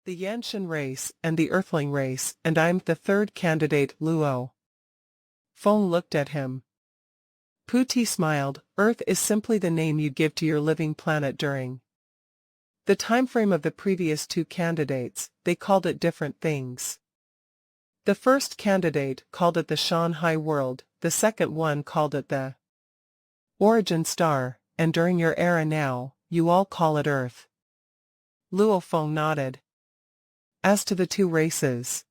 The Yanshan race and the Earthling race, and I'm the third candidate, Luo. Feng looked at him. Puti smiled. Earth is simply the name you give to your living planet during the time frame of the previous two candidates. They called it different things. The first candidate called it the Shanghai world, the second one called it the origin star, and during your era now, you all call it Earth. Luo Feng nodded. As to the two races,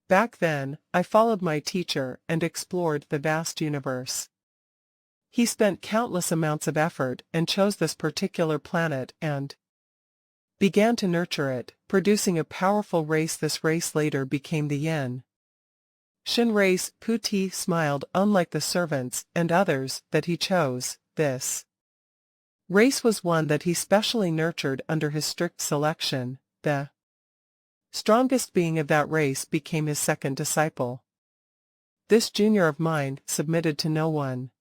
back then, I followed my teacher and explored the vast universe. He spent countless amounts of effort and chose this particular planet and began to nurture it, producing a powerful race. This race later became the Yen Shin race. Puti smiled. Unlike the servants and others that he chose, this race was one that he specially nurtured under his strict selection. The strongest being of that race became his second disciple. This junior of mine submitted to no one.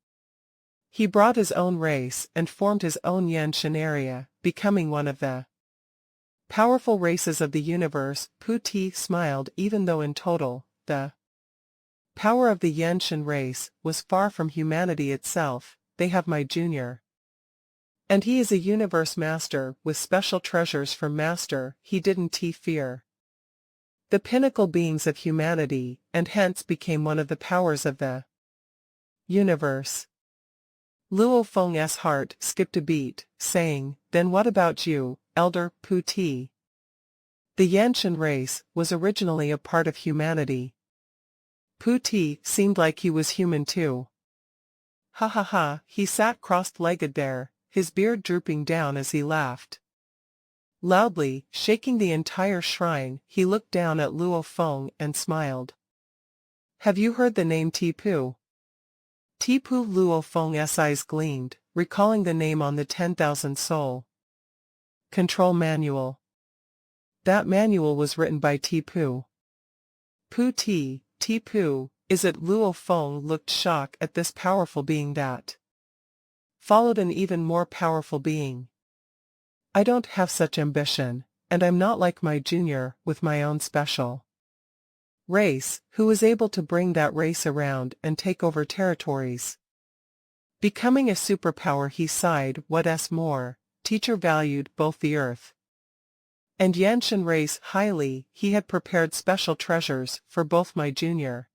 He brought his own race and formed his own Yanshan area, becoming one of the powerful races of the universe. Puti smiled. Even though in total, the power of the Yanshan race was far from humanity itself, they have my junior. And he is a universe master with special treasures from master. He didn't fear the pinnacle beings of humanity, and hence became one of the powers of the universe. Luo Feng's heart skipped a beat, saying, "Then what about you, Elder Puti?" The Yanshan race was originally a part of humanity. Puti seemed like he was human too. Ha ha ha, he sat cross-legged there, his beard drooping down as he laughed. Loudly, shaking the entire shrine, he looked down at Luo Feng and smiled. "Have you heard the name Tipu?" Tipu. Luo Feng's eyes gleamed, recalling the name on the 10,000 soul control manual. That manual was written by Tipu. Tipu, is it? Luo Feng looked shocked at this powerful being that followed an even more powerful being. "I don't have such ambition, and I'm not like my junior, with my own special race, who was able to bring that race around and take over territories. Becoming a superpower." He sighed. What's more, teacher valued both the Earth and Yanshan race highly. He had prepared special treasures for both. My junior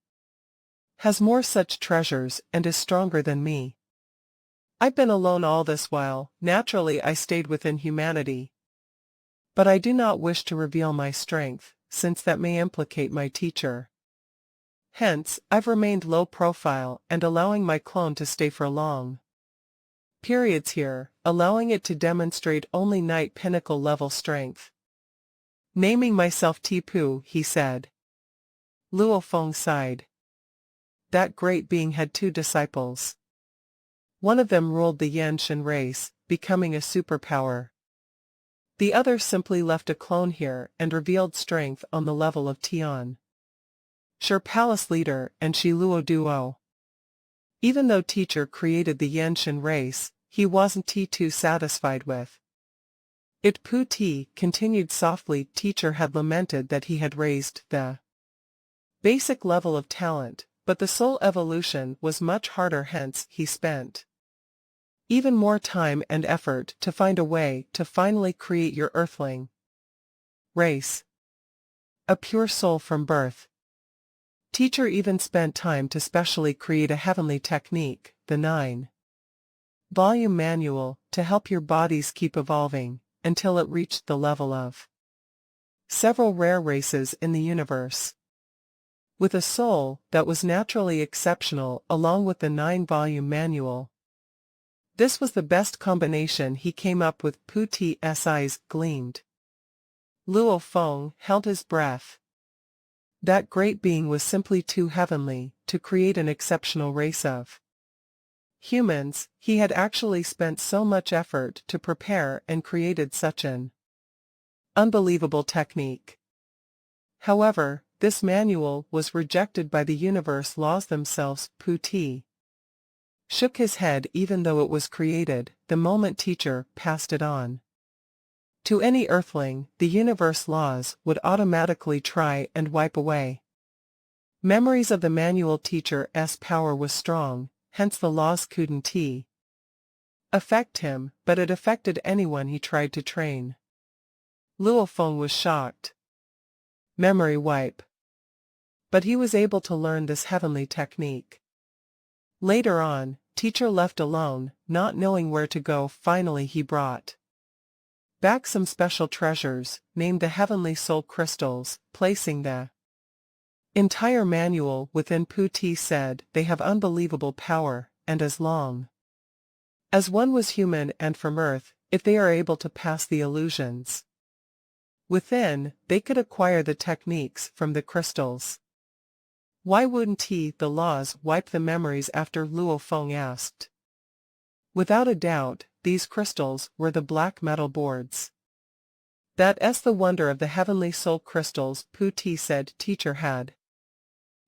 has more such treasures and is stronger than me. I've been alone all this while. Naturally I stayed within humanity. But I do not wish to reveal my strength, since that may implicate my teacher. Hence, I've remained low profile and allowing my clone to stay for long periods here, allowing it to demonstrate only night pinnacle level strength. Naming myself Tipu, he said. Luo Feng sighed. That great being had two disciples. One of them ruled the Yanshan race, becoming a superpower. The other simply left a clone here and revealed strength on the level of Tian Sure palace leader and Shi Luo duo. Even though teacher created the Yanshan race, he wasn't too satisfied with it. Puti continued softly. Teacher had lamented that he had raised the basic level of talent, but the soul evolution was much harder. Hence, he spent even more time and effort to find a way to finally create your earthling race, a pure soul from birth. Teacher even spent time to specially create a heavenly technique, the 9-volume manual, to help your bodies keep evolving, until it reached the level of several rare races in the universe. With a soul that was naturally exceptional along with the 9-volume manual. This was the best combination he came up with. Puti's eyes gleamed. Luo Feng held his breath. That great being was simply too heavenly to create an exceptional race of humans. He had actually spent so much effort to prepare and created such an unbelievable technique. However, this manual was rejected by the universe laws themselves. Puti shook his head. Even though it was created, the moment teacher passed it on To any earthling, the universe laws would automatically try and wipe away. Memories of the manual teacher's power was strong, hence the laws couldn't affect him, but it affected anyone he tried to train. Luo Feng was shocked. Memory wipe. But he was able to learn this heavenly technique. Later on, teacher left alone, not knowing where to go. Finally he brought back some special treasures, named the heavenly soul crystals, placing the entire manual within. Puti said they have unbelievable power, and as long as one was human and from Earth, if they are able to pass the illusions within, they could acquire the techniques from the crystals. Why wouldn't the laws wipe the memories after? Luo Feng asked. Without a doubt, these crystals were the black metal boards. That's the wonder of the heavenly soul crystals. Puti said. Teacher had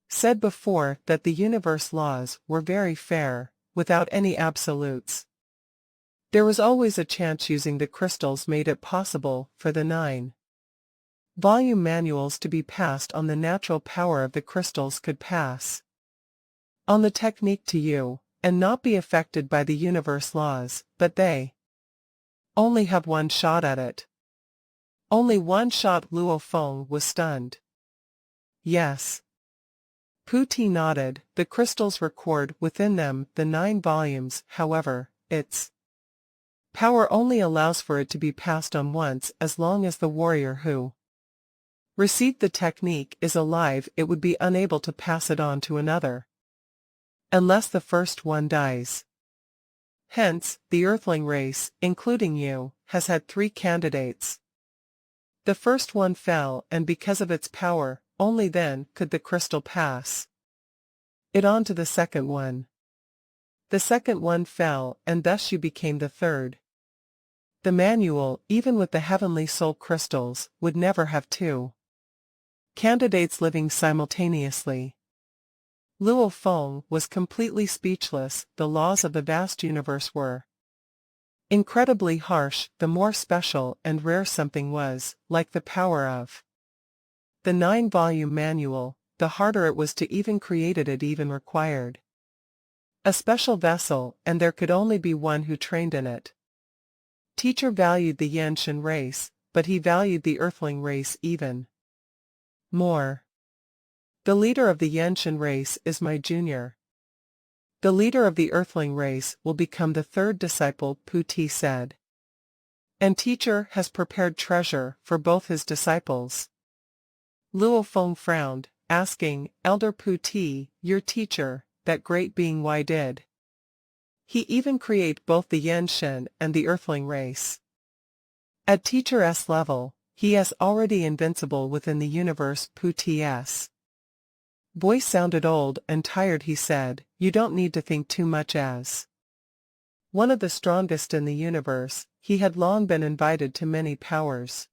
said before that the universe laws were very fair, without any absolutes. There was always a chance. Using the crystals made it possible for the 9-volume manuals to be passed on. The natural power of the crystals could pass on the technique to you, and not be affected by the universe laws, but they only have one shot at it. Only one shot. Luo Feng was stunned. Yes. Puti nodded. The crystals record within them the 9 volumes, however, its power only allows for it to be passed on once. As long as the warrior who received the technique is alive, it would be unable to pass it on to another, unless the first one dies. Hence, the Earthling race, including you, has had 3 candidates. The first one fell, and because of its power, only then could the crystal pass it on to the second one. The second one fell, and thus you became the third. The manual, even with the heavenly soul crystals, would never have 2 candidates living simultaneously. Luo Feng was completely speechless. The laws of the vast universe were incredibly harsh. The more special and rare something was, like the power of the 9-volume manual, the harder it was to even create it. It even required a special vessel, and there could only be one who trained in it. Teacher valued the Yanshan race, but he valued the Earthling race even more. The leader of the Yanshan race is my junior. The leader of the Earthling race will become the 3rd disciple. Puti said. And teacher has prepared treasure for both his disciples. Luo Feng frowned, asking, Elder Puti, your teacher, that great being, why did he even create both the Yanshan and the Earthling race? At teacher's level, he is already invincible within the universe. Puti's voice sounded old and tired. He said, you don't need to think too much. As one of the strongest in the universe, he had long been invited to many powers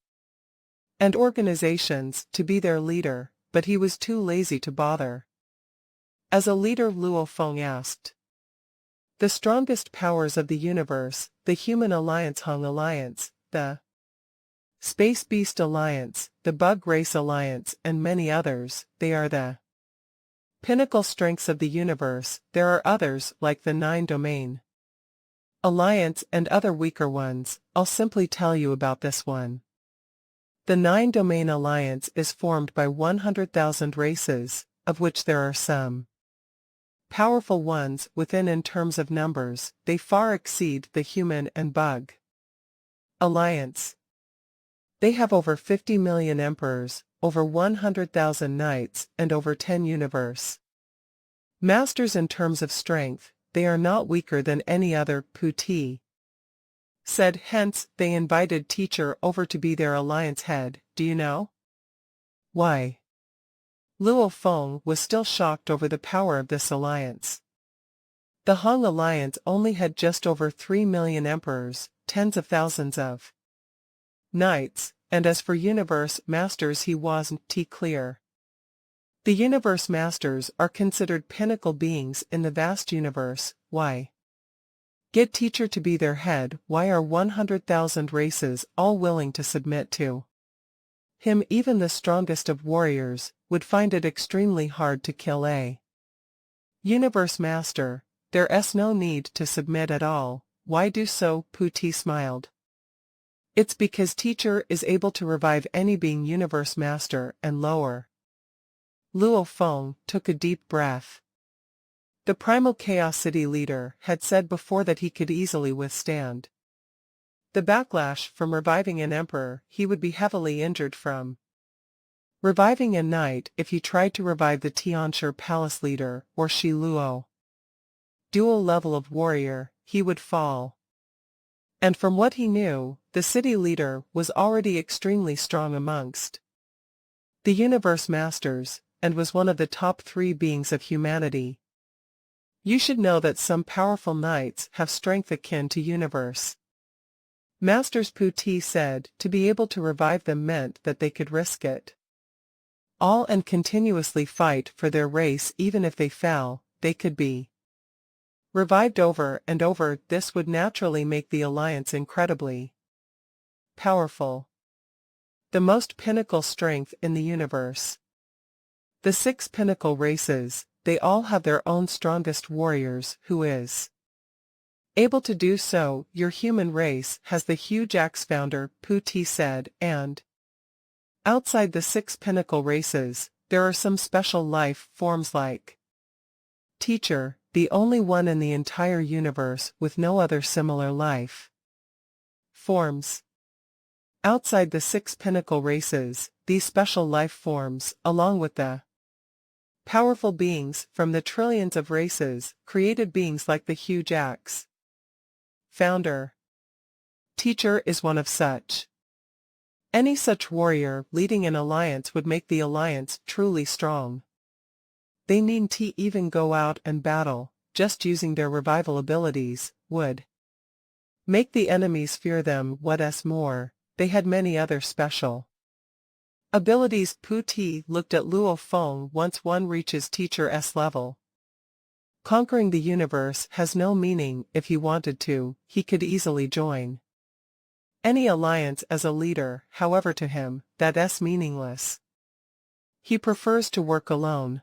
and organizations to be their leader, but he was too lazy to bother. As a leader, Luo Feng asked. The strongest powers of the universe, the Human Alliance, Hung Alliance, the Space Beast Alliance, the Bug Race Alliance, and many others, they are the pinnacle strengths of the universe. There are others like the 9-domain Alliance and other weaker ones. I'll simply tell you about this one. The 9-domain Alliance is formed by 100,000 races, of which there are some powerful ones within. In terms of numbers, they far exceed the Human and Bug Alliance. They have over 50 million emperors, over 100,000 knights, and over 10 universe masters. In terms of strength, they are not weaker than any other. Puti said. Hence, they invited teacher over to be their alliance head. Do you know why? Luo Feng was still shocked over the power of this alliance. The Hung Alliance only had just over 3 million emperors, tens of thousands of knights, and as for universe masters, he wasn't clear. The universe masters are considered pinnacle beings in the vast universe. Why? Get teacher to be their head. Why are 100,000 races all willing to submit to him? Even the strongest of warriors would find it extremely hard to kill a universe master. There's no need to submit at all. Why do so? Puti smiled. It's because teacher is able to revive any being universe master and lower. Luo Feng took a deep breath. The primal Chaos City leader had said before that he could easily withstand the backlash from reviving an emperor he would be heavily injured from. Reviving a knight if he tried to revive the Tianshi palace leader or Shi Luo. Dual level of warrior, he would fall. And from what he knew, the city leader was already extremely strong amongst the universe masters, and was one of the top 3 beings of humanity. You should know that some powerful knights have strength akin to universe masters. Puti said to be able to revive them meant that they could risk it all and continuously fight for their race. Even if they fell, they could be revived over and over. This would naturally make the alliance incredibly powerful. The most pinnacle strength in the universe. The 6 pinnacle races, they all have their own strongest warriors. Who is able to do so? Your human race has the huge axe founder, Puti said, and outside the 6 pinnacle races, there are some special life forms like teacher, the only one in the entire universe with no other similar life forms. Outside the 6 pinnacle races, these special life forms, along with the powerful beings from the trillions of races, created beings like the huge axe founder. Teacher is one of such. Any such warrior leading an alliance would make the alliance truly strong. They needn't even go out and battle, just using their revival abilities would make the enemies fear them. What's more, they had many other special abilities. Puti looked at Luo Feng. Once one reaches teacher's level, conquering the universe has no meaning. If he wanted to, he could easily join any alliance as a leader. However, to him, that's meaningless. He prefers to work alone.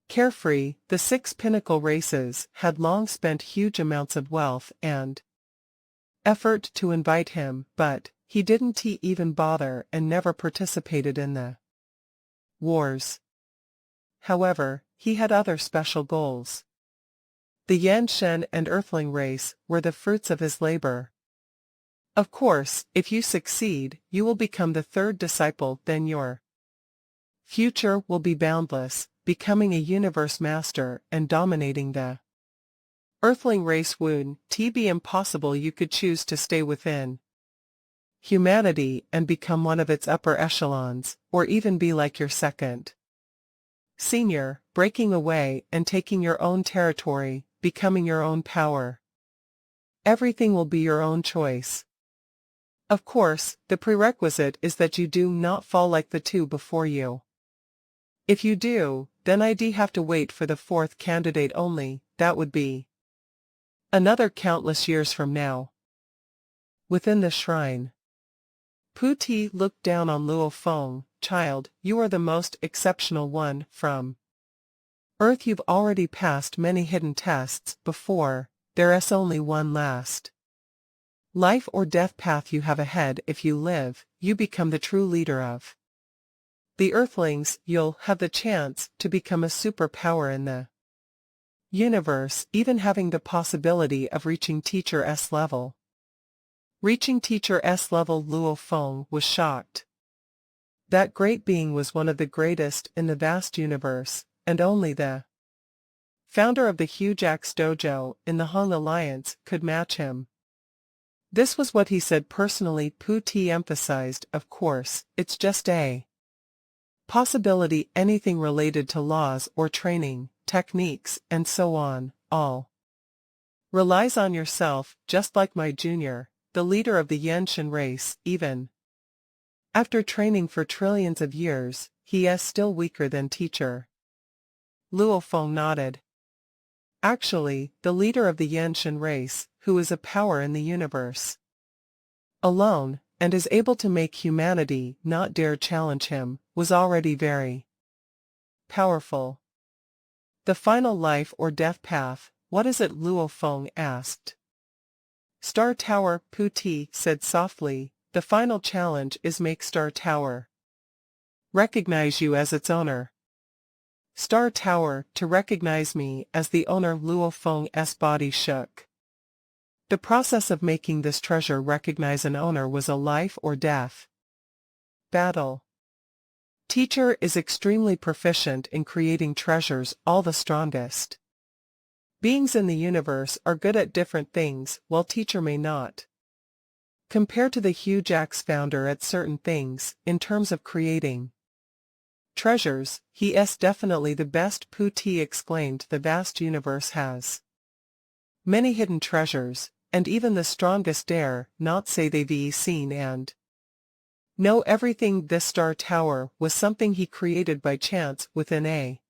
Carefree, the 6 pinnacle races had long spent huge amounts of wealth and effort to invite him, but he didn't even bother and never participated in the wars. However, he had other special goals. The Yan Shen and Earthling race were the fruits of his labor. Of course, if you succeed, you will become the 3rd disciple, then your future will be boundless, becoming a universe master and dominating the Earthling race. Would be impossible. You could choose to stay within humanity and become one of its upper echelons, or even be like your second senior, breaking away and taking your own territory, becoming your own power. Everything will be your own choice. Of course, the prerequisite is that you do not fall like the 2 before you. If you do, then I'd have to wait for the 4th candidate only. That would be another countless years from now. Within the shrine, Puti looked down on Luo Feng. Child, you are the most exceptional one from Earth. You've already passed many hidden tests before. There's only one last life or death path you have ahead. If you live, you become the true leader of the Earthlings. You'll have the chance to become a superpower in the universe, even having the possibility of reaching teacher's level. Reaching teacher's level. Luo Feng was shocked. That great being was one of the greatest in the vast universe, and only the founder of the huge axe dojo in the Hung Alliance could match him. This was what he said personally. Puti emphasized, of course, it's just a possibility. Anything related to laws or training, techniques, and so on, all relies on yourself. Just like my junior, the leader of the Yanshan race, even after training for trillions of years, he is still weaker than teacher. Luo Feng nodded. actually, the leader of the Yanshan race, who is a power in the universe alone, and is able to make humanity not dare challenge him, was already very powerful. The final life or death path, what is it? Luo Feng asked. Star Tower, Puti said softly, the final challenge is make Star Tower recognize you as its owner. Star Tower, to recognize me as the owner. Luo Feng's body shook. The process of making this treasure recognize an owner was a life or death battle. Teacher is extremely proficient in creating treasures, all the strongest beings in the universe are good at different things, while teacher may not. Compared to the huge axe founder at certain things, in terms of creating treasures, he is definitely the best. Puti exclaimed. The vast universe has many hidden treasures, and even the strongest dare not say they've seen and know everything. This Star Tower was something he created by chance within a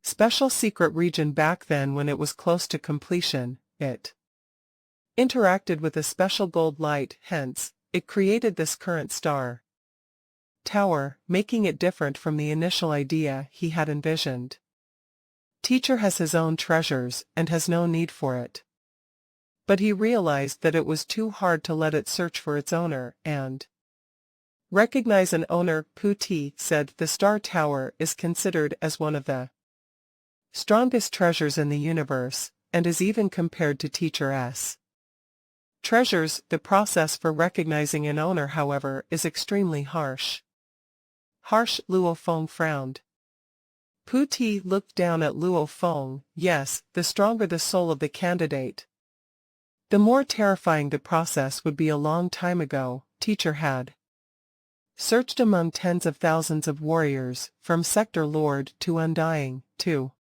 special secret region back then. When it was close to completion, it interacted with a special gold light, hence, it created this current Star Tower, making it different from the initial idea he had envisioned. Teacher has his own treasures and has no need for it. But he realized that it was too hard to let it search for its owner and recognize an owner. Puti said the Star Tower is considered as one of the strongest treasures in the universe, and is even compared to Teacher's treasures. The process for recognizing an owner, however, is extremely harsh. Harsh? Luo Feng frowned. Puti looked down at Luo Feng. Yes, the stronger the soul of the candidate, the more terrifying the process would be. A long time ago, Teacher had searched among tens of thousands of warriors, from Sector Lord to Undying, to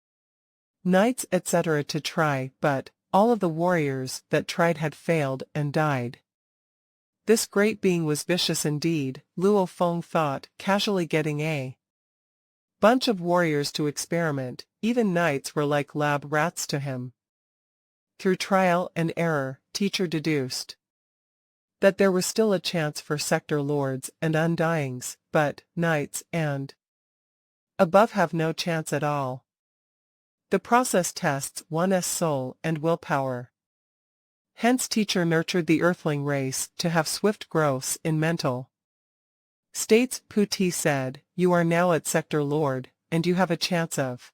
knights etc. to try, but all of the warriors that tried had failed and died. This great being was vicious indeed, Luo Feng thought, casually. Getting a bunch of warriors to experiment, even knights were like lab rats to him. Through trial and error, Teacher deduced that there was still a chance for Sector Lords and Undyings, but knights and above have no chance at all. The process tests one's soul and willpower. Hence Teacher nurtured the Earthling race to have swift growths in mental states. Puti said, you are now at Sector Lord, and you have a chance of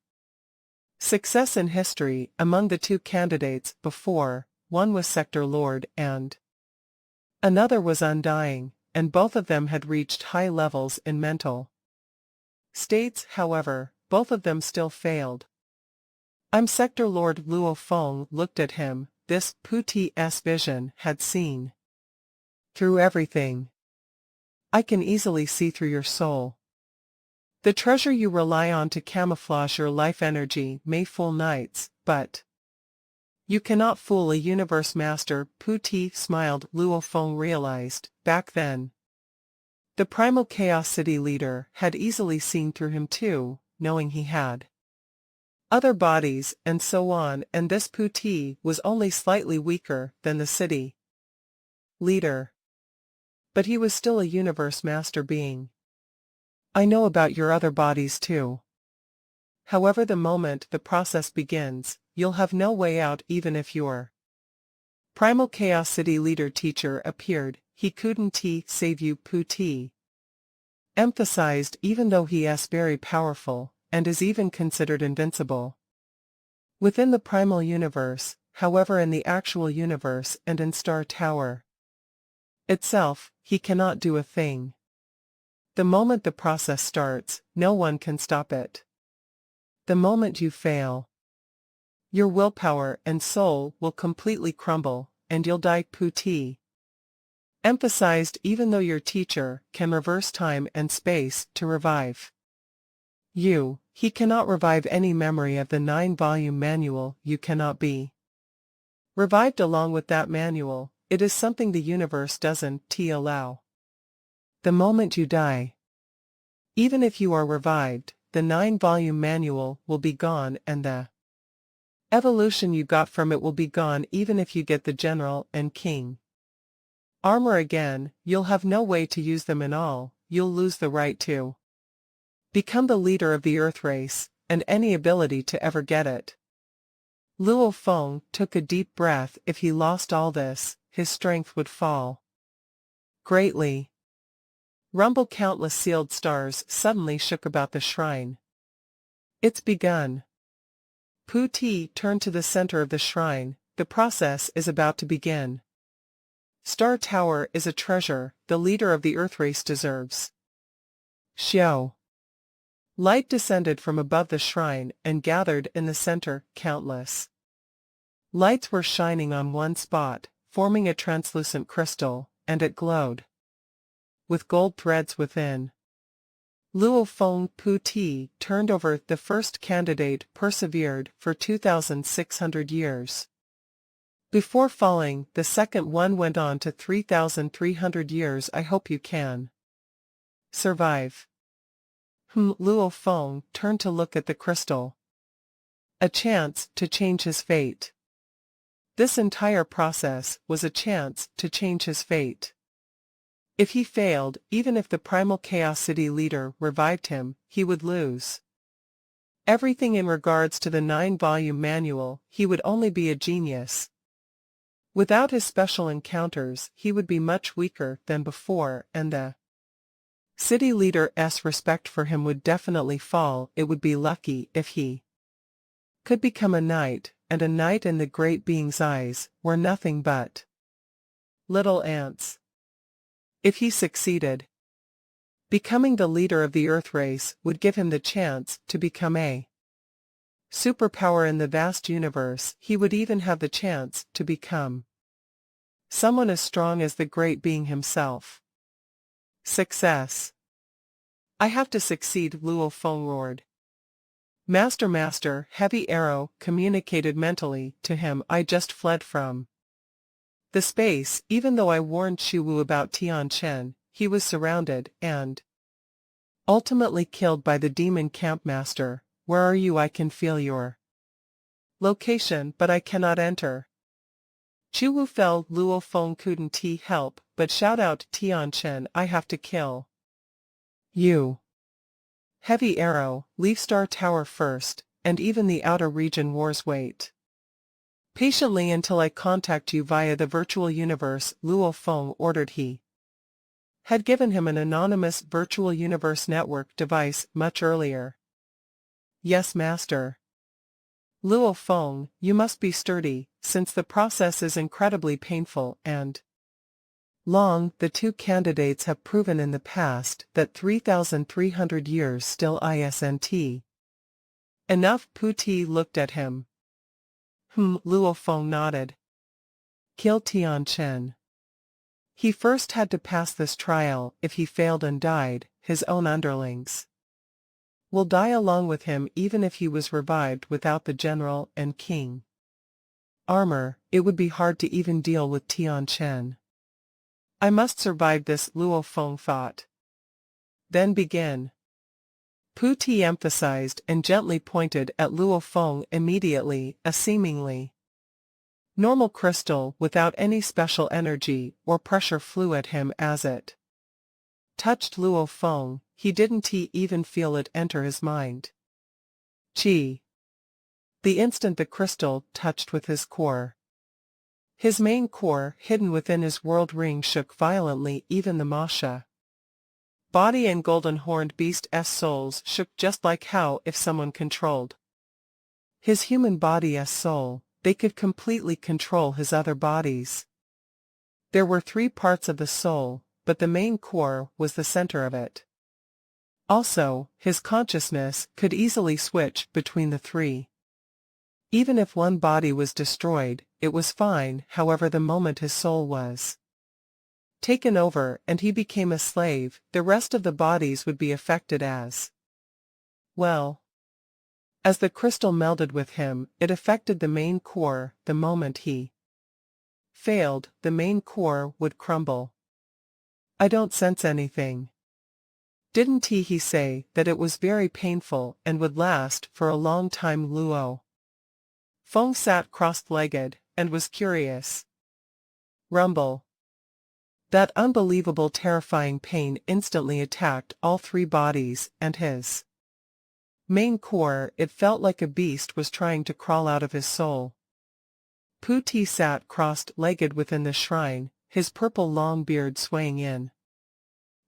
success in history. Among the two candidates before, one was Sector Lord and another was Undying, and both of them had reached high levels in mental states. However, both of them still failed. I'm Sector Lord. Luo Feng looked at him. This Puti's vision had seen through everything. I can easily see through your soul. The treasure you rely on to camouflage your life energy may fool knights, but you cannot fool a universe master. Puti smiled. Luo Feng realized, back then, the primal Chaos City leader had easily seen through him too, knowing he had other bodies and so on, and this Puti was only slightly weaker than the city leader. But he was still a universe master being. I know about your other bodies too. However, the moment the process begins, you'll have no way out. Even if your primal Chaos City leader Teacher appeared, he couldn't save you. Puti emphasized, even though he is very powerful, and is even considered invincible within the primal universe. However, in the actual universe and in Star Tower itself, he cannot do a thing. The moment the process starts, no one can stop it. The moment you fail, your willpower and soul will completely crumble, and you'll die. Puti emphasized, even though your Teacher can reverse time and space to revive you, he cannot revive any memory of the 9-volume manual. You cannot be revived along with that manual. It is something the universe doesn't allow. The moment you die, even if you are revived, the 9-volume manual will be gone, and the Evolution you got from it will be gone even if you get the general and king. Armor again, you'll have no way to use them in all, you'll lose the right to become the leader of the Earth race, and any ability to ever get it. Luo Feng took a deep breath. If he lost all this, his strength would fall greatly. Rumble countless sealed stars suddenly shook about the shrine. It's begun. Pu Ti turned to the center of the shrine. The process is about to begin. Star Tower is a treasure the leader of the Earth race deserves. Xiao. Light descended from above the shrine and gathered in the center, countless lights were shining on one spot, forming a translucent crystal, and it glowed with gold threads within. Luo Feng Pu Ti turned over. The first candidate persevered for 2,600 years. Before falling, the second one went on to 3,300 years. I hope you can survive. Luo Feng turned to look at the crystal. A chance to change his fate. This entire process was a chance to change his fate. If he failed, even if the Primal Chaos City leader revived him, he would lose everything in regards to the 9-volume manual. He would only be a genius. Without his special encounters, he would be much weaker than before, and the city leader's respect for him would definitely fall. It would be lucky if he could become a knight, and a knight in the great being's eyes were nothing but little ants. If he succeeded, becoming the leader of the Earth race would give him the chance to become a superpower in the vast universe. He would even have the chance to become someone as strong as the great being himself. Success. I have to succeed, Luo Feng roared. Master, Heavy Arrow communicated mentally to him. I just fled from the space. Even though I warned Shiwu about Tian Chen, he was surrounded and ultimately killed by the demon campmaster. Where are you? I can feel your location, but I cannot enter. Chiwu fell. Luo Feng couldn't help but shout out, Tian Chen, I have to kill you. Heavy Arrow, leave Star Tower first, and even the outer region wars wait patiently until I contact you via the virtual universe, Luo Feng ordered. He had given him an anonymous virtual universe network device much earlier. Yes, Master. Luo Feng, you must be sturdy, since the process is incredibly painful and long. The two candidates have proven in the past that 3,300 years still isn't enough. Pu Ti looked at him. Luo Feng nodded. Kill Tian Chen. He first had to pass this trial. If he failed and died, his own underlings will die along with him. Even if he was revived without the general and king armor, it would be hard to even deal with Tian Chen. I must survive this, Luo Feng thought. Then begin. Pu Ti emphasized and gently pointed at Luo Feng. Immediately, a seemingly normal crystal without any special energy or pressure flew at him as it touched Luo Feng. He didn't even feel it enter his mind. Chi. The instant the crystal touched with his core, his main core hidden within his world ring shook violently. Even the Masha body and golden horned beast's souls shook just like how if someone controlled his human body's soul, they could completely control his other bodies. There were 3 parts of the soul, but the main core was the center of it. Also, his consciousness could easily switch between the 3. Even if one body was destroyed, it was fine. However, the moment his soul was taken over and he became a slave, the rest of the bodies would be affected as well. As the crystal melded with him, it affected the main core. The moment he failed, the main core would crumble. I don't sense anything. Didn't he say that it was very painful and would last for a long time? Luo Feng sat cross-legged, and was curious. Rumble. That unbelievable terrifying pain instantly attacked all three bodies, and his main core. It felt like a beast was trying to crawl out of his soul. Pu Ti sat crossed-legged within the shrine, his purple long beard swaying in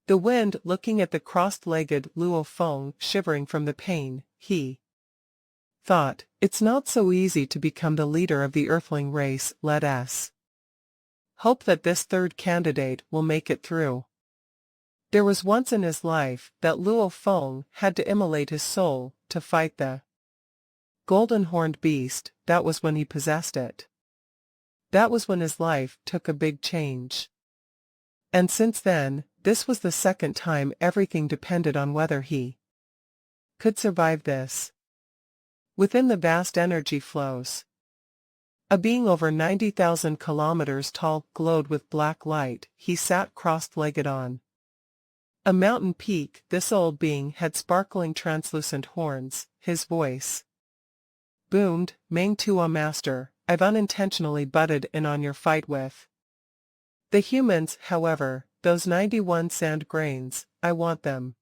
the wind. Looking at the crossed-legged Luo Feng shivering from the pain, he thought, it's not so easy to become the leader of the Earthling race. Let us hope that this third candidate will make it through. There was once in his life that Luo Feng had to immolate his soul to fight the golden-horned beast. That was when he possessed it. That was when his life took a big change. And since then, this was the second time. Everything depended on whether he could survive this. Within the vast energy flows, a being over 90,000 kilometers tall glowed with black light. He sat crossed-legged on a mountain peak. This old being had sparkling translucent horns. His voice boomed, Meng Tua Master, I've unintentionally butted in on your fight with the humans. However, those 91 sand grains, I want them.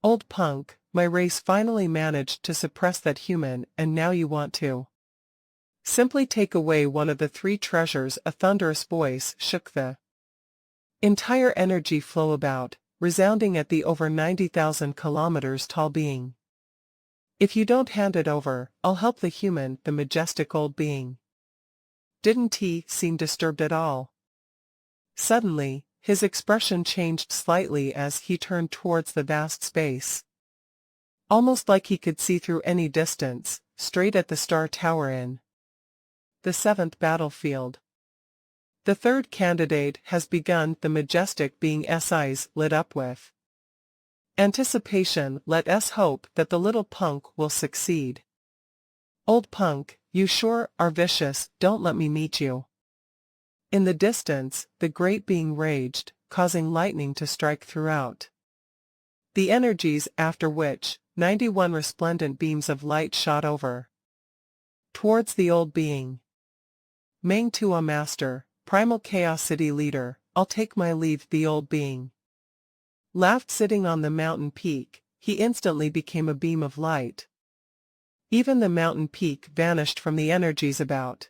Old punk, my race finally managed to suppress that human, and now you want to simply take away one of the three treasures. A thunderous voice shook the entire energy flow about, resounding at the over 90,000 kilometers tall being. If you don't hand it over, I'll help the human. The majestic old being didn't he seem disturbed at all. Suddenly, his expression changed slightly as he turned towards the vast space. Almost like he could see through any distance, straight at the Star Tower in the 7th battlefield. The third candidate has begun. The majestic being's eyes lit up with anticipation. Let us hope that the little punk will succeed. Old punk, you sure are vicious. Don't let me meet you. In the distance, the great being raged, causing lightning to strike throughout the energies, after which 91 resplendent beams of light shot over towards the old being. Meng Tua Master, Primal Chaos City Leader, I'll take my leave. The old being laughed. Sitting on the mountain peak, he instantly became a beam of light. Even the mountain peak vanished from the energies about.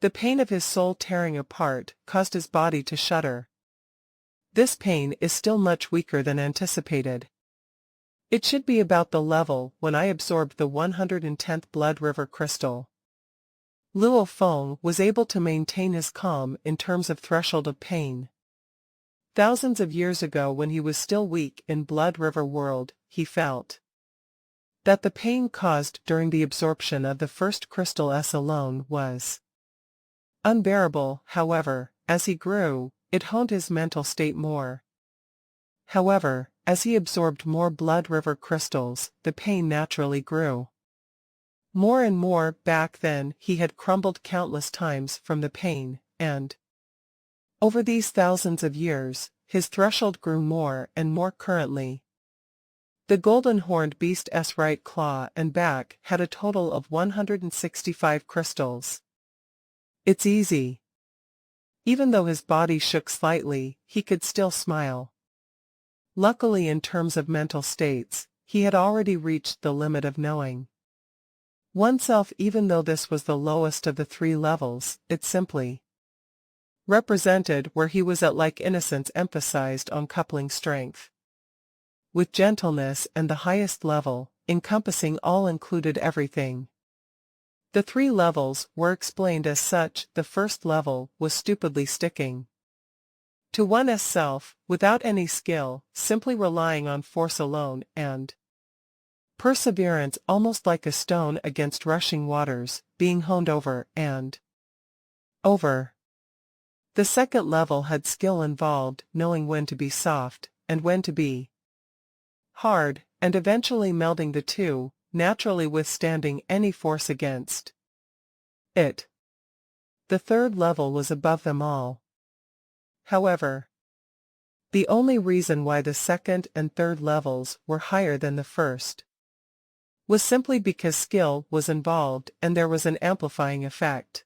The pain of his soul tearing apart caused his body to shudder. This pain is still much weaker than anticipated. It should be about the level when I absorbed the 110th Blood River crystal. Luo Feng was able to maintain his calm in terms of threshold of pain. Thousands of years ago, when he was still weak in Blood River World, he felt that the pain caused during the absorption of the first crystal alone was unbearable. However, as he grew, it honed his mental state more. However, as he absorbed more Blood River crystals, the pain naturally grew more and more. Back then, he had crumbled countless times from the pain, and over these thousands of years, his threshold grew more and more. Currently, the golden-horned beast's right claw and back had a total of 165 crystals. It's easy. Even though his body shook slightly, he could still smile. Luckily, in terms of mental states, he had already reached the limit of knowing oneself. Even though this was the lowest of the three levels, it simply represented where he was at. Like innocence emphasized on coupling strength with gentleness, and the highest level, encompassing all, included everything. The three levels were explained as such. The first level was stupidly sticking to one's self, without any skill, simply relying on force alone, and perseverance, almost like a stone against rushing waters, being honed over and over. The second level had skill involved, knowing when to be soft, and when to be hard, and eventually melding the two, naturally withstanding any force against it. The third level was above them all. However, the only reason why the second and third levels were higher than the first was simply because skill was involved and there was an amplifying effect.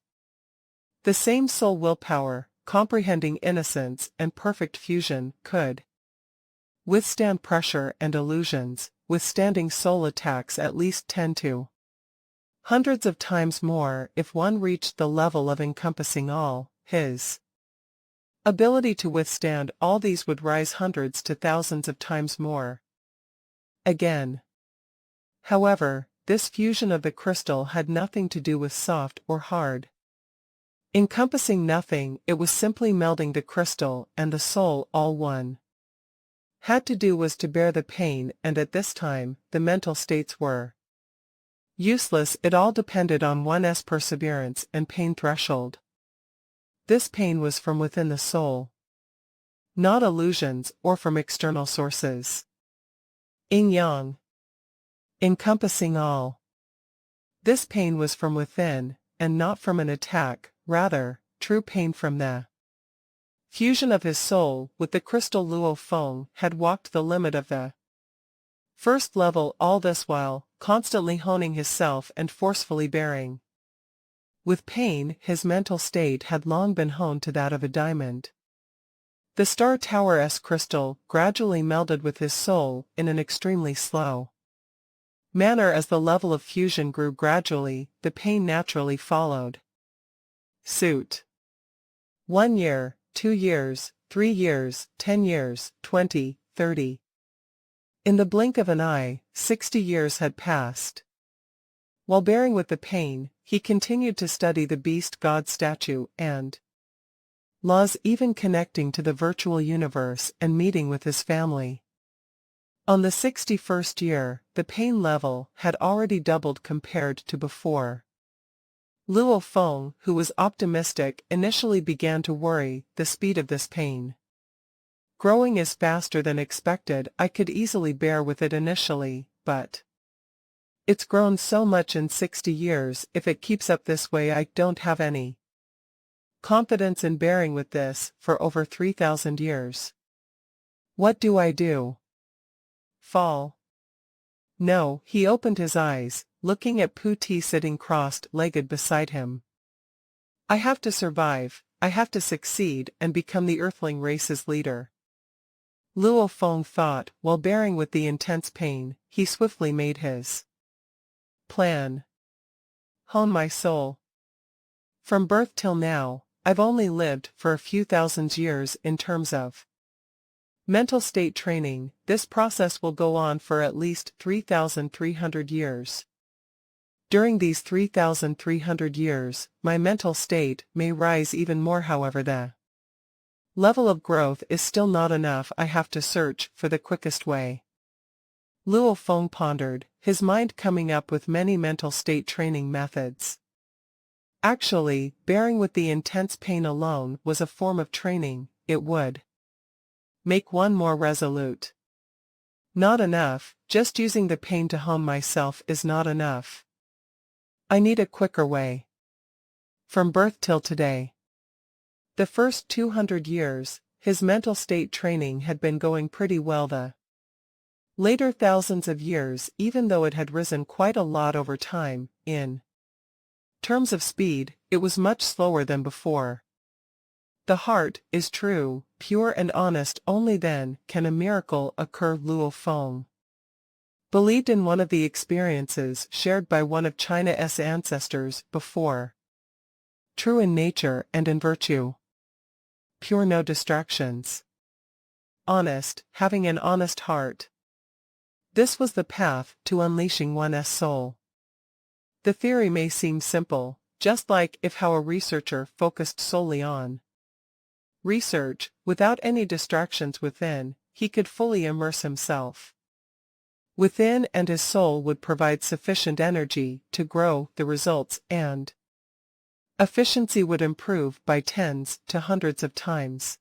The same soul willpower, comprehending innocence and perfect fusion, could withstand pressure and illusions, withstanding soul attacks at least 10 to hundreds of times more if one reached the level of encompassing all. His ability to withstand all these would rise hundreds to thousands of times more. Again. However, this fusion of the crystal had nothing to do with soft or hard. Encompassing nothing, it was simply melding the crystal and the soul all one. Had to do was to bear the pain, and at this time, the mental states were useless. It all depended on one's perseverance and pain threshold. This pain was from within the soul, not illusions or from external sources. Yin-yang. Encompassing all. This pain was from within, and not from an attack, rather, true pain from the fusion of his soul with the crystal Luo Feng had walked the limit of the first level, all this while, constantly honing his self and forcefully bearing with pain. His mental state had long been honed to that of a diamond. The Star Tower-esque crystal gradually melded with his soul in an extremely slow manner. As the level of fusion grew gradually, the pain naturally followed suit. 1 year, 2 years, 3 years, 10 years, 20, 30. In the blink of an eye, 60 years had passed. While bearing with the pain, he continued to study the beast god statue and laws, even connecting to the virtual universe and meeting with his family. On the 61st year, the pain level had already doubled compared to before. Luo Feng, who was optimistic, initially began to worry. The speed of this pain growing is faster than expected. I could easily bear with it initially, but it's grown so much in 60 years. If it keeps up this way, I don't have any confidence in bearing with this for over 3,000 years. What do I do? Fall? No. He opened his eyes, looking at Puti sitting crossed-legged beside him. I have to survive, I have to succeed and become the Earthling race's leader. Luo Feng thought, while bearing with the intense pain. He swiftly made his plan. Hone my soul. From birth till now, I've only lived for a few thousand years in terms of mental state training. This process will go on for at least 3,300 years. During these 3,300 years, my mental state may rise even more. However, the level of growth is still not enough. I have to search for the quickest way. Luo Feng pondered, his mind coming up with many mental state training methods. Actually, bearing with the intense pain alone was a form of training. It would make one more resolute. Not enough. Just using the pain to hone myself is not enough. I need a quicker way. From birth till today. The first 200 years, his mental state training had been going pretty well. The later thousands of years, even though it had risen quite a lot over time, in terms of speed, it was much slower than before. The heart is true, pure and honest. Only then can a miracle occur. Luo Feng believed in one of the experiences shared by one of China's ancestors before. True in nature and in virtue. Pure, no distractions. Honest, having an honest heart. This was the path to unleashing one's soul. The theory may seem simple, just like if how a researcher focused solely on research, without any distractions within, he could fully immerse himself within, and his soul would provide sufficient energy to grow the results, and efficiency would improve by tens to hundreds of times.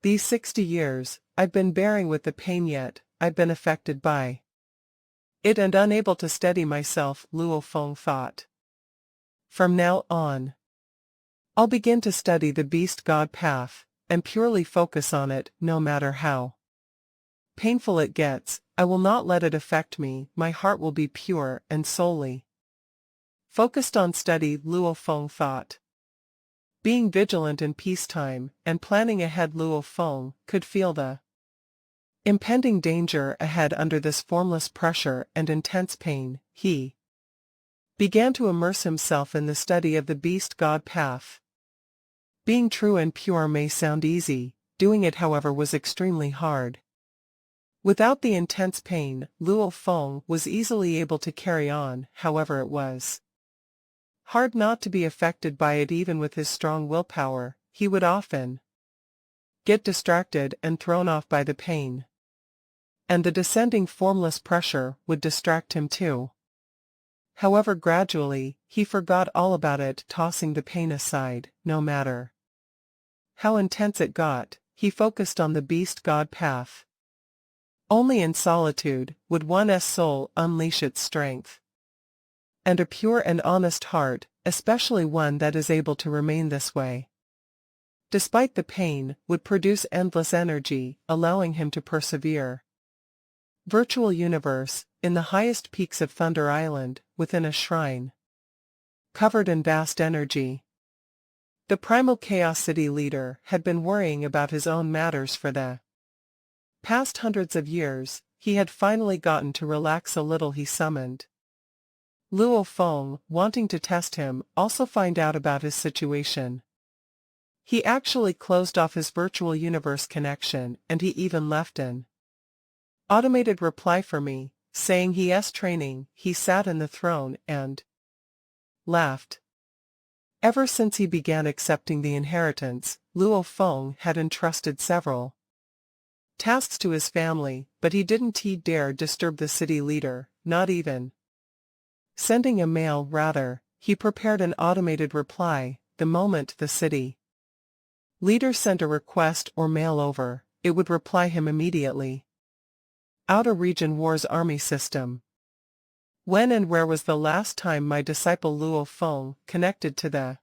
These 60 years, I've been bearing with the pain, yet I've been affected by it and unable to steady myself. Luo Feng thought. From now on, I'll begin to study the beast god path, and purely focus on it, no matter how painful it gets. I will not let it affect me, my heart will be pure and solely focused on study, Luo Feng thought. Being vigilant in peacetime, and planning ahead, Luo Feng could feel the impending danger ahead. Under this formless pressure and intense pain, he began to immerse himself in the study of the beast god path. Being true and pure may sound easy, doing it however was extremely hard. Without the intense pain, Luo Feng was easily able to carry on, however it was hard not to be affected by it. Even with his strong willpower, he would often get distracted and thrown off by the pain. And the descending formless pressure would distract him too. However, gradually, he forgot all about it, tossing the pain aside. No matter how intense it got, he focused on the beast god path. Only in solitude would one's soul unleash its strength. And a pure and honest heart, especially one that is able to remain this way despite the pain, would produce endless energy, allowing him to persevere. Virtual universe, in the highest peaks of Thunder Island, within a shrine covered in vast energy. The primal Chaos City leader had been worrying about his own matters for the past hundreds of years. He had finally gotten to relax a little. He summoned Luo Feng, wanting to test him, also find out about his situation. He actually closed off his virtual universe connection, and he even left an automated reply for me, saying he's training. He sat in the throne and laughed. Ever since he began accepting the inheritance, Luo Feng had entrusted several tasks to his family, but he didn't dare disturb the city leader, not even sending a mail. Rather, he prepared an automated reply. The moment the city leader sent a request or mail over, it would reply him immediately. Outer Region Wars Army System. When and where was the last time my disciple Luo Feng connected to the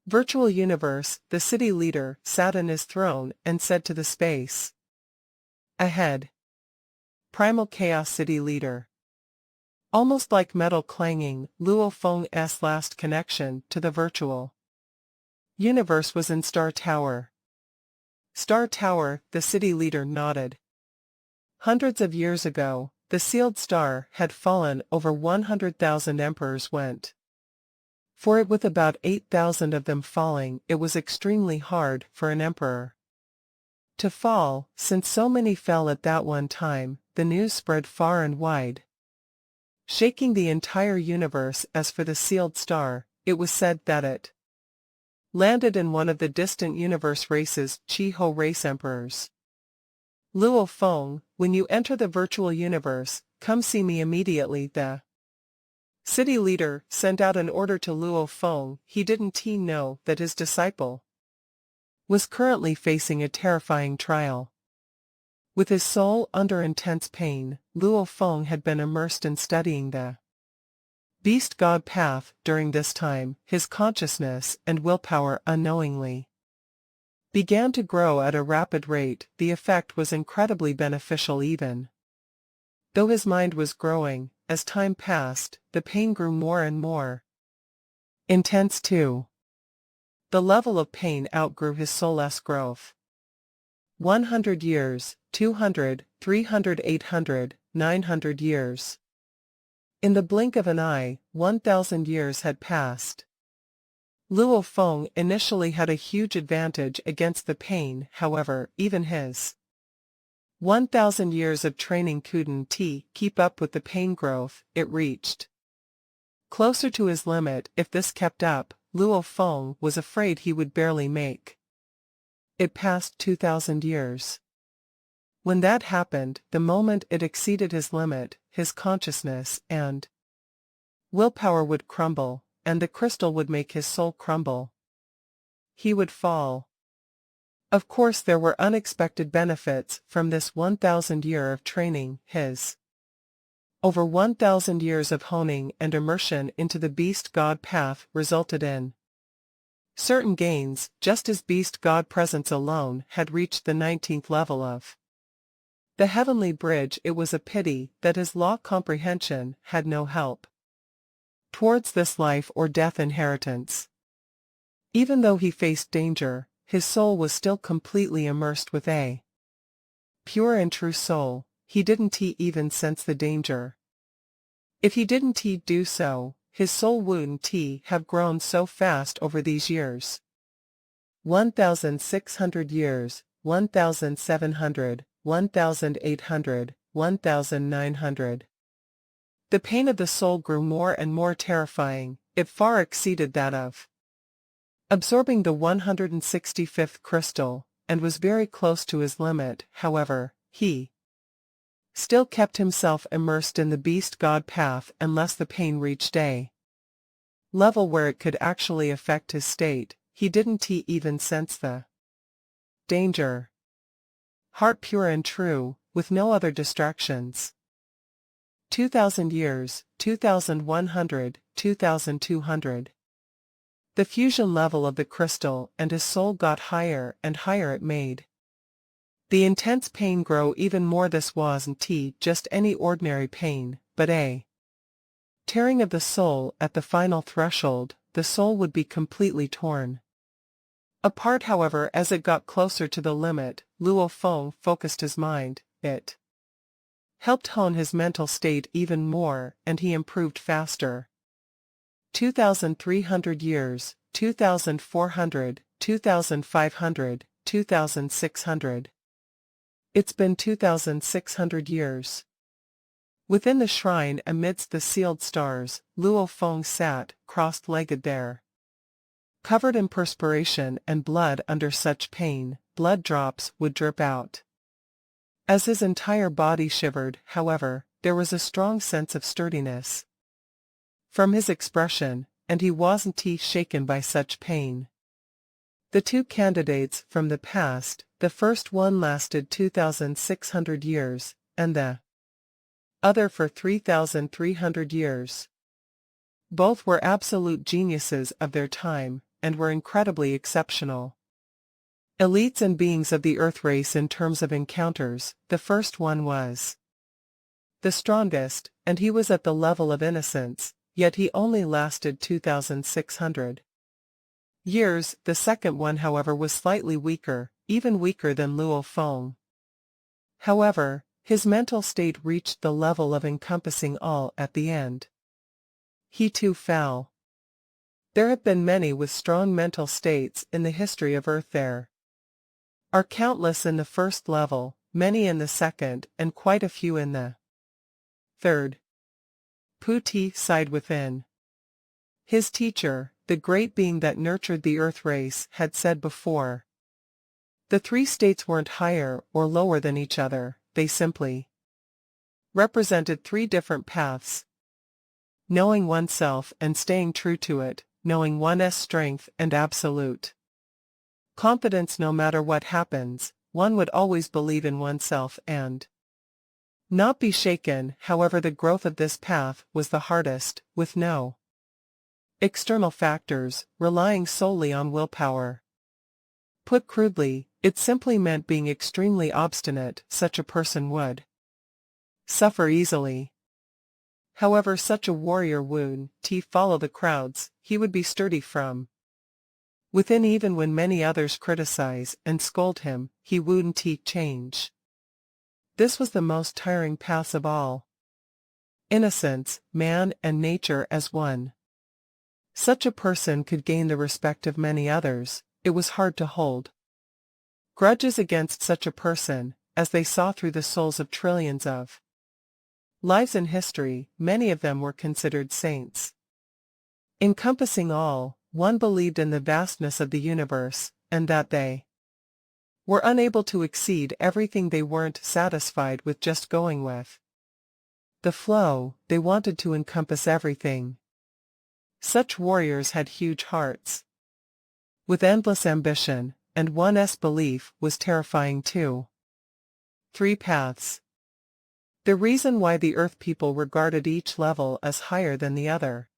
virtual universe? The city leader sat in his throne and said to the space ahead. Primal Chaos City leader. Almost like metal clanging, Luo Feng's last connection to the virtual universe was in Star Tower. Star Tower, the city leader nodded. Hundreds of years ago, the sealed star had fallen. Over 100,000 emperors went for it. With about 8,000 of them falling, it was extremely hard for an emperor to fall. Since so many fell at that one time, the news spread far and wide, shaking the entire universe. As for the sealed star, it was said that it landed in one of the distant universe races, Chi-Ho race emperors. Luo Feng, when you enter the virtual universe, come see me immediately. The city leader sent out an order to Luo Feng. He didn't know that his disciple was currently facing a terrifying trial. With his soul under intense pain, Luo Feng had been immersed in studying the beast god path. During this time, his consciousness and willpower unknowingly began to grow at a rapid rate. The effect was incredibly beneficial. Even though his mind was growing, as time passed, the pain grew more and more intense too. The level of pain outgrew his soul's growth. 100 years, 200, 300, 800, 900 years. In the blink of an eye, 1,000 years had passed. Luo Feng initially had a huge advantage against the pain. However, even his 1,000 years of training couldn't keep up with the pain growth. It reached closer to his limit. If this kept up, Luo Feng was afraid he would barely make it past 2,000 years. When that happened, the moment it exceeded his limit, his consciousness and willpower would crumble, and the crystal would make his soul crumble. He would fall. Of course, there were unexpected benefits from this 1,000 year of training. His over 1,000 years of honing and immersion into the beast god path resulted in certain gains, just as beast god presence alone had reached the 19th level of The heavenly bridge, it was a pity that his law comprehension had no help towards this life or death inheritance. Even though he faced danger, his soul was still completely immersed with a pure and true soul. He didn't even sense the danger. If he didn't do so, his soul wouldn't have grown so fast over these years. 1,600 years, 1,700, 1,800, 1,900. The pain of the soul grew more and more terrifying. It far exceeded that of absorbing the 165th crystal, and was very close to his limit. However, he still kept himself immersed in the beast-god path unless the pain reached a level where it could actually affect his state. He didn't even sense the danger. Heart pure and true, with no other distractions. 2,000 years, 2,100, 2,200. The fusion level of the crystal and his soul got higher and higher. It made the intense pain grow even more. This wasn't just any ordinary pain, but a tearing of the soul. At the final threshold, the soul would be completely torn apart. However, as it got closer to the limit, Luo Feng focused his mind. It helped hone his mental state even more, and he improved faster. 2,300 years, 2,400, 2,500, 2,600. It's been 2,600 years. Within the shrine amidst the sealed stars, Luo Feng sat, cross-legged there, covered in perspiration and blood. Under such pain, blood drops would drip out as his entire body shivered. However, there was a strong sense of sturdiness from his expression, and he wasn't shaken by such pain. The two candidates from the past, the first one lasted 2,600 years, and the other for 3,300 years. Both were absolute geniuses of their time, and were incredibly exceptional elites and beings of the Earth race in terms of encounters. The first one was the strongest, and he was at the level of innocence, yet he only lasted 2,600 years. The second one, however, was slightly weaker, even weaker than Luo Feng. However, his mental state reached the level of encompassing all. At the end, he too fell. There have been many with strong mental states in the history of Earth. There are countless in the first level, many in the second, and quite a few in the third. Puti sighed within. His teacher, the great being that nurtured the Earth race, had said before. The three states weren't higher or lower than each other, they simply represented three different paths. Knowing oneself and staying true to it, knowing one's strength and absolute confidence. No matter what happens, one would always believe in oneself and not be shaken. However, the growth of this path was the hardest, with no external factors, relying solely on willpower. Put crudely, it simply meant being extremely obstinate. Such a person would suffer easily. However, such a warrior would follow the crowds. He would be sturdy from within. Even when many others criticize and scold him, he wouldn't change. This was the most tiring path of all. Innocence, man and nature as one. Such a person could gain the respect of many others. It was hard to hold grudges against such a person, as they saw through the souls of trillions of lives in history. Many of them were considered saints. Encompassing all, one believed in the vastness of the universe, and that they were unable to exceed everything. They weren't satisfied with just going with the flow, they wanted to encompass everything. Such warriors had huge hearts with endless ambition, and one's belief was terrifying too. Three paths. The reason why the Earth people regarded each level as higher than the other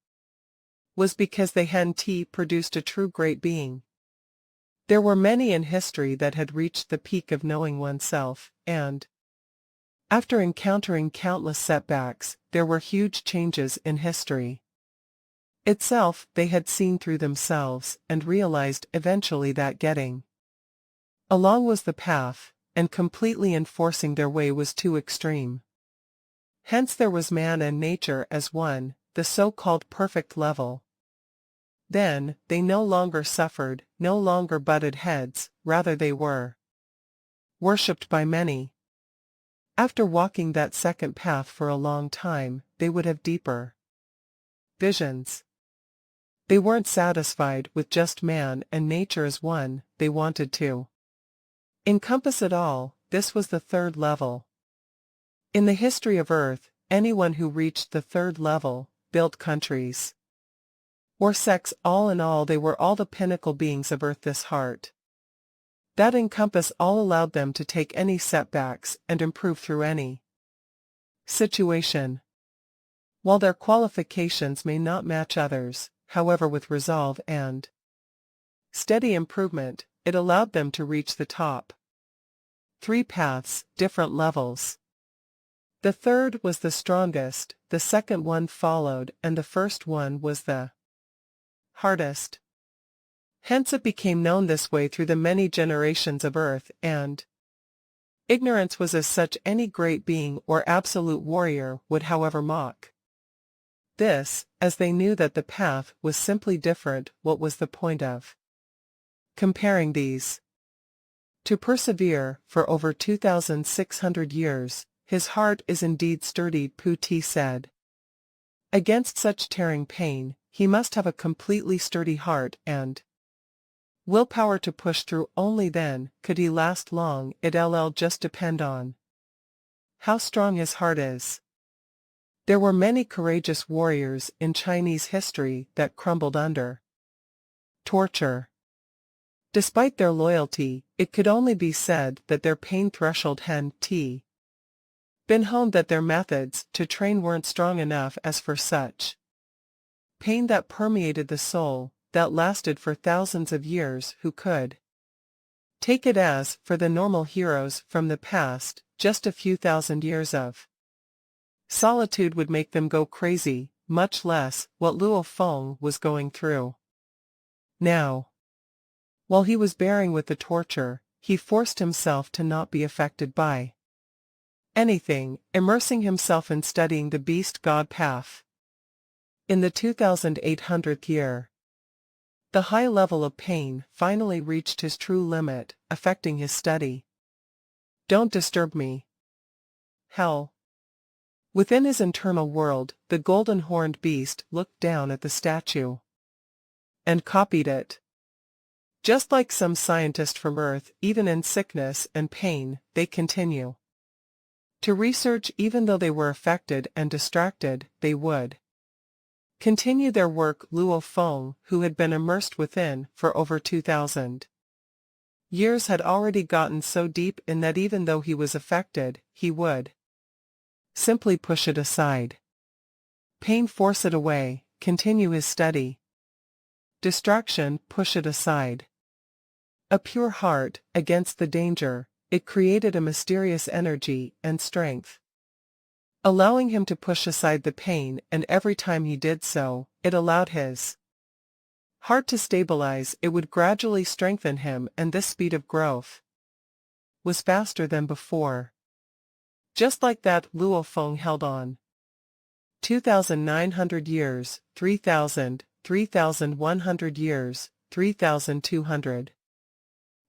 was because they hadn't produced a true great being. There were many in history that had reached the peak of knowing oneself, and After encountering countless setbacks, there were huge changes in history itself. They had seen through themselves and realized eventually that getting along was the path, and completely enforcing their way was too extreme. Hence there was man and nature as one, the so-called perfect level. Then, they no longer suffered, no longer butted heads, rather they were worshipped by many. After walking that second path for a long time, they would have deeper visions. They weren't satisfied with just man and nature as one, they wanted to encompass it all. This was the third level. In the history of Earth, anyone who reached the third level built countries or sects. All in all, they were all the pinnacle beings of Earth. This heart that encompass all allowed them to take any setbacks and improve through any situation. While their qualifications may not match others, however, with resolve and steady improvement, it allowed them to reach the top. 3 paths, different levels. The third was the strongest, the second one followed, and the first one was the hardest. Hence it became known this way through the many generations of Earth, and ignorance was as such any great being or absolute warrior would however mock this, as they knew that the path was simply different. What was the point of comparing these? To persevere for over 2,600 years, his heart is indeed sturdy, Puti said. Against such tearing pain, he must have a completely sturdy heart and willpower to push through. Only then could he last long. It'll just depend on how strong his heart is. There were many courageous warriors in Chinese history that crumbled under torture. Despite their loyalty, it could only be said that their pain threshold had been honed, that their methods to train weren't strong enough as for such pain that permeated the soul, that lasted for thousands of years. Who could take it as, for the normal heroes from the past, just a few thousand years of solitude would make them go crazy, much less what Luo Feng was going through now. While he was bearing with the torture, he forced himself to not be affected by anything, immersing himself in studying the beast god path. In the 2800th year, the high level of pain finally reached his true limit, affecting his study. Don't disturb me. Hell. Within his internal world, the golden-horned beast looked down at the statue and copied it. Just like some scientist from Earth, even in sickness and pain, they continue to research. Even though they were affected and distracted, they would continue their work. Luo Feng, who had been immersed within for over 2,000 years, had already gotten so deep in that even though he was affected, he would simply push it aside. Pain, force it away, continue his study. Distraction, push it aside. A pure heart, against the danger, it created a mysterious energy and strength, allowing him to push aside the pain, and every time he did so, it allowed his heart to stabilize. It would gradually strengthen him, and this speed of growth was faster than before. Just like that, Luo Feng held on. 2,900 years, 3,000, 3,100 years, 3,200.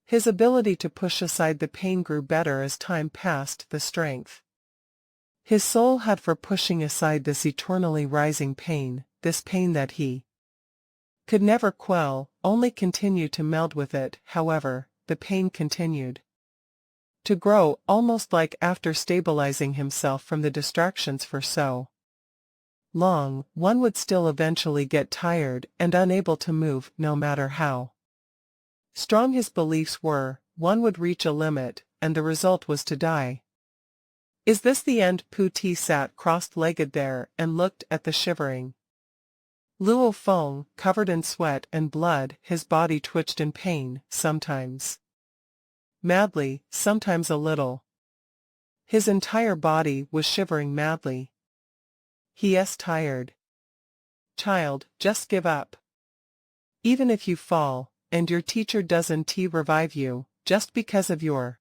His ability to push aside the pain grew better as time passed. The strength his soul had for pushing aside this eternally rising pain, this pain that he could never quell, only continued to meld with it. However, the pain continued to grow, almost like after stabilizing himself from the distractions for so long, one would still eventually get tired and unable to move. No matter how strong his beliefs were, one would reach a limit, and the result was to die. Is this the end? Puti sat cross-legged there and looked at the shivering Luo Feng, covered in sweat and blood. His body twitched in pain, sometimes madly, sometimes a little His entire body was shivering madly. He's tired. Child, just give up. Even if you fall, and your teacher doesn't revive you, just because of your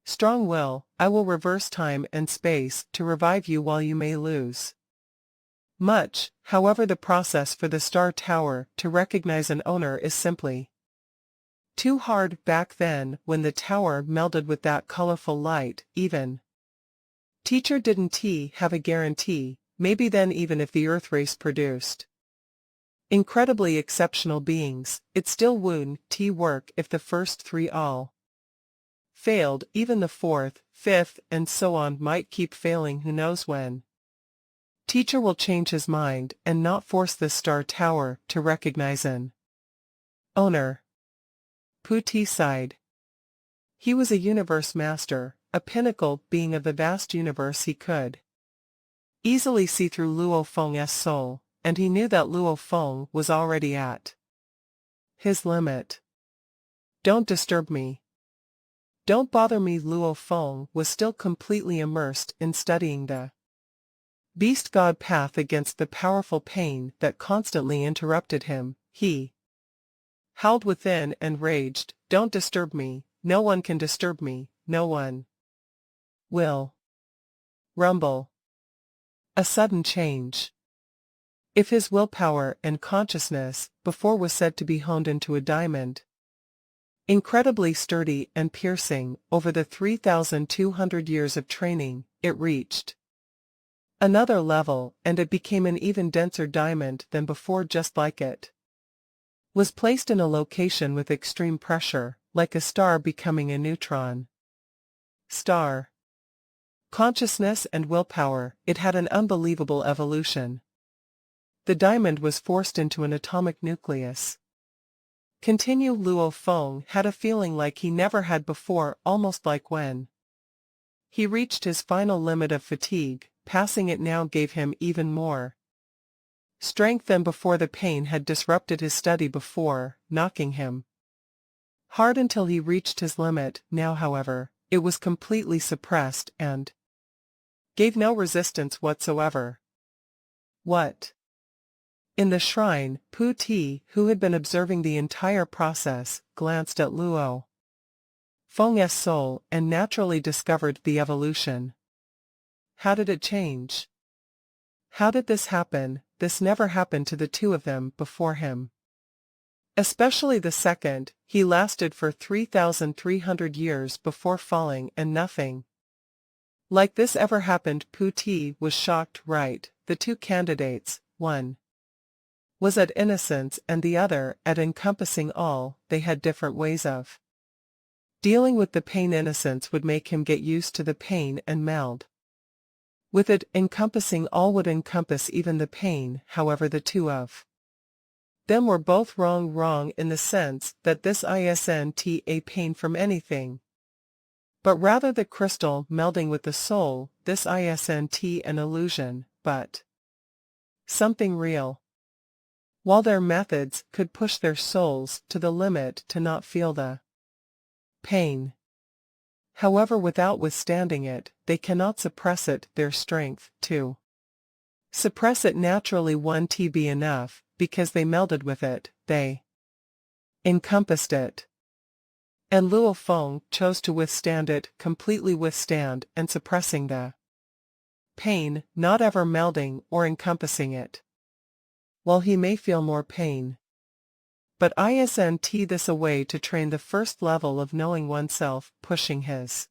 strong will, I will reverse time and space to revive you while you may lose much. However, the process for the Star Tower to recognize an owner is simply too hard. Back then, when the tower melded with that colorful light, even teacher didn't have a guarantee. Maybe then, even if the Earth race produced incredibly exceptional beings, it still wouldn't work if the first three all failed. Even the fourth, fifth, and so on might keep failing. Who knows when teacher will change his mind and not force the Star Tower to recognize an owner. Pooty sighed. He was a universe master, a pinnacle being of the vast universe. He could easily see through Luo Feng's soul, and he knew that Luo Feng was already at his limit. Don't disturb me. Don't bother me. Luo Feng was still completely immersed in studying the beast god path against the powerful pain that constantly interrupted him. He howled within and raged, don't disturb me, no one can disturb me, no one will. Rumble. A sudden change. If his willpower and consciousness before was said to be honed into a diamond, incredibly sturdy and piercing, over the 3,200 years of training, it reached another level, and it became an even denser diamond than before. Just like it was placed in a location with extreme pressure, like a star becoming a neutron star. Consciousness and willpower, it had an unbelievable evolution. The diamond was forced into an atomic nucleus. Continue. Luo Feng had a feeling like he never had before, almost like when he reached his final limit of fatigue. Passing it now gave him even more strength than before. The pain had disrupted his study before, knocking him hard until he reached his limit. Now, however, it was completely suppressed and gave no resistance whatsoever. What? In the shrine, Pooty, who had been observing the entire process, glanced at Luo Feng's soul and naturally discovered the evolution. How did it change? How did this happen? This never happened to the two of them before him. Especially the second, he lasted for 3,300 years before falling, and nothing like this ever happened. Pooty was shocked. Right, the two candidates, one was at innocence and the other at encompassing all. They had different ways of dealing with the pain. Innocence would make him get used to the pain and meld with it. Encompassing all would encompass even the pain. However, the two of them were both wrong in the sense that this isn't a pain from anything, but rather the crystal melding with the soul. This isn't an illusion, but something real. While their methods could push their souls to the limit to not feel the pain, however, without withstanding it, they cannot suppress it. Their strength to suppress it naturally wouldn't be enough, because they melded with it, they encompassed it. And Luo Feng chose to withstand it, completely withstand and suppressing the pain, not ever melding or encompassing it. While he may feel more pain, but isn't this a way to train the first level of knowing oneself? Pushing his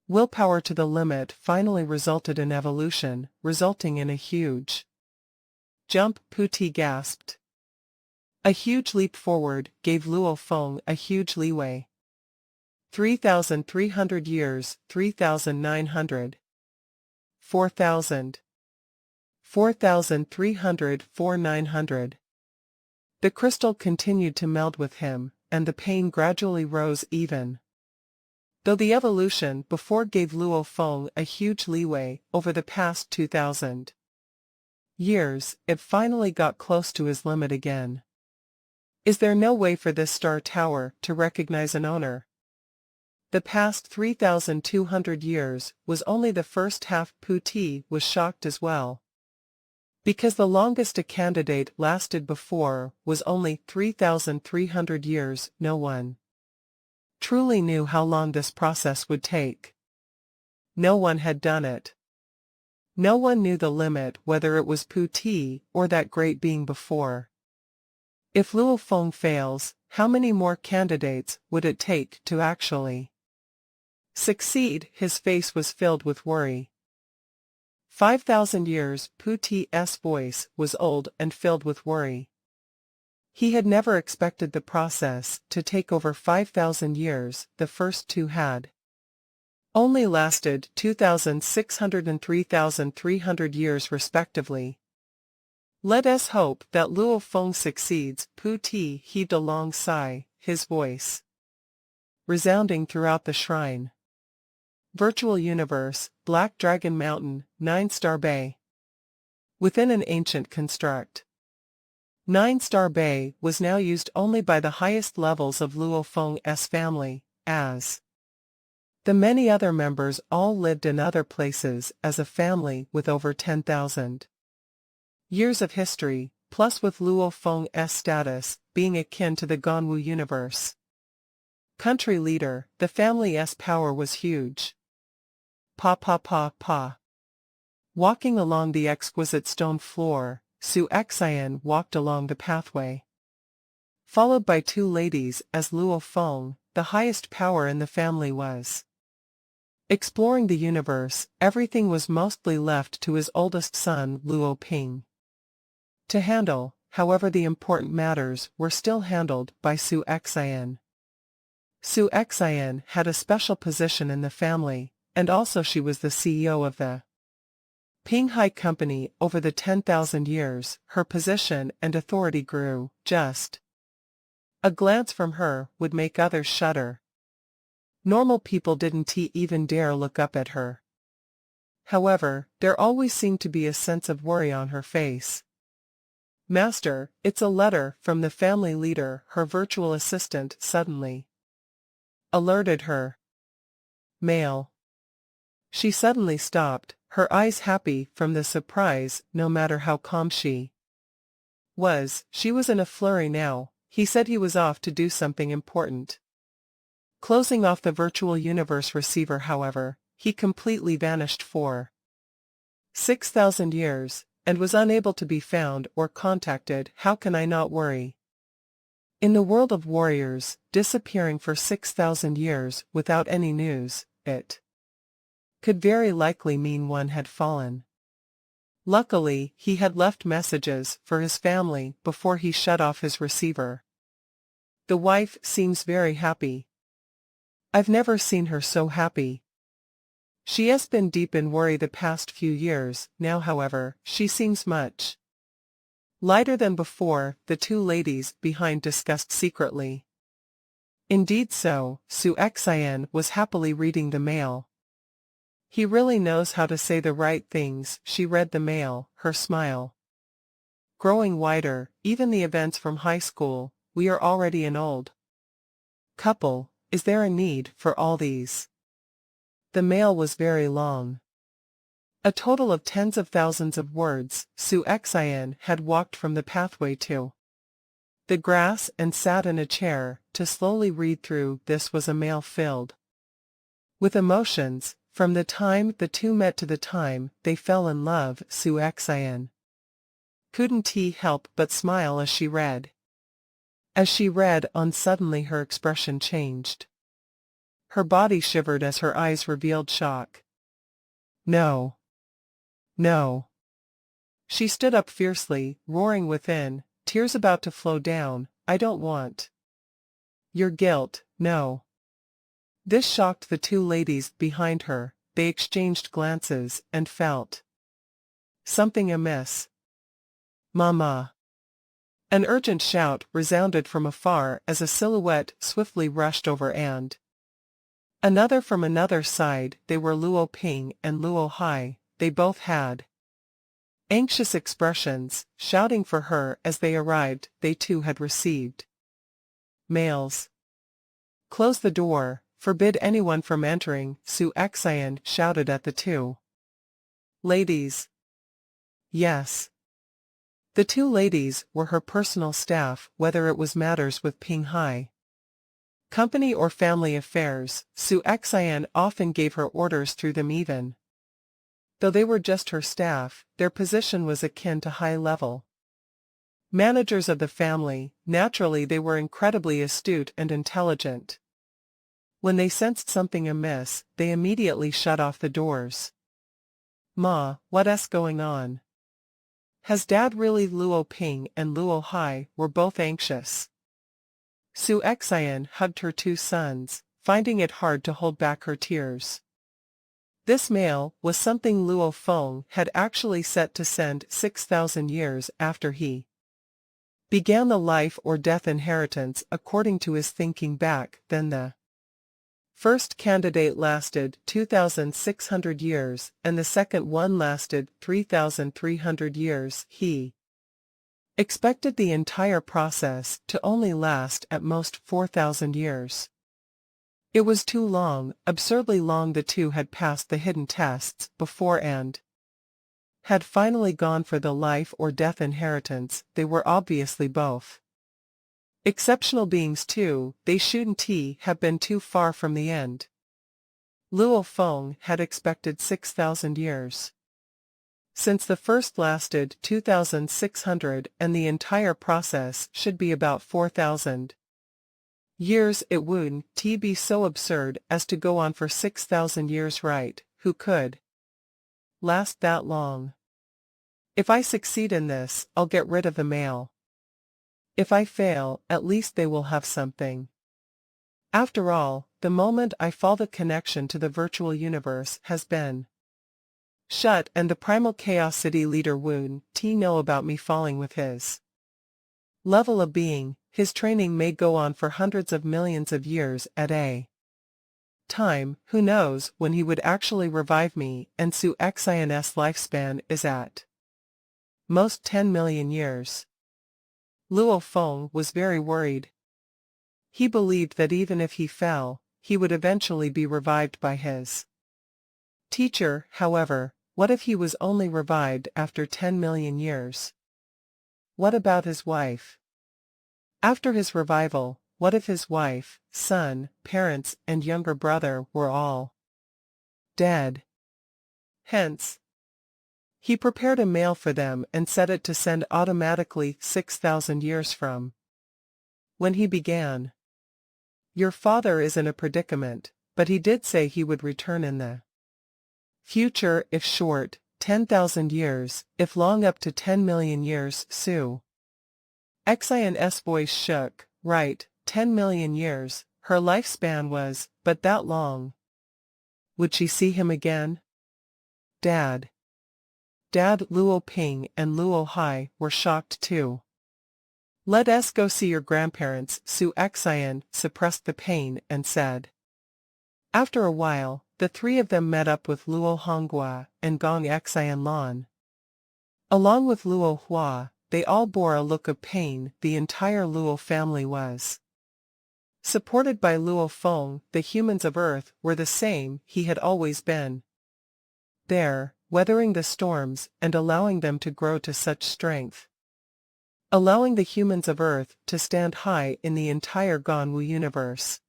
willpower to the limit finally resulted in evolution, resulting in a huge jump. Pooty gasped. A huge leap forward gave Luo Feng a huge leeway. 3,300 years, 3,900, 4,000, 4,300, 4,900. The crystal continued to meld with him, and the pain gradually rose. Even though the evolution before gave Luo Feng a huge leeway over the past 2,000 years, it finally got close to his limit again. Is there no way for this Star Tower to recognize an owner? The past 3,200 years was only the first half. Putti was shocked as well. Because the longest a candidate lasted before was only 3,300 years, no one truly knew how long this process would take. No one had done it. No one knew the limit, whether it was Putti or that great being before. If Luo Feng fails, how many more candidates would it take to actually succeed? His face was filled with worry. 5,000 years. Putti's voice was old and filled with worry. He had never expected the process to take over 5,000 years. The first two had only lasted 2,600 and 3,300 years respectively. Let us hope that Luo Feng succeeds. Putti heaved a long sigh, his voice resounding throughout the shrine. Virtual universe, Black Dragon Mountain, 9-Star Bay. Within an ancient construct. 9-Star Bay was now used only by the highest levels of Luo Feng's family, as the many other members all lived in other places as a family with over 10,000 years of history, plus with Luo Feng's status being akin to the Ganwu universe country leader, the family's power was huge. Pa. Walking along the exquisite stone floor, Su Xian walked along the pathway, followed by two ladies, as Luo Feng, the highest power in the family, was exploring the universe. Everything was mostly left to his oldest son, Luo Ping, to handle. However, the important matters were still handled by Su Xian. Su Xian had a special position in the family, and also she was the CEO of the Pinghai Company. Over the 10,000 years, her position and authority grew. Just a glance from her would make others shudder. Normal people didn't even dare look up at her. However, there always seemed to be a sense of worry on her face. Master, it's a letter from the family leader. Her virtual assistant suddenly alerted her. Mail. She suddenly stopped, her eyes happy from the surprise. No matter how calm she was in a flurry now. He said he was off to do something important. Closing off the virtual universe receiver, however, he completely vanished for 6,000 years, and was unable to be found or contacted. How can I not worry? In the world of warriors, disappearing for 6,000 years without any news, it could very likely mean one had fallen. Luckily, he had left messages for his family before he shut off his receiver. The wife seems very happy. I've never seen her so happy. She has been deep in worry the past few years. Now, however, she seems much lighter than before. The two ladies behind discussed secretly. Indeed so, Su Xian was happily reading the mail. He really knows how to say the right things. She read the mail, her smile growing wider. Even the events from high school. We are already an old couple. Is there a need for all these? The mail was very long. A total of tens of thousands of words. Su Xian had walked from the pathway to the grass and sat in a chair to slowly read through. This was a mail filled with emotions. From the time the two met to the time they fell in love, Su Xian couldn't help but smile as she read. As she read on, suddenly her expression changed. Her body shivered as her eyes revealed shock. No. No. She stood up fiercely, roaring within, tears about to flow down. I don't want your guilt, no. This shocked the two ladies behind her. They exchanged glances and felt something amiss. Mama. An urgent shout resounded from afar as a silhouette swiftly rushed over, and another from another side. They were Luo Ping and Luo Hai. They both had anxious expressions, shouting for her as they arrived. They too had received mails. Close the door. Forbid anyone from entering, Su Xian shouted at the two ladies. Yes. The two ladies were her personal staff, whether it was matters with Ping Hai, company or family affairs. Su Xian often gave her orders through them even though they were just her staff, their position was akin to high-level managers of the family. Naturally they were incredibly astute and intelligent. When they sensed something amiss, they immediately shut off the doors. Ma, what's going on? Has Dad really? Luo Ping and Luo Hai were both anxious. Su Xian hugged her two sons, finding it hard to hold back her tears. This mail was something Luo Feng had actually set to send 6,000 years after he began the life or death inheritance according to his thinking back then. The first candidate lasted 2,600 years and the second one lasted 3,300 years. He expected the entire process to only last at most 4,000 years. It was too long, absurdly long. The two had passed the hidden tests before and had finally gone for the life or death inheritance. They were obviously both exceptional beings too. They shouldn't have been too far from the end. Luo Feng had expected 6,000 years. Since the first lasted 2,600 and the entire process should be about 4,000 years, it wouldn't be so absurd as to go on for 6,000 years, right? Who could last that long? If I succeed in this, I'll get rid of the mail. If I fail, at least they will have something. After all, the moment I fall, the connection to the virtual universe has been shut, and the primal chaos city leader wouldn't know about me falling with his level of being. His training may go on for hundreds of millions of years at a time. Who knows when he would actually revive me, and Su Xian's lifespan is at most 10 million years. Luo Feng was very worried. He believed that even if he fell, he would eventually be revived by his teacher. However, what if he was only revived after 10 million years? What about his wife? After his revival, what if his wife, son, parents, and younger brother were all dead? Hence, he prepared a mail for them and set it to send automatically 6,000 years from when he began. Your father is in a predicament, but he did say he would return in the future, if short, 10,000 years, if long up to 10 million years. Su Xian's voice shook. Right, 10 million years, her lifespan was, but that long. Would she see him again? Dad, Luo Ping and Luo Hai were shocked too. Let's go see your grandparents. Su Xian suppressed the pain and said. After a while, the three of them met up with Luo Honghua and Gong Xian Lan. Along with Luo Hua, they all bore a look of pain. The entire Luo family was supported by Luo Feng. The humans of Earth were the same he had always been. There, weathering the storms and allowing them to grow to such strength. Allowing the humans of Earth to stand high in the entire Ganwu universe.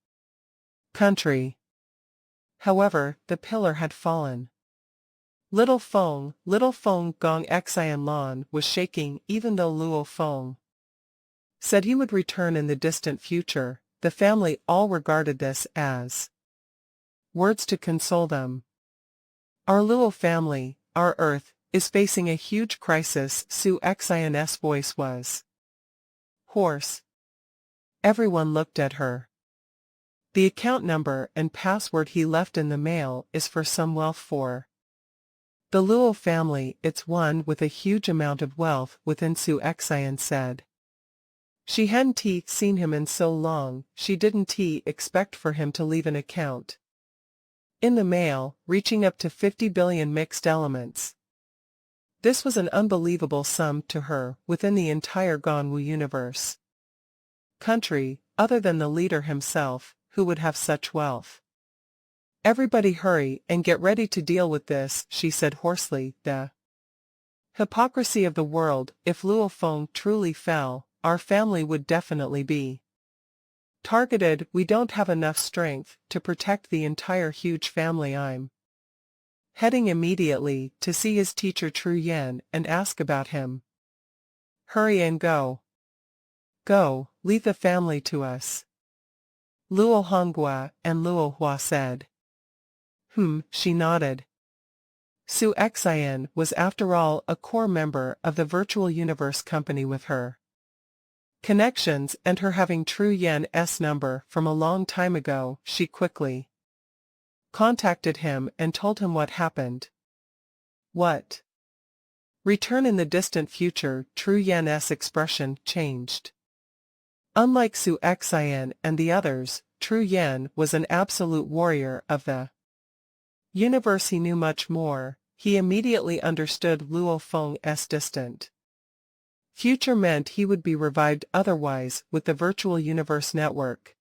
Country. However, the pillar had fallen. Little Feng, Gong Xian Lan was shaking. Even though Luo Feng said he would return in the distant future, the family all regarded this as words to console them. Our Luo family, our Earth, is facing a huge crisis. Su Xian's voice was hoarse. Everyone looked at her. The account number and password he left in the mail is for some wealth for the Luo family. It's one with a huge amount of wealth within, Su Xian said. She hadn't seen him in so long. She didn't expect for him to leave an account in the mail, reaching up to 50 billion mixed elements. This was an unbelievable sum to her within the entire Ganwu universe. Country, other than the leader himself, who would have such wealth. Everybody hurry and get ready to deal with this, she said hoarsely. The hypocrisy of the world. If Luo Feng truly fell, our family would definitely be targeted. We don't have enough strength to protect the entire huge family. I'm heading immediately to see his teacher Tru Yan and ask about him. Hurry and go. Go, leave the family to us. Luo Honghua and Luo Hua said. She nodded. Su Xian was after all a core member of the virtual universe company with her connections and her having Tru Yan's number from a long time ago. She quickly contacted him and told him what happened. What? Return in the distant future. Tru Yan's expression changed. Unlike Su Xian and the others, Tru Yan was an absolute warrior of the universe. He knew much more. He immediately understood Luo Feng's distant future meant he would be revived otherwise with the virtual universe network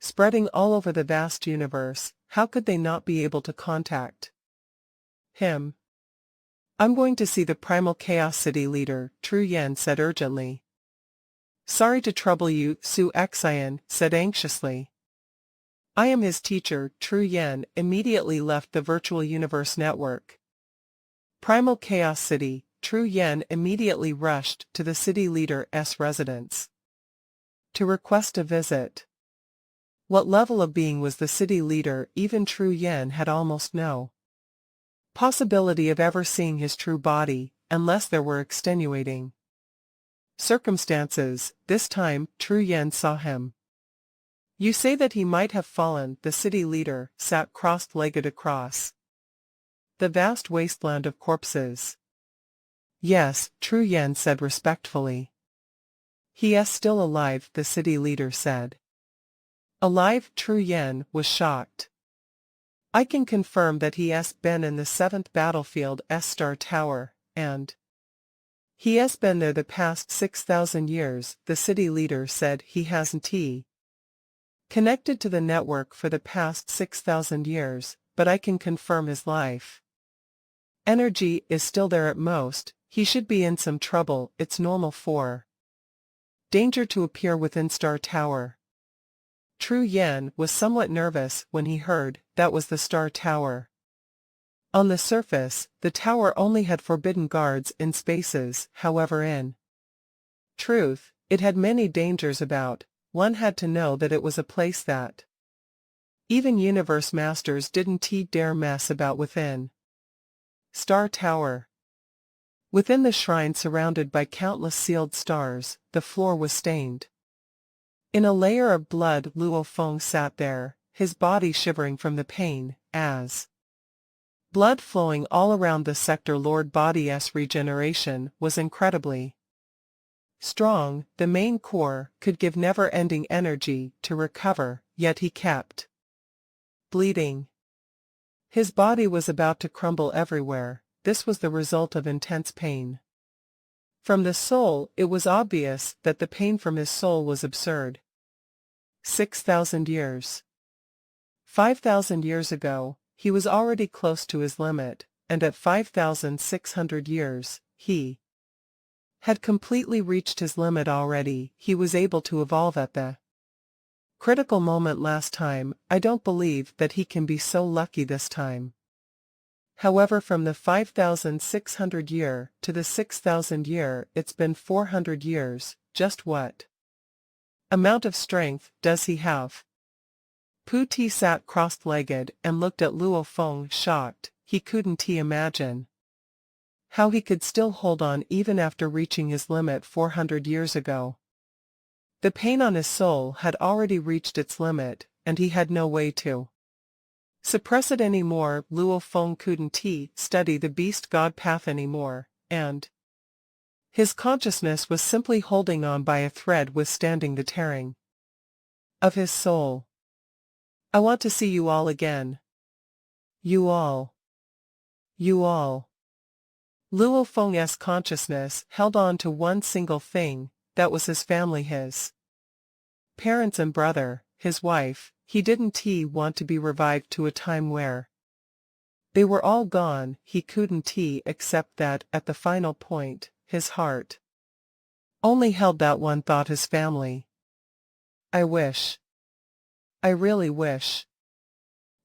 spreading all over the vast universe. How could they not be able to contact him? I'm going to see the Primal Chaos City leader, Tru Yan said urgently. Sorry to trouble you, Su Xian said anxiously. I am his teacher. Tru Yan immediately left the virtual universe network. Primal Chaos City. Tru Yan immediately rushed to the city leader's residence to request a visit. What level of being was the city leader? Even Tru Yan had almost no possibility of ever seeing his true body, unless there were extenuating circumstances. This time, Tru Yan saw him. You say that he might have fallen. The city leader sat cross-legged across the vast wasteland of corpses. Yes, Tru Yan said respectfully. He is still alive, the city leader said. Alive? Tru Yan was shocked. I can confirm that he has been in the 7th battlefield Star Tower, and he has been there the past 6,000 years, the city leader said. He hasn't connected to the network for the past 6,000 years, but I can confirm his life energy is still there at most. He should be in some trouble. It's normal for danger to appear within Star Tower. Tru Yan was somewhat nervous when he heard that was the Star Tower. On the surface, the tower only had forbidden guards in spaces. However, in truth, it had many dangers about. One had to know that it was a place that even universe masters didn't dare mess about within. Star Tower. Within the shrine, surrounded by countless sealed stars, the floor was stained. In a layer of blood, Luo Feng sat there, his body shivering from the pain, as blood flowing all around the sector. Lord Body's regeneration was incredibly strong. The main core could give never-ending energy to recover, yet he kept bleeding. His body was about to crumble everywhere. This was the result of intense pain. From the soul, it was obvious that the pain from his soul was absurd. 6,000 years. 5,000 years ago, he was already close to his limit, and at 5,600 years, he had completely reached his limit already. He was able to evolve at the critical moment last time. I don't believe that he can be so lucky this time. However, from the 5,600 year to the 6,000 year, it's been 400 years. Just what amount of strength does he have? Pu Ti sat cross-legged and looked at Luo Feng, shocked. He couldn't imagine how he could still hold on even after reaching his limit 400 years ago. The pain on his soul had already reached its limit, and he had no way to suppress it anymore. Luo Feng couldn't study the beast god path anymore, and his consciousness was simply holding on by a thread withstanding the tearing of his soul. I want to see you all again. You all. You all. Luo Feng's consciousness held on to one single thing, that was his family, his parents and brother. his wife, he didn't want to be revived to a time where they were all gone. He couldn't accept that, at the final point, his heart only held that one thought: his family. I wish. I really wish.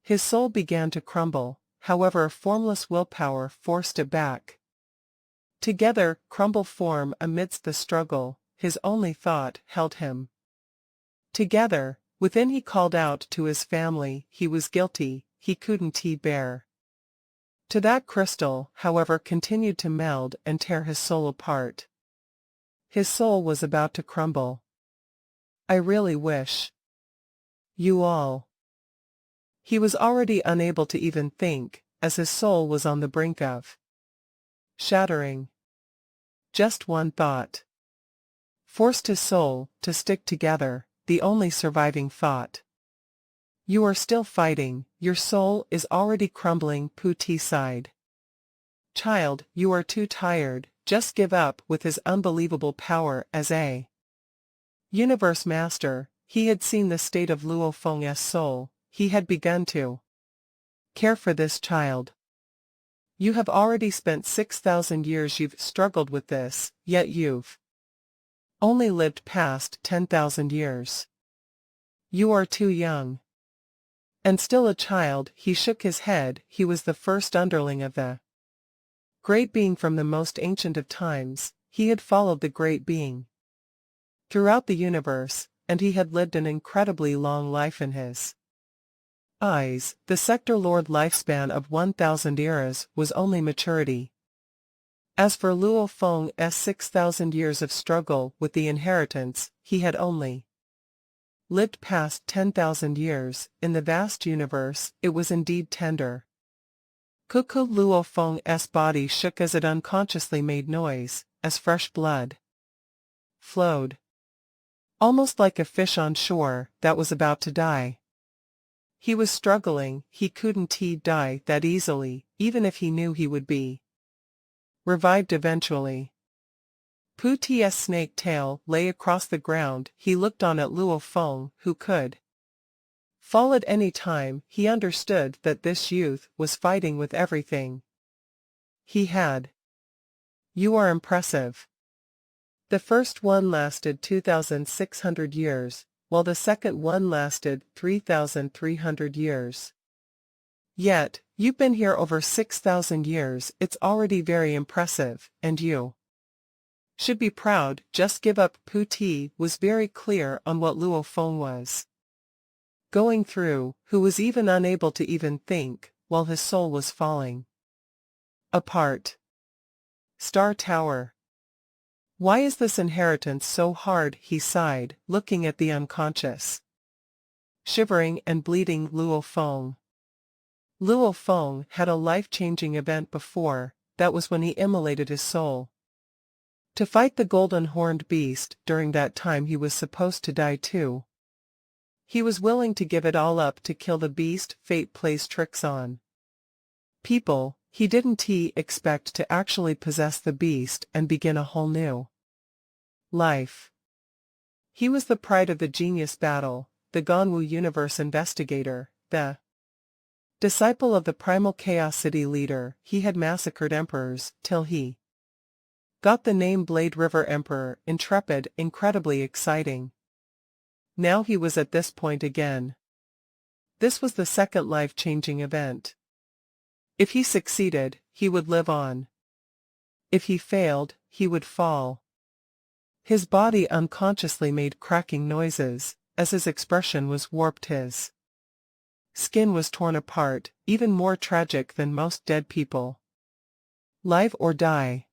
His soul began to crumble, however a formless willpower forced it back. Together, crumble form amidst the struggle, his only thought held him. Together, within he called out to his family, he was guilty, he couldn't bear. To that crystal, however, continued to meld and tear his soul apart. His soul was about to crumble. I really wish. You all. He was already unable to even think, as his soul was on the brink of shattering. Just one thought forced his soul to stick together, the only surviving thought. You are still fighting, your soul is already crumbling. Pooty sighed. Child, you are too tired, just give up. With his unbelievable power as a universe master, he had seen the state of Luo Feng's soul, he had begun to care for this child. You have already spent 6,000 years, you've struggled with this, yet you've only lived past 10,000 years. You are too young. And still a child. He shook his head. He was the first underling of the great being from the most ancient of times. He had followed the great being throughout the universe, and he had lived an incredibly long life in his eyes. The Sector Lord lifespan of 1,000 eras was only maturity. As for Luo Feng's 6,000 years of struggle with the inheritance, he had only lived past 10,000 years. In the vast universe, it was indeed tender. Cuckoo. Luo Feng's body shook as it unconsciously made noise, as fresh blood flowed. Almost like a fish on shore that was about to die. He was struggling. He couldn't die that easily, even if he knew he would be revived eventually. Pooty's snake tail lay across the ground. He looked on at Luo Feng, who could fall at any time. He understood that this youth was fighting with everything he had. You are impressive. The first one lasted 2,600 years, while the second one lasted 3,300 years. Yet, you've been here over 6,000 years. It's already very impressive, and you should be proud. Just give up. Pooty was very clear on what Luo Feng was going through, who was even unable to even think, while his soul was falling apart. Star Tower. Why is this inheritance so hard? He sighed, looking at the unconscious, shivering and bleeding Luo Feng. Luo Feng had a life-changing event before. That was when he immolated his soul to fight the golden horned beast. During that time he was supposed to die too. He was willing to give it all up to kill the beast. Fate plays tricks on people. He didn't expect to actually possess the beast and begin a whole new life. He was the pride of the genius battle, the Ganwu universe investigator, the disciple of the primal chaos city leader. He had massacred emperors, till he got the name Blade River Emperor. Intrepid, incredibly exciting. Now he was at this point again. This was the second life-changing event. If he succeeded, he would live on. If he failed, he would fall. His body unconsciously made cracking noises, as his expression was warped. His skin was torn apart, even more tragic than most dead people. Live or die.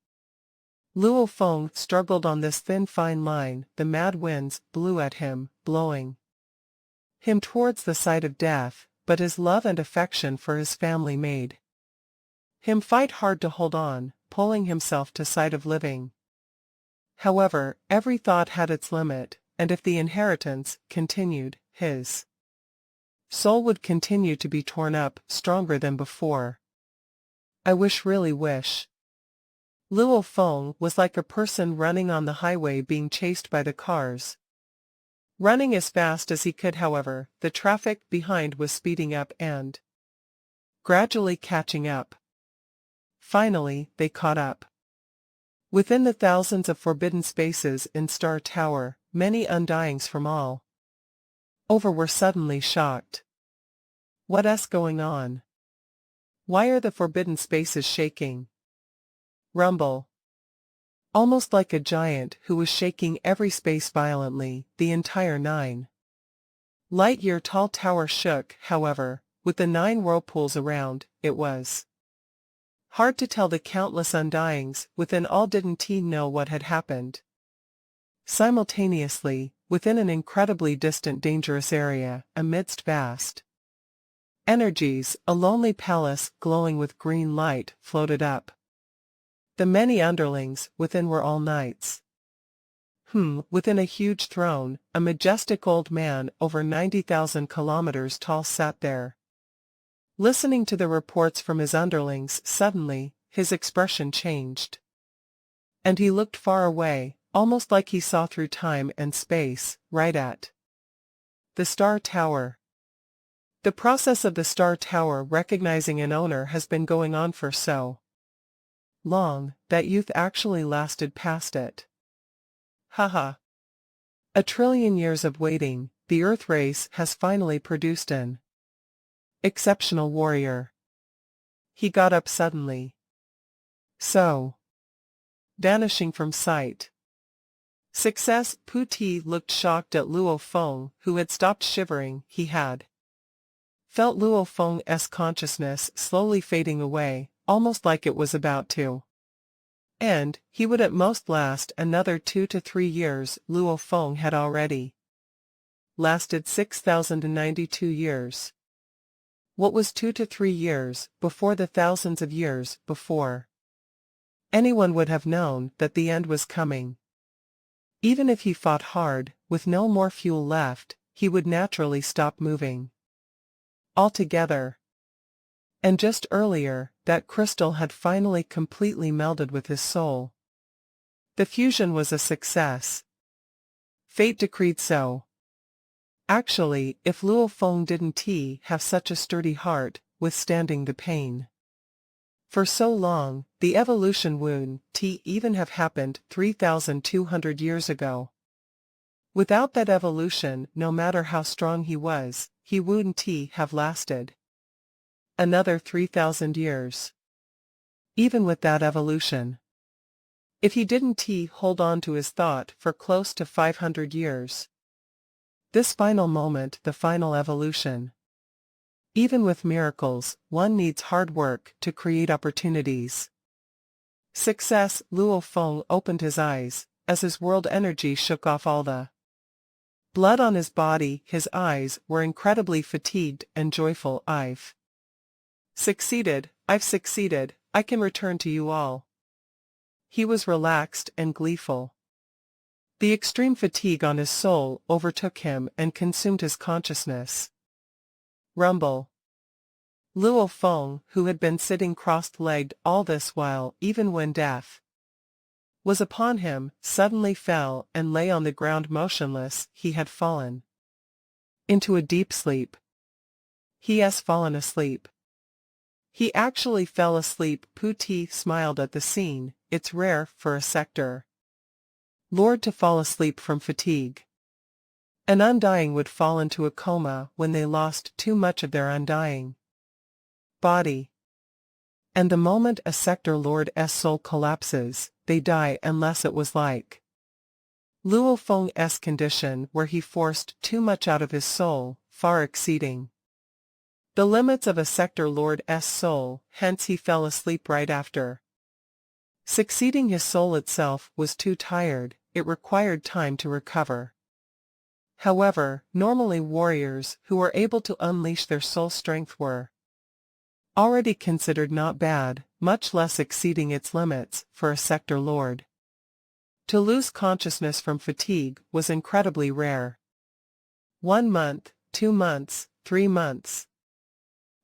Luo Feng struggled on this thin fine line. The mad winds blew at him, blowing him towards the side of death, but his love and affection for his family made him fight hard to hold on, pulling himself to side of living. However, every thought had its limit, and if the inheritance continued, his soul would continue to be torn up, stronger than before. I really wish. Luo Feng was like a person running on the highway being chased by the cars. Running as fast as he could, however, the traffic behind was speeding up and gradually catching up. Finally, they caught up. Within the thousands of forbidden spaces in Star Tower, many undyings from all over were suddenly shocked. What's going on? Why are the forbidden spaces shaking? Rumble. Almost like a giant who was shaking every space violently, the entire 9 light-year tall tower shook. However, with the 9 whirlpools around, it was hard to tell. The countless undyings within all didn't know what had happened. Simultaneously, within an incredibly distant dangerous area, amidst vast energies, a lonely palace glowing with green light floated up. The many underlings within were all knights. Within a huge throne, a majestic old man over 90,000 kilometers tall sat there, listening to the reports from his underlings. Suddenly, his expression changed, and he looked far away, almost like he saw through time and space, right at the Star Tower. The process of the Star Tower recognizing an owner has been going on for so long that youth actually lasted past it. Haha. A trillion years of waiting, the Earth race has finally produced an exceptional warrior. He got up suddenly, so vanishing from sight. Success. Puti looked shocked at Luo Feng, who had stopped shivering. He had felt Luo Feng's consciousness slowly fading away, almost like it was about to end. He would at most last another 2 to 3 years. Luo Feng had already lasted 6,092 years. What was 2 to 3 years before the thousands of years before? Anyone would have known that the end was coming. Even if he fought hard, with no more fuel left, he would naturally stop moving altogether. And just earlier, that crystal had finally completely melded with his soul. The fusion was a success. Fate decreed so. Actually, if Luo Feng didn't have such a sturdy heart, withstanding the pain for so long, the evolution wouldn't even have happened 3,200 years ago. Without that evolution, no matter how strong he was, he wouldn't have lasted another 3,000 years. Even with that evolution, if he didn't hold on to his thought for close to 500 years. This final moment, the final evolution. Even with miracles, one needs hard work to create opportunities. Success. Luo Feng opened his eyes, as his world energy shook off all the blood on his body. His eyes were incredibly fatigued and joyful. I've succeeded, I can return to you all. He was relaxed and gleeful. The extreme fatigue on his soul overtook him and consumed his consciousness. Rumble. Luo Feng, who had been sitting cross-legged all this while, even when death was upon him, suddenly fell and lay on the ground motionless. He had fallen into a deep sleep. He has fallen asleep. He actually fell asleep. Puti smiled at the scene. It's rare for a sector lord to fall asleep from fatigue. An undying would fall into a coma when they lost too much of their undying body. And the moment a sector lord's soul collapses, they die, unless it was like Luo Feng's condition, where he forced too much out of his soul, far exceeding the limits of a sector lord's soul. Hence he fell asleep right after succeeding. His soul itself was too tired, it required time to recover. However, normally warriors who were able to unleash their soul strength were already considered not bad, much less exceeding its limits. For a sector lord to lose consciousness from fatigue was incredibly rare. 1 month, 2 months, 3 months.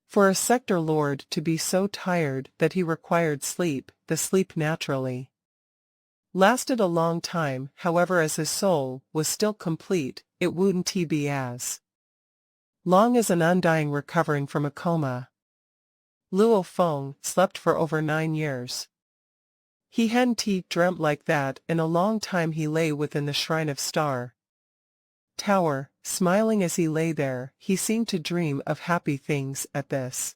For a sector lord to be so tired that he required sleep, the sleep naturally lasted a long time. However, as his soul was still complete, it wouldn't be as long as an undying recovering from a coma. Luo Feng slept for over 9 years. He hadn't dreamt like that in a long time. He lay within the shrine of Star Tower, smiling as he lay there. He seemed to dream of happy things at this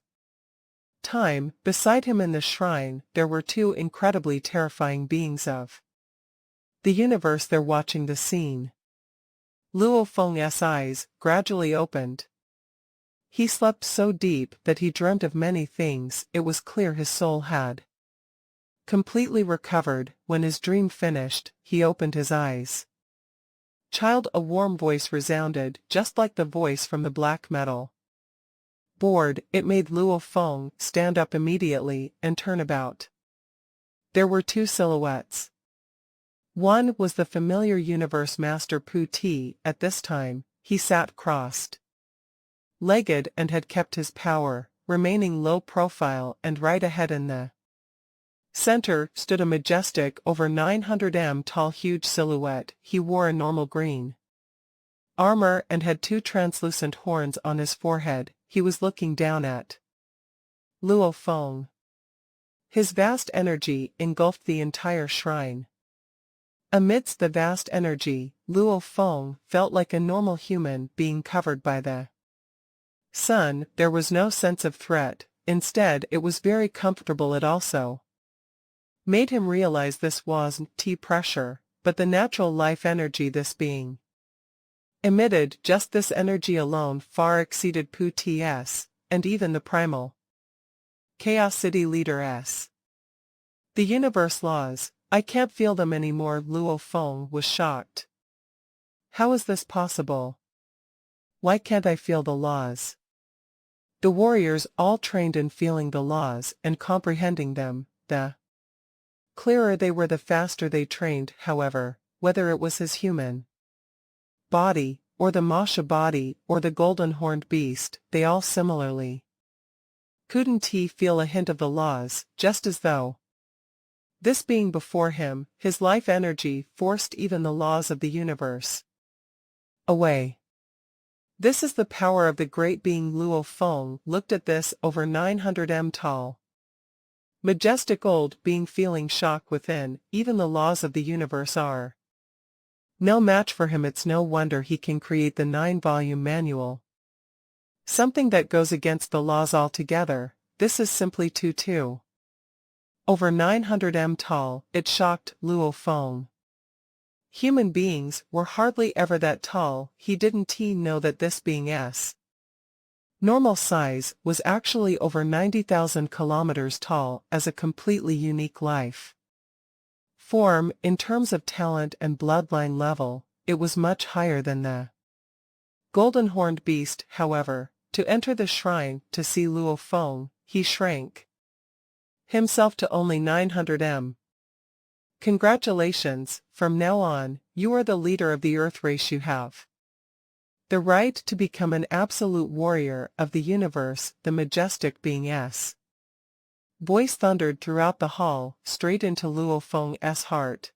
time. Beside him in the shrine, there were 2 incredibly terrifying beings of the universe there watching the scene. Luo Feng's eyes gradually opened. He slept so deep that he dreamt of many things. It was clear his soul had completely recovered. When his dream finished, he opened his eyes. "Child," a warm voice resounded, just like the voice from the black metal board. It made Luo Feng stand up immediately and turn about. There were 2 silhouettes. One was the familiar Universe Master Pu Ti. At this time, he sat crossed-legged and had kept his power, remaining low profile, and right ahead in the center stood a majestic, over 900 m tall huge silhouette. He wore a normal green armor and had 2 translucent horns on his forehead. He was looking down at Luo Feng. His vast energy engulfed the entire shrine. Amidst the vast energy, Luo Feng felt like a normal human being covered by the sun. There was no sense of threat. Instead, it was very comfortable. It also made him realize this wasn't pressure, but the natural life energy this being emitted. Just this energy alone far exceeded Pu Ti's, and even the primal Chaos City leader's. "The universe laws, I can't feel them anymore." Luo Feng was shocked. "How is this possible? Why can't I feel the laws?" The warriors all trained in feeling the laws and comprehending them. The clearer they were, the faster they trained. However, whether it was his human body, or the Masha body, or the golden-horned beast, they all similarly couldn't feel a hint of the laws, just as though this being before him, his life energy, forced even the laws of the universe away. This is the power of the great being. Luo Feng looked at this over 900 m tall, majestic old being, feeling shock within. Even the laws of the universe are no match for him. It's no wonder he can create the 9-volume manual. Something that goes against the laws altogether. This is simply too over 900 m tall. It shocked Luo Feng. Human beings were hardly ever that tall. He didn't know that this being's normal size was actually over 90,000 kilometers tall. As a completely unique life form, in terms of talent and bloodline level, it was much higher than the golden-horned beast. However, to enter the shrine to see Luo Feng, he shrank himself to only 900 m. "Congratulations, from now on, you are the leader of the Earth race. You have the right to become an absolute warrior of the universe." The majestic being's voice thundered throughout the hall, straight into Luo Feng's heart.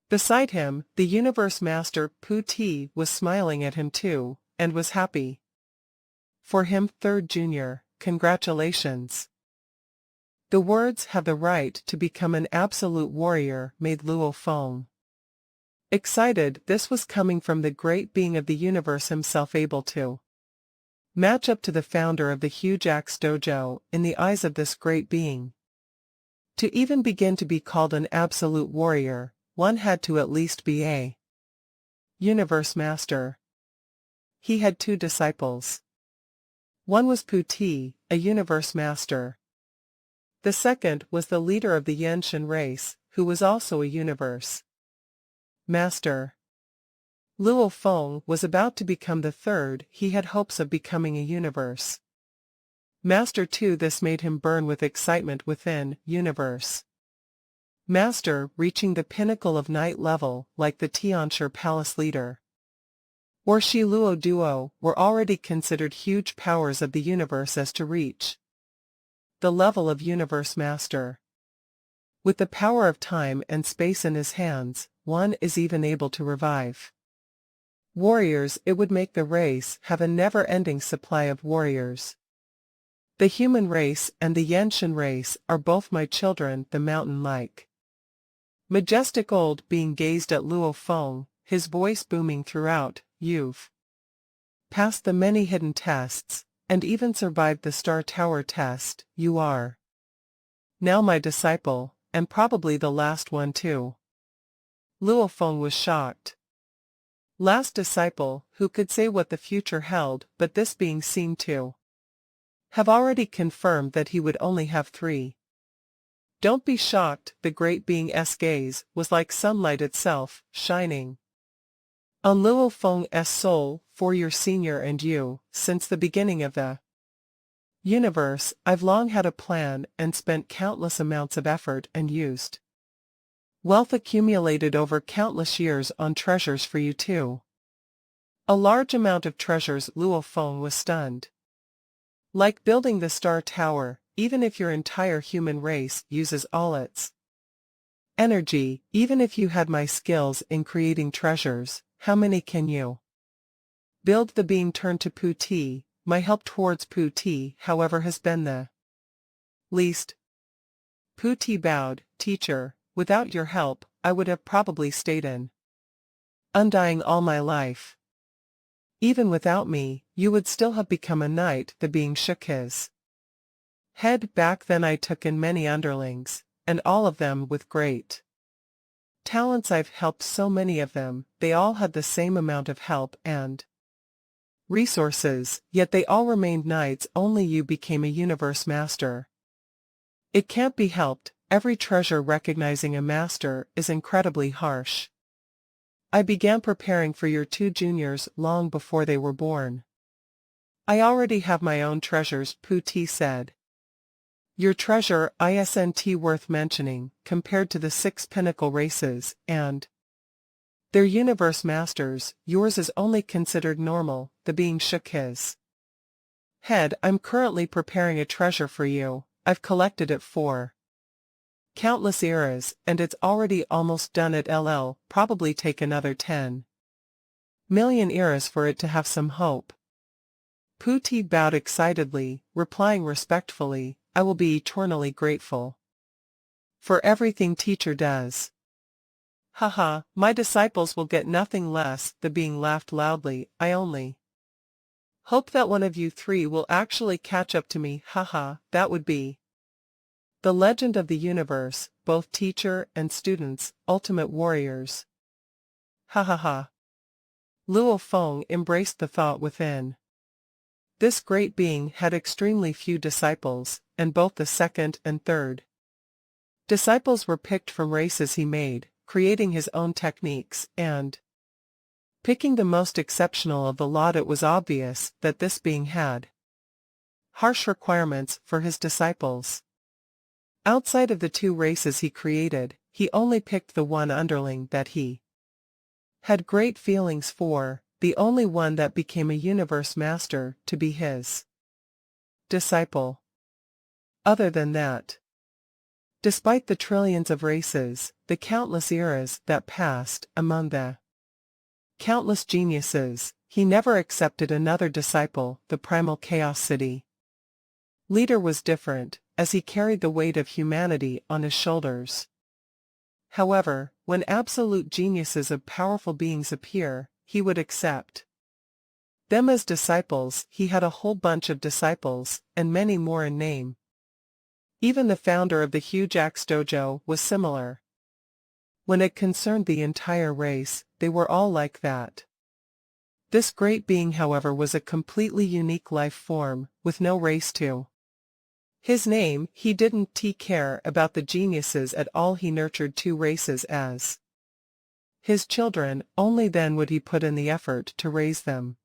Beside him, the Universe Master Pu Ti was smiling at him too, and was happy for him. "Third Junior, congratulations. The words 'have the right to become an absolute warrior' made Luo Feng excited. This was coming from the great being of the universe himself, able to match up to the founder of the huge axe dojo. In the eyes of this great being, to even begin to be called an absolute warrior, one had to at least be a universe master. He had 2 disciples. One was Pu Ti, a universe master. The second was the leader of the Yenshin race, who was also a universe master. Luo Feng was about to become the third. He had hopes of becoming a universe master too. This made him burn with excitement within. Universe master, reaching the pinnacle of night level, like the Tianshi Palace leader or Shi Luo Duo, were already considered huge powers of the universe. As to reach the level of universe master, with the power of time and space in his hands, one is even able to revive Warriors, it would make the race have a never-ending supply of warriors. The human race and the Yenshin race are both my children, the mountain-like. Majestic old being gazed at Luo Feng, his voice booming throughout. You've passed the many hidden tests, and even survived the Star Tower test. You are now my disciple, and probably the last one too. Luo Feng was shocked. Last disciple, who could say what the future held, but this being seemed to have already confirmed that he would only have 3. Don't be shocked, the great being's gaze was like sunlight itself, shining on Luo Feng's soul. 4-year senior and you, since the beginning of the universe, I've long had a plan and spent countless amounts of effort and used wealth accumulated over countless years on treasures for you too. A large amount of treasures. Luo Feng was stunned. Like building the Star Tower, even if your entire human race uses all its energy, even if you had my skills in creating treasures, how many can you build? The being turned to Puti. My help towards Puti, however, has been the least. Puti bowed. Teacher, without your help, I would have probably stayed in undying all my life. Even without me, you would still have become a knight. The being shook his head. Back then I took in many underlings, and all of them with great talents. I've helped so many of them, they all had the same amount of help and resources, yet they all remained knights. Only you became a universe master. It can't be helped. Every treasure recognizing a master is incredibly harsh. I began preparing for your 2 juniors long before they were born. I already have my own treasures, Puti said. Your treasure isn't worth mentioning, compared to the 6 pinnacle races, and their universe masters. Yours is only considered normal. The being shook his head. I'm currently preparing a treasure for you. I've collected it for countless eras, and it's already almost done. It'll probably take another 10 million eras for it to have some hope. Puti bowed excitedly, replying respectfully, I will be eternally grateful for everything teacher does. Haha, my disciples will get nothing less. The being laughed loudly. I only hope that one of you 3 will actually catch up to me. Haha, that would be the legend of the universe, both teacher and students, ultimate warriors. Ha ha ha. Luo Feng embraced the thought within. This great being had extremely few disciples, and both the 2nd and 3rd disciples were picked from races he made, creating his own techniques, and picking the most exceptional of the lot. It was obvious that this being had harsh requirements for his disciples. Outside of the 2 races he created, he only picked the one underling that he had great feelings for, the only one that became a universe master, to be his disciple. Other than that, despite the trillions of races, the countless eras that passed, among the countless geniuses, he never accepted another disciple. The primal Chaos City leader was different, as he carried the weight of humanity on his shoulders. However, when absolute geniuses of powerful beings appear, he would accept them as disciples. He had a whole bunch of disciples, and many more in name. Even the founder of the huge Axe Dojo was similar. When it concerned the entire race, they were all like that. This great being, however, was a completely unique life form, with no race to his name. He didn't care about the geniuses at all. He nurtured 2 races as his children. Only then would he put in the effort to raise them.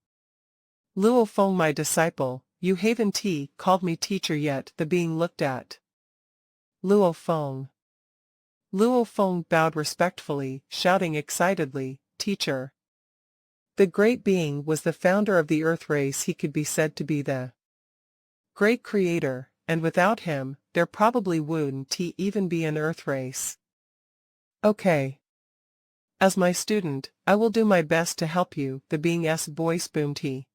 Luo Feng, my disciple, you haven't called me teacher yet. The being looked at Luo Feng. Luo Feng bowed respectfully, shouting excitedly, Teacher. The great being was the founder of the Earth race. He could be said to be the great creator, and without him, there probably wouldn't even be an Earth race. Okay. As my student, I will do my best to help you, the being's voice boomed. He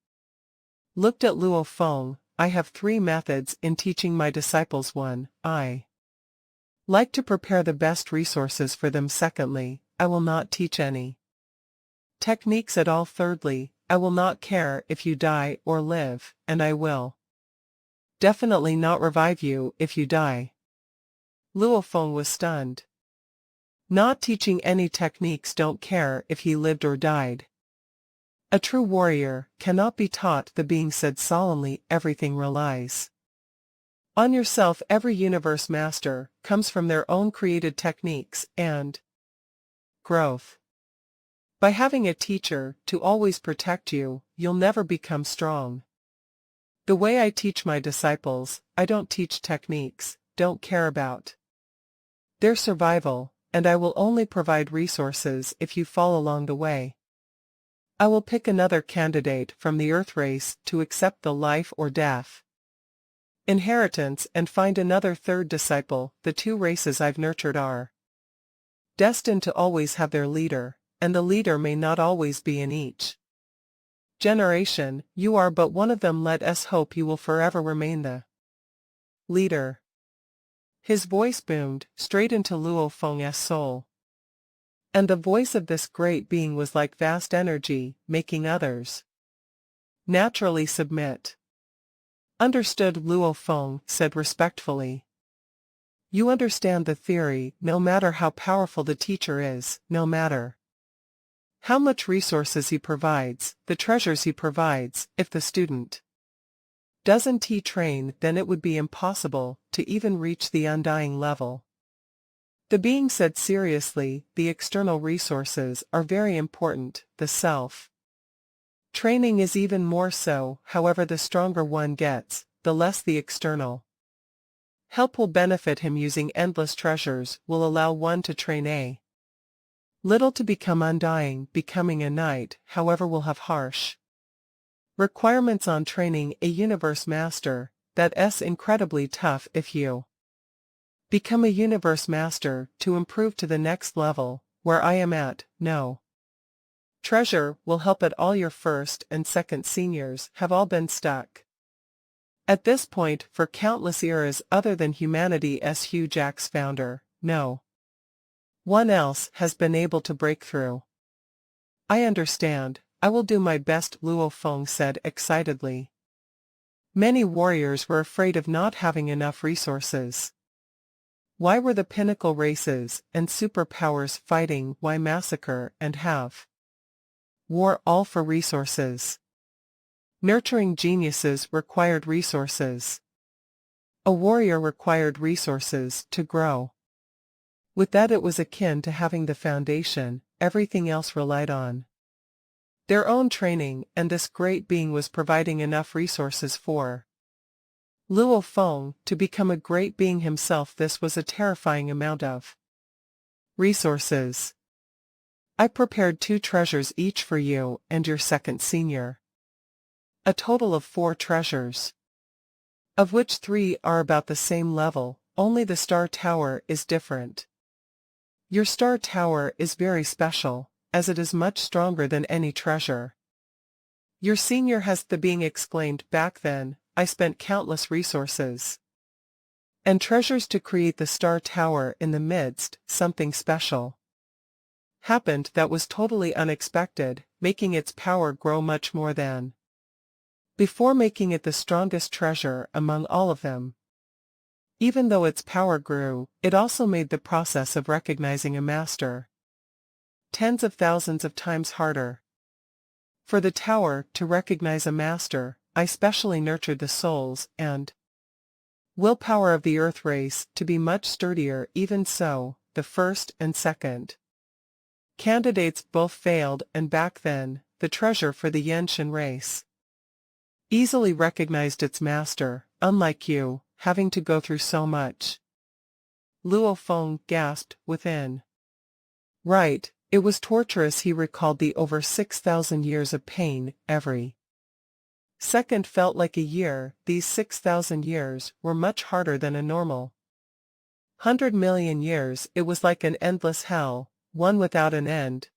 looked at Luo Feng. I have 3 methods in teaching my disciples. 1. I like to prepare the best resources for them. Secondly, I will not teach any techniques at all. Thirdly, I will not care if you die or live, and I will definitely not revive you if you die. Luo Feng was stunned. Not teaching any techniques, don't care if he lived or died. A true warrior cannot be taught, the being said solemnly. Everything relies on yourself. Every universe master comes from their own created techniques and growth. By having a teacher to always protect you, you'll never become strong. The way I teach my disciples, I don't teach techniques, don't care about their survival, and I will only provide resources if you fall along the way. I will pick another candidate from the Earth race to accept the life or death inheritance and find another third disciple. The 2 races I've nurtured are destined to always have their leader, and the leader may not always be in each generation. You are but one of them. Let us hope you will forever remain the leader. His voice boomed straight into Luo Feng's soul. And the voice of this great being was like vast energy, making others naturally submit. Understood, Luo Feng said respectfully. You understand the theory. No matter how powerful the teacher is, no matter how much resources he provides, the treasures he provides, if the student doesn't train, then it would be impossible to even reach the undying level. The being said seriously, the external resources are very important, the self training is even more so. However, the stronger one gets, the less the external help will benefit him. Using endless treasures will allow one to train a little to become undying. Becoming a knight, however, will have harsh requirements on training a universe master. That's incredibly tough. If you become a universe master to improve to the next level, where I am at, no treasure will help at all. Your first and second seniors have all been stuck at this point for countless eras. Other than humanity's Hugh Jack's founder, no one else has been able to break through. I understand. I will do my best, Luo Feng said excitedly. Many warriors were afraid of not having enough resources. Why were the pinnacle races and superpowers fighting? Why massacre and have war? All for resources. Nurturing geniuses required resources. A warrior required resources to grow. With that, it was akin to having the foundation. Everything else relied on their own training, and this great being was providing enough resources for Luo Feng to become a great being himself. This was a terrifying amount of resources. I prepared 2 treasures each for you and your second senior. A total of 4 treasures, of which 3 are about the same level, only the Star Tower is different. Your Star Tower is very special, as it is much stronger than any treasure your senior has. The being exclaimed. Back then, I spent countless resources and treasures to create the Star Tower. In the midst, something special happened that was totally unexpected, making its power grow much more than before, making it the strongest treasure among all of them. Even though its power grew, it also made the process of recognizing a master tens of thousands of times harder. For the tower to recognize a master, I specially nurtured the souls and willpower of the Earth race to be much sturdier. Even so, the first and second candidates both failed, and back then, the treasure for the Yenshin race easily recognized its master, unlike you, having to go through so much. Luo Feng gasped within. Right, it was torturous. He recalled the over 6,000 years of pain. Every second felt like a year. These 6,000 years were much harder than a normal 100 million years. It was like an endless hell, one without an end.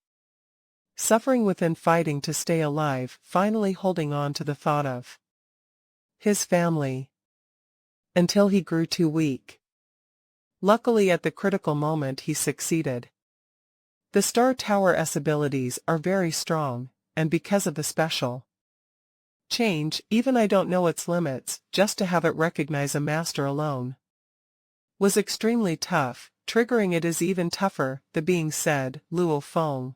suffering within, fighting to stay alive, finally holding on to the thought of his family. Until he grew too weak. Luckily at the critical moment he succeeded. The Star Tower's abilities are very strong, and because of the special change, even I don't know its limits, just to have it recognize a master alone was extremely tough. Triggering it is even tougher, the being said. Luo Feng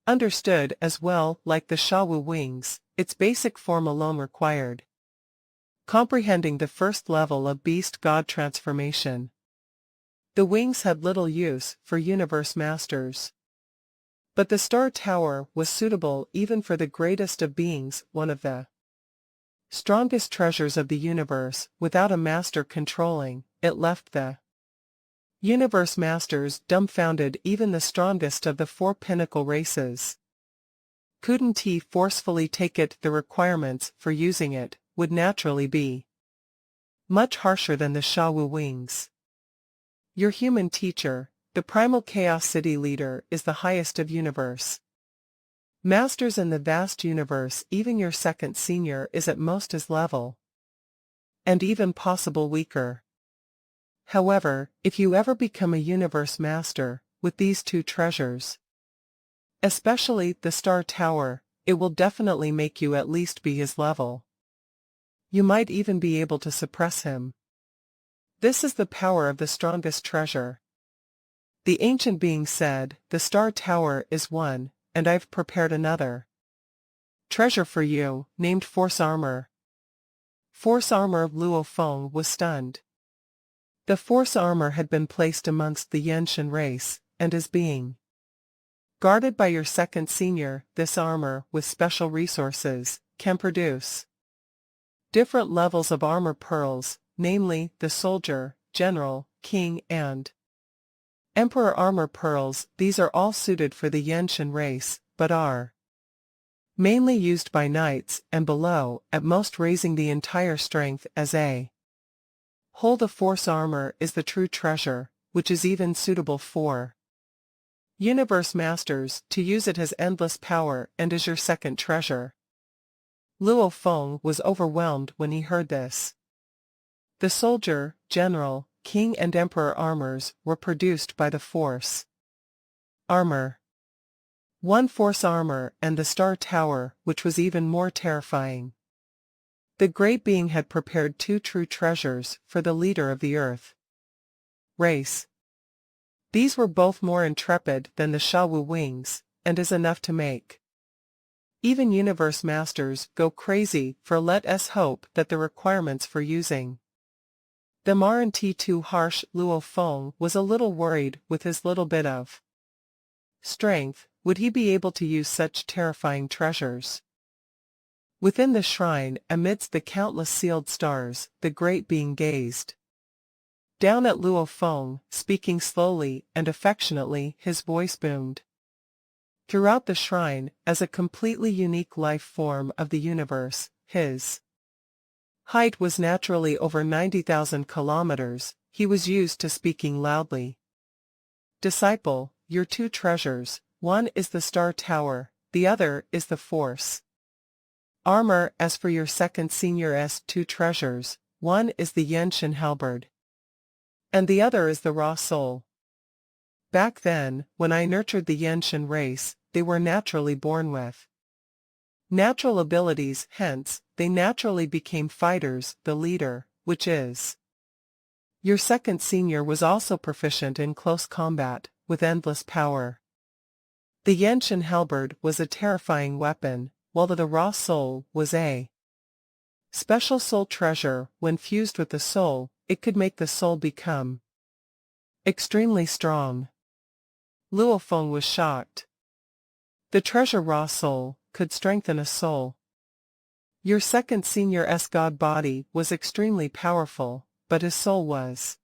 understood as well, like the Shawu wings, its basic form alone required comprehending the first level of beast-god transformation. The wings had little use for universe masters. But the Star Tower was suitable even for the greatest of beings, one of the strongest treasures of the universe. Without a master controlling, it left the universe masters dumbfounded. Even the strongest of the four pinnacle races couldn't forcefully take it. The requirements for using it would naturally be much harsher than the Shawu wings. Your human teacher, the primal chaos city leader, is the highest of universe masters in the vast universe. Even your second senior is at most his level, and even possible weaker. However, if you ever become a universe master, with these two treasures, especially the Star Tower, it will definitely make you at least be his level. You might even be able to suppress him. This is the power of the strongest treasure. The ancient being said, the Star Tower is one, and I've prepared another treasure for you, named Force Armor. Force Armor. Luo Feng was stunned. The Force Armor had been placed amongst the Yenshin race, and is being guarded by your second senior. This armor, with special resources, can produce different levels of armor pearls, namely, the soldier, general, king, and emperor armor pearls. These are all suited for the Yenshin race, but are mainly used by knights, and below, at most raising the entire strength as a whole. The Force Armor is the true treasure, which is even suitable for universe masters. To use it has endless power and is your second treasure. Luo Feng was overwhelmed when he heard this. The soldier, general, king and emperor armors were produced by the Force Armor. One Force Armor and the Star Tower, which was even more terrifying. The great being had prepared two true treasures for the leader of the Earth race. These were both more intrepid than the Shawu wings, and is enough to make even universe masters go crazy. For let us hope that the requirements for using them aren't too harsh. Luo Feng was a little worried. With his little bit of strength, would he be able to use such terrifying treasures? Within the shrine, amidst the countless sealed stars, the great being gazed down at Luo Feng, speaking slowly and affectionately. His voice boomed throughout the shrine, as a completely unique life form of the universe. His height was naturally over 90,000 kilometers. He was used to speaking loudly. Disciple, your two treasures, one is the Star Tower, the other is the Force Armor. As for your second senior's two treasures, one is the Yenshin halberd, and the other is the raw soul. Back then, when I nurtured the Yenshin race, they were naturally born with natural abilities, hence, they naturally became fighters. The leader, which is your second senior, was also proficient in close combat, with endless power. The Yenshin halberd was a terrifying weapon, while the raw soul was a special soul treasure. When fused with the soul, it could make the soul become extremely strong. Luo Feng was shocked. The treasure raw soul could strengthen a soul. Your second senior's god body was extremely powerful, but his soul was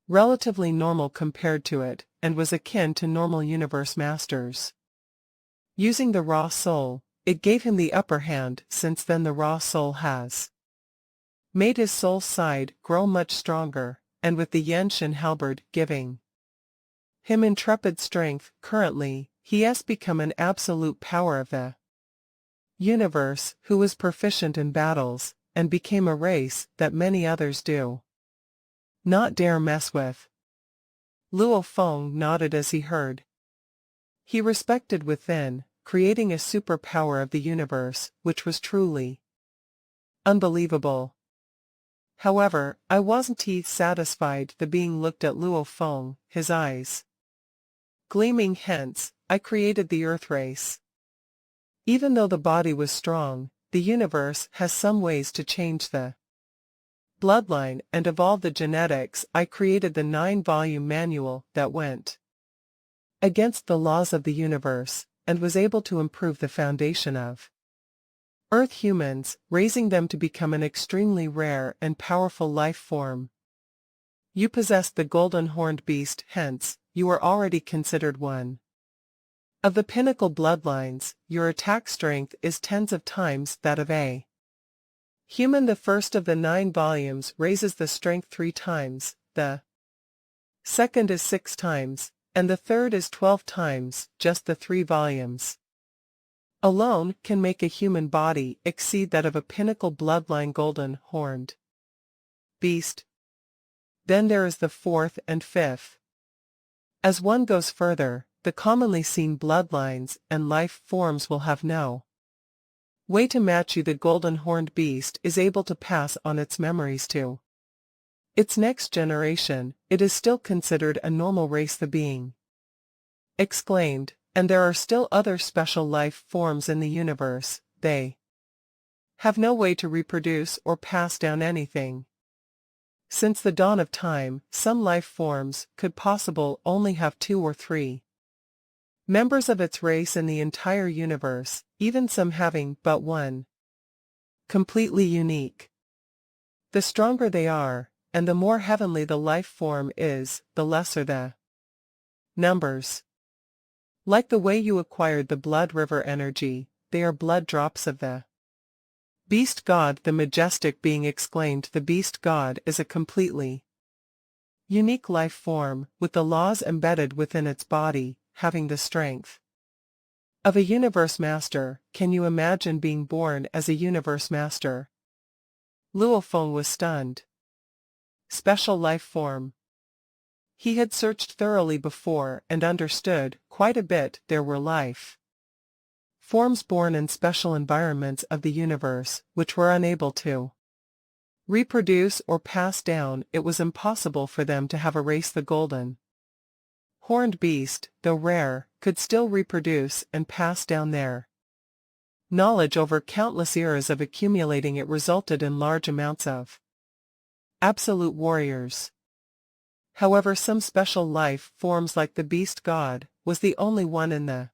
relatively normal compared to it, and was akin to normal universe masters. Using the raw soul, it gave him the upper hand. Since then the raw soul has made his soul side grow much stronger, and with the Yenshin halberd giving him intrepid strength, currently, he has become an absolute power of the universe, who was proficient in battles, and became a race that many others do not dare mess with. Luo Feng nodded as he heard. He respected within, creating a superpower of the universe, which was truly unbelievable. However, I wasn't satisfied. The being looked at Luo Feng, his eyes gleaming. Hence, I created the Earth race. Even though the body was strong, the universe has some ways to change the bloodline and evolve the genetics. I created the 9-volume manual that went against the laws of the universe, and was able to improve the foundation of Earth humans, raising them to become an extremely rare and powerful life form. You possessed the golden horned beast, hence, you are already considered one of the pinnacle bloodlines. Your attack strength is tens of times that of a human. The first of the 9 volumes raises the strength 3 times, the second is 6 times, and the third is 12 times. Just the 3 volumes alone can make a human body exceed that of a pinnacle bloodline golden horned beast. Then there is the 4th and 5th. As one goes further, the commonly seen bloodlines and life forms will have no way to match you. The golden horned beast is able to pass on its memories to its next generation. It is still considered a normal race, the being exclaimed, and there are still other special life forms in the universe. They have no way to reproduce or pass down anything. Since the dawn of time, some life forms could possible only have 2 or 3 members of its race in the entire universe, even some having but one. Completely unique. The stronger they are, and the more heavenly the life form is, the lesser the numbers. Like the way you acquired the blood river energy, they are blood drops of the beast god. The majestic being exclaimed, the beast god is a completely unique life form, with the laws embedded within its body, having the strength of a universe master. Can you imagine being born as a universe master? Luo Feng was stunned. Special life form. He had searched thoroughly before and understood quite a bit. There were life forms born in special environments of the universe, which were unable to reproduce or pass down. It was impossible for them to have a race. The golden horned beast, though rare, could still reproduce and pass down their knowledge over countless eras of accumulating. It resulted in large amounts of absolute warriors. However, some special life forms like the beast god was the only one in the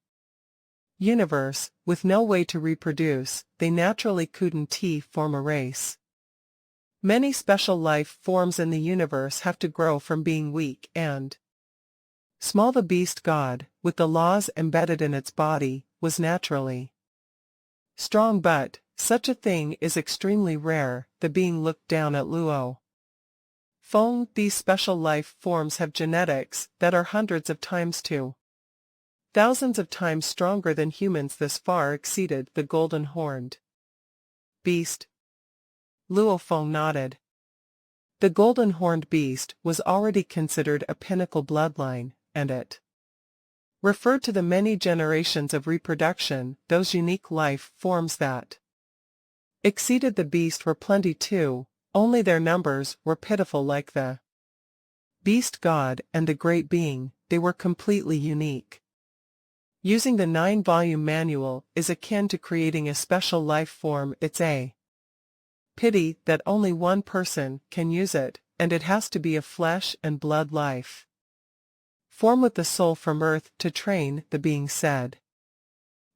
universe, with no way to reproduce. They naturally couldn't form a race. Many special life forms in the universe have to grow from being weak and small. The beast god, with the laws embedded in its body, was naturally strong, but such a thing is extremely rare. The being looked down at Luo Feng. These special life forms have genetics that are hundreds of times to thousands of times stronger than humans. This far exceeded the golden horned beast. Luo Feng nodded. The golden horned beast was already considered a pinnacle bloodline, and it referred to the many generations of reproduction. Those unique life forms that exceeded the beast were plenty too, only their numbers were pitiful. Like the beast god and the great being, they were completely unique. Using the 9-volume manual is akin to creating a special life form. It's a pity that only one person can use it, and it has to be a flesh and blood life form with the soul from Earth to train. The being said,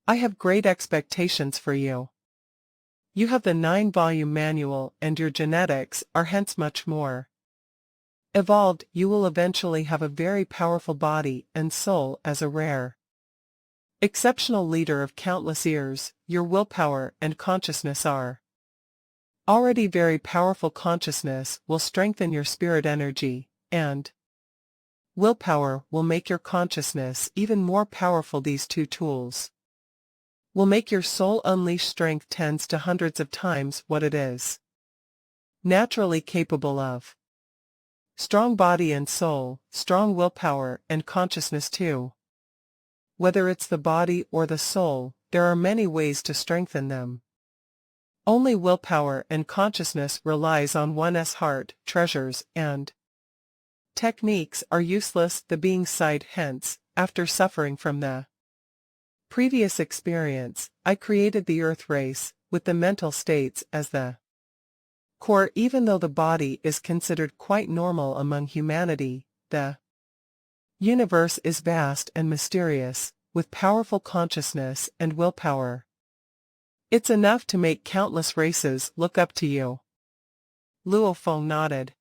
I have great expectations for you. You have the 9-volume manual, and your genetics are hence much more evolved. You will eventually have a very powerful body and soul. As a rare, exceptional leader of countless years, your willpower and consciousness are already very powerful. Consciousness will strengthen your spirit energy, and Willpower will make your consciousness even more powerful. These two tools will make your soul unleash strength tens to hundreds of times what it is naturally capable of. Strong body and soul, strong willpower and consciousness too. Whether it's the body or the soul, there are many ways to strengthen them. Only willpower and consciousness relies on one's heart, treasures, and techniques are useless. The being sighed. Hence, after suffering from the previous experience, I created the earth race, with the mental states as the core. Even though the body is considered quite normal among humanity, the universe is vast and mysterious, with powerful consciousness and willpower. It's enough to make countless races look up to you. Luo Feng nodded.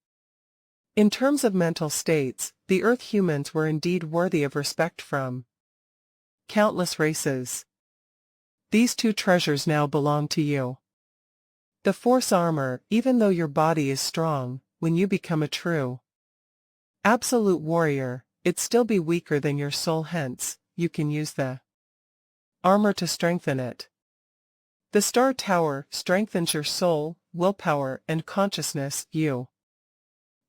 In terms of mental states, the Earth humans were indeed worthy of respect from countless races. These two treasures now belong to you. The Force armor. Even though your body is strong, when you become a true absolute warrior, it'd still be weaker than your soul. Hence, you can use the armor to strengthen it. The Star Tower strengthens your soul, willpower, and consciousness. You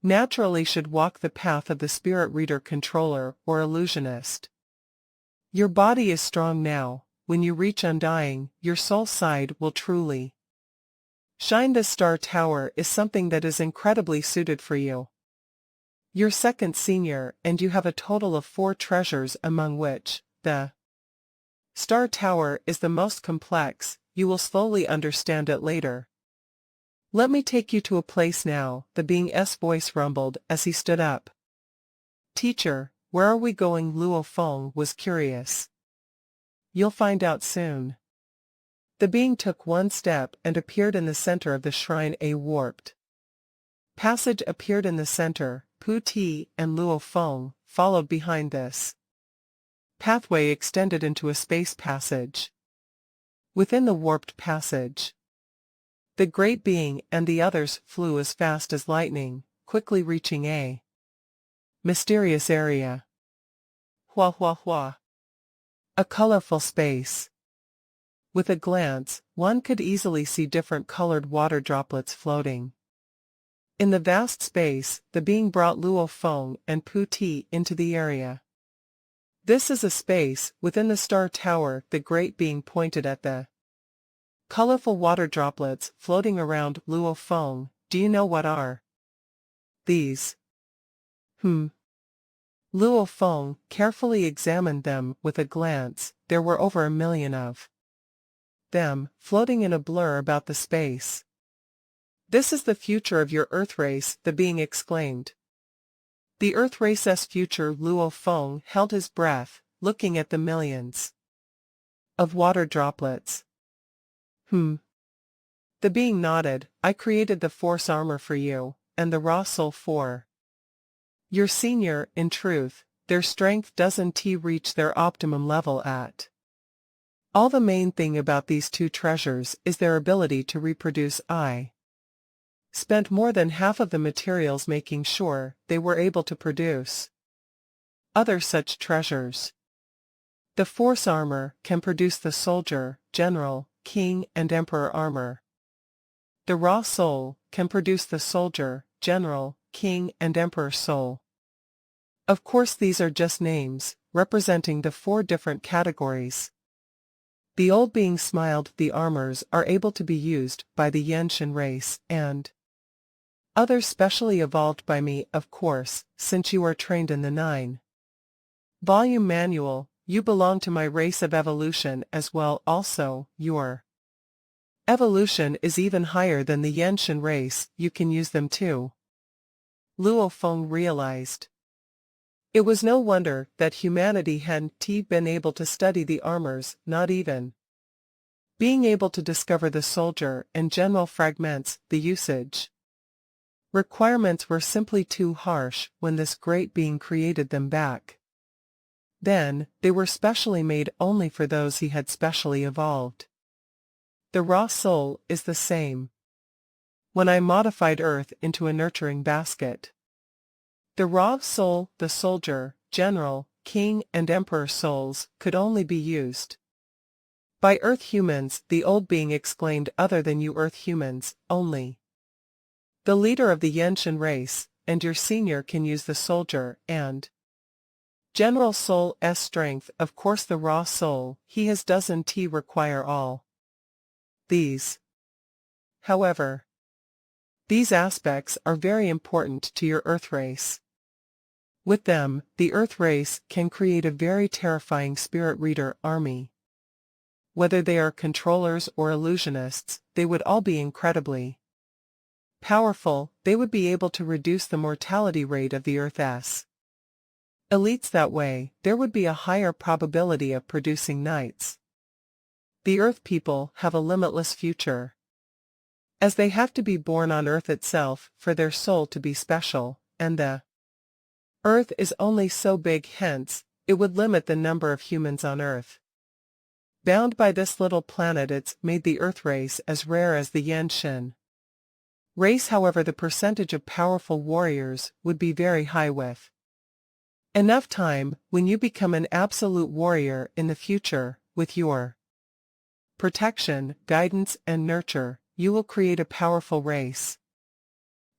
naturally should walk the path of the spirit reader, controller, or illusionist. Your body is strong now. When you reach undying, your soul side will truly shine. The Star Tower is something that is incredibly suited for you. You're second senior, and you have a total of 4 treasures, among which the Star Tower is the most complex. You will slowly understand it later. Let me take you to a place now. The being's voice rumbled as he stood up. Teacher, where are we going? Luo Feng was curious. You'll find out soon. The being took one step and appeared in the center of the shrine. A warped passage appeared in the center. Pu Ti and Luo Feng followed behind this pathway, extended into a space passage. Within the warped passage, the great being and the others flew as fast as lightning, quickly reaching a mysterious area. Hua hua hua. A colorful space. With a glance, one could easily see different colored water droplets floating. In the vast space, the being brought Luo Feng and Pu Ti into the area. This is a space within the Star Tower. The great being pointed at the colorful water droplets floating around. Luo Feng, do you know what are these? Luo Feng carefully examined them with a glance. There were over 1 million of them, floating in a blur about the space. This is the future of your Earth race, the being exclaimed. The Earth race's future. Luo Feng held his breath, looking at the millions of water droplets. The being nodded. I created the Force armor for you, and the raw soul for your senior. In truth, their strength doesn't reach their optimum level at all. The main thing about these two treasures is their ability to reproduce. I spent more than half of the materials making sure they were able to produce other such treasures. The Force armor can produce the soldier, general, king, and emperor armor. The raw soul can produce the soldier, general, king, and emperor soul. Of course, these are just names, representing the 4 different categories. The old being smiled. The armors are able to be used by the Yenshin race, and others specially evolved by me, of course, since you are trained in the 9-volume manual. You belong to my race of evolution as well. Also, your evolution is even higher than the Yenshin race. You can use them too. Luo Feng realized. It was no wonder that humanity hadn't been able to study the armors, not even being able to discover the soldier and general fragments. The usage requirements were simply too harsh when this great being created them back then. They were specially made only for those he had specially evolved. The raw soul is the same. When I modified Earth into a nurturing basket, The raw soul, the soldier, general, king and emperor souls, could only be used by Earth humans, the old being exclaimed, other than you Earth humans, only the leader of the Yenshin race, and your senior can use the soldier and general soul's strength. Of course the raw soul, he has doesn't require all these. However, these aspects are very important to your Earth race. With them, the Earth race can create a very terrifying spirit reader army. Whether they are controllers or illusionists, they would all be incredibly powerful. They would be able to reduce the mortality rate of the Earth's elites. That way, there would be a higher probability of producing knights. The Earth people have a limitless future, as they have to be born on Earth itself for their soul to be special, and the Earth is only so big, hence, it would limit the number of humans on Earth. Bound by this little planet, it's made the Earth race as rare as the Yenshin race. However, the percentage of powerful warriors would be very high. With enough time, when you become an absolute warrior in the future, with your protection, guidance and nurture, you will create a powerful race.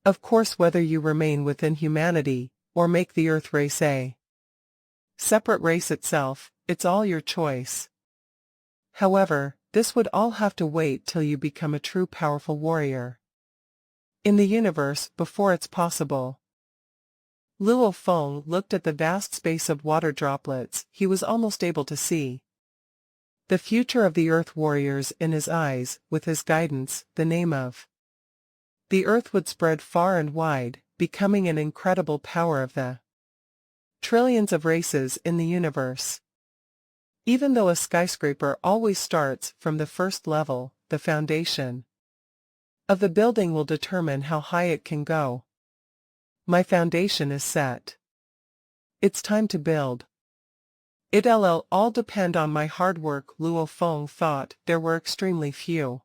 Of course, whether you remain within humanity, or make the Earth race a separate race itself, it's all your choice. However, this would all have to wait till you become a true powerful warrior in the universe before it's possible. Luo Feng looked at the vast space of water droplets. He was almost able to see the future of the Earth warriors in his eyes. With his guidance, the name of the Earth would spread far and wide, becoming an incredible power of the trillions of races in the universe. Even though a skyscraper always starts from the first level, the foundation of the building will determine how high it can go. My foundation is set. It's time to build. It'll all depend on my hard work. Luo Feng thought there were extremely few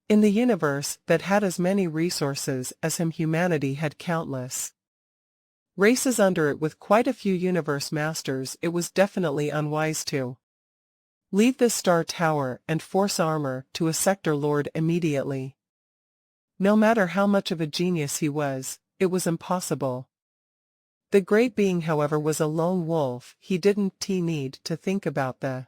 in the universe that had as many resources as him. Humanity had countless races under it with quite a few universe masters. It was definitely unwise to leave this star tower and force armor to a sector lord immediately. No matter how much of a genius he was, it was impossible. The great being, however, was a lone wolf. He didn't need to think about the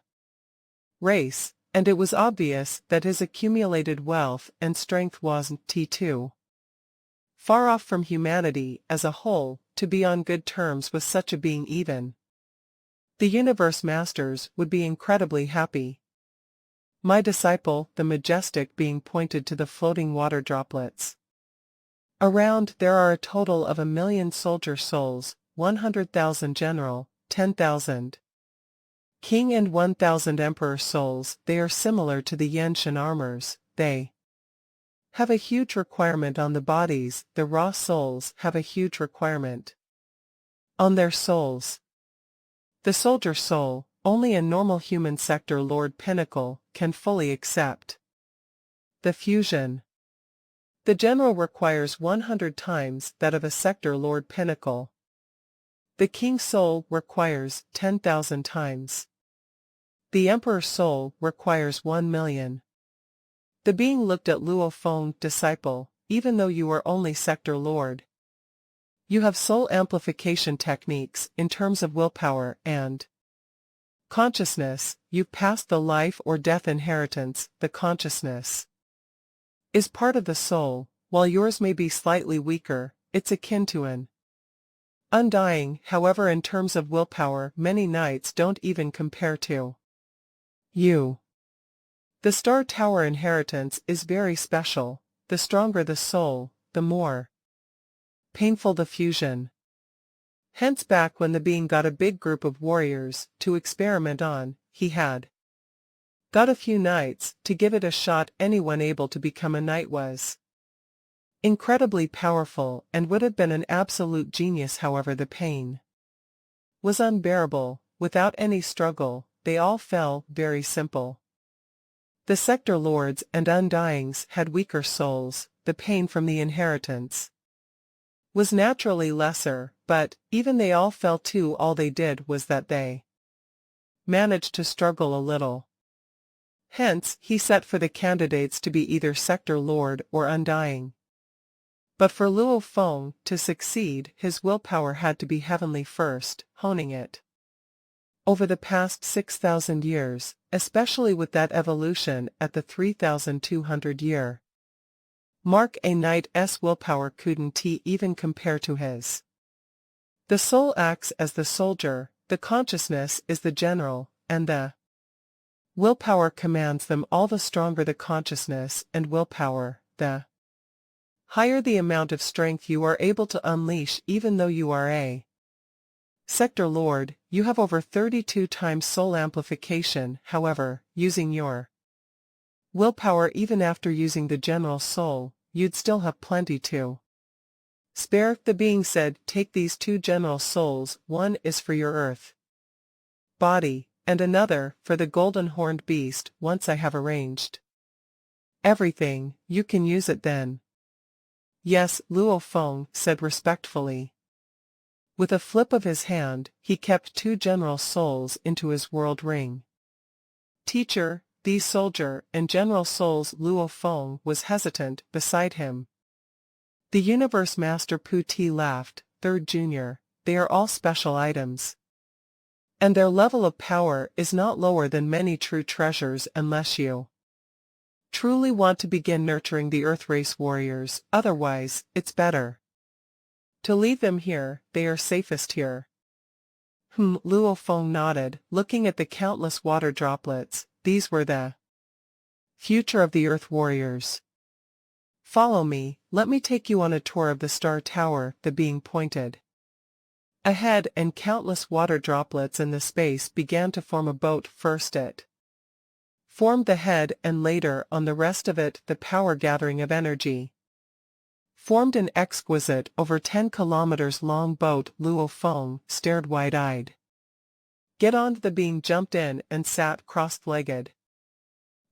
race, and it was obvious that his accumulated wealth and strength wasn't too far off from humanity as a whole to be on good terms with such a being. Even the universe masters would be incredibly happy. My disciple, the majestic being, pointed to the floating water droplets. Around there are a total of 1,000,000 soldier souls, 100,000 general, 10,000 king and 1,000 emperor souls. They are similar to the Yenshin armors. They have a huge requirement on the bodies. The raw souls have a huge requirement on their souls. The soldier soul, only a normal human sector lord pinnacle can fully accept the fusion. The general requires 100 times that of a sector lord pinnacle. The king soul requires 10,000 times. The emperor soul requires 1,000,000. The being looked at Luo Feng. Disciple, even though you are only sector lord, you have soul amplification techniques in terms of willpower and consciousness. You've passed the life or death inheritance. The consciousness is part of the soul, while yours may be slightly weaker. It's akin to an undying. However, in terms of willpower, many knights don't even compare to you. The Star Tower inheritance is very special. The stronger the soul, the more painful the fusion. Hence, back when the being got a big group of warriors to experiment on, he had got a few knights to give it a shot. Anyone able to become a knight was incredibly powerful and would have been an absolute genius. However, the pain was unbearable. Without any struggle, they all fell. Very simple. The sector lords and undyings had weaker souls. The pain from the inheritance was naturally lesser, but, even they all fell too, all they did was that they managed to struggle a little. Hence, he set for the candidates to be either sector lord or undying. But for Luo Feng to succeed, his willpower had to be heavenly first, honing it over the past 6,000 years, especially with that evolution at the 3,200 year mark. A knight's willpower couldn't even compare to his. The soul acts as the soldier, the consciousness is the general, and the willpower commands them all. The stronger the consciousness and willpower, the higher the amount of strength you are able to unleash. Even though you are a sector lord, you have over 32 times soul amplification. However, using your willpower even after using the general soul, you'd still have plenty to spare. The being said, take these two general souls, one is for your earth body, and another for the golden horned beast. Once I have arranged everything, you can use it then. Yes, Luo Feng said respectfully. With a flip of his hand, he kept two general souls into his world ring. Teacher, these soldier and general souls. Luo Feng was hesitant beside him. The Universe Master Pu Ti laughed. Third Junior, they are all special items. And their level of power is not lower than many true treasures unless you truly want to begin nurturing the Earth Race warriors. Otherwise, it's better to leave them here. They are safest here. Luo Feng nodded, looking at the countless water droplets. These were the future of the Earth warriors. Follow me, let me take you on a tour of the Star Tower. The being pointed ahead, and countless water droplets in the space began to form a boat. First it formed the head, and later on the rest of it. The power gathering of energy formed an exquisite, over 10 kilometers long boat. Luo Feng stared wide-eyed. Get on. The being jumped in and sat cross-legged.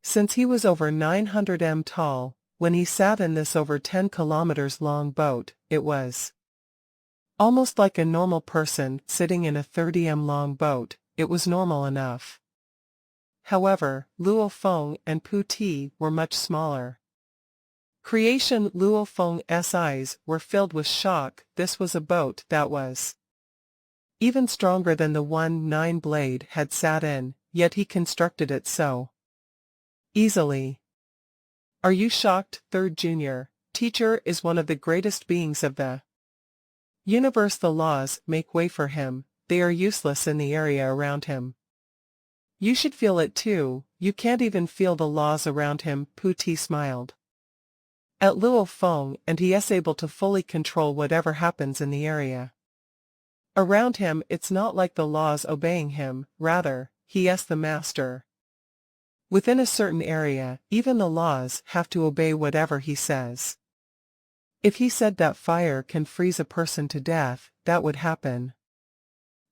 Since he was over 900 m tall, when he sat in this over 10 kilometers long boat, it was almost like a normal person sitting in a 30 m long boat. It was normal enough. However, Luo Feng and Pu Ti were much smaller. Creation. Luo Feng's eyes were filled with shock. This was a boat that was even stronger than the one Nine-Blade had sat in, yet he constructed it so easily. Are you shocked? Third Junior, teacher is one of the greatest beings of the universe. The laws make way for him, they are useless in the area around him. You should feel it too. You can't even feel the laws around him. Pu Ti smiled at Luo Feng, and he is able to fully control whatever happens in the area around him. It's not like the laws obeying him, rather, he is the master. Within a certain area, even the laws have to obey whatever he says. If he said that fire can freeze a person to death, that would happen.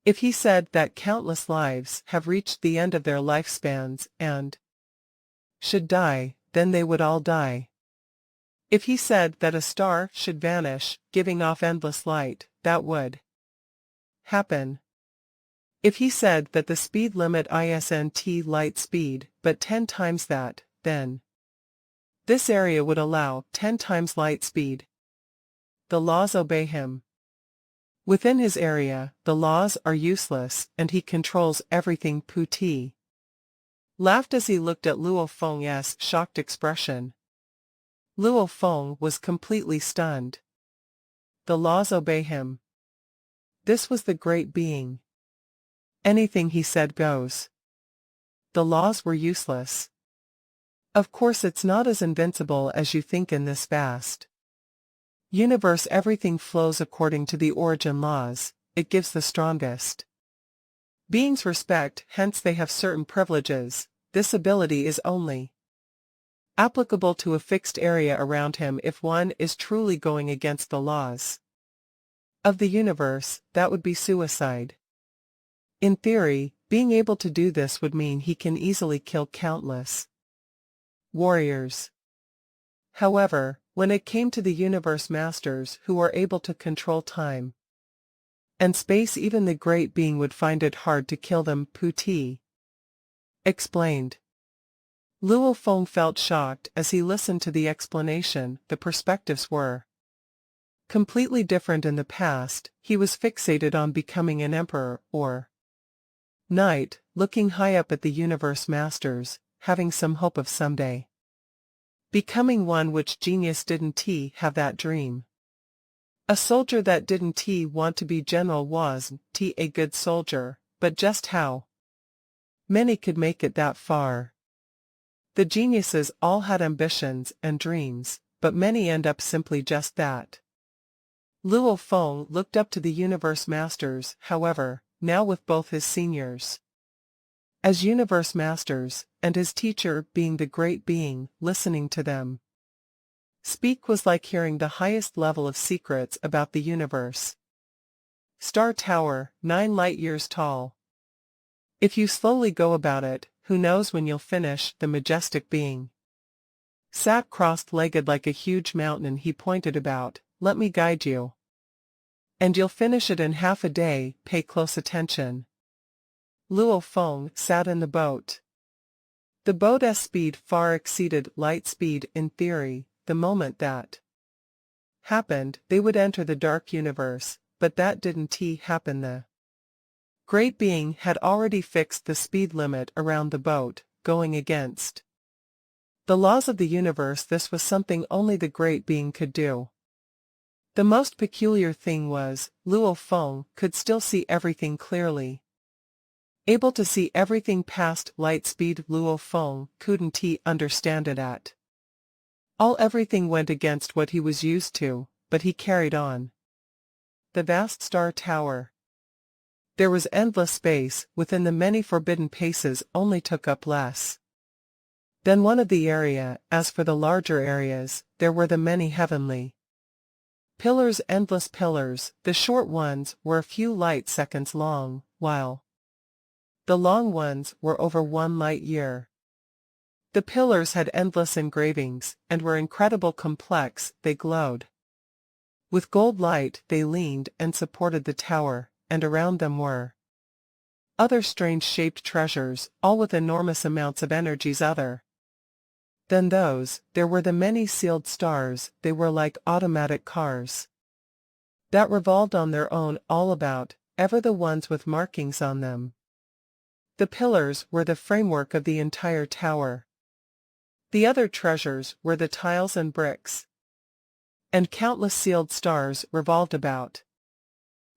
If he said that countless lives have reached the end of their lifespans and should die, then they would all die. If he said that a star should vanish, giving off endless light, that would happen. If he said that the speed limit isn't light speed, but 10 times that, then this area would allow 10 times light speed. The laws obey him. Within his area, the laws are useless, and he controls everything. Pu Ti laughed as he looked at Luo Feng's shocked expression. Luo Feng was completely stunned. The laws obey him. This was the great being. Anything he said goes. The laws were useless. Of course, it's not as invincible as you think in this vast universe. Everything flows according to the origin laws. It gives the strongest beings respect, hence they have certain privileges. This ability is only applicable to a fixed area around him. If one is truly going against the laws of the universe, that would be suicide. In theory, being able to do this would mean he can easily kill countless warriors. However, when it came to the universe masters who were able to control time and space, even the great being would find it hard to kill them. Putti explained. Luo Feng felt shocked as he listened to the explanation. The perspectives were completely different in the past. He was fixated on becoming an emperor or knight, looking high up at the universe masters, having some hope of someday becoming one. Which genius didn't he have that dream? A soldier that didn't he want to be general? Wasn't he a good soldier? But just how many could make it that far? The geniuses all had ambitions and dreams, but many end up simply just that. Luo Feng looked up to the universe masters, however, now with both his seniors as universe masters, and his teacher being the great being, listening to them speak was like hearing the highest level of secrets about the universe. Star Tower, 9 light-years tall. If you slowly go about it, who knows when you'll finish? The majestic being sat cross-legged like a huge mountain. He pointed about. Let me guide you, and you'll finish it in half a day. Pay close attention. Luo Feng sat in the boat. The boat's speed far exceeded light speed in theory. The moment that happened, they would enter the dark universe, but that didn't happen. The great being had already fixed the speed limit around the boat, going against the laws of the universe. This was something only the great being could do. The most peculiar thing was, Luo Feng could still see everything clearly. Able to see everything past light speed. Luo Feng couldn't understand it at all. Everything went against what he was used to, but he carried on. The vast Star Tower. There was endless space within. The many forbidden paces only took up less than one of the area. As for the larger areas, there were the many heavenly pillars, endless pillars. The short ones were a few light seconds long, while the long ones were over 1 light year. The pillars had endless engravings, and were incredible complex. They glowed with gold light. They leaned and supported the tower, and around them were other strange-shaped treasures, all with enormous amounts of energies. Other than those, there were the many sealed stars. They were like automatic cars that revolved on their own, all about, ever the ones with markings on them. The pillars were the framework of the entire tower. The other treasures were the tiles and bricks, and countless sealed stars revolved about.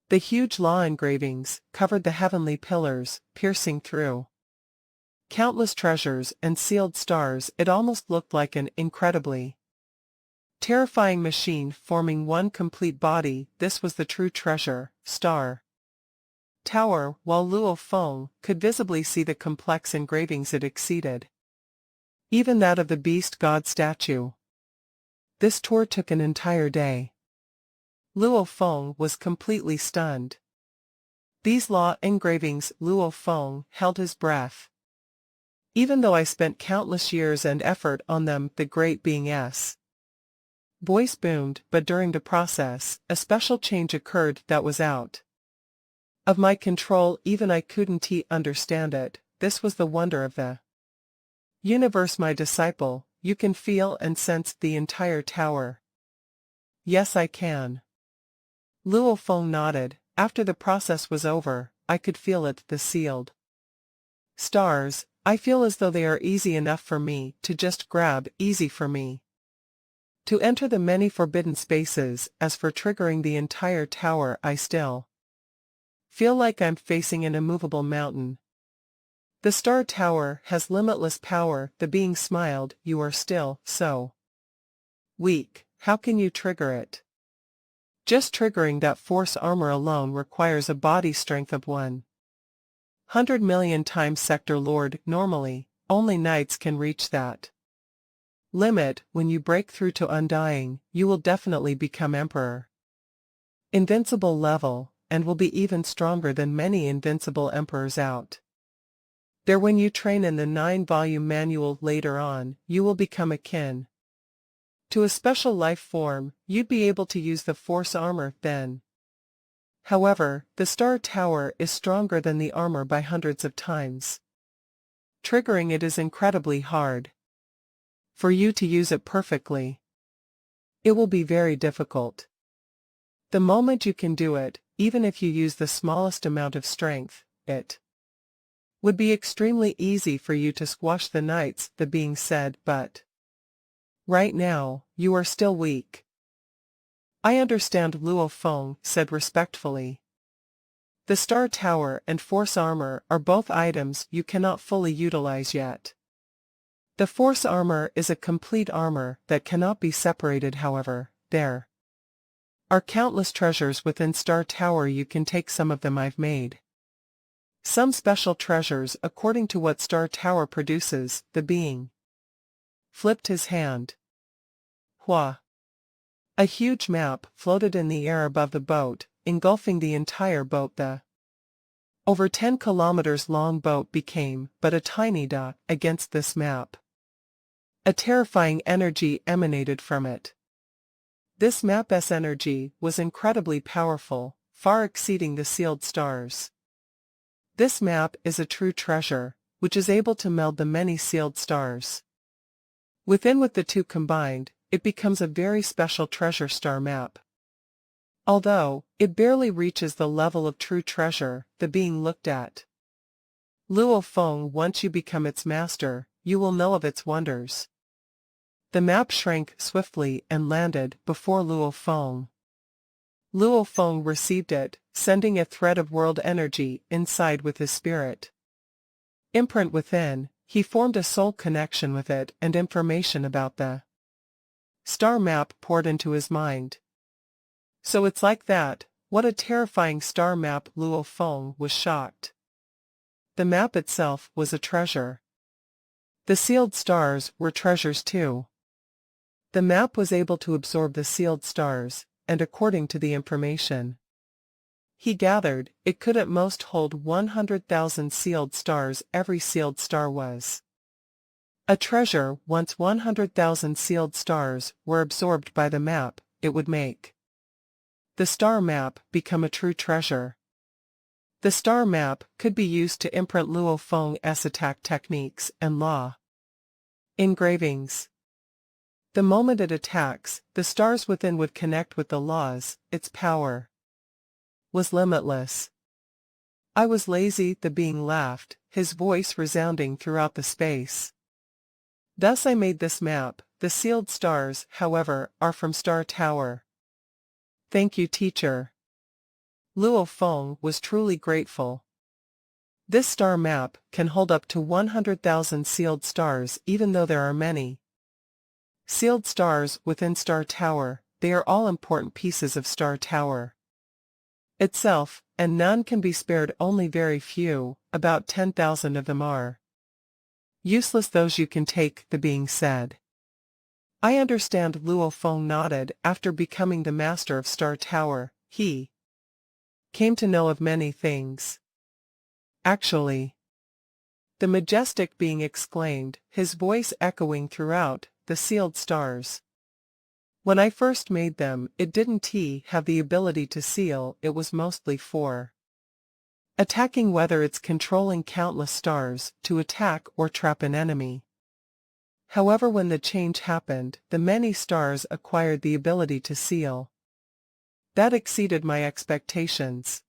The huge law engravings covered the heavenly pillars, piercing through countless treasures and sealed stars. It almost looked like an incredibly terrifying machine forming one complete body. This was the true treasure, Star Tower. While Luo Feng could visibly see the complex engravings, it exceeded even that of the beast god statue. This tour took an entire day. Luo Feng was completely stunned. These law engravings. Luo Feng held his breath. Even though I spent countless years and effort on them, the great being's voice boomed, but during the process, a special change occurred that was out of my control. Even I couldn't understand it. This was the wonder of the universe. My disciple, you can feel and sense the entire tower. Yes, I can. Luo Feng nodded. After the process was over, I could feel it. The sealed stars. I feel as though they are easy enough for me to just grab, easy for me to enter the many forbidden spaces. As for triggering the entire tower, I still feel like I'm facing an immovable mountain. The Star Tower has limitless power. The being smiled. You are still so weak. How can you trigger it? Just triggering that force armor alone requires a body strength of 100 million times. Sector Lord. Normally, only knights can reach that limit. When you break through to undying, you will definitely become emperor. Invincible level, and will be even stronger than many invincible emperors out there. When you train in the 9-volume manual later on, you will become akin To a special life form, you'd be able to use the force armor then. However, the star tower is stronger than the armor by hundreds of times. Triggering it is incredibly hard. For you to use it perfectly, it will be very difficult. The moment you can do it, even if you use the smallest amount of strength, it would be extremely easy for you to squash the knights, the being said, but right now, you are still weak. I understand, Luo Feng said respectfully. The star tower and force armor are both items you cannot fully utilize yet. The force armor is a complete armor that cannot be separated. However, there are countless treasures within Star Tower. You can take some of them. I've made some special treasures according to what Star Tower produces. The being flipped his hand. Hua! A huge map floated in the air above the boat, engulfing the entire boat. The over 10 kilometers long boat became but a tiny dot against this map. A terrifying energy emanated from it. This map's energy was incredibly powerful, far exceeding the sealed stars. This map is a true treasure, which is able to meld the many sealed stars. With the two combined, it becomes a very special treasure star map. Although it barely reaches the level of true treasure, the being looked at. Luo Feng, once you become its master, you will know of its wonders. The map shrank swiftly and landed before Luo Feng. Luo Feng received it, sending a thread of world energy inside with his spirit imprint within. He formed a soul connection with it, and information about the star map poured into his mind. So it's like that. What a terrifying star map! Luo Feng was shocked. The map itself was a treasure. The sealed stars were treasures too. The map was able to absorb the sealed stars, and according to the information he gathered, it could at most hold 100,000 sealed stars. Every sealed star was a treasure. Once 100,000 sealed stars were absorbed by the map, it would make the star map become a true treasure. The star map could be used to imprint Luo Feng's attack techniques and law engravings. The moment it attacks, the stars within would connect with the laws. Its power was limitless. I was lazy, the being laughed, his voice resounding throughout the space. Thus I made this map. The sealed stars, however, are from Star Tower. Thank you, teacher. Luo Feng was truly grateful. This star map can hold up to 100,000 sealed stars. Even though there are many sealed stars within Star Tower, they are all important pieces of Star Tower itself, and none can be spared. Only very few, about 10,000 of them are useless. Those you can take, the being said. I understand. Luo Feng nodded. After becoming the master of Star Tower, he came to know of many things. Actually, the majestic being exclaimed, his voice echoing throughout the sealed stars. When I first made them, it didn't have the ability to seal. It was mostly for attacking, whether it's controlling countless stars to attack or trap an enemy. However, when the change happened, the many stars acquired the ability to seal. That exceeded my expectations.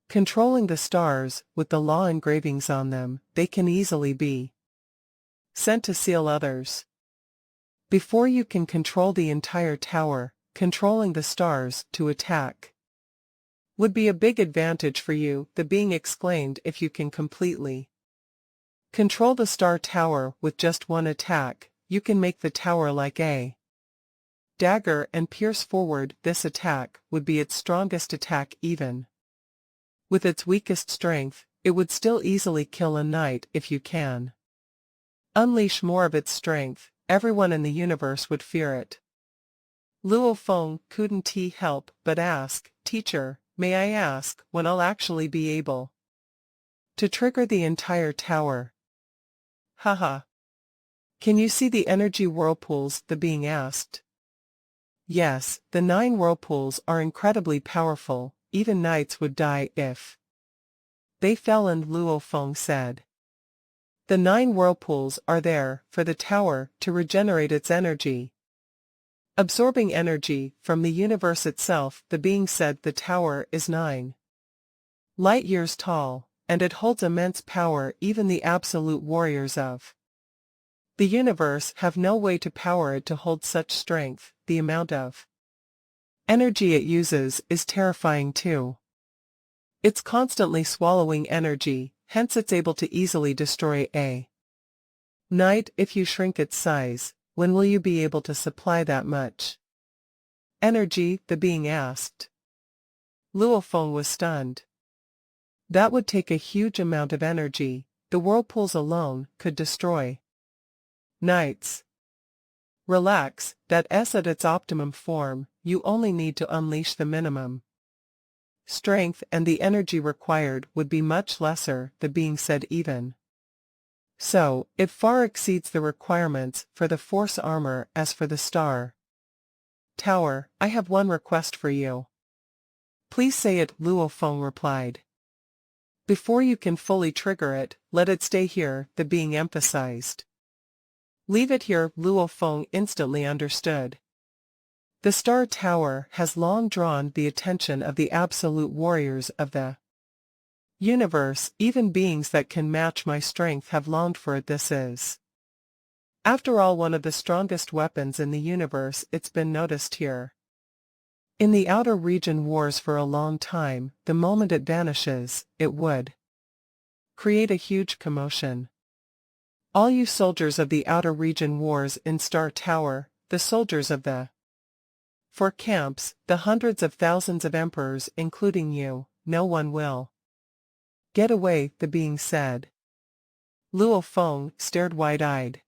Controlling the stars, with the law engravings on them, they can easily be sent to seal others. Before you can control the entire tower, controlling the stars to attack would be a big advantage for you, the being exclaimed. If you can completely control the Star Tower with just one attack, you can make the tower like a dagger and pierce forward. This attack would be its strongest attack. Even with its weakest strength, it would still easily kill a knight. If you can unleash more of its strength, everyone in the universe would fear it. Luo Feng couldn't help but ask, "Teacher, may I ask when I'll actually be able to trigger the entire tower?" Haha. Can you see the energy whirlpools? The being asked. Yes, the 9 whirlpools are incredibly powerful, even knights would die if they fell, and Luo Feng said. The 9 whirlpools are there for the tower to regenerate its energy, absorbing energy from the universe itself. The being said the tower is 9 light years tall, and it holds immense power. Even the absolute warriors of the universe have no way to power it to hold such strength. The amount of energy it uses is terrifying too. It's constantly swallowing energy, hence it's able to easily destroy a knight. If you shrink its size, when will you be able to supply that much energy? The being asked. Luo Feng was stunned. That would take a huge amount of energy. The whirlpools alone could destroy knights. Relax, that's at its optimum form. You only need to unleash the minimum strength, and the energy required would be much lesser. The being said even so, it far exceeds the requirements for the force armor. As for the star tower, I have one request for you. Please say it, Luo Feng replied. Before you can fully trigger it, let it stay here, the being emphasized. Leave it here. Luo Feng instantly understood. The Star Tower has long drawn the attention of the absolute warriors of the universe. Even beings that can match my strength have longed for it. This is, after all, one of the strongest weapons in the universe. It's been noticed here in the outer region wars for a long time. The moment it vanishes, it would create a huge commotion. All you soldiers of the outer region wars in Star Tower, the soldiers of the 4 camps, the hundreds of thousands of emperors including you, no one will get away, the being said. Luo Feng stared wide-eyed.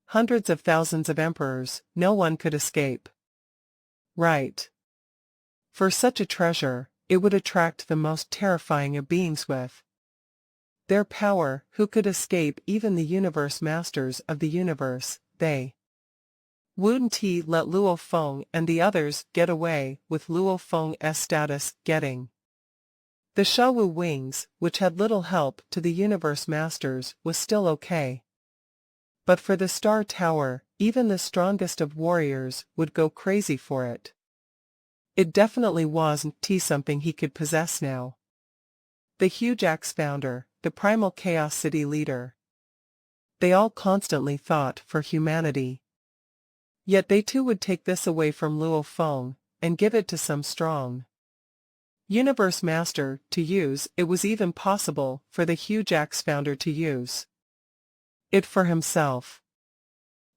Hundreds of thousands of emperors, no one could escape. Right. For such a treasure, it would attract the most terrifying of beings with their power. Who could escape? Even the universe masters of the universe. They wouldn't let Luo Feng and the others get away. With Luo Feng's status getting the Shawu wings, which had little help to the universe masters, was still okay. But for the Star Tower, even the strongest of warriors would go crazy for it. It definitely wasn't something he could possess now. The huge axe founder, the primal chaos city leader. They all constantly thought for humanity. Yet they too would take this away from Luo Feng, and give it to some strong universe master to use. It was even possible for the huge axe founder to use it for himself.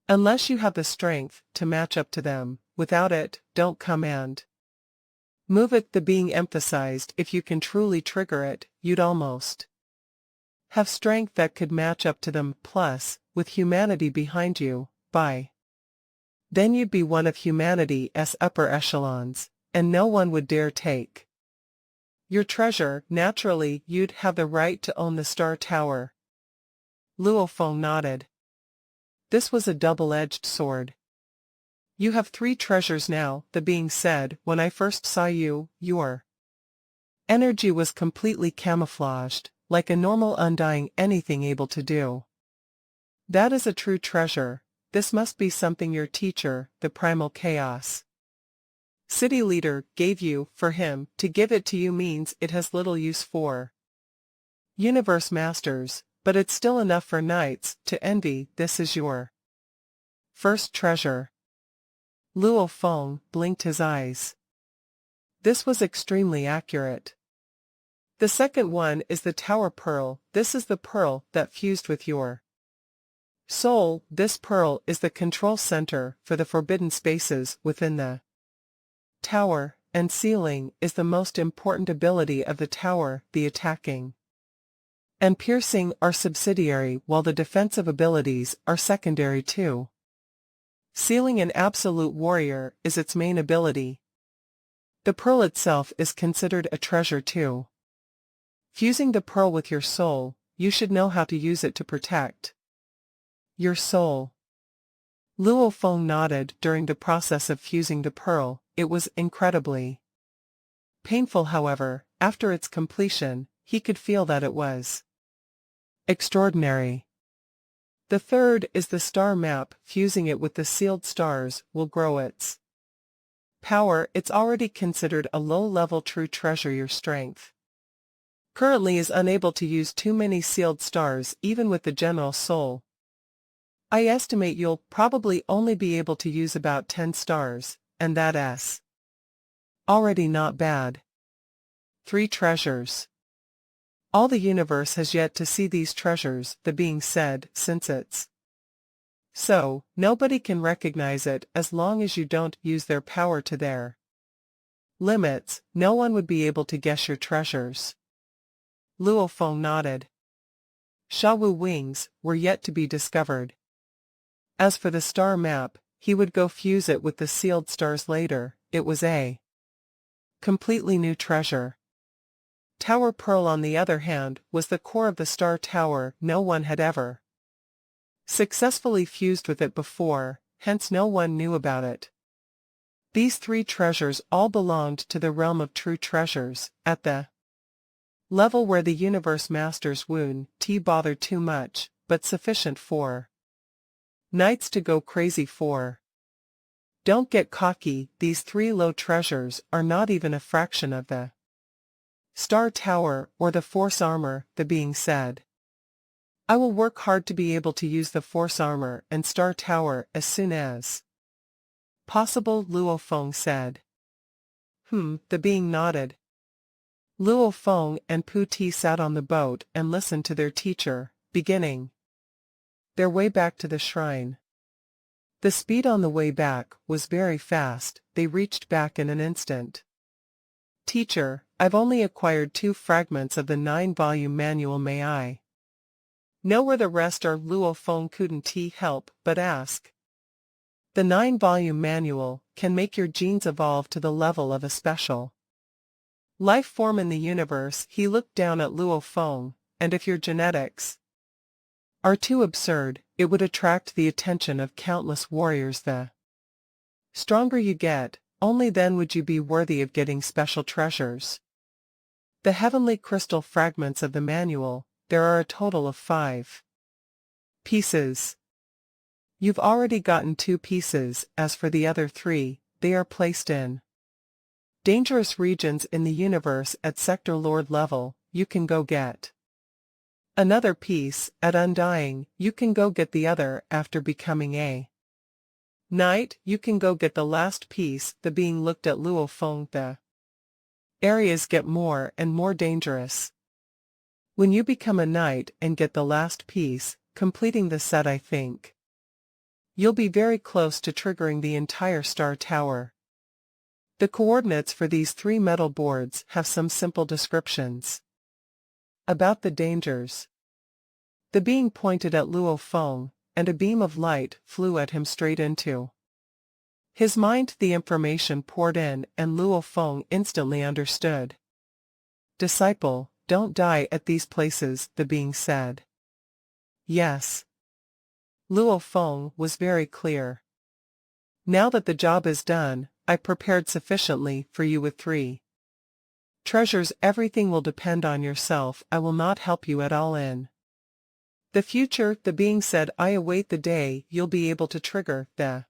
Unless you have the strength to match up to them, without it, don't come and move it, the being emphasized. If you can truly trigger it, you'd almost have strength that could match up to them. Plus, with humanity behind you, then you'd be one of humanity's upper echelons, and no one would dare take your treasure. Naturally, you'd have the right to own the Star Tower. Luo Feng nodded. This was a double-edged sword. You have 3 treasures now, the being said. When I first saw you, your energy was completely camouflaged, like a normal undying anything able to do. That is a true treasure. This must be something your teacher, the primal chaos city leader, gave you. For him to give it to you means it has little use for universe masters, but it's still enough for knights to envy. This is your first treasure. Luo Feng blinked his eyes. This was extremely accurate. The second one is the Tower Pearl. This is the pearl that fused with your soul. This pearl is the control center for the forbidden spaces within the tower, and sealing is the most important ability of the tower. The attacking and piercing are subsidiary, while the defensive abilities are secondary too. Sealing an absolute warrior is its main ability. The pearl itself is considered a treasure too. Fusing the pearl with your soul, you should know how to use it to protect Your soul. Luo Feng nodded during the process of fusing the pearl. It was incredibly painful, however. After its completion, he could feel that it was extraordinary. The third is the star map. Fusing it with the sealed stars will grow its power. It's already considered a low-level true treasure. Your strength currently is unable to use too many sealed stars even with the general soul. I estimate you'll probably only be able to use about 10 stars, and that's already not bad. 3 treasures. All the universe has yet to see these treasures, the being said, since it's so, nobody can recognize it as long as you don't use their power to their limits. No one would be able to guess your treasures. Luo Feng nodded. Shawu wings were yet to be discovered. As for the star map, he would go fuse it with the sealed stars later. It was a completely new treasure. Tower Pearl, on the other hand, was the core of the star tower. No one had ever successfully fused with it before, hence no one knew about it. These 3 treasures all belonged to the realm of true treasures, at the level where the universe masters won't bother too much, but sufficient for knights to go crazy for. Don't get cocky. These 3 low treasures are not even a fraction of the Star Tower or the Force Armor, the being said. I will work hard to be able to use the Force Armor and Star Tower as soon as possible, Luo Feng said. The being nodded. Luo Feng and Pu Ti sat on the boat and listened to their teacher, beginning their way back to the shrine. The speed on the way back was very fast. They reached back in an instant. Teacher, I've only acquired 2 fragments of the 9-volume manual. May I know where the rest are? Luo Feng couldn't help but ask. The 9-volume manual can make your genes evolve to the level of a special life form in the universe. He looked down at Luo Feng, and if your genetics are too absurd, it would attract the attention of countless warriors. The stronger you get, only then would you be worthy of getting special treasures. The heavenly crystal fragments of the manual, there are a total of 5 pieces. You've already gotten 2 pieces. As for the other 3, they are placed in dangerous regions in the universe at Sector Lord level. You can go get another piece at Undying. You can go get the other after becoming a knight. You can go get the last piece. The being looked at Luo Feng. The areas get more and more dangerous. When you become a knight and get the last piece, completing the set, I think you'll be very close to triggering the entire Star Tower. The coordinates for these 3 metal boards have some simple descriptions about the dangers. The being pointed at Luo Feng, and a beam of light flew at him straight into his mind. The information poured in, and Luo Feng instantly understood. Disciple, don't die at these places, the being said. Yes. Luo Feng was very clear. Now that the job is done, I prepared sufficiently for you with 3 treasures. Everything will depend on yourself. I will not help you at all in the future, the being said. I await the day you'll be able to trigger the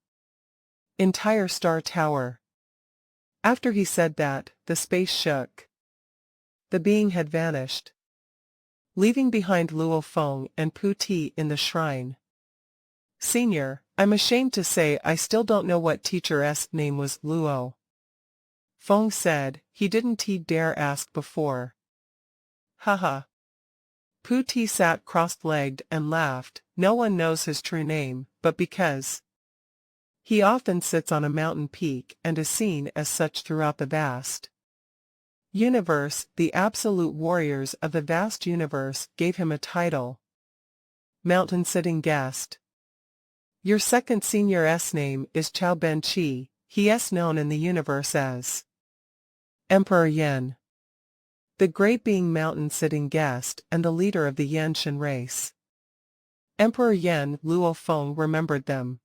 entire Star Tower. After he said that, the space shook. The being had vanished, leaving behind Luo Feng and Pu Ti in the shrine. Senior, I'm ashamed to say I still don't know what teacher's name was. Luo Feng said. He didn't dare ask before. Haha. Pu Ti sat cross-legged and laughed. No one knows his true name, but because he often sits on a mountain peak and is seen as such throughout the vast universe, the absolute warriors of the vast universe gave him a title. Mountain-sitting guest. Your second senior's name is Chao Ben Chi. He is known in the universe as Emperor Yen, the great being, mountain-sitting guest, and the leader of the Yen Shan race. Emperor Yan Luofeng remembered them.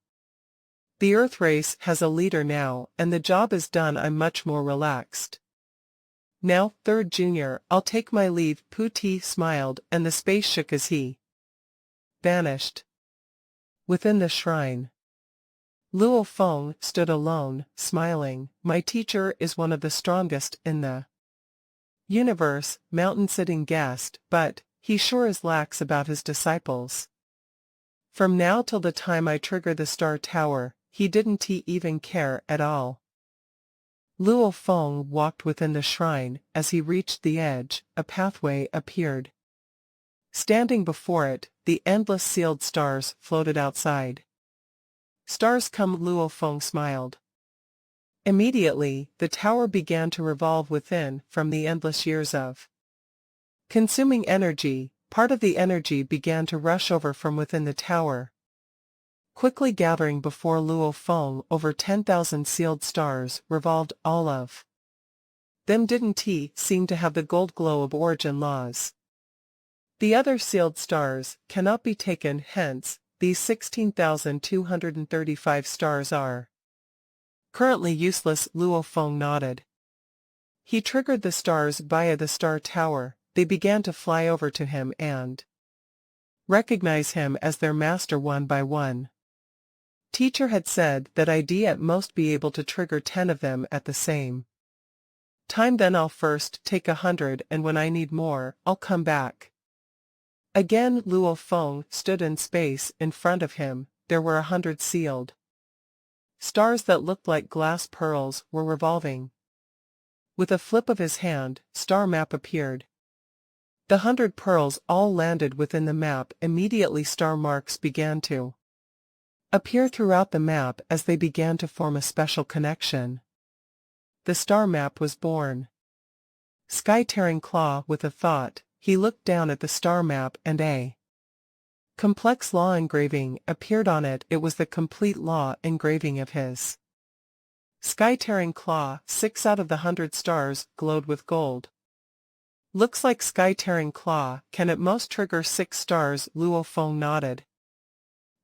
The Earth race has a leader now, and the job is done. I'm much more relaxed. Now, third junior, I'll take my leave. Pu Ti smiled, and the space shook as he vanished. Within the shrine, Luofeng stood alone, smiling. My teacher is one of the strongest in the universe, Mountain Sitting guessed, but he sure is lax about his disciples. From now till the time I trigger the Star Tower, he didn't even care at all. Luofeng walked within the shrine. As he reached the edge, a pathway appeared. Standing before it, the endless sealed stars floated outside. Stars come, Luofeng smiled. Immediately, the tower began to revolve within. From the endless years of consuming energy, part of the energy began to rush over from within the tower. Quickly gathering before Luofeng, over 10,000 sealed stars revolved. All of them didn't seem to have the gold glow of origin laws. The other sealed stars cannot be taken, hence, these 16,235 stars are currently useless. Luofeng nodded. He triggered the stars via the Star Tower. They began to fly over to him and recognize him as their master one by one. Teacher had said that I'd at most be able to trigger 10 of them at the same time. Then I'll first take 100, and when I need more, I'll come back. Again, Luofeng stood in space. In front of him, there were 100 sealed stars that looked like glass pearls were revolving. With a flip of his hand, star map appeared. The 100 pearls all landed within the map. Immediately star marks began to appear throughout the map as they began to form a special connection. The star map was born. Sky-tearing claw with a thought, he looked down at the star map and a complex law engraving appeared on it. It was the complete law engraving of his sky-tearing claw. 6 out of the 100 stars glowed with gold. Looks like sky-tearing claw can at most trigger 6 stars. Luofeng nodded.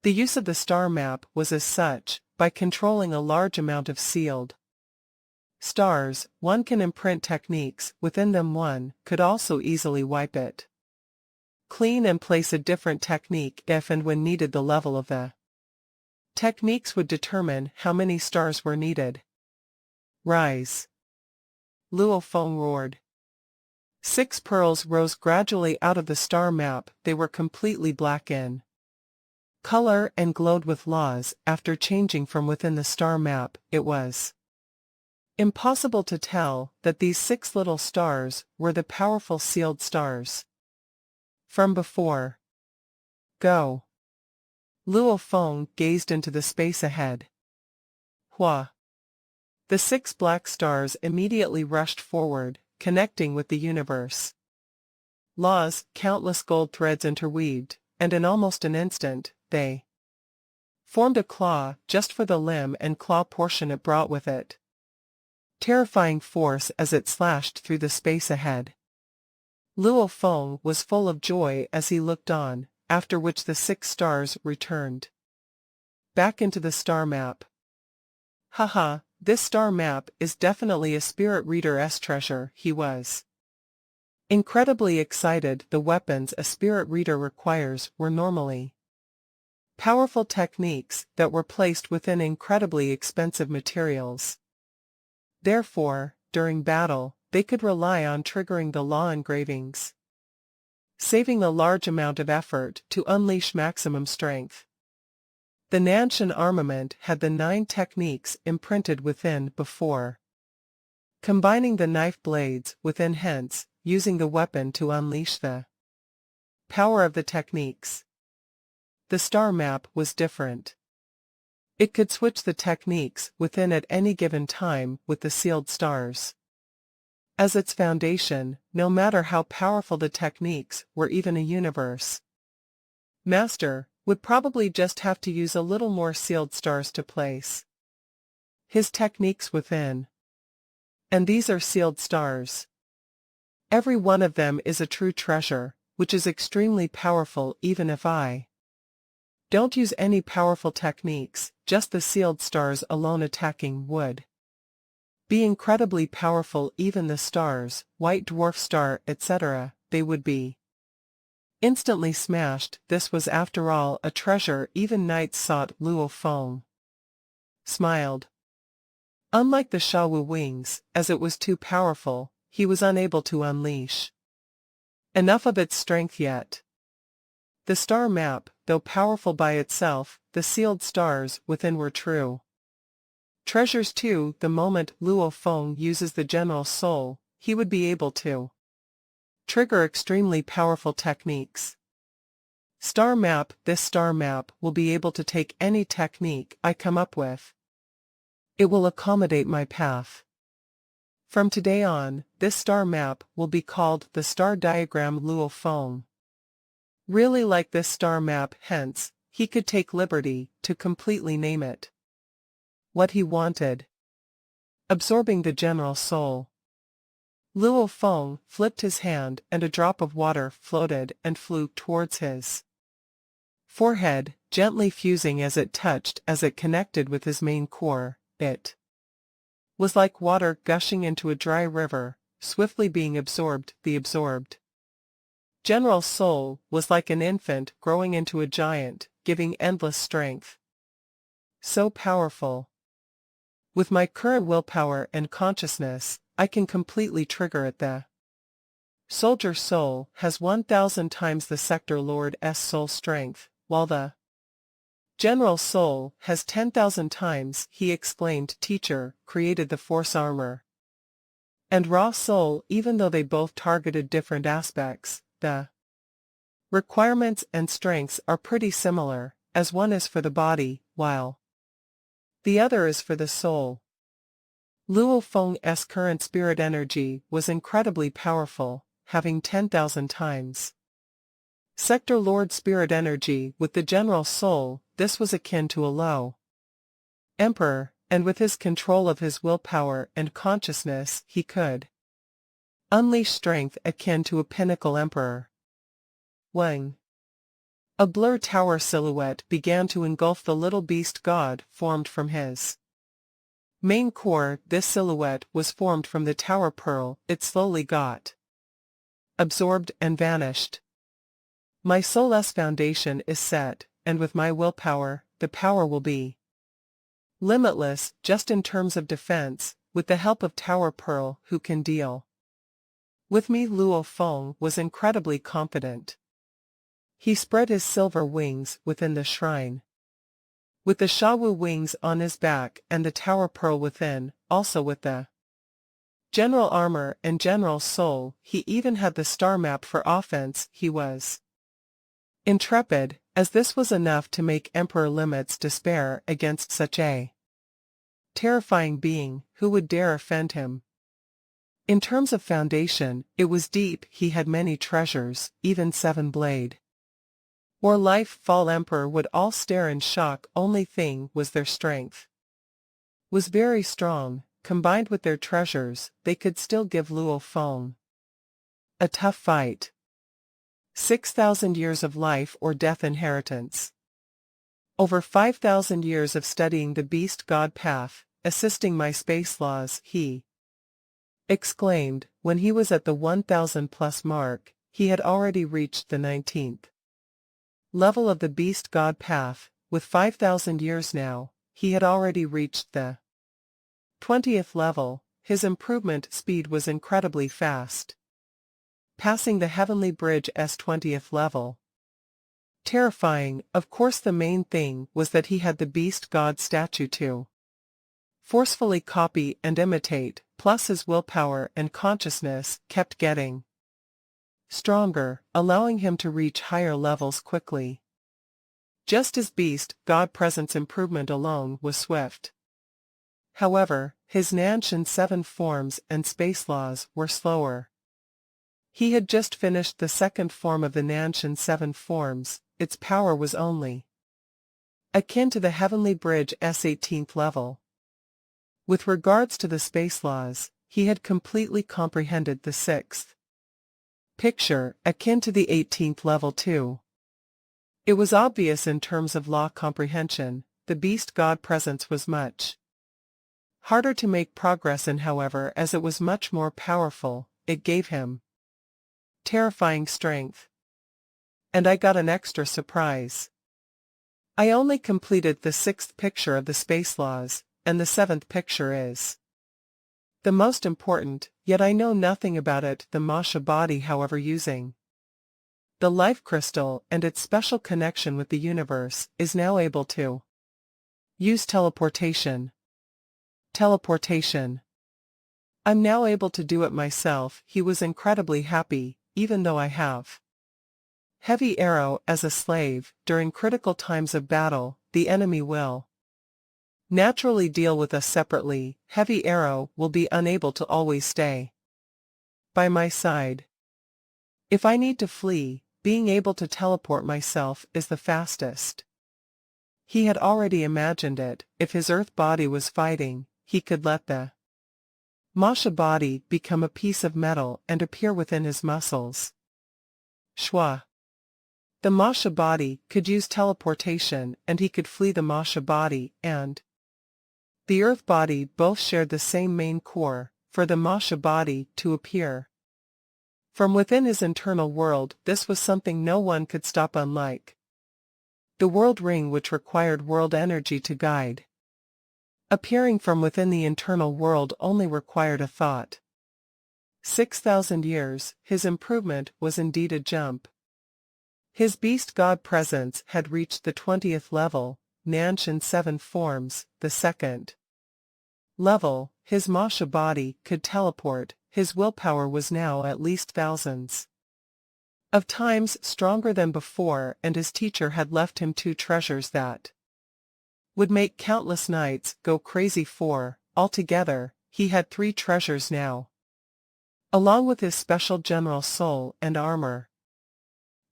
The use of the star map was as such. By controlling a large amount of sealed stars, one can imprint techniques within them. One could also easily wipe it clean and place a different technique if and when needed. The level of the techniques would determine how many stars were needed. Rise! Luofeng roared. 6 pearls rose gradually out of the star map. They were completely black in color and glowed with laws. After changing from within the star map, it was impossible to tell that these 6 little stars were the powerful sealed stars from before. Go! Luofeng gazed into the space ahead. Hua! The 6 black stars immediately rushed forward, connecting with the universe. Laws, countless gold threads interweaved, and in almost an instant, they formed a claw just for the limb and claw portion it brought with it. Terrifying force as it slashed through the space ahead. Luofeng was full of joy as he looked on, after which the 6 stars returned back into the star map. Haha, this star map is definitely a spirit reader's treasure. He was incredibly excited. The weapons a spirit reader requires were normally powerful techniques that were placed within incredibly expensive materials. Therefore, during battle, they could rely on triggering the law engravings, saving a large amount of effort to unleash maximum strength. The Nanshan armament had the 9 techniques imprinted within before combining the knife blades within, hence, using the weapon to unleash the power of the techniques. The star map was different. It could switch the techniques within at any given time with the sealed stars as its foundation, no matter how powerful the techniques were. Even a universe master would probably just have to use a little more sealed stars to place his techniques within. And these are sealed stars. Every one of them is a true treasure, which is extremely powerful. Even if I Don't use any powerful techniques, just the sealed stars alone attacking would be incredibly powerful. Even the stars, white dwarf star, etc., they would be instantly smashed. This was after all a treasure even knights sought. Luo Feng smiled. Unlike the Shawu wings, as it was too powerful, he was unable to unleash enough of its strength yet. The star map, though powerful by itself, the sealed stars within were true treasures too. The moment Luo Feng uses the general soul, he would be able to trigger extremely powerful techniques. Star map. This star map will be able to take any technique I come up with. It will accommodate my path. From today on, this star map will be called the star diagram. Luo Feng really liked this star map, hence, he could take liberty to completely name it what he wanted. Absorbing the general soul. Luo Feng flipped his hand and a drop of water floated and flew towards his forehead, gently fusing as it touched. As it connected with his main core, it was like water gushing into a dry river, swiftly being absorbed. The absorbed general soul was like an infant growing into a giant, giving endless strength. So powerful. With my current willpower and consciousness, I can completely trigger it. The soldier soul has 1,000 times the sector lord's soul strength, while the general soul has 10,000 times. He explained. Teacher created the force armor and raw soul. Even though they both targeted different aspects, the requirements and strengths are pretty similar, as one is for the body, while the other is for the soul. Luo Feng's current spirit energy was incredibly powerful, having 10,000 times sector lord spirit energy. With the general soul, this was akin to a low emperor, and with his control of his willpower and consciousness, he could unleash strength akin to a pinnacle emperor. Wang. A blur tower silhouette began to engulf the little beast god formed from his main core. This silhouette was formed from the tower pearl. It slowly got absorbed and vanished. My soul's foundation is set, and with my willpower, the power will be limitless. Just in terms of defense, with the help of tower pearl, who can deal with me? Luo Feng was incredibly confident. He spread his silver wings within the shrine. With the Shawu wings on his back and the tower pearl within, also with the general armor and general soul, he even had the star map for offense. He was intrepid, as this was enough to make Emperor Limits despair against such a terrifying being. Who would dare offend him? In terms of foundation, it was deep. He had many treasures, even 7-blade or life fall emperor would all stare in shock. Only thing was their strength was very strong. Combined with their treasures, they could still give Luo Feng a tough fight. 6,000 years of life or death inheritance. Over 5,000 years of studying the beast god path, assisting my space laws, he exclaimed. When he was at the 1,000 plus mark, he had already reached the 19th level of the beast god path. With 5,000 years now, he had already reached the 20th level. His improvement speed was incredibly fast, passing the Heavenly Bridge's 20th level. Terrifying. Of course, the main thing was that he had the beast god statue to forcefully copy and imitate, plus his willpower and consciousness kept getting stronger, allowing him to reach higher levels quickly. Just as beast god presence improvement alone was swift. However, his Nanshan 7 forms and space laws were slower. He had just finished the second form of the Nanshan 7 forms. Its power was only akin to the Heavenly Bridge's 18th level. With regards to the space laws, he had completely comprehended the 6th picture, akin to the 18th level too. It was obvious in terms of law comprehension, the beast god presence was much harder to make progress in, however, as it was much more powerful. It gave him terrifying strength. And I got an extra surprise. I only completed the 6th picture of the space laws, and the 7th picture is the most important, yet I know nothing about it. The Masha body, however, using the life crystal and its special connection with the universe, is now able to use teleportation. Teleportation. I'm now able to do it myself. He was incredibly happy, even though I have heavy arrow as a slave. During critical times of battle, the enemy will naturally deal with us separately. Heavy arrow will be unable to always stay by my side. If I need to flee, being able to teleport myself is the fastest. He had already imagined it. If his earth body was fighting, he could let the Masha body become a piece of metal and appear within his muscles. Shwa. The Masha body could use teleportation, and he could flee the Masha body and the earth body both shared the same main core. For the Masha body to appear from within his internal world, this was something no one could stop, unlike the world ring, which required world energy to guide. Appearing from within the internal world only required a thought. 6,000 years, his improvement was indeed a jump. His beast god presence had reached the 20th level, Nanch in 7 forms. The 2nd level, his Masha body could teleport. His willpower was now at least thousands of times stronger than before, and his teacher had left him 2 treasures that would make countless knights go crazy. For, altogether, he had 3 treasures now, along with his special general soul and armor.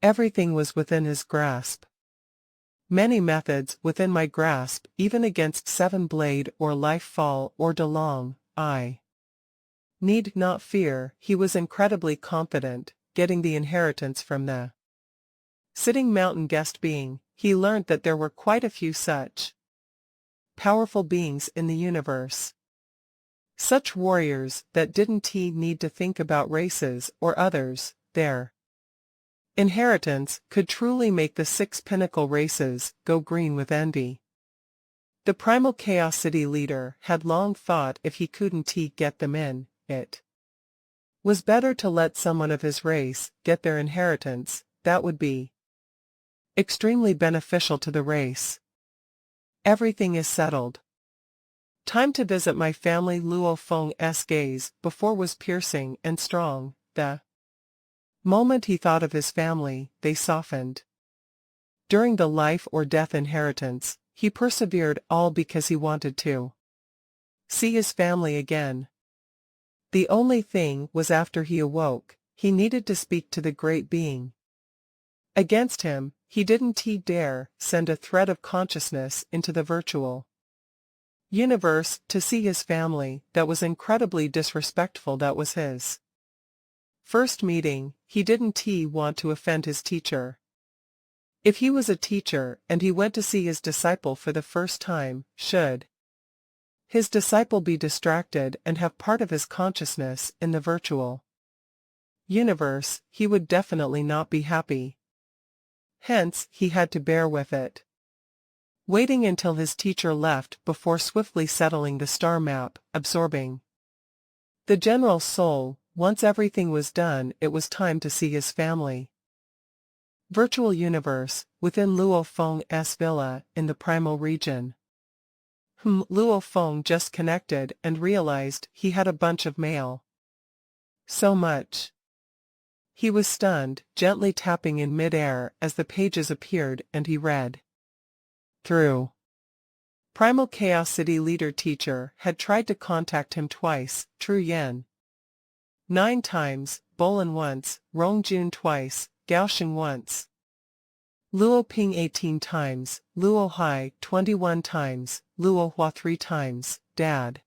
Everything was within his grasp. Many methods within my grasp, even against 7-blade or life fall or DeLong. I need not fear. He was incredibly confident, getting the inheritance from the sitting mountain guest being. He learned that there were quite a few such powerful beings in the universe. Such warriors that didn't need to think about races or others. Their inheritance could truly make the 6 pinnacle races go green with envy. The primal Chaos City leader had long thought if he couldn't get them in, it was better to let someone of his race get their inheritance. That would be extremely beneficial to the race. Everything is settled. Time to visit my family. Luo Feng's gaze before was piercing and strong. The moment he thought of his family, they softened. During the life or death inheritance, he persevered, all because he wanted to see his family again. The only thing was, after he awoke, he needed to speak to the great being against him. He didn't dare send a thread of consciousness into the virtual universe to see his family. That was incredibly disrespectful. That was his first meeting. He didn't want to offend his teacher. If he was a teacher and he went to see his disciple for the first time, should his disciple be distracted and have part of his consciousness in the virtual universe, he would definitely not be happy. Hence, he had to bear with it, waiting until his teacher left before swiftly settling the star map, absorbing the general soul. Once everything was done, it was time to see his family. Virtual universe, within Luo Feng's villa, in the primal region. Luo Feng just connected and realized he had a bunch of mail. So much. He was stunned, gently tapping in mid-air as the pages appeared, and he read through. Primal Chaos City leader teacher had tried to contact him twice, Tru Yen 9 times, Bolin once, Rongjun twice, Gaosheng once, Luo Ping 18 times, Luo Hai 21 times, Luo Hua 3 times, Dad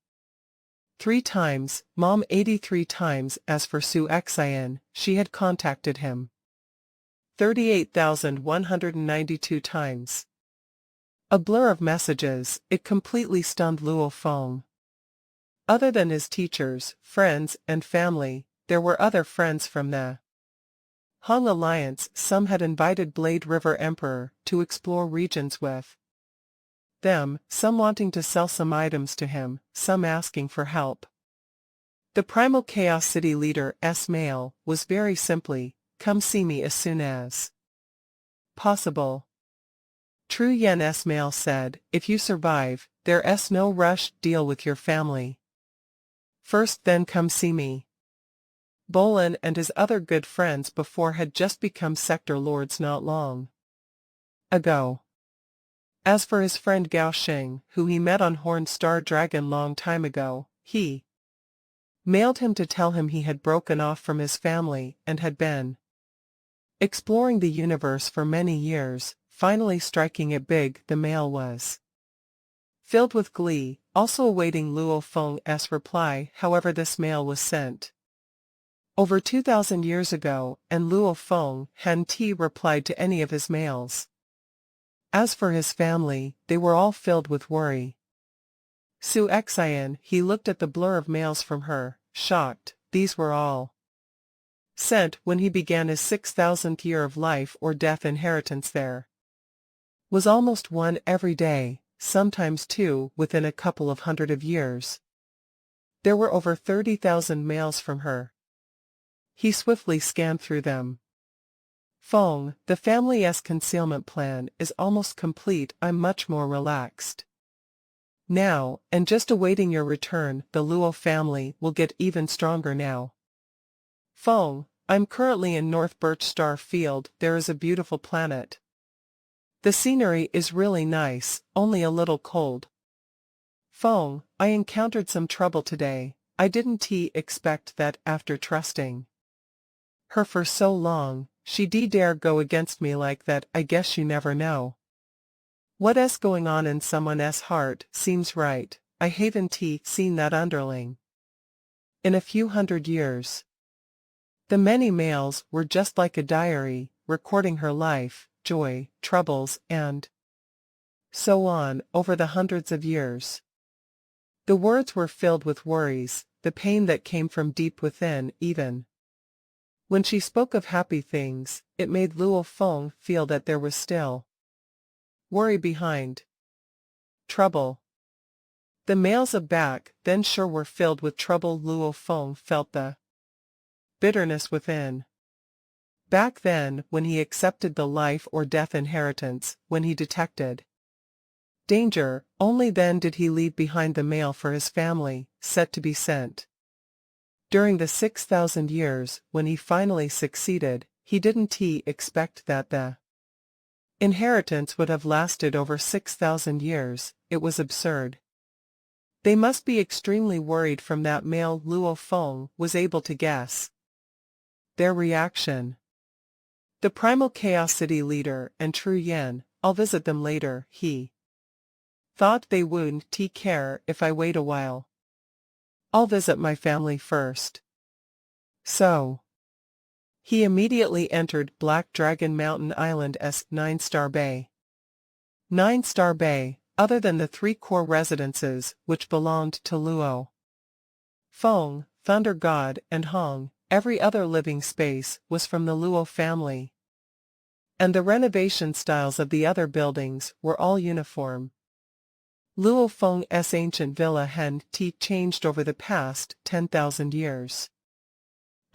3 times, Mom 83 times. As for Su Xian, she had contacted him 38,192 times. A blur of messages, it completely stunned Luo Feng. Other than his teachers, friends, and family, there were other friends from the Hong Alliance. Some had invited Blade River Emperor to explore regions with them, some wanting to sell some items to him, some asking for help. The Primal Chaos City leader's mail was very simply, "Come see me as soon as possible." True Yen's mail said, "If you survive, there's no rush, deal with your family first, then come see me." Bolin and his other good friends before had just become sector lords not long ago. As for his friend Gao Xing, who he met on Horned Star Dragon long time ago, he mailed him to tell him he had broken off from his family and had been exploring the universe for many years, finally striking it big. The mail was filled with glee, also awaiting Luo Feng's reply. However, this mail was sent over 2,000 years ago, and Luo Feng hadn't replied to any of his mails. As for his family, they were all filled with worry. Su Xian, he looked at the blur of mails from her, shocked. These were all sent when he began his 6,000th year of life or death. Inheritance there was almost one every day, sometimes two within a couple of hundred of years. There were over 30,000 mails from her. He swiftly scanned through them. "Feng, the family's concealment plan is almost complete. I'm much more relaxed now, and just awaiting your return. The Luo family will get even stronger now. Feng, I'm currently in North Birch Star Field. There is a beautiful planet. The scenery is really nice, only a little cold. Feng, I encountered some trouble today. I didn't expect that after trusting her for so long, she'd dare go against me like that. I guess you never know what's going on in someone's heart. Seems right. I haven't seen that underling in a few hundred years." The many mails were just like a diary, recording her life, joy, troubles, and so on, over the hundreds of years. The words were filled with worries, the pain that came from deep within. Even when she spoke of happy things, it made Luo Feng feel that there was still worry behind. Trouble. The mails of back then sure were filled with trouble. Luo Feng felt the bitterness within. Back then, when he accepted the life or death inheritance, when he detected danger, only then did he leave behind the mail for his family, set to be sent. During the 6,000 years, when he finally succeeded, he didn't expect that the inheritance would have lasted over 6,000 years. It was absurd. They must be extremely worried from that mail. Luo Feng was able to guess their reaction. The Primal Chaos City leader and True Yen, I'll visit them later. He thought they wouldn't care if I wait a while. I'll visit my family first. So he immediately entered Black Dragon Mountain Island's 9-star bay. 9-star bay, other than the 3 core residences which belonged to Luo Feng, Thunder God, and Hong, every other living space was from the Luo family. And the renovation styles of the other buildings were all uniform. Luo Feng's ancient villa hadn't changed over the past 10,000 years.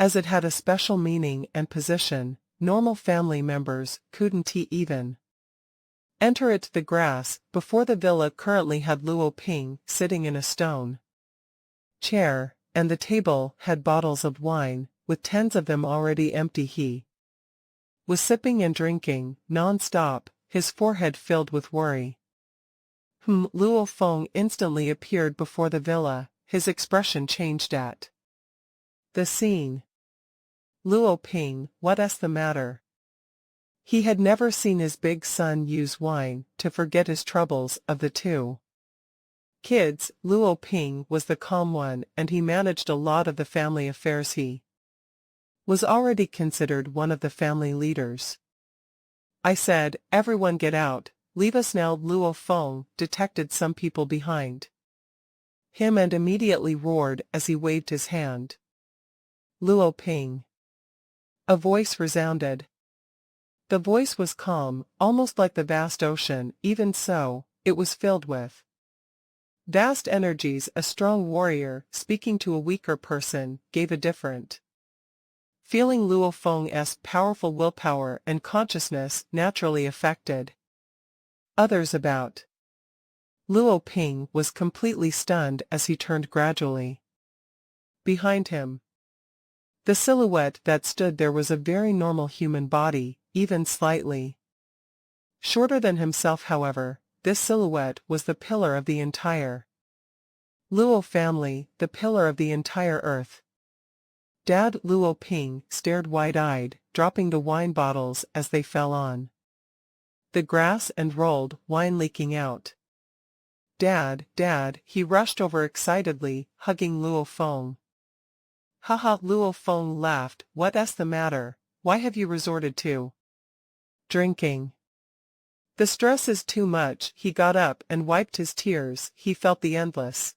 As it had a special meaning and position, normal family members couldn't even enter it. The grass before the villa currently had Luo Ping sitting in a stone chair, and the table had bottles of wine, with 10 of them already empty. He was sipping and drinking, non-stop, his forehead filled with worry. Luo Feng instantly appeared before the villa, his expression changed at the scene. "Luo Ping, what's the matter?" He had never seen his big son use wine to forget his troubles. Of the 2 kids, Luo Ping was the calm one, and he managed a lot of the family affairs. He was already considered one of the family leaders. I said, everyone get out, leave us now. Luo Feng detected some people behind him and immediately roared as he waved his hand. Luo Ping. A voice resounded. The voice was calm, almost like the vast ocean. Even so, it was filled with vast energies. A strong warrior, speaking to a weaker person, gave a different feeling. Luo Feng's powerful willpower and consciousness naturally affected others about. Luo Ping was completely stunned as he turned gradually behind him. The silhouette that stood there was a very normal human body, even slightly shorter than himself. However, this silhouette was the pillar of the entire Luo family, the pillar of the entire earth. Dad. Luo Ping stared wide-eyed, dropping the wine bottles as they fell on the grass and rolled, wine leaking out. Dad, Dad, he rushed over excitedly, hugging Luo Feng. Haha. Luo Feng laughed. What's the matter? Why have you resorted to drinking? The stress is too much. He got up and wiped his tears. He felt the endless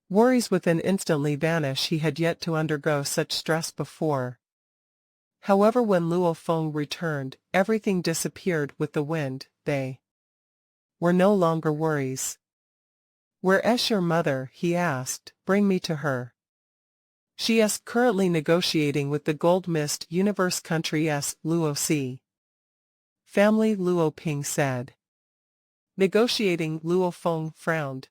worries within instantly vanish. He had yet to undergo such stress before. However, when Luo Feng returned, everything disappeared with the wind. They were no longer worries. Where's your mother? He asked. Bring me to her. She is currently negotiating with the Gold Mist Universe country's Luo C family. Luo Ping said. Negotiating. Luo Feng frowned.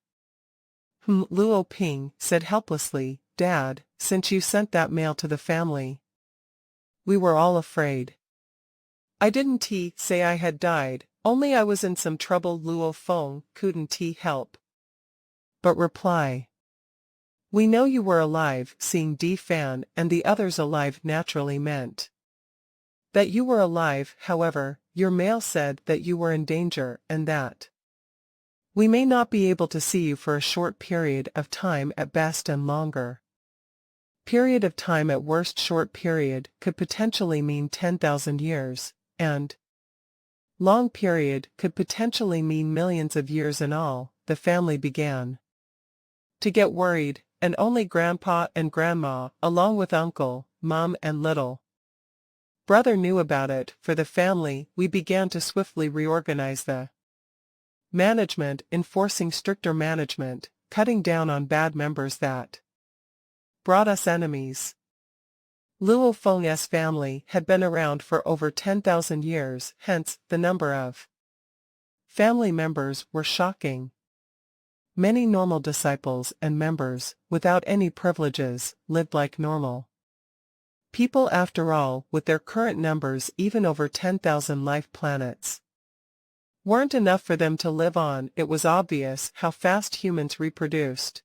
Luo Ping said helplessly, Dad, since you sent that mail to the family, we were all afraid. I didn't say I had died, only I was in some trouble. Luo Feng couldn't help but reply. We know you were alive. Seeing D Fan and the others alive naturally meant that you were alive. However, your mail said that you were in danger and that we may not be able to see you for a short period of time at best and longer period of time at worst. Short period could potentially mean 10,000 years, and long period could potentially mean millions of years in all. The family began to get worried, and only Grandpa and Grandma, along with Uncle, Mom and little brother knew about it. For the family, we began to swiftly reorganize the management, enforcing stricter management, cutting down on bad members that brought us enemies. Luo Feng's family had been around for over 10,000 years, hence, the number of family members were shocking. Many normal disciples and members, without any privileges, lived like normal people. After all, with their current numbers, even over 10,000 life planets weren't enough for them to live on. It was obvious how fast humans reproduced.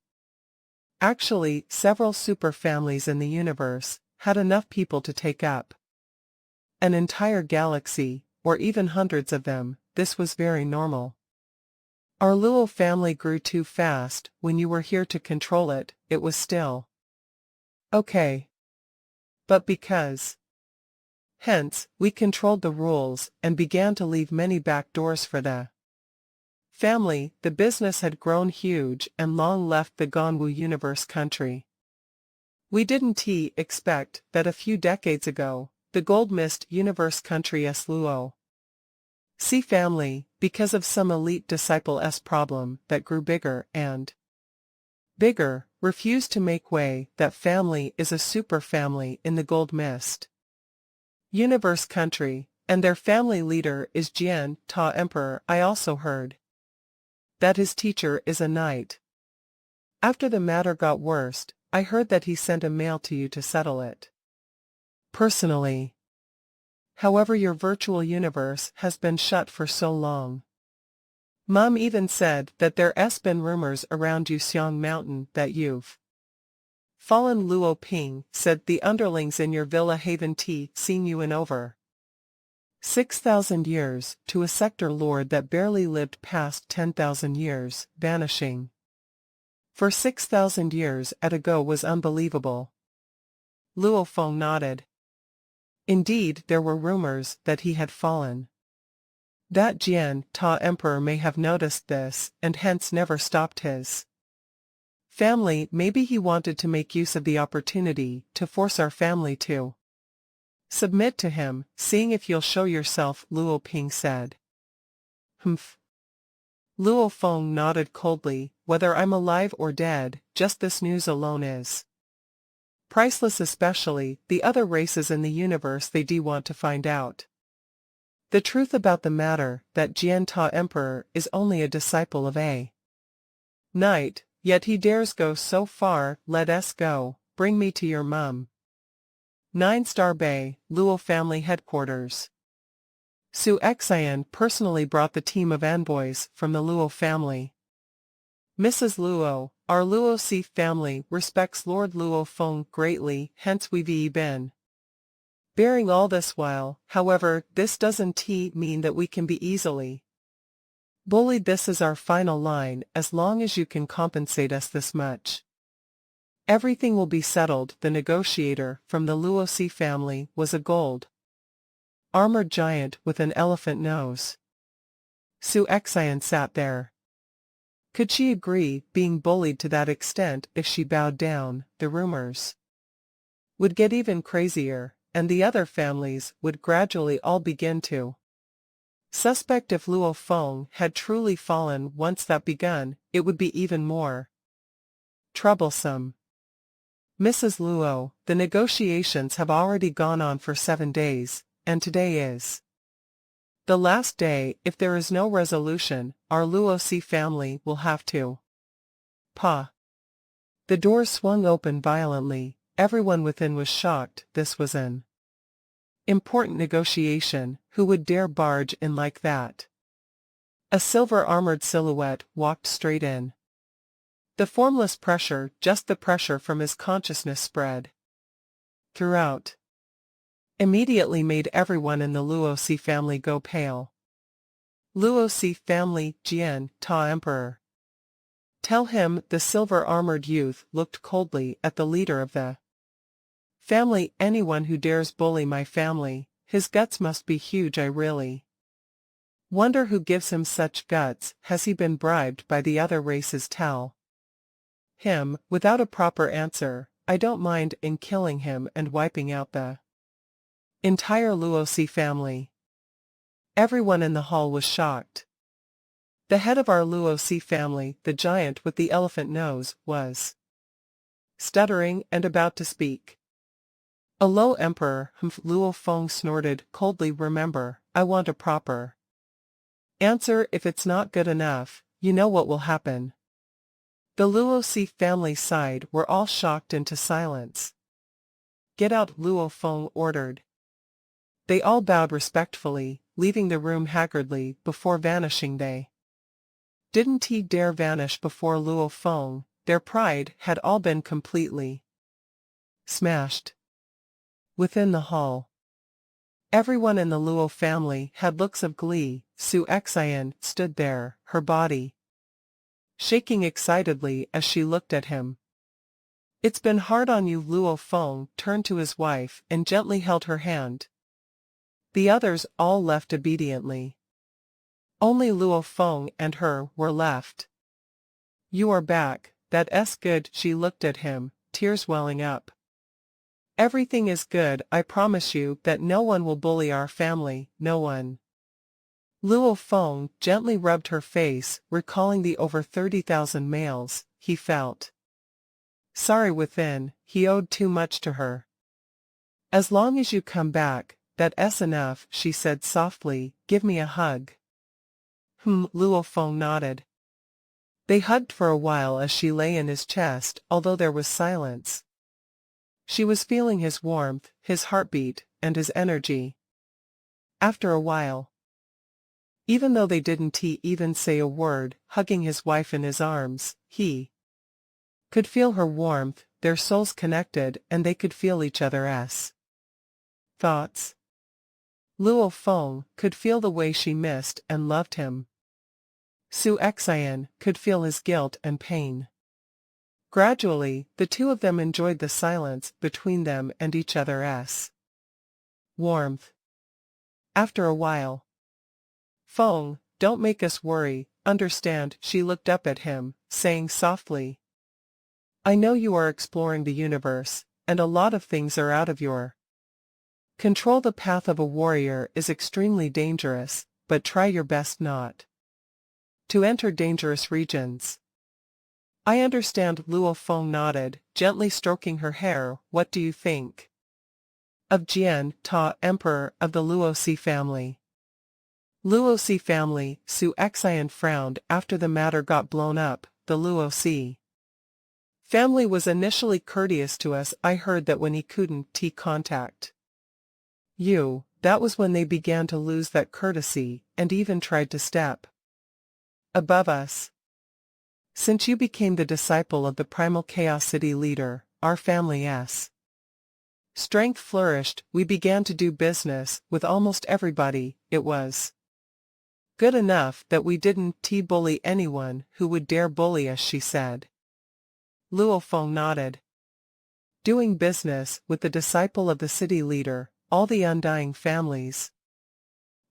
Actually, several super families in the universe had enough people to take up an entire galaxy, or even hundreds of them. This was very normal. Our Luo family grew too fast. When you were here to control it, it was still okay. But because hence, we controlled the rules and began to leave many back doors for the family, the business had grown huge and long left the Ganwu Universe country. We didn't expect that a few decades ago, the Gold Mist Universe country's Luo C family, because of some elite disciple's problem that grew bigger and bigger, refused to make way. That family is a super family in the Gold Mist Universe country, and their family leader is Jian Ta Emperor. I also heard that his teacher is a knight. After the matter got worse, I heard that he sent a mail to you to settle it personally. However, your virtual universe has been shut for so long. Mom even said that there's been rumors around Yuxiang Mountain that you've fallen. Luo Ping said the underlings in your Villa Haven seen you in over 6,000 years, to a sector lord that barely lived past 10,000 years, vanishing for 6,000 years at a go was unbelievable. Luo Feng nodded. Indeed, there were rumors that he had fallen That Jian Ta Emperor may have noticed this, and hence never stopped his family. Maybe he wanted to make use of the opportunity to force our family to submit to him, seeing if you'll show yourself, Luo Ping said. Humph. Luo Feng nodded coldly. Whether I'm alive or dead, just this news alone is priceless, especially the other races in the universe. They do want to find out the truth about the matter, that Jian Ta Emperor is only a disciple of a knight, yet he dares go so far. Let us go, bring me to your mum. 9-Star Bay, Luo family headquarters. Su Xian personally brought the team of envoys from the Luo family. Mrs. Luo, our Luo Si family respects Lord Luo Feng greatly, hence we've been bearing all this while. However, this doesn't mean that we can be easily bullied. This is our final line. As long as you can compensate us this much, everything will be settled. The negotiator from the Luo Si family was a gold-armored giant with an elephant nose. Su Xian sat there. Could she agree, being bullied to that extent? If she bowed down, the rumors would get even crazier, and the other families would gradually all begin to suspect. If Luo Feng had truly fallen once that begun, it would be even more troublesome. Mrs. Luo, the negotiations have already gone on for 7 days, and today is the last day. If there is no resolution, our Luo Si family will have to The doors swung open violently. Everyone within was shocked. This was an important negotiation. Who would dare barge in like that? A silver-armored silhouette walked straight in. The formless pressure, just the pressure from his consciousness, spread throughout. Immediately made everyone in the Luo Si family go pale. Luo Si family, Jian Ta Emperor. Tell him. The silver-armored youth looked coldly at the leader of the family. Anyone who dares bully my family, his guts must be huge. I really wonder who gives him such guts. Has he been bribed by the other races? Tell him. Without a proper answer, I don't mind in killing him and wiping out the entire Luo Si family. Everyone in the hall was shocked. The head of our Luo Si family, the giant with the elephant nose, was stuttering and about to speak. "Hello, Emperor." Luo Feng snorted coldly. "Remember, I want a proper answer. If it's not good enough, you know what will happen." The Luo Si family sighed. Were all shocked into silence. "Get out," Luo Feng ordered. They all bowed respectfully, leaving the room haggardly. Before vanishing, they didn't dare vanish before Luo Feng. Their pride had all been completely smashed. Within the hall, everyone in the Luo family had looks of glee. Su Xian stood there, her body shaking excitedly as she looked at him. "It's been hard on you." Luo Feng turned to his wife and gently held her hand. The others all left obediently. Only Luo Feng and her were left. "You are back. That's good." She looked at him, tears welling up. "Everything is good. I promise you that no one will bully our family. No one." Luo Feng gently rubbed her face, recalling the over 30,000 males. He felt sorry within. He owed too much to her. "As long as you come back, that's enough," she said softly. "Give me a hug." Luo Feng nodded. They hugged for a while as she lay in his chest. Although there was silence, she was feeling his warmth, his heartbeat, and his energy. After a while, even though they didn't even say a word, hugging his wife in his arms, he could feel her warmth. Their souls connected, and they could feel each other's thoughts. Luo Feng could feel the way she missed and loved him. Su Xian could feel his guilt and pain. Gradually, the two of them enjoyed the silence between them and each other's warmth. After a while, Feng, don't make us worry, understand, she looked up at him, saying softly. I know you are exploring the universe, and a lot of things are out of your control. The path of a warrior is extremely dangerous, but try your best not to enter dangerous regions. I understand, Luo Feng nodded, gently stroking her hair. What do you think of Jian Ta, emperor of the Luosi family? Luosi family, Su Xian frowned. After the matter got blown up, the Luosi family was initially courteous to us. I heard that when he couldn't contact you, that was when they began to lose that courtesy, and even tried to step above us. Since you became the disciple of the primal chaos city leader, our family's strength flourished. We began to do business with almost everybody. It was good enough that we didn't bully anyone who would dare bully us, she said. Luo Feng nodded. Doing business with the disciple of the city leader, all the undying families,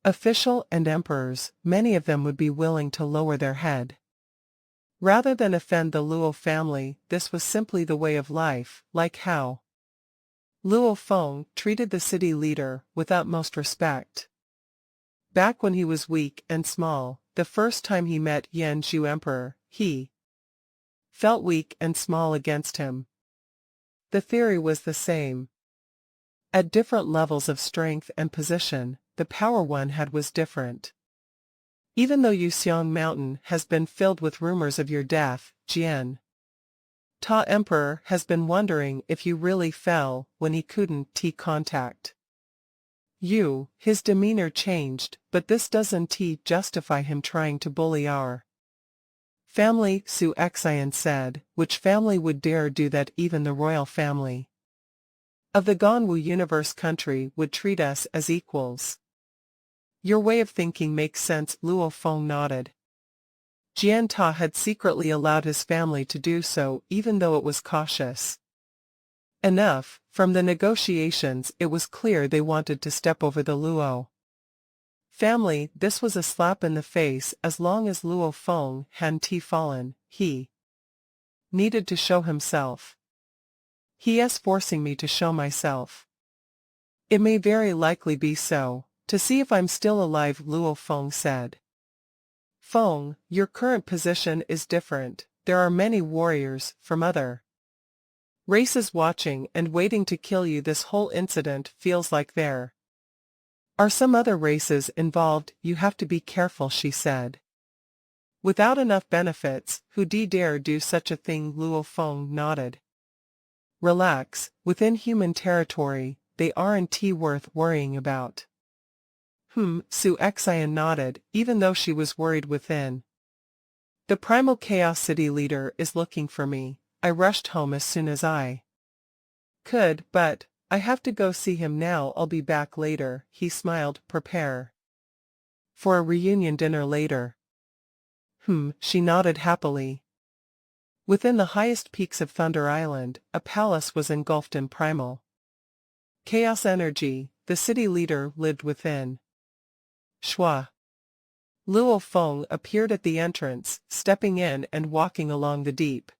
official and emperors, many of them would be willing to lower their head rather than offend the Luo family. This was simply the way of life, like how Luo Feng treated the city leader with utmost respect. Back when he was weak and small, the first time he met Yan Zhu Emperor, he felt weak and small against him. The theory was the same. At different levels of strength and position, the power one had was different. Even though Yuxiang Mountain has been filled with rumors of your death, Jian Ta Emperor has been wondering if you really fell when he couldn't contact you. His demeanor changed, but this doesn't justify him trying to bully our family, Su Xian said. Which family would dare do that? Even the royal family of the Ganwu universe country would treat us as equals. Your way of thinking makes sense, Luo Feng nodded. Jian Ta had secretly allowed his family to do so, even though it was cautious enough. From the negotiations, it was clear they wanted to step over the Luo family. This was a slap in the face. As long as Luo Feng hadn't fallen, he needed to show himself. He is forcing me to show myself. It may very likely be so, to see if I'm still alive, Luo Feng said. Feng, your current position is different. There are many warriors from other races watching and waiting to kill you. This whole incident feels like there are some other races involved. You have to be careful, she said. Without enough benefits, who dare do such a thing? Luo Feng nodded. Relax, within human territory, they aren't worth worrying about. Su Xian nodded, even though she was worried within. The primal chaos city leader is looking for me. I rushed home as soon as I could, but I have to go see him now. I'll be back later. He smiled. Prepare for a reunion dinner later. She nodded happily. Within the highest peaks of Thunder Island, a palace was engulfed in primal chaos energy. The city leader lived within. Shua. Luo Feng appeared at the entrance, stepping in and walking along the deep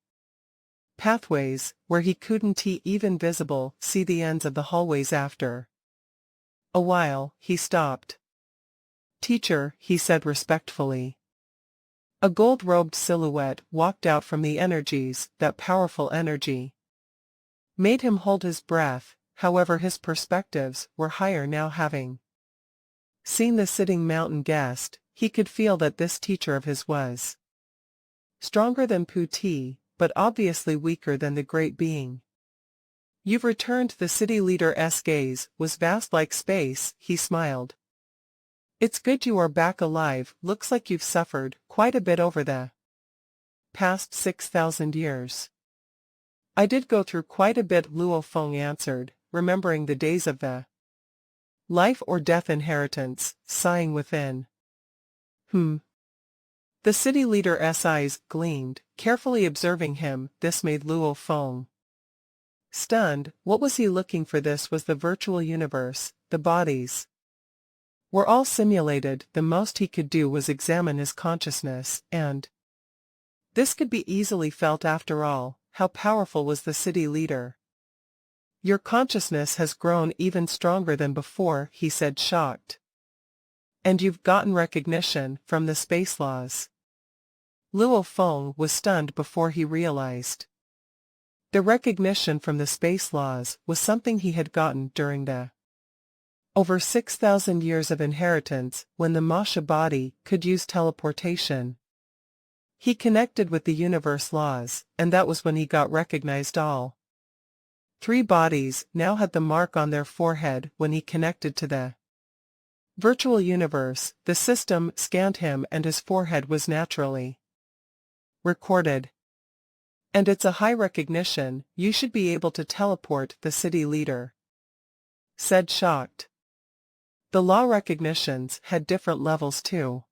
pathways, where he couldn't even visible see the ends of the hallways. After a while, he stopped. Teacher, he said respectfully. A gold-robed silhouette walked out from the energies. That powerful energy made him hold his breath. However, his perspectives were higher now. Having seen the sitting mountain guest, he could feel that this teacher of his was stronger than Pu Ti, but obviously weaker than the great being. You've returned. The city leader's gaze was vast like space. He smiled. It's good you are back alive. Looks like you've suffered quite a bit over the past 6,000 years. I did go through quite a bit, Luo Feng answered, remembering the days of the life or death inheritance, sighing within. The city leader's eyes gleamed, carefully observing him. This made Luo Feng stunned. What was he looking for? This was the virtual universe, the bodies were all simulated. The most he could do was examine his consciousness, and this could be easily felt after all. How powerful was the city leader? Your consciousness has grown even stronger than before, he said, shocked. And you've gotten recognition from the space laws. Luo Feng was stunned before he realized. The recognition from the space laws was something he had gotten during the over 6,000 years of inheritance when the Masha body could use teleportation. He connected with the universe laws, and that was when he got recognized. All three bodies now had the mark on their forehead when he connected to the virtual universe. The system scanned him and his forehead was naturally recorded. And it's a high recognition. You should be able to teleport, the city leader said, shocked. The law recognitions had different levels too.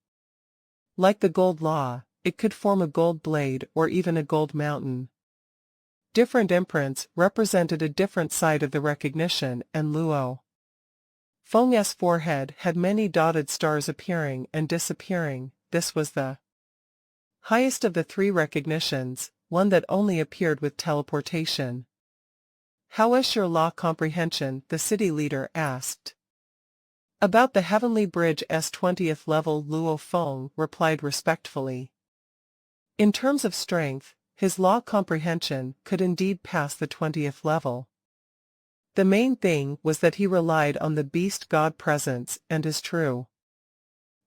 Like the gold law, it could form a gold blade or even a gold mountain. Different imprints represented a different side of the recognition, and Luo Feng's forehead had many dotted stars appearing and disappearing. This was the highest of the three recognitions, one that only appeared with teleportation. How is your law comprehension? The city leader asked. About the heavenly bridge's 20th level, Luo Feng replied respectfully. In terms of strength, his law comprehension could indeed pass the 20th level. The main thing was that he relied on the beast god presence and his true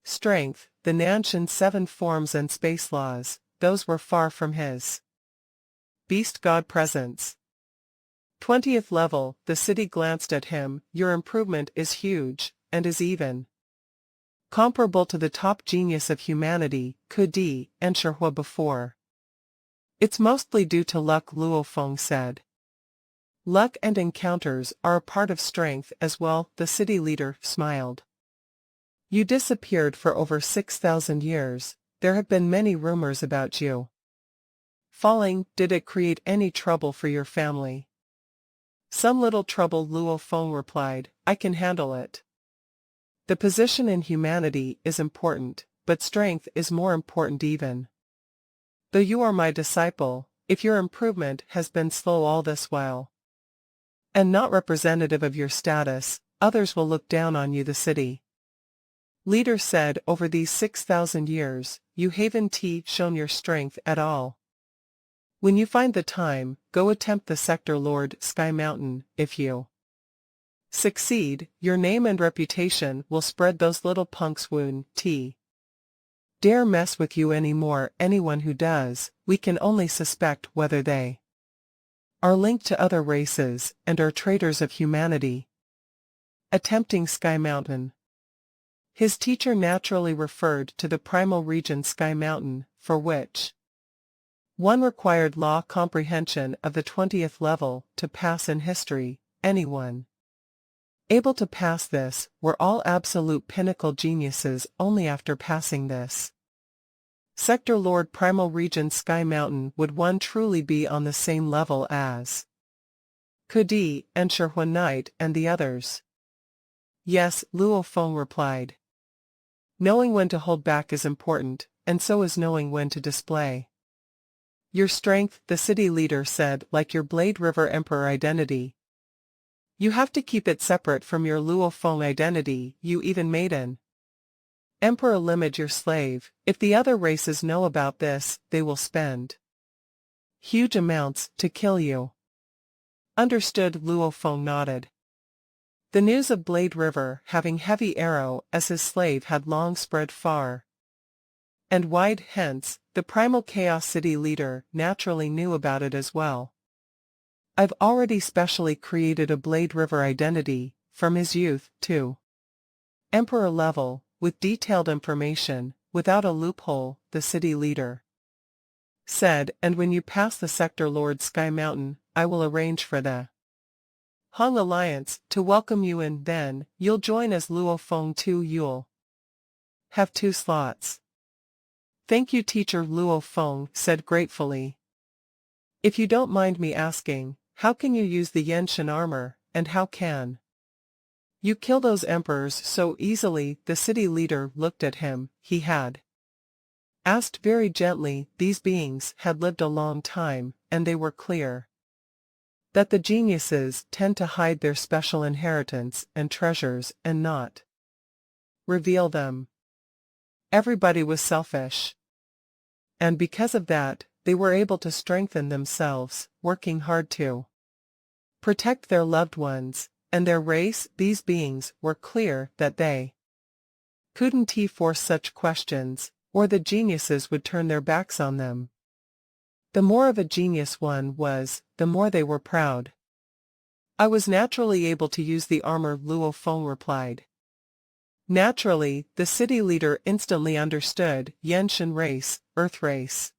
strength. The Nanshan 7 forms and space laws, those were far from his beast god presence. 20th level, the city glanced at him. Your improvement is huge, and is even comparable to the top genius of humanity, Kudi and Shihua before. It's mostly due to luck, Luo Feng said. Luck and encounters are a part of strength as well, the city leader smiled. You disappeared for over 6,000 years. There have been many rumors about you falling. Did it create any trouble for your family? Some little trouble, Luo Feng replied. I can handle it. The position in humanity is important, but strength is more important even. Though you are my disciple, if your improvement has been slow all this while, and not representative of your status, others will look down on you, the city leader said. Over these 6,000 years, you haven't shown your strength at all. When you find the time, go attempt the Sector Lord Sky Mountain. If you succeed, your name and reputation will spread. Those little punks won't dare mess with you anymore. Anyone who does, we can only suspect whether they are linked to other races and are traitors of humanity. Attempting Sky Mountain. His teacher naturally referred to the primal region Sky Mountain, for which one required law comprehension of the 20th level to pass in history. Anyone able to pass this were all absolute pinnacle geniuses. Only after passing this Sector Lord primal region Sky Mountain would one truly be on the same level as Kudi and Shihua Knight and the others. Yes, Luo Feng replied. Knowing when to hold back is important, and so is knowing when to display your strength, the city leader said, like your Blade River Emperor identity. You have to keep it separate from your Luo Feng identity. You even made an Emperor limit your slave. If the other races know about this, they will spend huge amounts to kill you. Understood, Luo Feng nodded. The news of Blade River having Heavy Arrow as his slave had long spread far and wide, hence, the primal Chaos City leader naturally knew about it as well. I've already specially created a Blade River identity, from his youth, to Emperor level, with detailed information, without a loophole, the city leader said, and when you pass the Sector Lord Sky Mountain, I will arrange for the Hong Alliance to welcome you in. Then, you'll join as Luo Feng too. You'll have 2 slots. Thank you, teacher, Luo Feng said gratefully. If you don't mind me asking, how can you use the Yenshin armor, and how can You kill those emperors so easily. The city leader looked at him. He had asked very gently. These beings had lived a long time, and they were clear that the geniuses tend to hide their special inheritance and treasures and not reveal them. Everybody was selfish. And because of that, they were able to strengthen themselves, working hard to protect their loved ones and their race. These beings were clear that they couldn't force such questions, or the geniuses would turn their backs on them. The more of a genius one was, the more they were proud. I was naturally able to use the armor, Luo Feng replied. Naturally, the city leader instantly understood. Yenshin race, Earth race.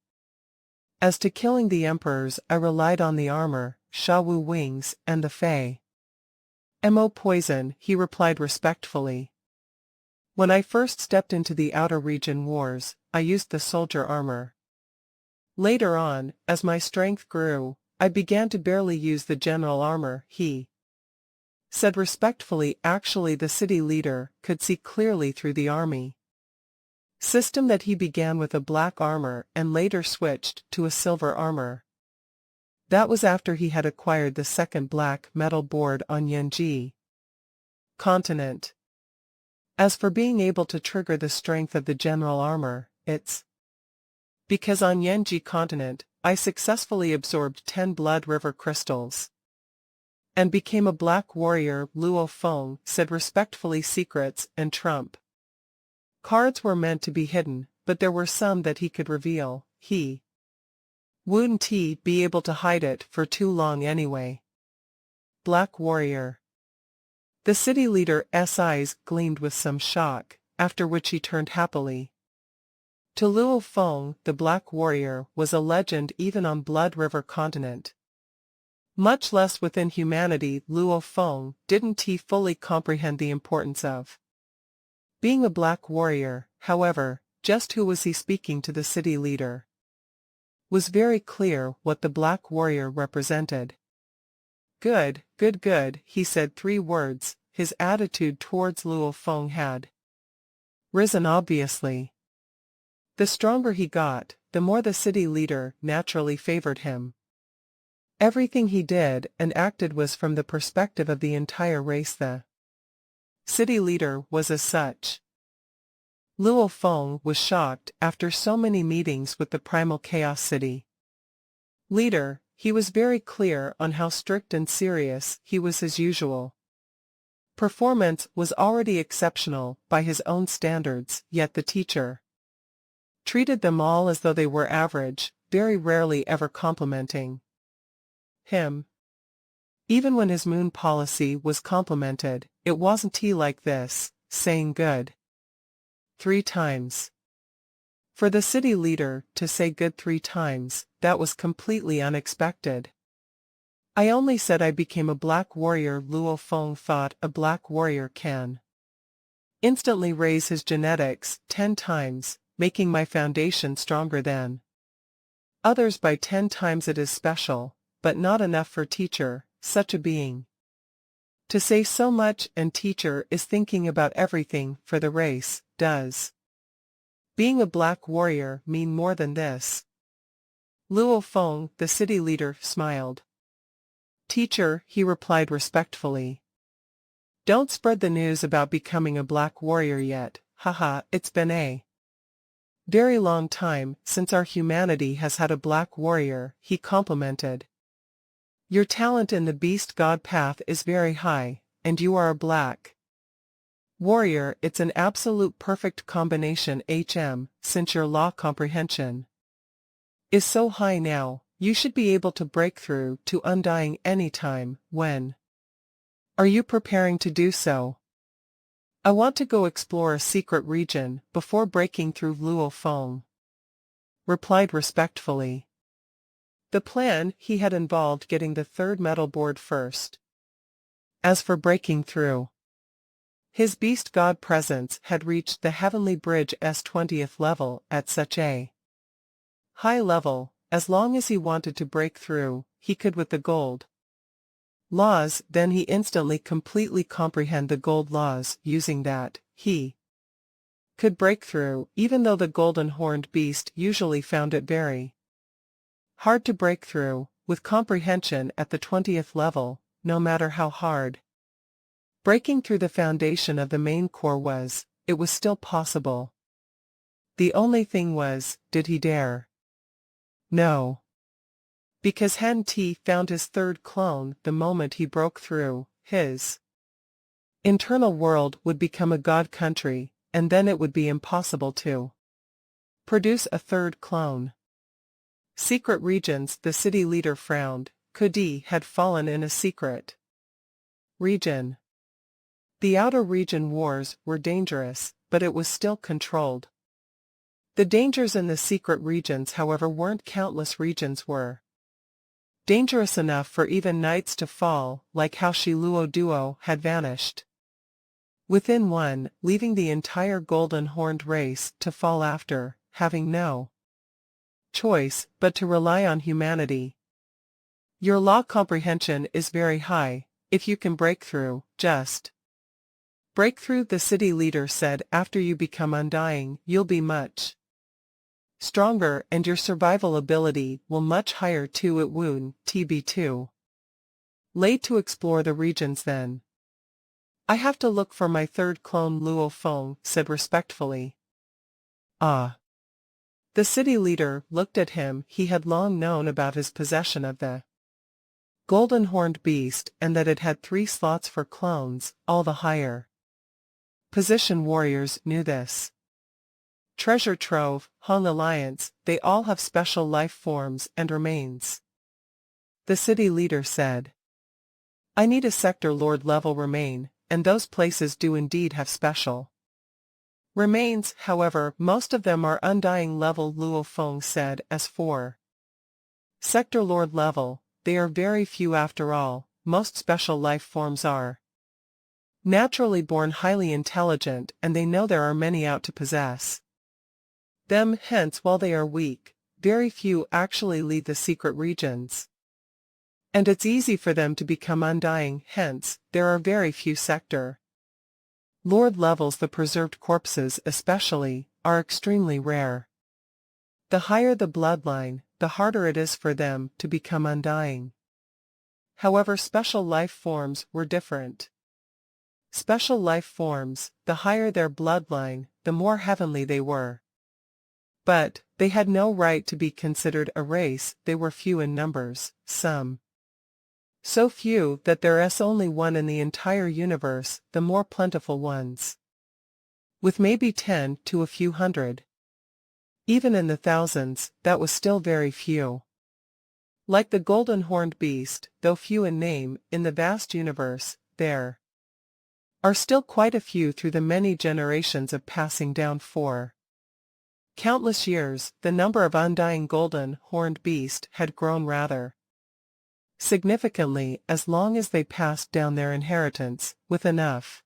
As to killing the emperors, I relied on the armor, Shawu wings, and the Fei Mo poison, he replied respectfully. When I first stepped into the outer region wars, I used the soldier armor. Later on, as my strength grew, I began to barely use the general armor, he said respectfully. Actually, the city leader could see clearly through the army system that he began with a black armor and later switched to a silver armor. That was after he had acquired the second black metal board on Yanji continent. As for being able to trigger the strength of the general armor, it's because on Yanji continent, I successfully absorbed 10 blood river crystals and became a black warrior. Luo Feng said respectfully. Secrets and trump cards were meant to be hidden, but there were some that he could reveal. He wouldn't be able to hide it for too long anyway. Black warrior. The city leader's eyes gleamed with some shock, after which he turned happily to Luo Feng. The Black Warrior was a legend even on Blood River continent. Much less within humanity. Luo Feng didn't fully comprehend the importance of being a Black Warrior. However, just who was he speaking to? The city leader was very clear what the Black Warrior represented. Good, good, good, he said 3 words. His attitude towards Luo Feng had risen obviously. The stronger he got, the more the city leader naturally favored him. Everything he did and acted was from the perspective of the entire race. The city leader was as such. Luo Feng was shocked after so many meetings with the Primal Chaos City leader. He was very clear on how strict and serious he was. His usual performance was already exceptional by his own standards, yet the teacher treated them all as though they were average, very rarely ever complimenting him. Even when his moon policy was complimented, it wasn't like this, saying good 3 times. For the city leader to say good 3 times, that was completely unexpected. I only said I became a black warrior. Luo Feng thought a black warrior can instantly raise his genetics 10 times, making my foundation stronger than others by 10 times. It is special, but not enough for teacher, such a being to say so much, and teacher is thinking about everything for the race. Does being a black warrior mean more than this? Luo Feng, the city leader, smiled. Teacher, he replied respectfully. Don't spread the news about becoming a black warrior yet. Haha, it's been a very long time since our humanity has had a black warrior, he complimented. Your talent in the beast god path is very high, and you are a black warrior. It's an absolute perfect combination. Since your law comprehension is so high now, you should be able to break through to undying anytime. When are you preparing to do so? I want to go explore a secret region before breaking through. Luo Feng replied respectfully. The plan he had involved getting the 3rd metal board first. As for breaking through, his beast god presence had reached the heavenly bridge's 20th level. At such a high level, as long as he wanted to break through, he could with the gold laws, then he instantly completely comprehend the gold laws. Using that, he could break through, even though the golden horned beast usually found it very hard to break through, with comprehension at the 20th level, no matter how hard breaking through the foundation of the main core was, it was still possible. The only thing was, did he dare? No. Because Han Ti found his third clone the moment he broke through, his internal world would become a god country, and then it would be impossible to produce a third clone. Secret regions. The city leader frowned. Kudi had fallen in a secret region. The outer region wars were dangerous, but it was still controlled. The dangers in the secret regions, however, weren't countless. Regions were dangerous enough for even knights to fall, like how Shiluo Duo had vanished within one, leaving the entire golden horned race to fall after, having no choice but to rely on humanity. Your law comprehension is very high. If you can break through, just break through, the city leader said. After you become undying, you'll be much stronger, and your survival ability will much higher too. It won't be too late to explore the regions then. I have to look for my third clone, Luo Feng said respectfully. Ah. The city leader looked at him. He had long known about his possession of the golden horned beast, and that it had 3 slots for clones. All the higher position warriors knew this. Treasure trove, Hong Alliance, they all have special life forms and remains. The city leader said. I need a sector lord level remain, and those places do indeed have special remains. However, most of them are undying level, Luo Feng said. As for sector lord level, they are very few after all. Most special life forms are naturally born highly intelligent, and they know there are many out to possess them. Hence, while they are weak, very few actually lead the secret regions. And it's easy for them to become undying. Hence, there are very few sector lord levels. The preserved corpses especially are extremely rare. The higher the bloodline, the harder it is for them to become undying. However, special life forms were different. Special life forms, the higher their bloodline, the more heavenly they were. But they had no right to be considered a race. They were few in numbers, some so few that there is only one in the entire universe, the more plentiful ones, with maybe 10 to a few hundred. Even in the thousands, that was still very few. Like the golden horned beast, though few in name, in the vast universe, there are still quite a few through the many generations of passing down for countless years. The number of undying golden horned beast had grown rather significantly as long as they passed down their inheritance. With enough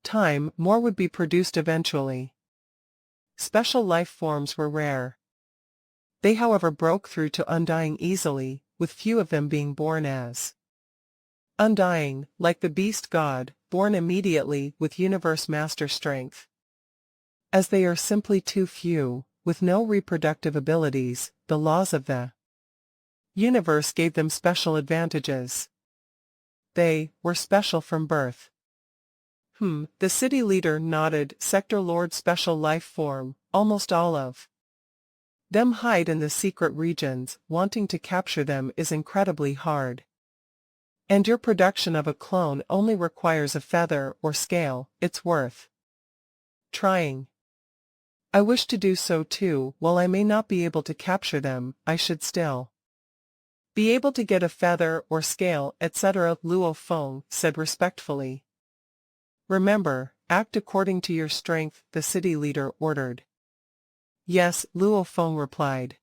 time, more would be produced eventually. Special life forms were rare. They, however, broke through to undying easily, with few of them being born as undying, like the beast god, born immediately with universe master strength. As they are simply too few, with no reproductive abilities, the laws of the universe gave them special advantages. They were special from birth. The city leader nodded. Sector lord special life form, almost all of them hide in the secret regions. Wanting to capture them is incredibly hard. And your production of a clone only requires a feather or scale. It's worth trying. I wish to do so too. While I may not be able to capture them, I should still be able to get a feather or scale, etc. Luo Feng said respectfully. Remember, act according to your strength, the city leader ordered. Yes, Luo Feng replied.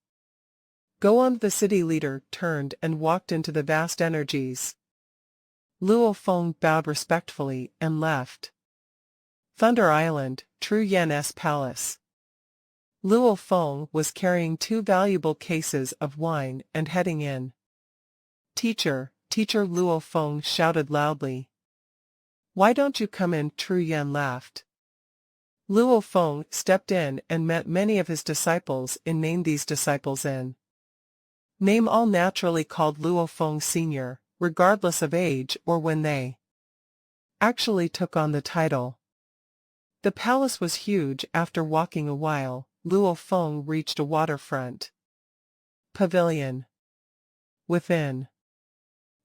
Go on. The city leader turned and walked into the vast energies. Luo Feng bowed respectfully and left Thunder Island, Tru Yan's palace. Luo Feng was carrying 2 valuable cases of wine and heading in. Teacher, Teacher Luo Feng shouted loudly. Why don't you come in? Tru Yan laughed. Luo Feng stepped in and met many of his disciples and named these disciples in name, all naturally called Luo Feng Sr., regardless of age or when they actually took on the title. The palace was huge. After walking a while, Luo Feng reached a waterfront pavilion. Within,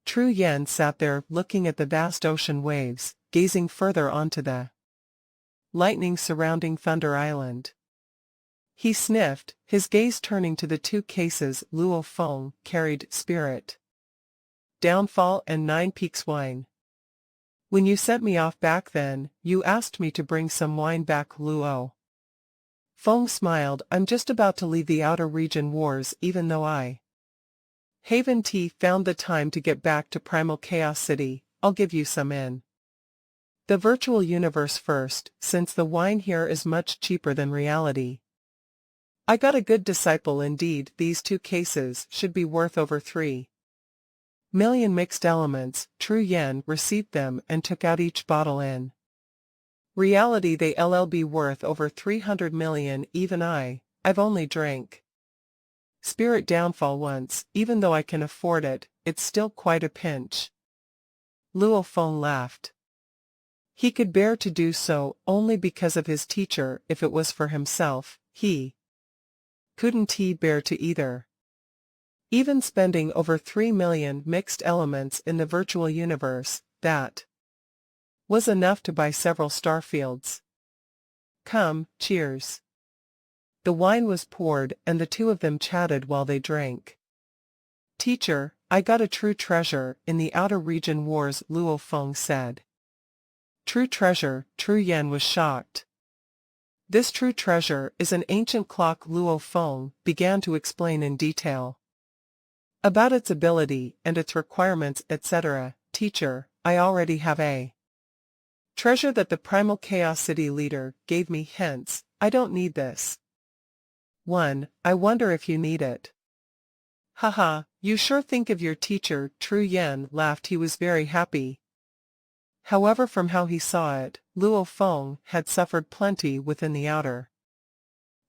Tru Yan sat there looking at the vast ocean waves, gazing further onto the lightning surrounding Thunder Island. He sniffed, his gaze turning to the two cases Luo Feng carried: Spirit, Downfall, and 9 Peaks wine. When you sent me off back then, you asked me to bring some wine back. Luo Feng smiled. I'm just about to leave the outer region wars, even though I haven't found the time to get back to Primal Chaos City. I'll give you some in the virtual universe first, since the wine here is much cheaper than reality. I got a good disciple indeed. These 2 cases should be worth over 3 million mixed elements. Tru Yan received them and took out each bottle in reality. They'll be worth over 300 million. Even I've only drank Spirit Downfall once. Even though I can afford it, it's still quite a pinch. Luo Feng laughed. He could bear to do so only because of his teacher. If it was for himself, he couldn't bear to either. Even spending over 3 million mixed elements in the virtual universe, that was enough to buy several starfields. Come, cheers. The wine was poured and the 2 of them chatted while they drank. Teacher, I got a true treasure in the outer region wars, Luo Feng said. True treasure? Tru Yan was shocked. This true treasure is an ancient clock. Luo Feng began to explain in detail about its ability and its requirements, etc. Teacher, I already have a treasure that the Primal Chaos City leader gave me, hence, I don't need this one. I wonder if you need it. Haha, you sure think of your teacher. Tru Yan laughed. He was very happy. However, from how he saw it, Luo Feng had suffered plenty within the outer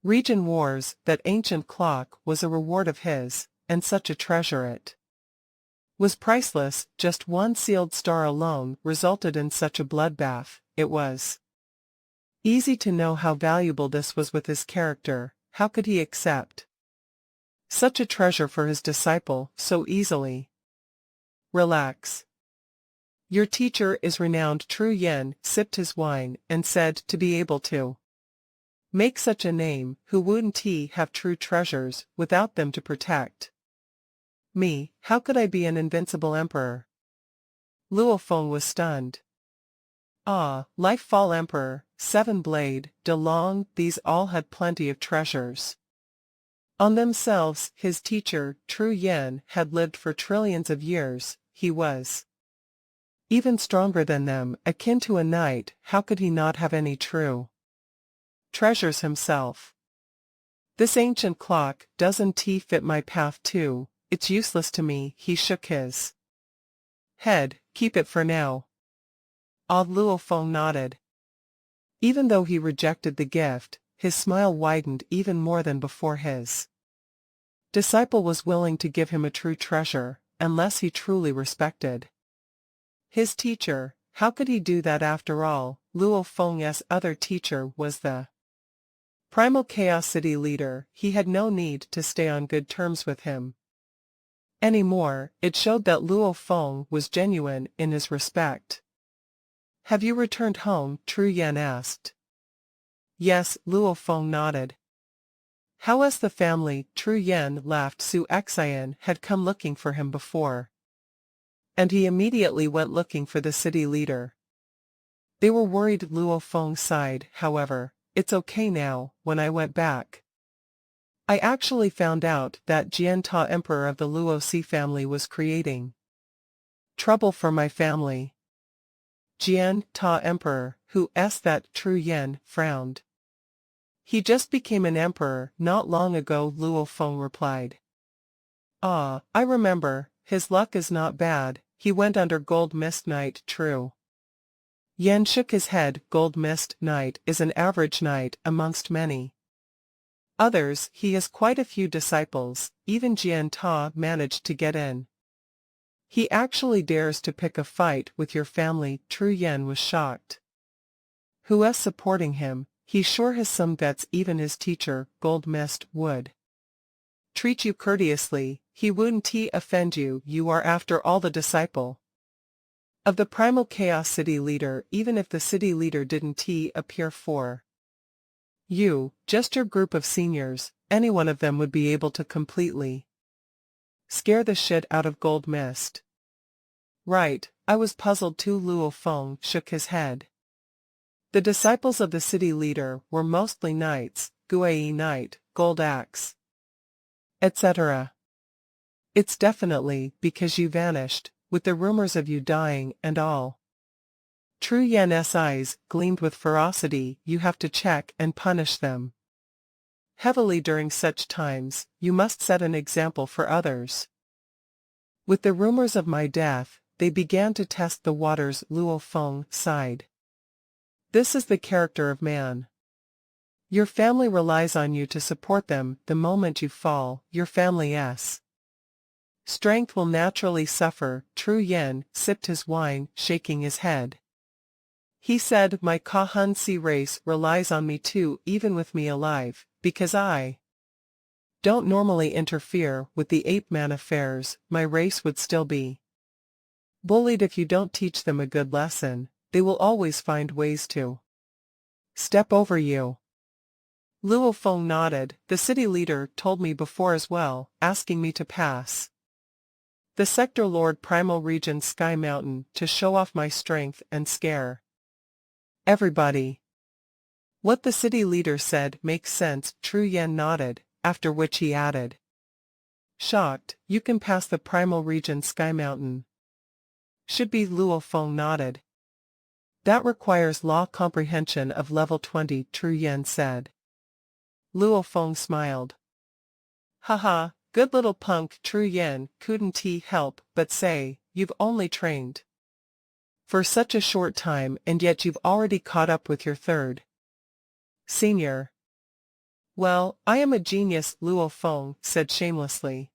region wars. That ancient clock was a reward of his, and such a treasure it was priceless. Just 1 sealed star alone resulted in such a bloodbath. It was easy to know how valuable this was with his character. How could he accept such a treasure for his disciple so easily? Relax. Your teacher is renowned. Tru Yan sipped his wine and said, to be able to make such a name, who wouldn't have true treasures without them to protect me? How could I be an invincible emperor? Luo Feng was stunned. Life Fall Emperor, 7 Blade, De Long, these all had plenty of treasures on themselves. His teacher, Tru Yan, had lived for trillions of years. He was even stronger than them, akin to a knight. How could he not have any true treasures himself? This ancient clock doesn't fit my path too. It's useless to me. He shook his head. Keep it for now. Luo Feng nodded. Even though he rejected the gift, his smile widened even more than before. His disciple was willing to give him a true treasure, unless he truly respected his teacher. How could he do that after all? Luo Feng's other teacher was the Primal Chaos City leader. He had no need to stay on good terms with him anymore. It showed that Luo Feng was genuine in his respect. Have you returned home? Tru Yan asked. Yes, Luo Feng nodded. How is the family? Tru Yan laughed. Su Xian had come looking for him before, and he immediately went looking for the city leader. They were worried. Luo Feng sighed. However, it's okay now. When I went back, I actually found out that Jian Ta, emperor of the Luo Si family, was creating trouble for my family. Jian Ta emperor, who is that? Tru Yan frowned. He just became an emperor not long ago, Luo Feng replied. I remember. His luck is not bad. he went under gold mist night true. Yan shook his head. Gold mist night is an average night amongst many others. He has quite a few disciples, even Jian Ta managed to get in. He actually dares to pick a fight with your family. True Yan was shocked. Who is supporting him? He sure has some guts. Even his teacher, Gold Mist, would treat you courteously. He wouldn't offend you. You are after all the disciple of the primal chaos city leader. Even if the city leader didn't appear for you, just your group of seniors, any one of them would be able to completely scare the shit out of Gold Mist. Right, I was puzzled too. Luo Feng shook his head. The disciples of the city leader were mostly knights, Guai Knight, Gold Axe, etc. It's definitely because you vanished, with the rumors of you dying and all. True Yan's eyes gleamed with ferocity. You have to check and punish them heavily during such times. You must set an example for others. With the rumors of my death, they began to test the waters. Luo Feng sighed. This is the character of man. Your family relies on you to support them. The moment you fall, your family's strength will naturally suffer. True Yan sipped his wine, shaking his head. He said, my Kahunsi race relies on me too, even with me alive, because I don't normally interfere with the ape-man affairs. My race would still be bullied if you don't teach them a good lesson. They will always find ways to step over you. Luo Feng nodded. The city leader told me before as well, asking me to pass the Sector Lord Primal Region Sky Mountain to show off my strength and scare everybody. What the city leader said makes sense. True Yan nodded, after which he added, shocked, you can pass the Primal Region Sky Mountain. Should be. Luo Feng nodded. That requires law comprehension of level 20, True Yan said. Luo Feng smiled. Haha, good little punk. True Yan couldn't help but say, you've only trained for such a short time and yet you've already caught up with your third senior. Well, I am a genius, Luo Feng said shamelessly.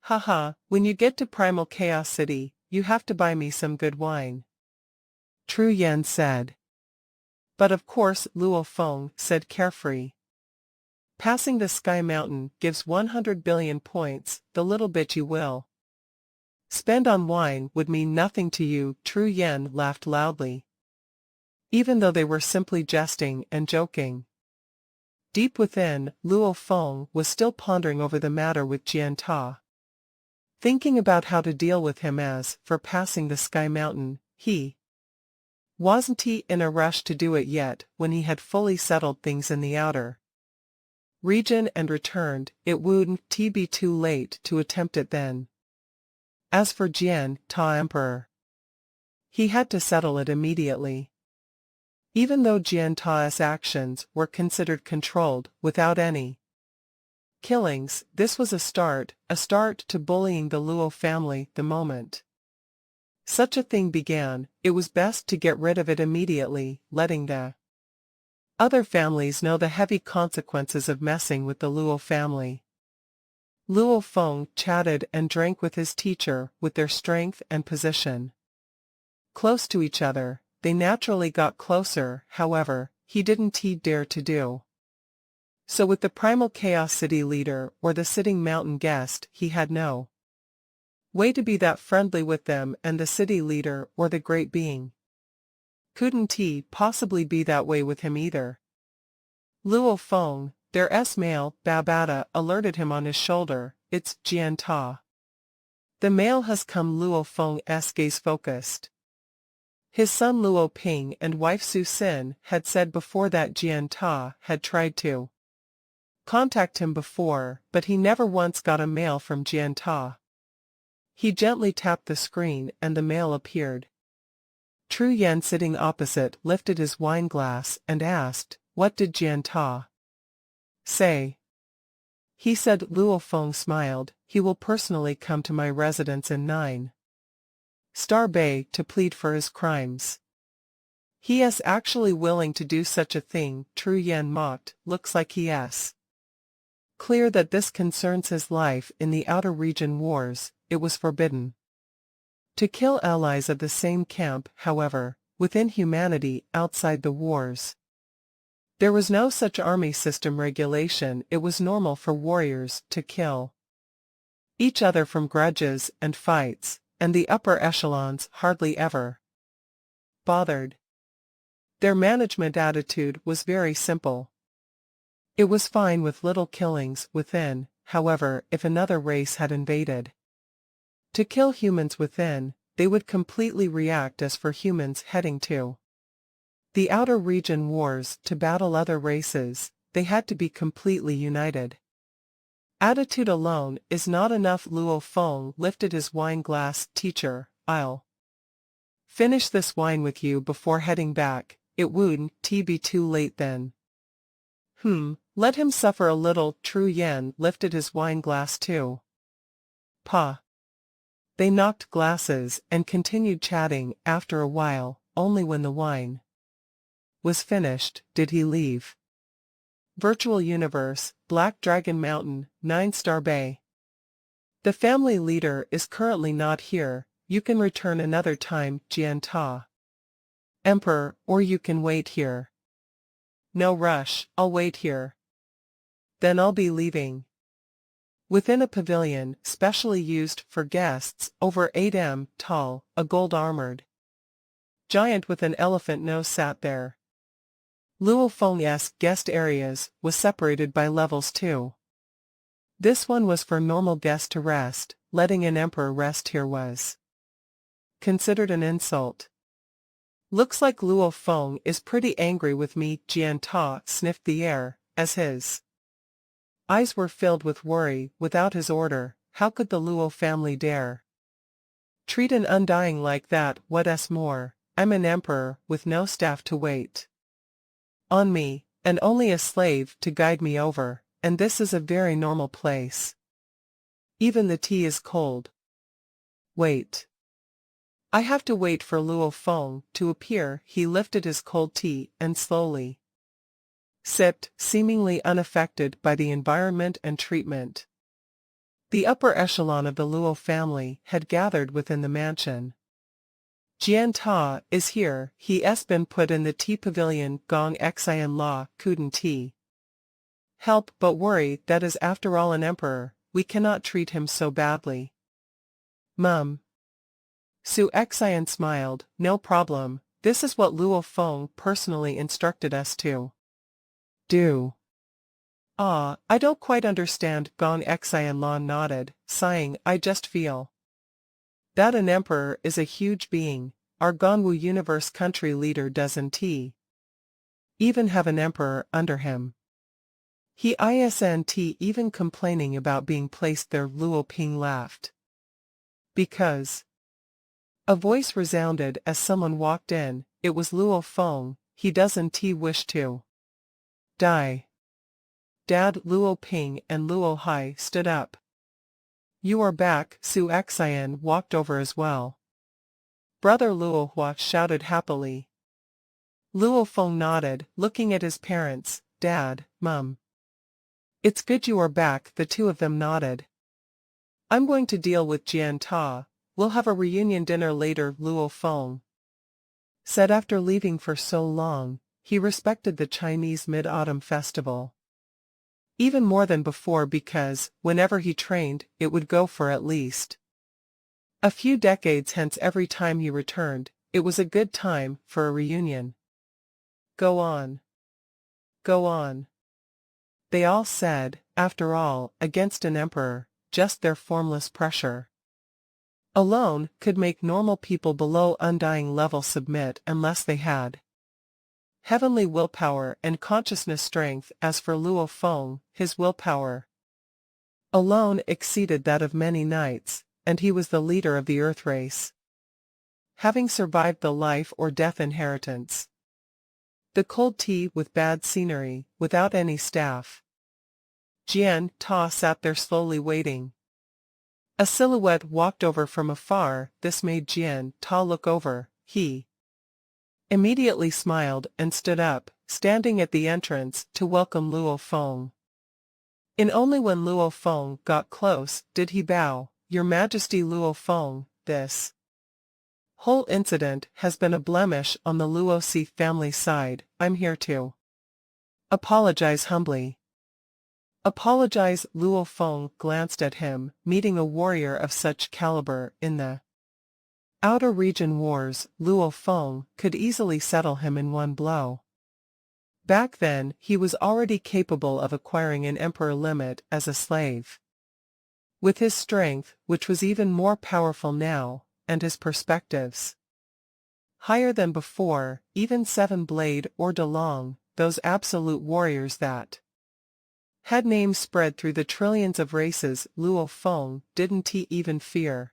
Haha, when you get to Primal Chaos City, you have to buy me some good wine, True Yan said. But of course, Luo Feng said carefree. Passing the Sky Mountain gives 100 billion points. The little bit you will spend on wine would mean nothing to you. True Yan laughed loudly. Even though they were simply jesting and joking. Deep within, Luo Feng was still pondering over the matter with Jian Ta. Thinking about how to deal with him. As for passing the Sky Mountain, he wasn't in a rush to do it yet. When he had fully settled things in the outer region and returned, it wouldn't be too late to attempt it then. As for Jian Ta Emperor, he had to settle it immediately. Even though Jian Ta's actions were considered controlled, without any killings, this was a start to bullying the Luo family. The moment such a thing began, it was best to get rid of it immediately, letting the other families know the heavy consequences of messing with the Luo family. Luo Feng chatted and drank with his teacher. With their strength and position close to each other, they naturally got closer. However, he didn't dare to do so with the Primal Chaos City leader or the sitting mountain guest. He had no way to be that friendly with them, and the city leader or the great being couldn't possibly be that way with him either. Luo Feng, their male, Babata, alerted him on his shoulder. It's Jian Ta. The male has come. Luo Feng's gaze focused. His son Luo Ping and wife Su Xin had said before that Jian Ta had tried to contact him before, but he never once got a mail from Jian Ta. He gently tapped the screen and the mail appeared. True Yan, sitting opposite, lifted his wine glass and asked, what did Jian Ta say? He said. Luo Feng smiled. He will personally come to my residence in 9 Star Bay to plead for his crimes. He is actually willing to do such a thing, Tru Yen mocked, looks like he is. Clear that this concerns his life in the outer region wars, it was forbidden. To kill allies of the same camp, however, within humanity outside the wars. There was no such army system regulation, it was normal for warriors to kill each other from grudges and fights, and the upper echelons hardly ever bothered. Their management attitude was very simple. It was fine with little killings within, however, if another race had invaded. To kill humans within, they would completely react as for humans heading to the outer region wars to battle other races, they had to be completely united. Attitude alone is not enough. Luo Feng lifted his wine glass. Teacher, I'll finish this wine with you before heading back, it wouldn't be too late then. Let him suffer a little. Tru Yen lifted his wine glass too. Pa. They knocked glasses and continued chatting. After a while, only when the wine was finished, did he leave. Virtual Universe, Black Dragon Mountain, 9-Star Bay. The family leader is currently not here, you can return another time, Jian Ta. Emperor, or you can wait here. No rush, I'll wait here. Then I'll be leaving. Within a pavilion, specially used for guests, over 8 m tall, a gold-armored giant with an elephant nose sat there. Luo Feng's guest areas was separated by levels too. This one was for normal guests to rest, letting an emperor rest here was considered an insult. Looks like Luo Feng is pretty angry with me. Jian Ta sniffed the air, as his eyes were filled with worry. Without his order, how could the Luo family dare treat an undying like that? What's more, I'm an emperor with no staff to wait on me, and only a slave to guide me over, and this is a very normal place. Even the tea is cold. Wait. I have to wait for Luo Feng to appear. He lifted his cold tea and slowly sipped, seemingly unaffected by the environment and treatment. The upper echelon of the Luo family had gathered within the mansion. Jian Ta is here, he has been put in the tea pavilion. Gong Xian La couldn't help but worry. That is after all an emperor, we cannot treat him so badly. Mum. Su Xian smiled, no problem, this is what Luo Feng personally instructed us to do. Ah, I don't quite understand. Gong Xian La nodded, sighing, I just feel that an emperor is a huge being. Our Gongwu universe country leader doesn't even have an emperor under him. He isn't even complaining about being placed there. Luo Ping laughed. Because a voice resounded as someone walked in, it was Luo Feng, he doesn't wish to die. Dad. Luo Ping and Luo Hai stood up. You are back. Su Xian walked over as well. Brother Luo Hua shouted happily. Luo Feng nodded, looking at his parents, Dad, Mum. It's good you are back. The two of them nodded. I'm going to deal with Jian Ta, we'll have a reunion dinner later. Luo Feng said after leaving for so long, he respected the Chinese Mid-Autumn Festival even more than before because, whenever he trained, it would go for at least a few decades. Hence every time he returned, it was a good time for a reunion. Go on. Go on. They all said, after all, against an emperor, just their formless pressure alone could make normal people below undying level submit unless they had heavenly willpower and consciousness strength. As for Luo Feng, his willpower alone exceeded that of many knights, and he was the leader of the Earth race, having survived the life or death inheritance. The cold tea with bad scenery, without any staff. Jian Ta sat there slowly waiting. A silhouette walked over from afar. This made Jian Ta look over. He immediately smiled and stood up, standing at the entrance to welcome Luo Feng. And only when Luo Feng got close did he bow. Your Majesty Luo Feng, this whole incident has been a blemish on the Luosi family side. I'm here to apologize humbly. Apologize. Luo Feng glanced at him, meeting a warrior of such caliber in the outer region wars. Luo Feng could easily settle him in one blow. Back then, he was already capable of acquiring an emperor limit as a slave. With his strength, which was even more powerful now, and his perspectives higher than before, even Seven Blade or De Long, those absolute warriors that had names spread through the trillions of races, Luo Feng didn't even fear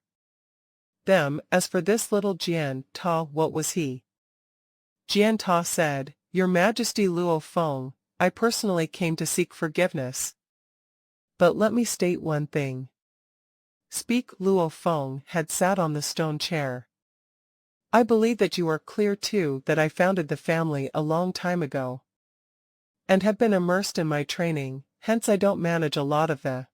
them. As for this little Jian Ta, what was he? Jian Ta said, Your Majesty Luo Feng, I personally came to seek forgiveness. But let me state one thing. Speak. Luo Feng had sat on the stone chair. I believe that you are clear too that I founded the family a long time ago, and have been immersed in my training, hence I don't manage a lot of the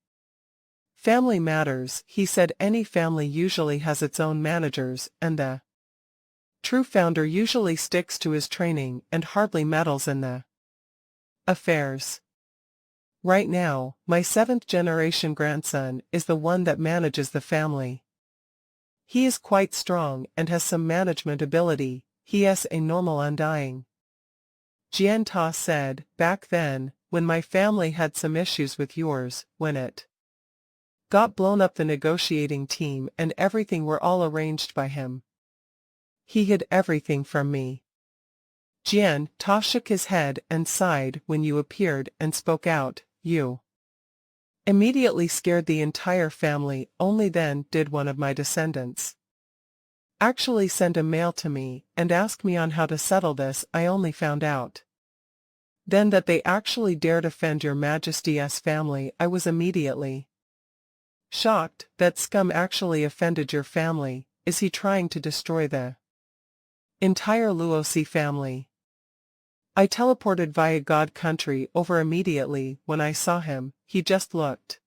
family matters. He said any family usually has its own managers, and the true founder usually sticks to his training and hardly meddles in the affairs. Right now, my 7th-generation grandson is the one that manages the family. He is quite strong and has some management ability. He is a normal undying. Jian Ta said, back then, when my family had some issues with yours, when it got blown up the negotiating team and everything were all arranged by him. He hid everything from me. Jian Ta shook his head and sighed. When you appeared and spoke out, you immediately scared the entire family. Only then did one of my descendants actually send a mail to me and ask me on how to settle this. I only found out then that they actually dared offend your Majesty's family. I was immediately shocked. That scum actually offended your family. Is he trying to destroy the entire Luosi family? I teleported via God Country over immediately. When I saw him, he just looked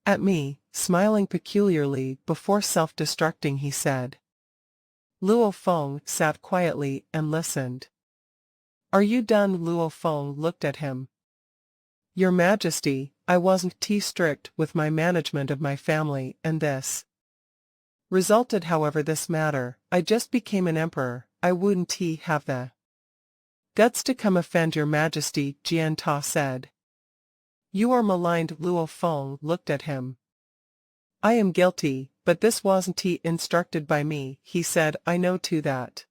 at me, smiling peculiarly. Before self-destructing, he said. Luo Feng sat quietly and listened. Are you done? Luo Feng looked at him. Your Majesty, I wasn't too strict with my management of my family, and this resulted. However this matter, I just became an emperor. I wouldn't have the guts to come offend your Majesty, Jian Ta said. You are maligned. Luo Feng looked at him. I am guilty, but this wasn't instructed by me, he said. I know too that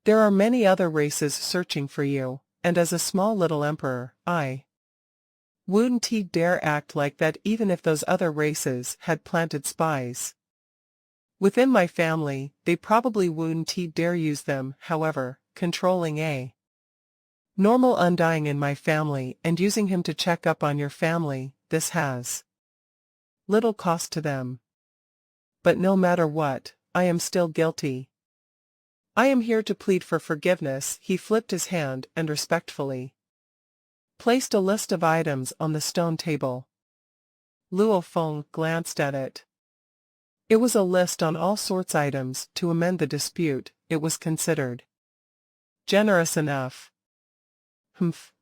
there are many other races searching for you, and as a small little emperor, I wouldn't dare act like that even if those other races had planted spies within my family. They probably wouldn't dare use them. However, controlling a normal undying in my family and using him to check up on your family, this has little cost to them. But no matter what, I am still guilty. I am here to plead for forgiveness. He flipped his hand and respectfully placed a list of items on the stone table. Luo Feng glanced at it. It was a list on all sorts of items to amend the dispute. It was considered generous enough. Humph.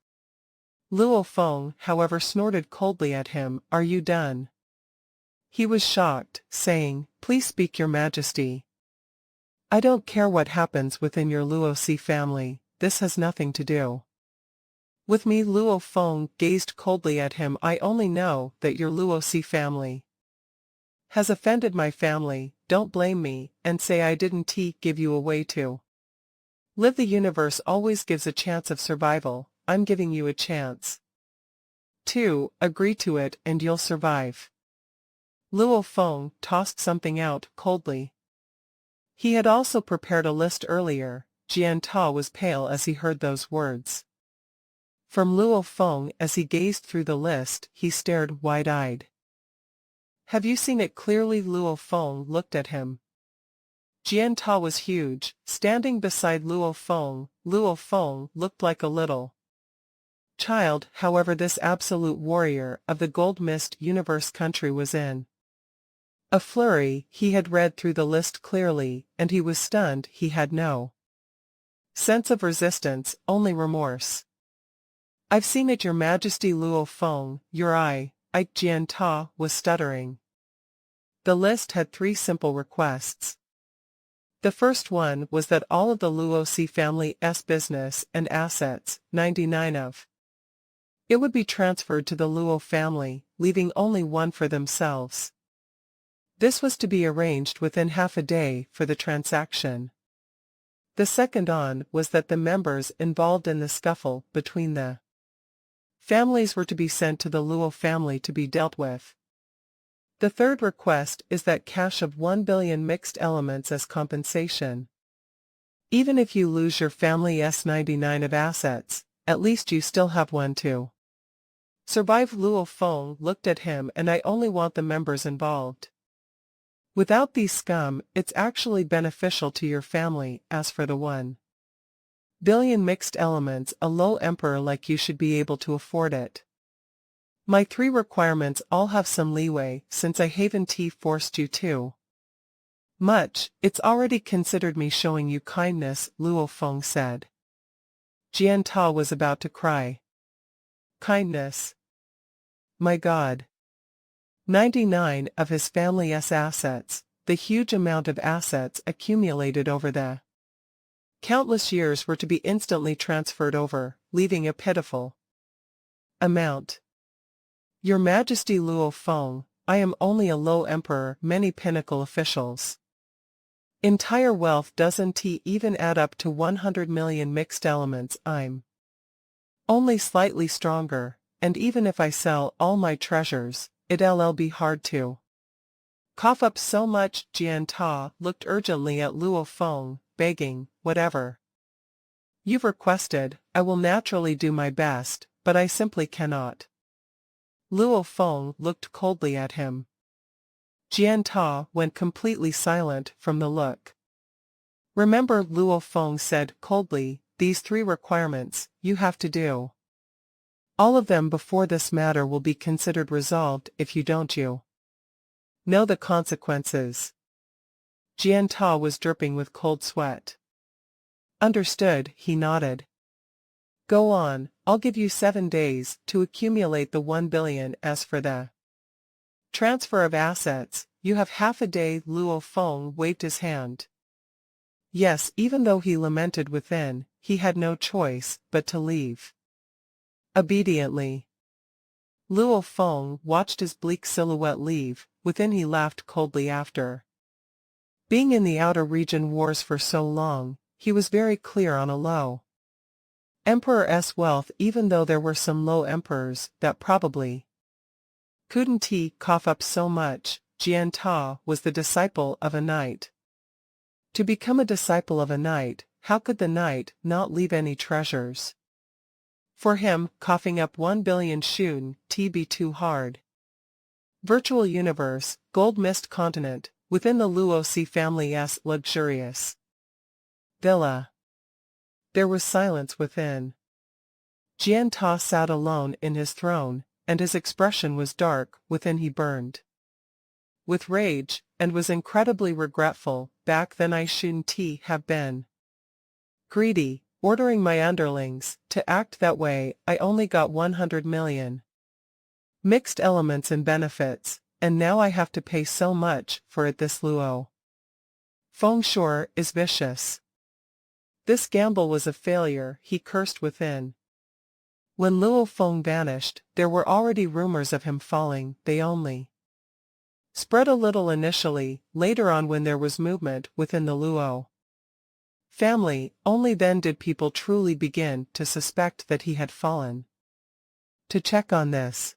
Luo Feng, however, snorted coldly at him. Are you done? He was shocked, saying, Please speak, Your Majesty. I don't care what happens within your Luosi family. This has nothing to do with me. Luo Feng gazed coldly at him. I only know that your Luosi family has offended my family. Don't blame me, and say I didn't give you a way to live. The universe always gives a chance of survival. I'm giving you a chance. 2. Agree to it and you'll survive. Luo Feng tossed something out coldly. He had also prepared a list earlier. Jian Ta was pale as he heard those words from Luo Feng. As he gazed through the list, he stared wide-eyed. Have you seen it clearly? Luo Feng looked at him. Jian Ta was huge, standing beside Luo Feng. Luo Feng looked like a little child, however this absolute warrior of the Gold Mist universe country was in a flurry. He had read through the list clearly, and he was stunned. He had no sense of resistance, only remorse. I've seen it, Your Majesty. Luo Feng, your eye, Jian Ta was stuttering. The list had 3 simple requests. The first one was that all of the Luosi family's business and assets, 99 of it, would be transferred to the Luo family, leaving only 1 for themselves. This was to be arranged within half a day for the transaction. The second on was that the members involved in the scuffle between the families were to be sent to the Luo family to be dealt with. The third request is that cash of 1 billion mixed elements as compensation. Even if you lose your family's 99 of assets, at least you still have 1 to survive. Luo Feng looked at him. And I only want the members involved. Without these scum, it's actually beneficial to your family. As for the 1 billion mixed elements, a low emperor like you should be able to afford it. My 3 requirements all have some leeway, since I haven't forced you too much. It's already considered me showing you kindness, Luo Feng said. Jian Ta was about to cry. Kindness? My God. 99 of his family's assets, the huge amount of assets accumulated over the countless years, were to be instantly transferred over, leaving a pitiful amount. Your Majesty. Luo Feng, I am only a low emperor. Many pinnacle officials' entire wealth doesn't even add up to 100 million mixed elements. I'm only slightly stronger, and even if I sell all my treasures, it'll be hard to cough up so much. Jian Ta looked urgently at Luo Feng, begging, whatever you've requested, I will naturally do my best, but I simply cannot. Luo Feng looked coldly at him. Jian Ta went completely silent from the look. Remember, Luo Feng said coldly, these 3 requirements, you have to do all of them before this matter will be considered resolved. If you don't, you know the consequences. Jian Ta was dripping with cold sweat. Understood, he nodded. Go on, I'll give you 7 days to accumulate the 1 billion. As for the transfer of assets, you have half a day. Luo Feng waved his hand. Yes, even though he lamented within, he had no choice but to leave. Obediently. Luo Feng watched his bleak silhouette leave. Within he laughed coldly. After being in the outer region wars for so long, he was very clear on a low emperor's wealth, even though there were some low emperors that probably couldn't cough up so much. Jian Ta was the disciple of a knight. To become a disciple of a knight, how could the knight not leave any treasures? For him, coughing up 1 billion shouldn't be too hard. Virtual universe, Gold Mist continent, within the Luosi family's luxurious villa. There was silence within. Jian Ta sat alone in his throne, and his expression was dark. Within he burned with rage, and was incredibly regretful. Back then I shouldn't have been greedy, ordering my underlings to act that way. I only got 100 million mixed elements and benefits, and now I have to pay so much for it. This Luo Feng sure is vicious. This gamble was a failure, he cursed within. When Luo Feng vanished, there were already rumors of him falling. They only spread a little initially. Later on, when there was movement within the Luo family, only then did people truly begin to suspect that he had fallen. To check on this,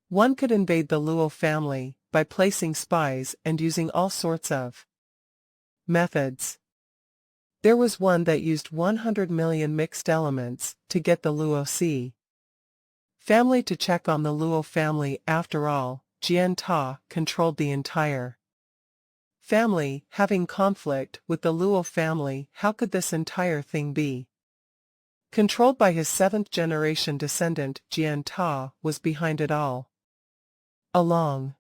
one could invade the Luo family by placing spies and using all sorts of methods. There was one that used 100 million mixed elements to get the Luosi family to check on the Luo family. After all, Jian Ta controlled the entire family, having conflict with the Luo family. How could this entire thing be controlled by his 7th-generation descendant? Jian Ta was behind it all along.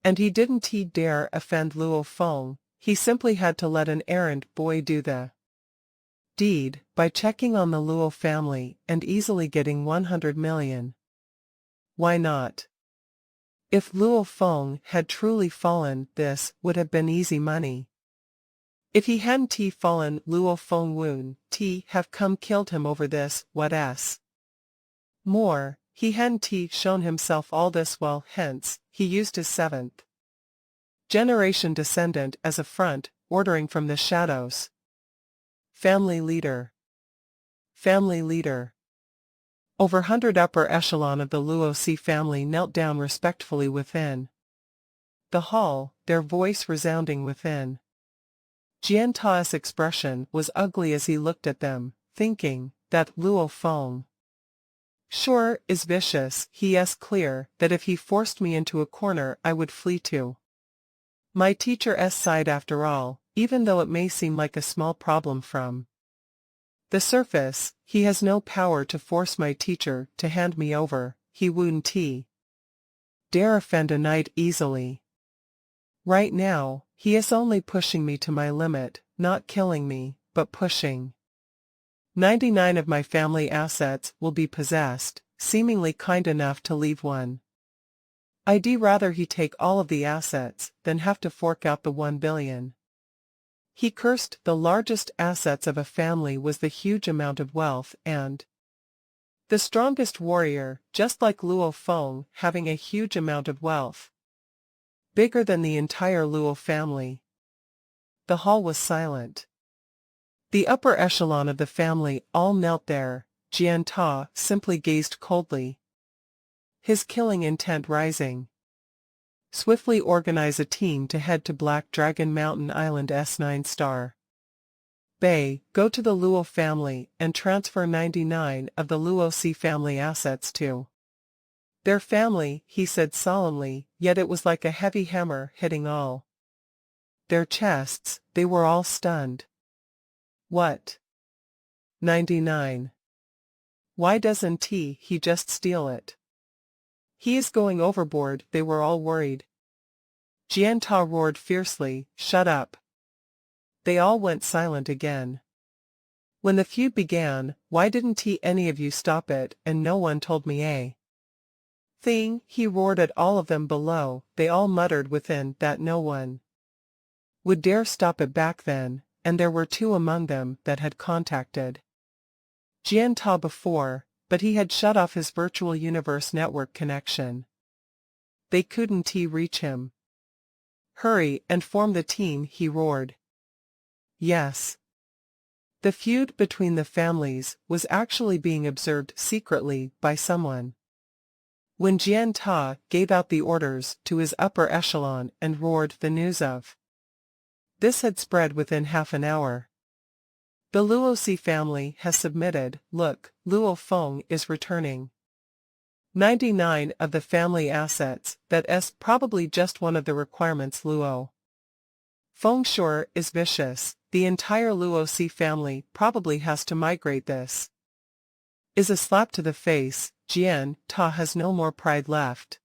And he didn't dare offend Luo Feng, he simply had to let an errand boy do the deed, by checking on the Luo family and easily getting 100 million. Why not? If Luo Feng had truly fallen, this would have been easy money. If he hadn't fallen, Luo Feng wouldn't have come killed him over this. What's more, he hadn't shown himself all this while, hence, he used his 7th-generation descendant as a front, ordering from the shadows. Family leader. Family leader. Over 100 upper echelon of the Luo Si family knelt down respectfully within the hall, their voice resounding within. Jian Ta's expression was ugly as he looked at them, thinking that Luo Feng sure is vicious. He's clear that if he forced me into a corner I would flee to my teacher's side. After all, even though it may seem like a small problem from the surface, he has no power to force my teacher to hand me over. He wouldn't dare offend a knight easily. Right now, he is only pushing me to my limit, not killing me, but pushing. 99 of my family assets will be possessed, seemingly kind enough to leave one. I'd rather he take all of the assets than have to fork out the 1 billion. He cursed. The largest assets of a family was the huge amount of wealth and the strongest warrior, just like Luo Feng, having a huge amount of wealth, bigger than the entire Luo family. The hall was silent. The upper echelon of the family all knelt there. Jian Ta simply gazed coldly, his killing intent rising. Swiftly organize a team to head to Black Dragon Mountain Island S9 Star Bay, go to the Luo family and transfer 99 of the Luo Si family assets to their family, he said solemnly, yet it was like a heavy hammer hitting all their chests. They were all stunned. What? 99? Why doesn't he just steal it? He is going overboard. They were all worried. Jian Ta roared fiercely, shut up. They all went silent again. When the feud began, why didn't any of you stop it, and no one told me a thing? He roared at all of them below. They all muttered within that no one would dare stop it back then, and there were 2 among them that had contacted Jian Ta before, but he had shut off his virtual universe network connection. They couldn't reach him. Hurry and form the team, he roared. Yes. The feud between the families was actually being observed secretly by someone. When Jian Ta gave out the orders to his upper echelon and roared, the news of this had spread within half an hour. The Luo Si family has submitted. Look, Luo Feng is returning 99 of the family assets. That's probably just one of the requirements. Luo Feng sure is vicious. The entire Luo Si family probably has to migrate. This is a slap to the face. Jian Ta has no more pride left.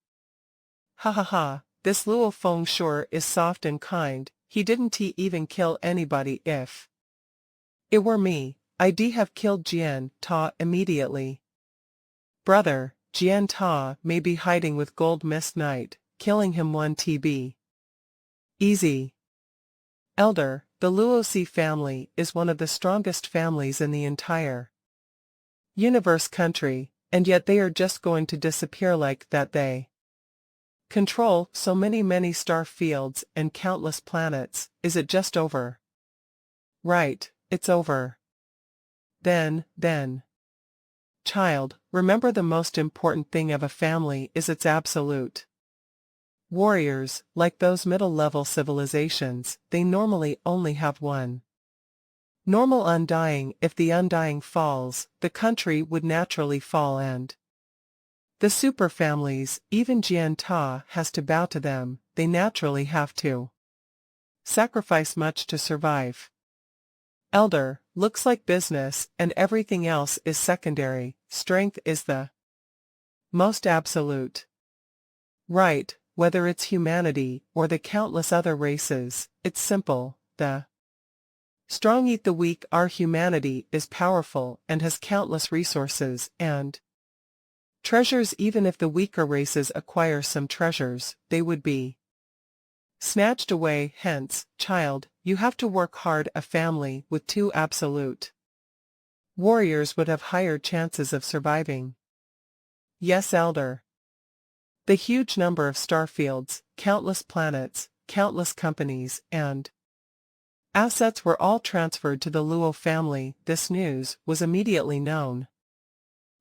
Ha ha ha, this Luo Feng sure is soft and kind. He didn't even kill anybody. If it were me, I'd have killed Jian Ta immediately. Brother, Jian Ta may be hiding with Gold Mist Knight. Killing him 1 TB. Easy. Elder, the Luo Si family is one of the strongest families in the entire universe country, and yet they are just going to disappear like that. They control so many star fields and countless planets. Is it just over? Right, it's over. Then. Child, remember the most important thing of a family is its absolute warriors. Like those middle-level civilizations, they normally only have one normal undying. If the undying falls, the country would naturally fall and The super families, even Jian Ta has to bow to them, they naturally have to sacrifice much to survive. Elder, looks like business, and everything else is secondary, strength is the most absolute. Right, whether it's humanity or the countless other races, it's simple, the strong eat the weak. Our humanity is powerful and has countless resources and treasures. Even if the weaker races acquire some treasures, they would be snatched away. Hence, child, you have to work hard. A family with two absolute warriors would have higher chances of surviving. Yes, elder. The huge number of starfields, countless planets, countless companies, and assets were all transferred to the Luo family. This news was immediately known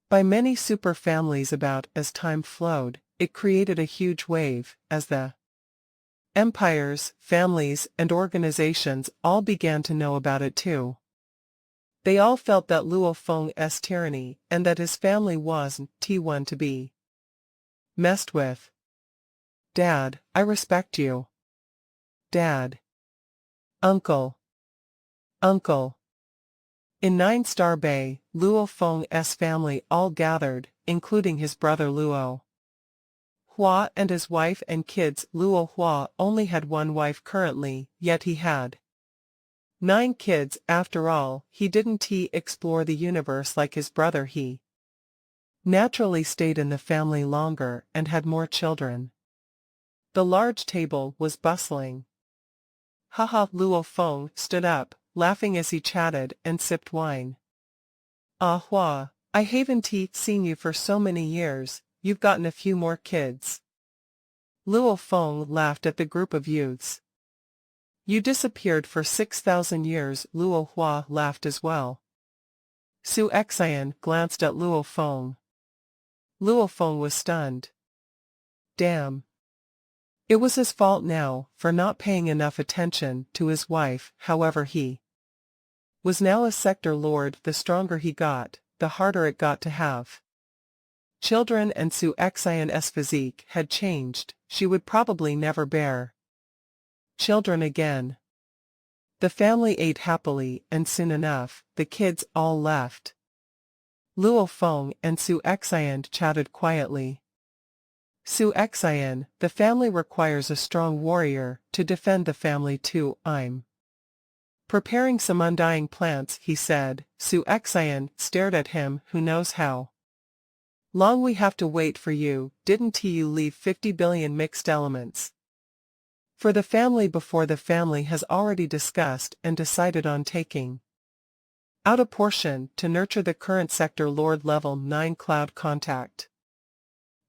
by many super families. About as time flowed, it created a huge wave, as the empires, families, and organizations all began to know about it too. They all felt that Luo Feng's tyranny, and that his family wasn't one to be messed with. Dad, I respect you. Dad. Uncle. Uncle. In 9-Star Bay, Luo Feng's family all gathered, including his brother Luo Hua and his wife and kids. Luo Hua only had one wife currently, yet he had 9 kids. After all, he didn't explore the universe like his brother. He naturally stayed in the family longer and had more children. The large table was bustling. Haha, Luo Feng stood up, laughing as he chatted and sipped wine. Ah Hua, I haven't seen you for so many years. You've gotten a few more kids. Luo Feng laughed at the group of youths. You disappeared for 6,000 years. Luo Hua laughed as well. Su Xian glanced at Luo Feng. Luo Feng was stunned. Damn. It was his fault now, for not paying enough attention to his wife. However, he was now a sector lord. The stronger he got, the harder it got to have children, and Su Xian's physique had changed. She would probably never bear children again. The family ate happily, and soon enough, the kids all left. Luo Feng and Su Xian chatted quietly. Su Xian, the family requires a strong warrior to defend the family too. I'm preparing some undying plants, he said. Su Xian stared at him. Who knows how long we have to wait for you. Didn't you leave 50 billion mixed elements for the family before? The family has already discussed and decided on taking out a portion to nurture the current sector lord level 9 cloud contact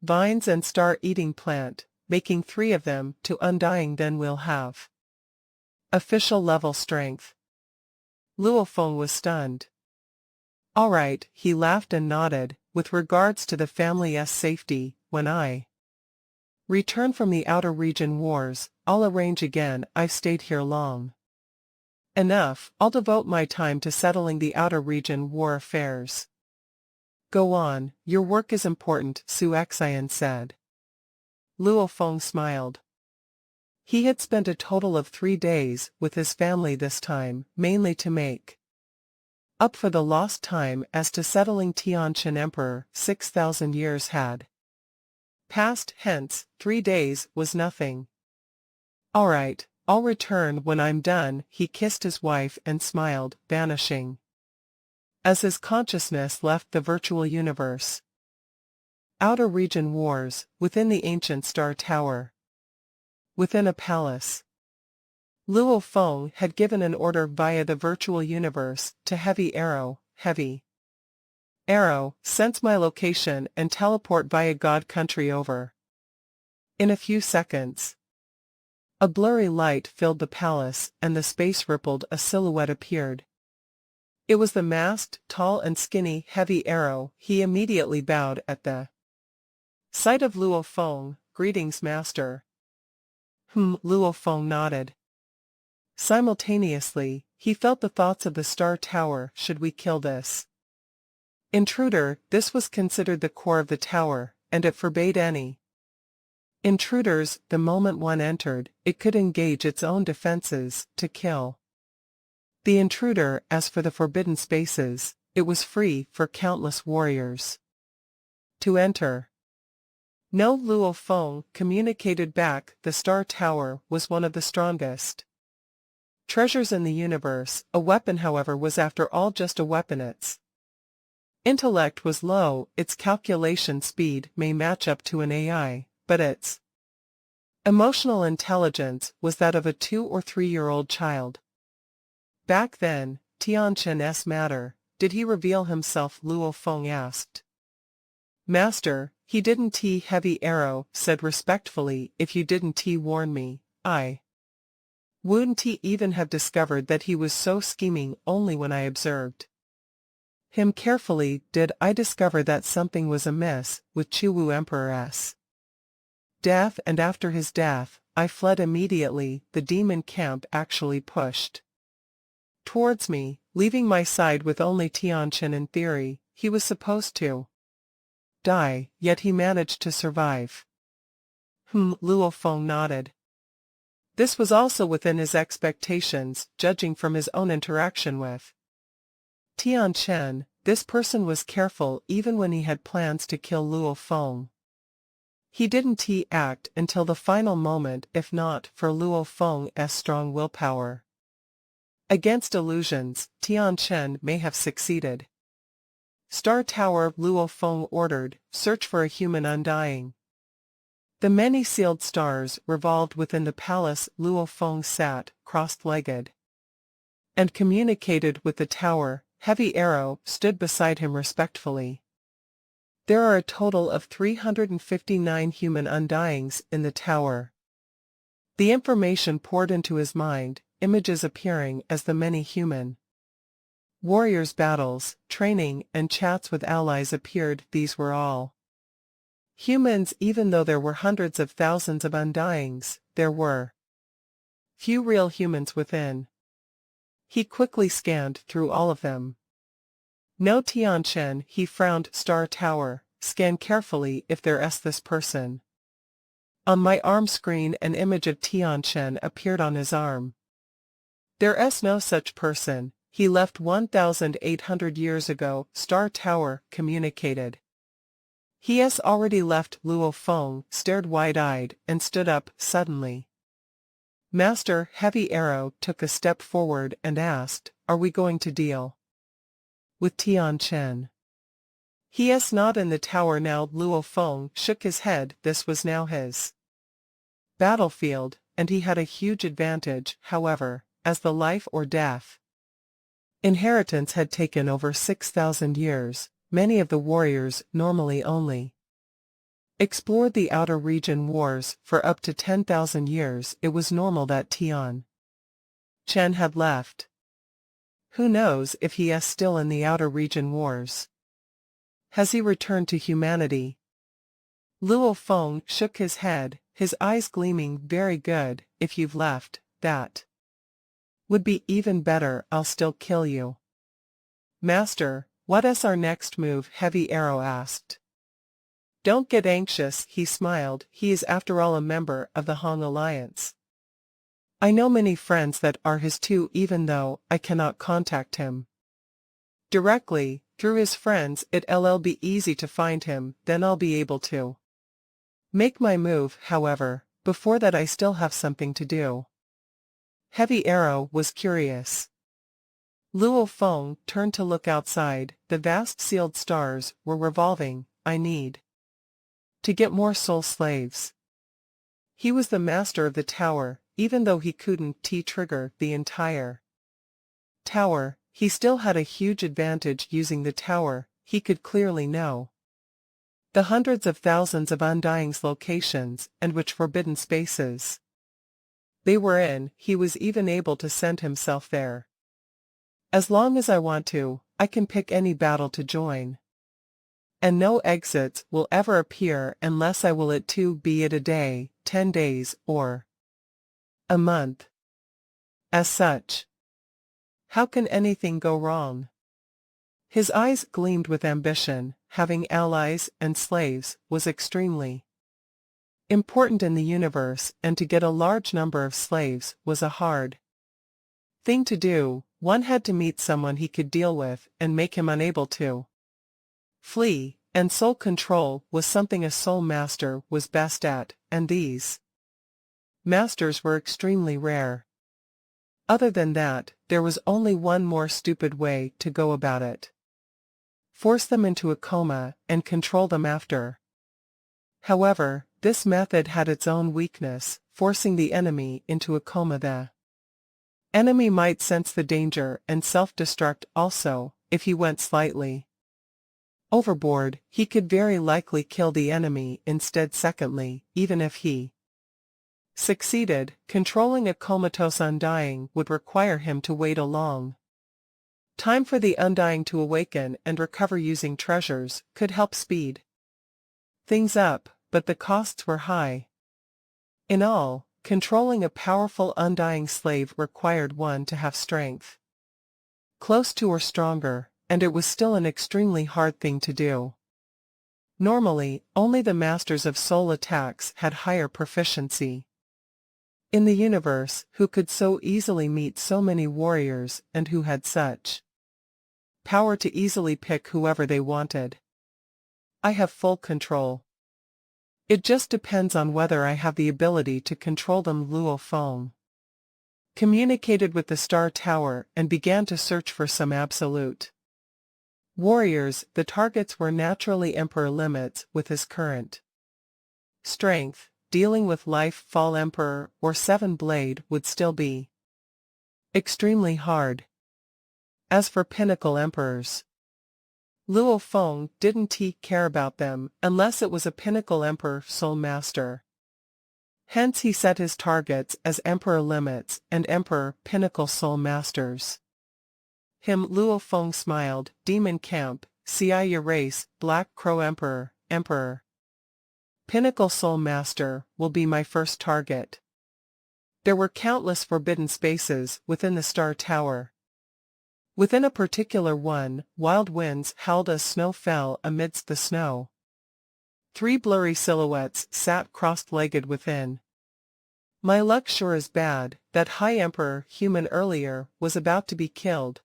vines and star-eating plant, making 3 of them to undying. Then we'll have official level strength. Luo Feng was stunned. All right, he laughed and nodded. With regards to the family's safety, when I return from the outer region wars, I'll arrange again. I've stayed here long enough. I'll devote my time to settling the outer region war affairs. Go on, your work is important, Su Xian said. Luo Feng smiled. He had spent a total of 3 days with his family this time, mainly to make up for the lost time. As to settling Tianqian Emperor, 6,000 years had passed, hence, 3 days was nothing. All right, I'll return when I'm done. He kissed his wife and smiled, vanishing as his consciousness left the virtual universe. Outer region wars, within the ancient star tower. Within a palace. Luo Feng had given an order via the virtual universe to Heavy Arrow. Heavy Arrow, sense my location and teleport via God Country over. In a few seconds, a blurry light filled the palace, and the space rippled. A silhouette appeared. It was the masked, tall and skinny Heavy Arrow. He immediately bowed at the sight of Luo Feng. Greetings, master. Luo Feng nodded. Simultaneously, he felt the thoughts of the Star Tower. Should we kill this intruder? This was considered the core of the tower, and it forbade any intruders. The moment one entered, it could engage its own defenses to kill the intruder. As for the forbidden spaces, it was free for countless warriors to enter. No, Luo Feng communicated back. The Star Tower was one of the strongest treasures in the universe. A weapon, however, was after all just a weapon. Its intellect was low. Its calculation speed may match up to an AI, but its emotional intelligence was that of a 2- or 3-year-old child. Back then, Tianqian's matter, did he reveal himself? Luo Feng asked. Master, he didn't. Heavy Arrow said respectfully. If you didn't warn me, I wouldn't even have discovered that he was so scheming. Only when I observed him carefully did I discover that something was amiss with Chuwu Emperor's death, and after his death, I fled immediately. The demon camp actually pushed towards me, leaving my side with only Tianqian. In theory, he was supposed to die, yet he managed to survive. Luo Feng nodded. This was also within his expectations, judging from his own interaction with Tianqian. This person was careful even when he had plans to kill Luo Feng. He didn't act until the final moment. If not for Luo Feng's strong willpower against illusions, Tianqian may have succeeded. Star Tower, Luo Feng ordered, search for a human undying. The many sealed stars revolved within the palace. Luo Feng sat, cross-legged, and communicated with the tower. Heavy Arrow stood beside him respectfully. There are a total of 359 human undyings in the tower. The information poured into his mind, images appearing as the many human warriors' battles, training, and chats with allies appeared. These were all humans. Even though there were hundreds of thousands of undyings, there were few real humans within. He quickly scanned through all of them. No Tianqian, he frowned. Star Tower, scan carefully if there's this person. On my arm screen an image of Tianqian appeared on his arm. There's no such person. He left 1,800 years ago. Star Tower communicated. He has already left. Luo Feng stared wide-eyed and stood up suddenly. Master, Heavy Arrow took a step forward and asked, are we going to deal with Tianqian? He is not in the tower now. Luo Feng shook his head. This was now his battlefield, and he had a huge advantage. However, as the life or death inheritance had taken over 6,000 years, many of the warriors normally only explored the outer region wars for up to 10,000 years. It was normal that Tianqian had left. Who knows if he is still in the outer region wars? Has he returned to humanity? Luo Feng shook his head, his eyes gleaming. Very good, if you've left, that would be even better. I'll still kill you. Master, what is our next move? Heavy Arrow asked. Don't get anxious, he smiled. He is after all a member of the Hong Alliance. I know many friends that are his too, even though I cannot contact him directly. Through his friends it'll be easy to find him. Then I'll be able to make my move. However, before that I still have something to do. Heavy Arrow was curious. Luo Feng turned to look outside. The vast sealed stars were revolving. I need to get more soul slaves. He was the master of the tower. Even though he couldn't trigger the entire tower, he still had a huge advantage using the tower. He could clearly know the hundreds of thousands of undyings locations and which forbidden spaces they were in. He was even able to send himself there. As long as I want to, I can pick any battle to join. And no exits will ever appear unless I will it to, be it a day, 10 days, or a month. As such, how can anything go wrong? His eyes gleamed with ambition. having allies and slaves was extremely important in the universe, and to get a large number of slaves was a hard thing to do. One had to meet someone he could deal with and make him unable to flee, and soul control was something a soul master was best at, and these masters were extremely rare. Other than that, there was only one more stupid way to go about it. Force them into a coma and control them after. However, this method had its own weakness. Forcing the enemy into a coma, the enemy might sense the danger and self-destruct also. If he went slightly overboard, he could very likely kill the enemy instead. Secondly, even if he succeeded, controlling a comatose undying would require him to wait a long time for the undying to awaken and recover. Using treasures could help speed things up, but the costs were high. In all, controlling a powerful undying slave required one to have strength close to or stronger, and it was still an extremely hard thing to do. Normally, only the masters of soul attacks had higher proficiency in the universe, who could so easily meet so many warriors and who had such power to easily pick whoever they wanted. I have full control. It just depends on whether I have the ability to control them. Luo Feng communicated with the Star Tower and began to search for some absolute warriors. The targets were naturally Emperor limits with his current strength. Dealing with Life Fall Emperor or Seven Blade would still be extremely hard. As for Pinnacle Emperors, Luo Feng didn't care about them unless it was a Pinnacle Emperor Soul Master. Hence he set his targets as Emperor Limits and Emperor Pinnacle Soul Masters. Luo Feng smiled. Demon Camp, Cia Race, Black Crow Emperor, Emperor Pinnacle Soul Master will be my first target. There were countless forbidden spaces within the Star Tower. Within a particular one, wild winds howled as snow fell amidst the snow. 3 blurry silhouettes sat cross-legged within. My luck sure is bad. That High Emperor human earlier was about to be killed.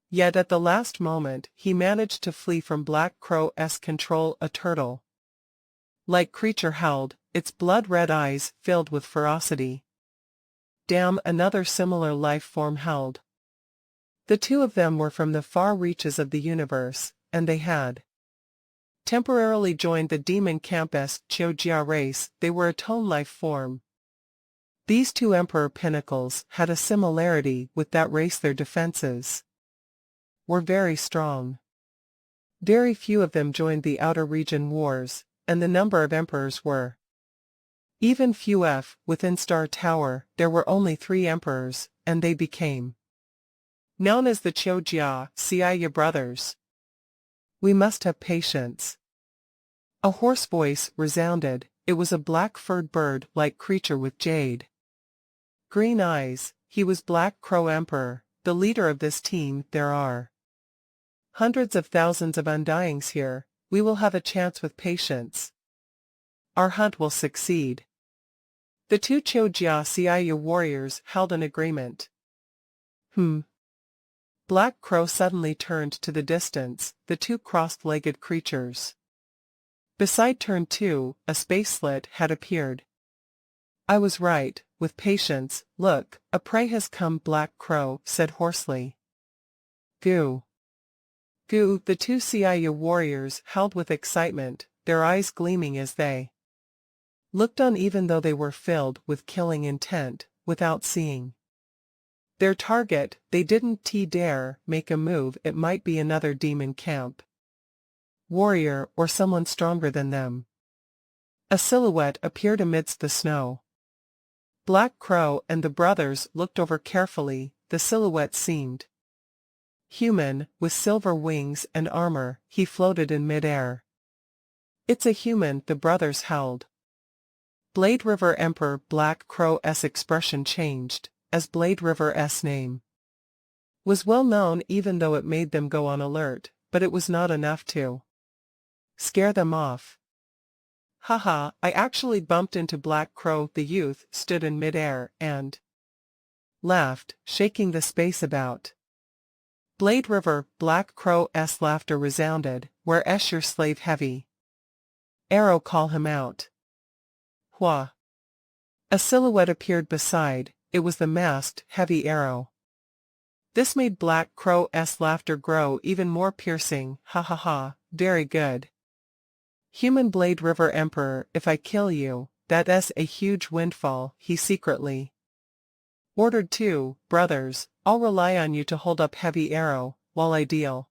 Yet at the last moment he managed to flee from Black Crow's control. A turtle-like creature howled, its blood-red eyes filled with ferocity. Damn, another similar life form howled. The two of them were from the far reaches of the universe, and they had temporarily joined the Demon Camp's Chiojia race. They were a tone life form. These two Emperor Pinnacles had a similarity with that race. Their defenses were very strong. Very few of them joined the Outer Region Wars, and the number of Emperors were even few. Within Star Tower, there were only 3 Emperors, and they became known as the Chiojia Cia brothers. We must have patience. A hoarse voice resounded. It was a black-furred bird-like creature with jade green eyes. He was Black Crow Emperor, the leader of this team. There are hundreds of thousands of undyings here. We will have a chance with patience. Our hunt will succeed. The 2 Chiojia Cia warriors held an agreement. Black Crow suddenly turned to the distance, the 2 cross-legged creatures. Beside turn 2, a space slit had appeared. I was right. With patience. Look, a prey has come. Black Crow said hoarsely. Goo. Goo. The 2 Cia warriors howled with excitement, their eyes gleaming as they looked on, even though they were filled with killing intent. Without seeing their target, they didn't dare make a move. It might be another Demon Camp warrior or someone stronger than them. A silhouette appeared amidst the snow. Black Crow and the brothers looked over carefully. The silhouette seemed human, with silver wings and armor. He floated in midair. It's a human, the brothers howled. Blade River Emperor. Black Crow's expression changed, as Blade River's name was well known, even though it made them go on alert, but it was not enough to Scare them off. Haha, I actually bumped into Black Crow. The youth stood in midair and laughed, shaking the space about. Blade River, Black Crow's laughter resounded. Where's your slave heavy arrow? Call him out. Hua. A silhouette appeared beside. It was the masked heavy arrow. This made Black Crow's laughter grow even more piercing. Ha ha ha, very good. Human Blade River Emperor, if I kill you, that's a huge windfall, he secretly ordered. 2 brothers, I'll rely on you to hold up heavy arrow, while I deal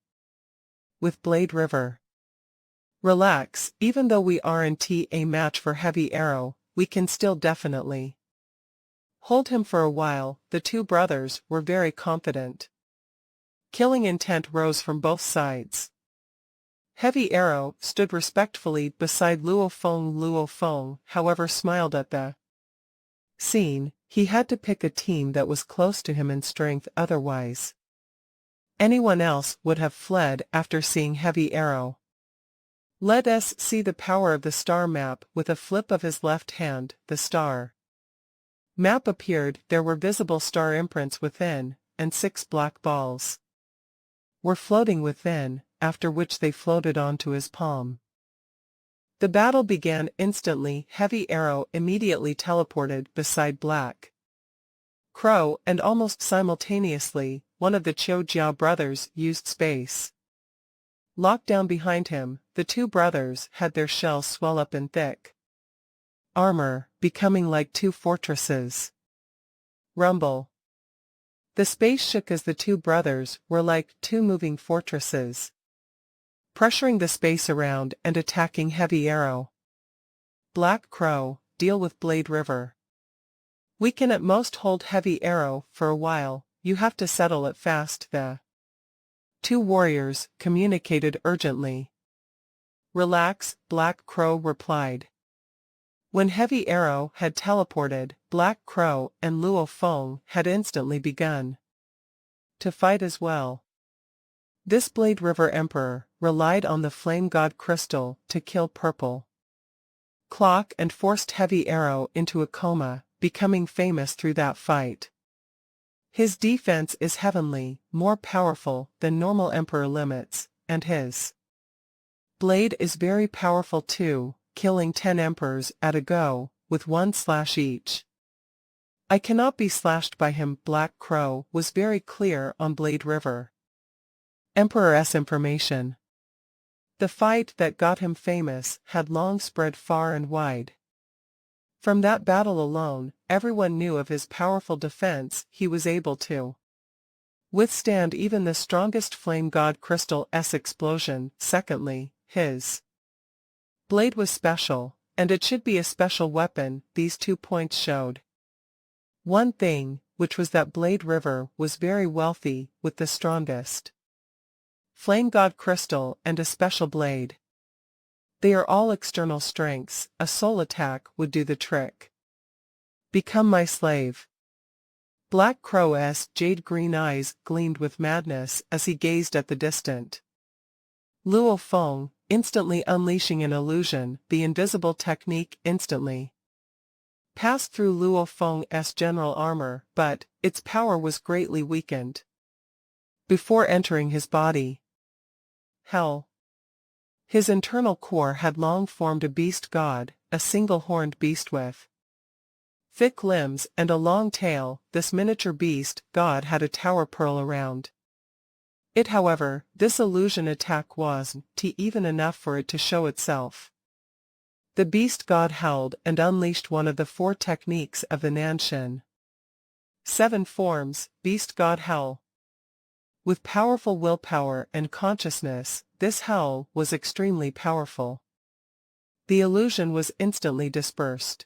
with Blade River. Relax, even though we aren't a match for heavy arrow, we can still definitely hold him for a while. The 2 brothers were very confident. Killing intent rose from both sides. Heavy Arrow stood respectfully beside Luo Feng. Luo Feng, however, smiled at the scene. He had to pick a team that was close to him in strength, otherwise anyone else would have fled after seeing Heavy Arrow. Let us see the power of the star map. With a flip of his left hand, the star map appeared. There were visible star imprints within, and 6 black balls were floating within, after which they floated onto his palm. The battle began instantly. Heavy Arrow immediately teleported beside Black Crow, and almost simultaneously, one of the Jiao brothers used space lockdown behind him. The 2 brothers had their shells swell up in thick armor, becoming like 2 fortresses. Rumble. The space shook as the 2 brothers were like 2 moving fortresses, pressuring the space around and attacking Heavy Arrow. Black Crow, deal with Blade River. We can at most hold Heavy Arrow for a while, you have to settle it fast. The 2 warriors communicated urgently. Relax, Black Crow replied. When Heavy Arrow had teleported, Black Crow and Luo Feng had instantly begun to fight as well. This Blade River Emperor relied on the Flame God Crystal to kill Purple Clock and forced Heavy Arrow into a coma, becoming famous through that fight. His defense is heavenly, more powerful than normal Emperor limits, and his blade is very powerful too, killing 10 emperors at a go, with 1 slash each. I cannot be slashed by him. Black Crow was very clear on Blade River Emperor's information. The fight that got him famous had long spread far and wide. From that battle alone, everyone knew of his powerful defense. He was able to withstand even the strongest Flame God Crystal's explosion. Secondly, his blade was special, and it should be a special weapon. These 2 points showed one thing, which was that Blade River was very wealthy, with the strongest Flame God Crystal and a special blade. They are all external strengths. A soul attack would do the trick. Become my slave. Black Crow's jade-green eyes gleamed with madness as he gazed at the distant Luo Feng, instantly unleashing an illusion. The invisible technique instantly passed through Luo Feng's general armor, but its power was greatly weakened before entering his body. Hell. His internal core had long formed a beast god, a single-horned beast with thick limbs and a long tail. This miniature beast god had a tower pearl around it. However, this illusion attack wasn't even enough for it to show itself. The beast god howled and unleashed one of the 4 techniques of the Nanshin 7 forms, Beast God Howl. With powerful willpower and consciousness, this howl was extremely powerful. The illusion was instantly dispersed.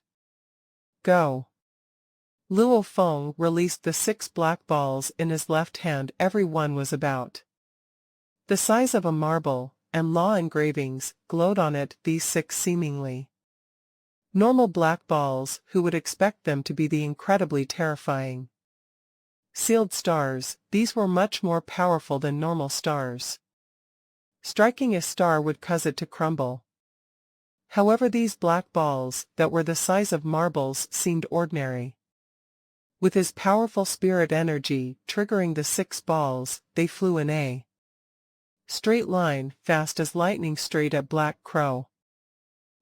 Go. Luo Feng released the 6 black balls in his left hand. Every one was about the size of a marble, and law engravings glowed on it. These 6 seemingly normal black balls, who would expect them to be the incredibly terrifying sealed stars, these were much more powerful than normal stars. Striking a star would cause it to crumble. However, these black balls, that were the size of marbles, seemed ordinary. With his powerful spirit energy triggering the 6 balls, they flew in a straight line, fast as lightning, straight at Black Crow.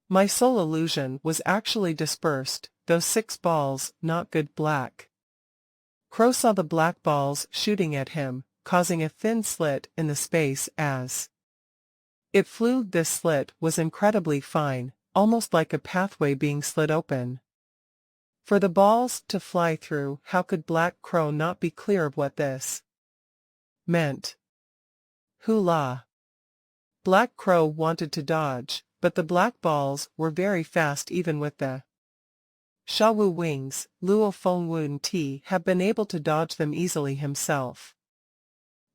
My soul illusion was actually dispersed, those 6 balls, not good. Black Crow saw the black balls shooting at him, causing a thin slit in the space as it flew. This slit was incredibly fine, almost like a pathway being slit open for the balls to fly through. How could Black Crow not be clear of what this meant? Hula! Black Crow wanted to dodge, but the black balls were very fast. Even with the Sha Wu wings, Luo Feng Wu Ti have been able to dodge them easily himself.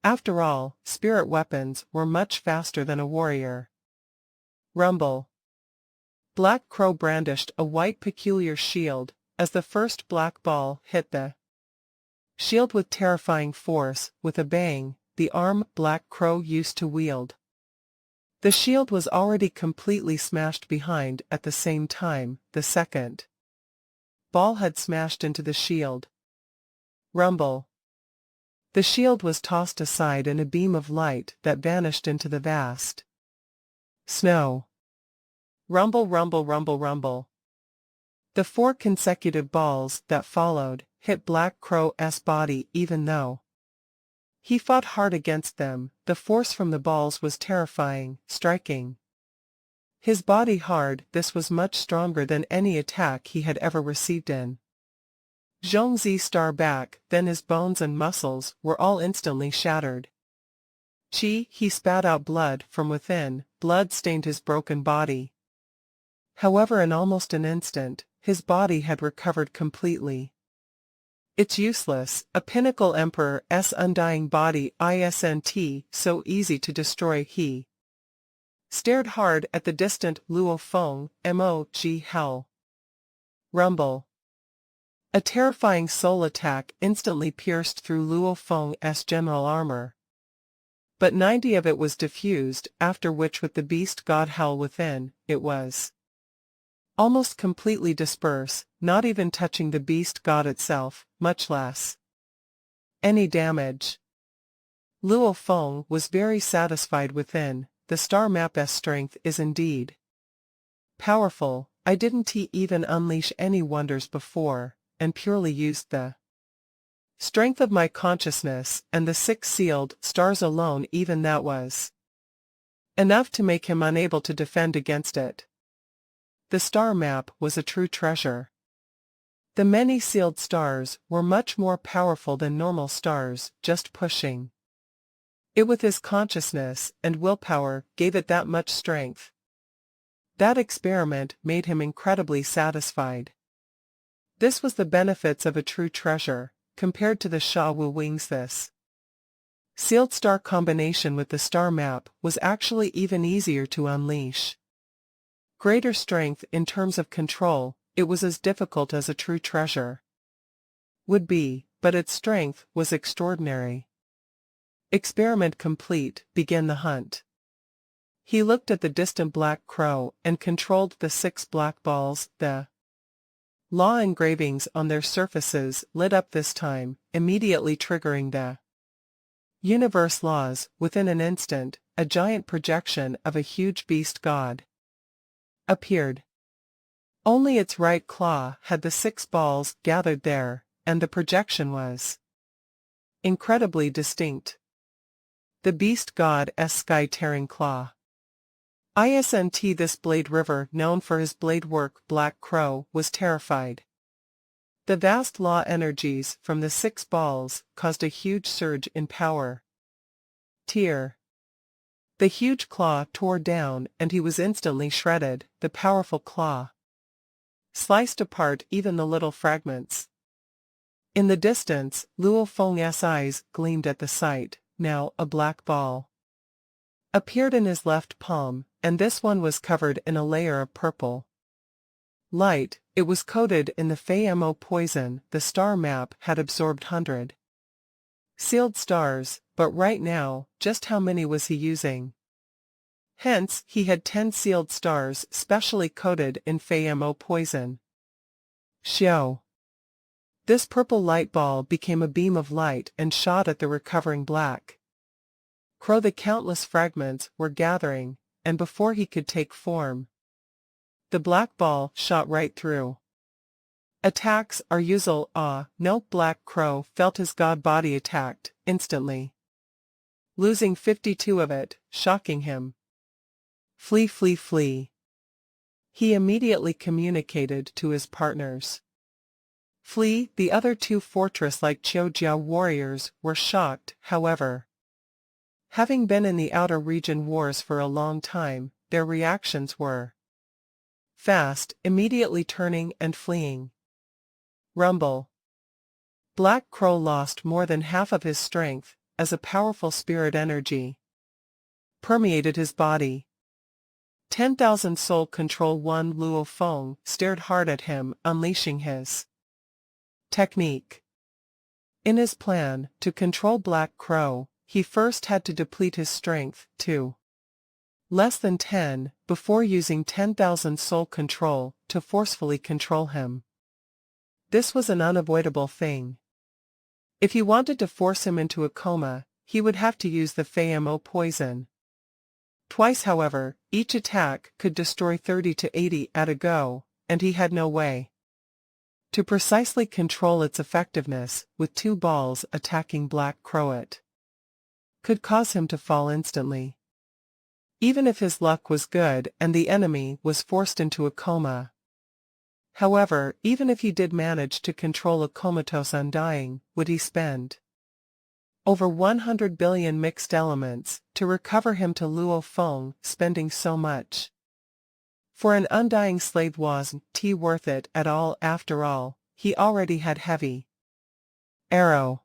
After all, spirit weapons were much faster than a warrior. Rumble! Black Crow brandished a white peculiar shield, as the first black ball hit the shield with terrifying force. With a bang, the arm Black Crow used to wield the shield was already completely smashed behind. At the same time, the second ball had smashed into the shield. Rumble! The shield was tossed aside in a beam of light that vanished into the vast snow. Rumble, rumble, rumble, rumble. The 4 consecutive balls that followed hit Black Crow's body. Even though he fought hard against them, the force from the balls was terrifying, striking his body hard. This was much stronger than any attack he had ever received in Zhongzi Star back then. His bones and muscles were all instantly shattered. He spat out blood from within. Blood stained his broken body. However, in almost an instant, his body had recovered completely. It's useless, a pinnacle emperor's undying body isn't so easy to destroy. He stared hard at the distant Luo Feng Mo. Hell! Rumble! A terrifying soul attack instantly pierced through Luo Feng's general armor. But 90 of it was diffused, after which, with the beast god Hell within, it was almost completely disperse, not even touching the beast god itself, much less any damage. Luo Feng was very satisfied within. The star map's strength is indeed powerful. I didn't even unleash any wonders before, and purely used the strength of my consciousness and the 6 sealed stars alone. Even that was enough to make him unable to defend against it. The star map was a true treasure. The many sealed stars were much more powerful than normal stars. Just pushing it with his consciousness and willpower gave it that much strength. That experiment made him incredibly satisfied. This was the benefits of a true treasure, compared to the Sha Wu wings. This sealed star combination with the star map was actually even easier to unleash. Greater strength in terms of control, it was as difficult as a true treasure would be, but its strength was extraordinary. Experiment complete, begin the hunt. He looked at the distant Black Crow and controlled the 6 black balls. The law engravings on their surfaces lit up this time, immediately triggering the universe laws. Within an instant, a giant projection of a huge beast god appeared. Only its right claw had the 6 balls gathered there, and the projection was incredibly distinct. The beast god's sky-tearing claw. Isn't this blade river known for his blade work? Black Crow was terrified. The vast law energies from the 6 balls caused a huge surge in power. Tear. The huge claw tore down and he was instantly shredded. The powerful claw sliced apart even the little fragments. In the distance, Luo Feng's eyes gleamed at the sight. Now, a black ball appeared in his left palm, and this one was covered in a layer of purple light. It was coated in the Fei-Mo poison. The star map had absorbed 100 sealed stars, but right now, just how many was he using? Hence, he had 10 sealed stars specially coated in FAMO poison. Xiao. This purple light ball became a beam of light and shot at the recovering Black Crow. The countless fragments were gathering, and before he could take form, the black ball shot right through. Attacks are usual. No, Black Crow felt his god body attacked instantly, losing 52 of it, shocking him. Flee, flee, flee. He immediately communicated to his partners. Flee. The other 2 fortress-like Qiujiao warriors were shocked, however. Having been in the outer region wars for a long time, their reactions were fast, immediately turning and fleeing. Rumble. Black Crow lost more than half of his strength, as a powerful spirit energy permeated his body. 10,000 soul control. 1 Luo Feng stared hard at him, unleashing his technique. In his plan to control Black Crow, he first had to deplete his strength to less than 10, before using 10,000 soul control to forcefully control him. This was an unavoidable thing. If he wanted to force him into a coma, he would have to use the FAMO poison. Twice, however, each attack could destroy 30 to 80 at a go, and he had no way to precisely control its effectiveness. With 2 balls attacking Black Crow, it could cause him to fall instantly. Even if his luck was good and the enemy was forced into a coma. However, even if he did manage to control a comatose undying, would he spend over 100 billion mixed elements to recover him to Luo Feng? Spending so much for an undying slave wasn't worth it at all. After all, he already had heavy arrow.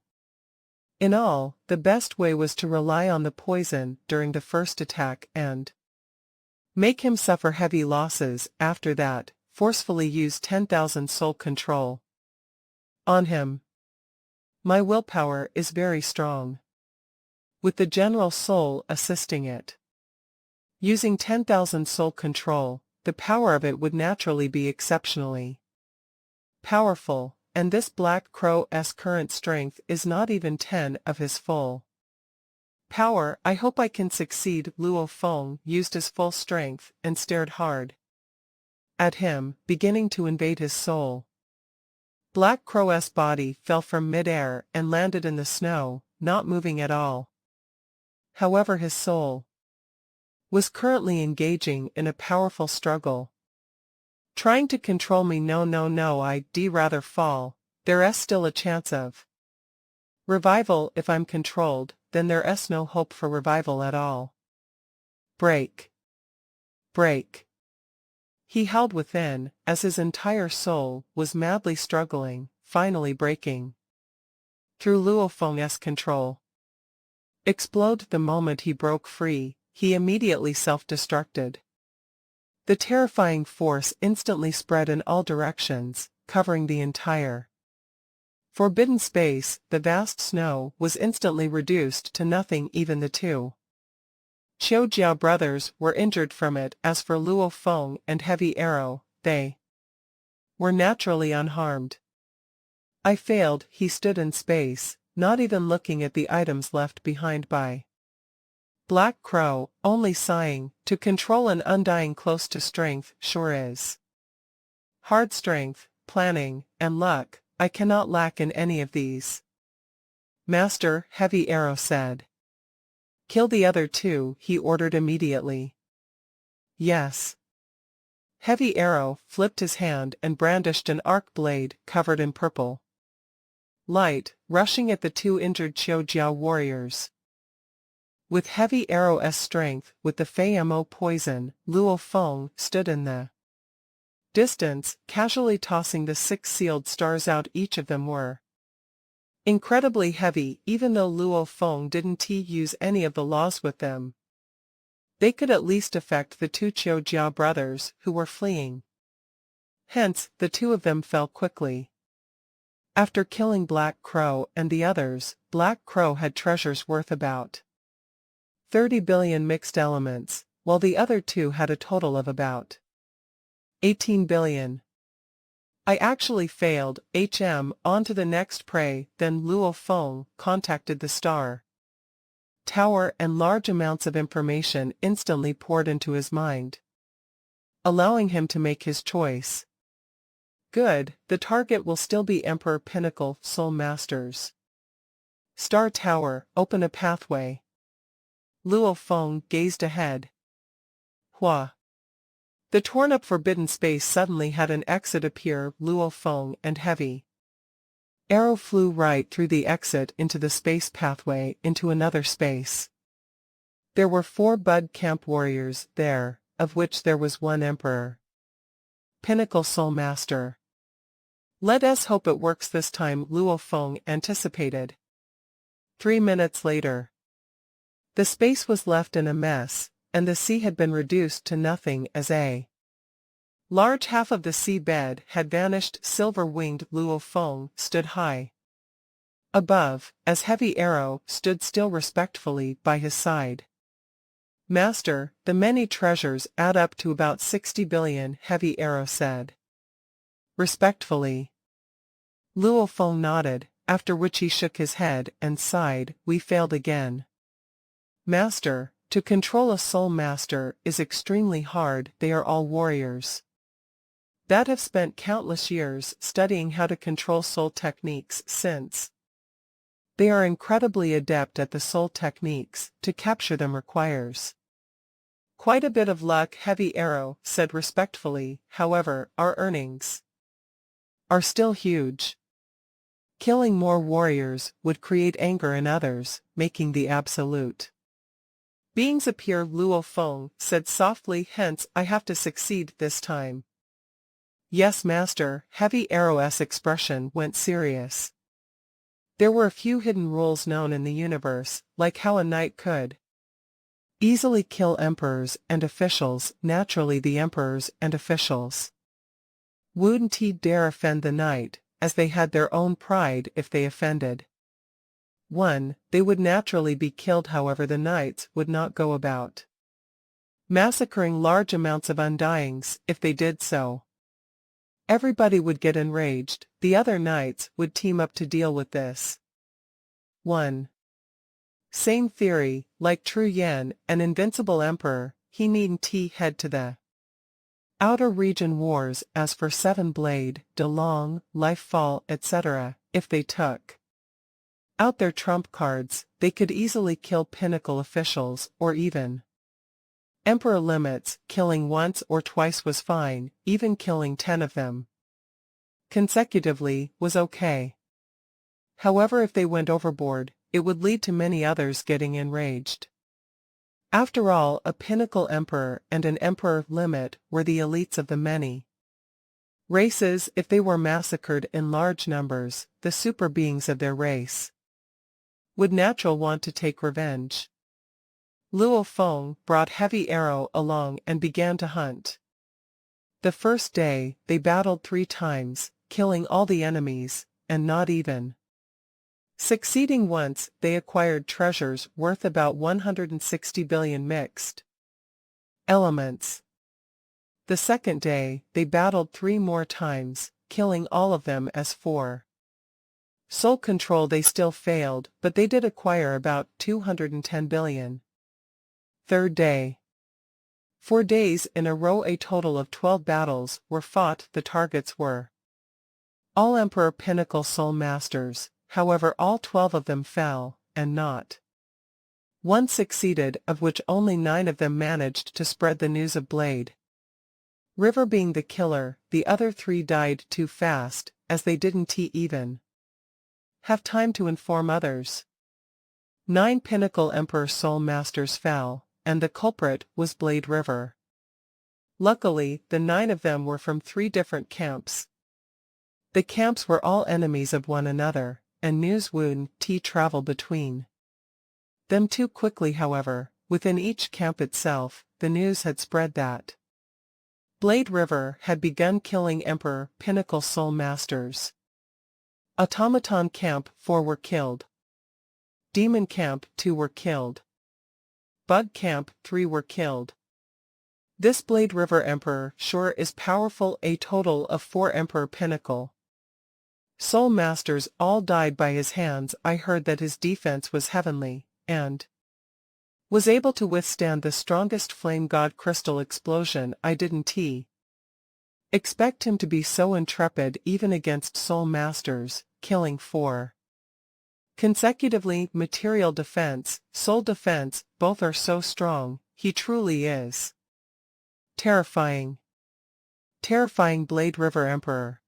In all, the best way was to rely on the poison during the first attack and make him suffer heavy losses. After that, forcefully use 10,000 soul control on him. My willpower is very strong, with the general soul assisting it. Using 10,000 soul control, the power of it would naturally be exceptionally powerful, and this Black Crow's current strength is not even 10 of his full power. I hope I can succeed. Luo Feng used his full strength and stared hard at him, beginning to invade his soul. Black Crow's body fell from mid-air and landed in the snow, not moving at all. However, his soul was currently engaging in a powerful struggle. Trying to control me. No, I'd rather fall. There's still a chance of revival. If I'm controlled, then there's no hope for revival at all. Break. Break. He held within, as his entire soul was madly struggling, finally breaking through Luo Feng's control. Explode. The moment he broke free, he immediately self-destructed. The terrifying force instantly spread in all directions, covering the entire forbidden space. The vast snow was instantly reduced to nothing. Even the 2 Qiujiao brothers were injured from it. As for Luo Feng and Heavy Arrow, they were naturally unharmed. I failed. He stood in space, not even looking at the items left behind by Black Crow, only sighing. To control an undying close to strength sure is hard. Strength, planning, and luck, I cannot lack in any of these. Master, Heavy Arrow said. Kill the other 2, he ordered immediately. Yes. Heavy Arrow flipped his hand and brandished an arc blade covered in purple light, rushing at the 2 injured Qiujiao warriors. With Heavy Arrow's strength, with the FAMO poison, Luo Feng stood in the distance, casually tossing the 6 sealed stars out. Each of them were incredibly heavy. Even though Luo Feng didn't use any of the laws with them, they could at least affect the 2 Qiujiao brothers who were fleeing. Hence, the 2 of them fell quickly. After killing Black Crow and the others, Black Crow had treasures worth about 30 billion mixed elements, while the other two had a total of about 18 billion. I actually failed, on to the next prey. Then Luo Feng contacted the star tower and large amounts of information instantly poured into his mind, allowing him to make his choice. Good, the target will still be Emperor Pinnacle Soul Masters. Star Tower, open a pathway. Luo Feng gazed ahead. Hua. The torn-up forbidden space suddenly had an exit appear. Luo Feng and Heavy Arrow flew right through the exit into the space pathway into another space. There were 4 Bud Camp warriors there, of which there was 1 Emperor Pinnacle Soul Master. Let us hope it works this time, Luo Feng anticipated. 3 minutes later, the space was left in a mess, and the sea had been reduced to nothing as a large half of the sea bed had vanished. Silver-winged Luo Feng stood high above, as Heavy Arrow stood still respectfully by his side. Master, the many treasures add up to about 60 billion, Heavy Arrow said. Respectfully. Luo Feng nodded, after which he shook his head and sighed. We failed again. Master, to control a soul master is extremely hard. They are all warriors that have spent countless years studying how to control soul techniques since they are incredibly adept at the soul techniques. To capture them requires quite a bit of luck, Heavy Arrow said respectfully. However, our earnings are still huge. Killing more warriors would create anger in others, making the absolute beings appear. Luo Feng said softly, hence I have to succeed this time. Yes, Master. Heavy Arrow's expression went serious. There were a few hidden rules known in the universe, like how a knight could easily kill emperors and officials. Naturally, the emperors and officials wouldn't dare offend the knight, as they had their own pride. If they offended one, they would naturally be killed. However, the knights would not go about massacring large amounts of undyings. If they did so, everybody would get enraged. The other knights would team up to deal with this. 1. Same theory, like True Yan, an invincible emperor, he needn't head to the outer region wars. As for Seven Blade, De Long, Lifefall, etc., if they took out their trump cards, they could easily kill pinnacle officials, or even emperor limits. Killing once or twice was fine, even killing 10 of them consecutively was okay. However, if they went overboard, it would lead to many others getting enraged. After all, a pinnacle emperor and an emperor limit were the elites of the many races. If they were massacred in large numbers, the super beings of their race would naturally want to take revenge. Luo Feng brought Heavy Arrow along and began to hunt. The first day, they battled 3 times, killing all the enemies, and not even succeeding once. They acquired treasures worth about 160 billion mixed elements. The second day, they battled 3 more times, killing all of them. As for soul control, they still failed, but they did acquire about 210 billion. Third day. 4 days in a row, a total of 12 battles were fought. The targets were all Emperor Pinnacle Soul Masters. However, all 12 of them fell, and not one succeeded, of which only 9 of them managed to spread the news of Blade River being the killer. The other 3 died too fast, as they didn't even have time to inform others. 9 Pinnacle Emperor Soul Masters fell, and the culprit was Blade River. Luckily, the 9 of them were from 3 different camps. The camps were all enemies of one another, and news wouldn't travel between them too quickly. However, within each camp itself, the news had spread that Blade River had begun killing Emperor Pinnacle Soul Masters. Automaton Camp 4 were killed. Demon Camp 2 were killed. Bug Camp 3 were killed. This Blade River Emperor sure is powerful, a total of 4 Emperor Pinnacle. Soul Masters all died by his hands. I heard that his defense was heavenly, and was able to withstand the strongest Flame God Crystal explosion. I didn't expect him to be so intrepid even against Soul Masters, killing 4 consecutively. Material defense, soul defense, both are so strong. He truly is terrifying. Terrifying Blade River Emperor.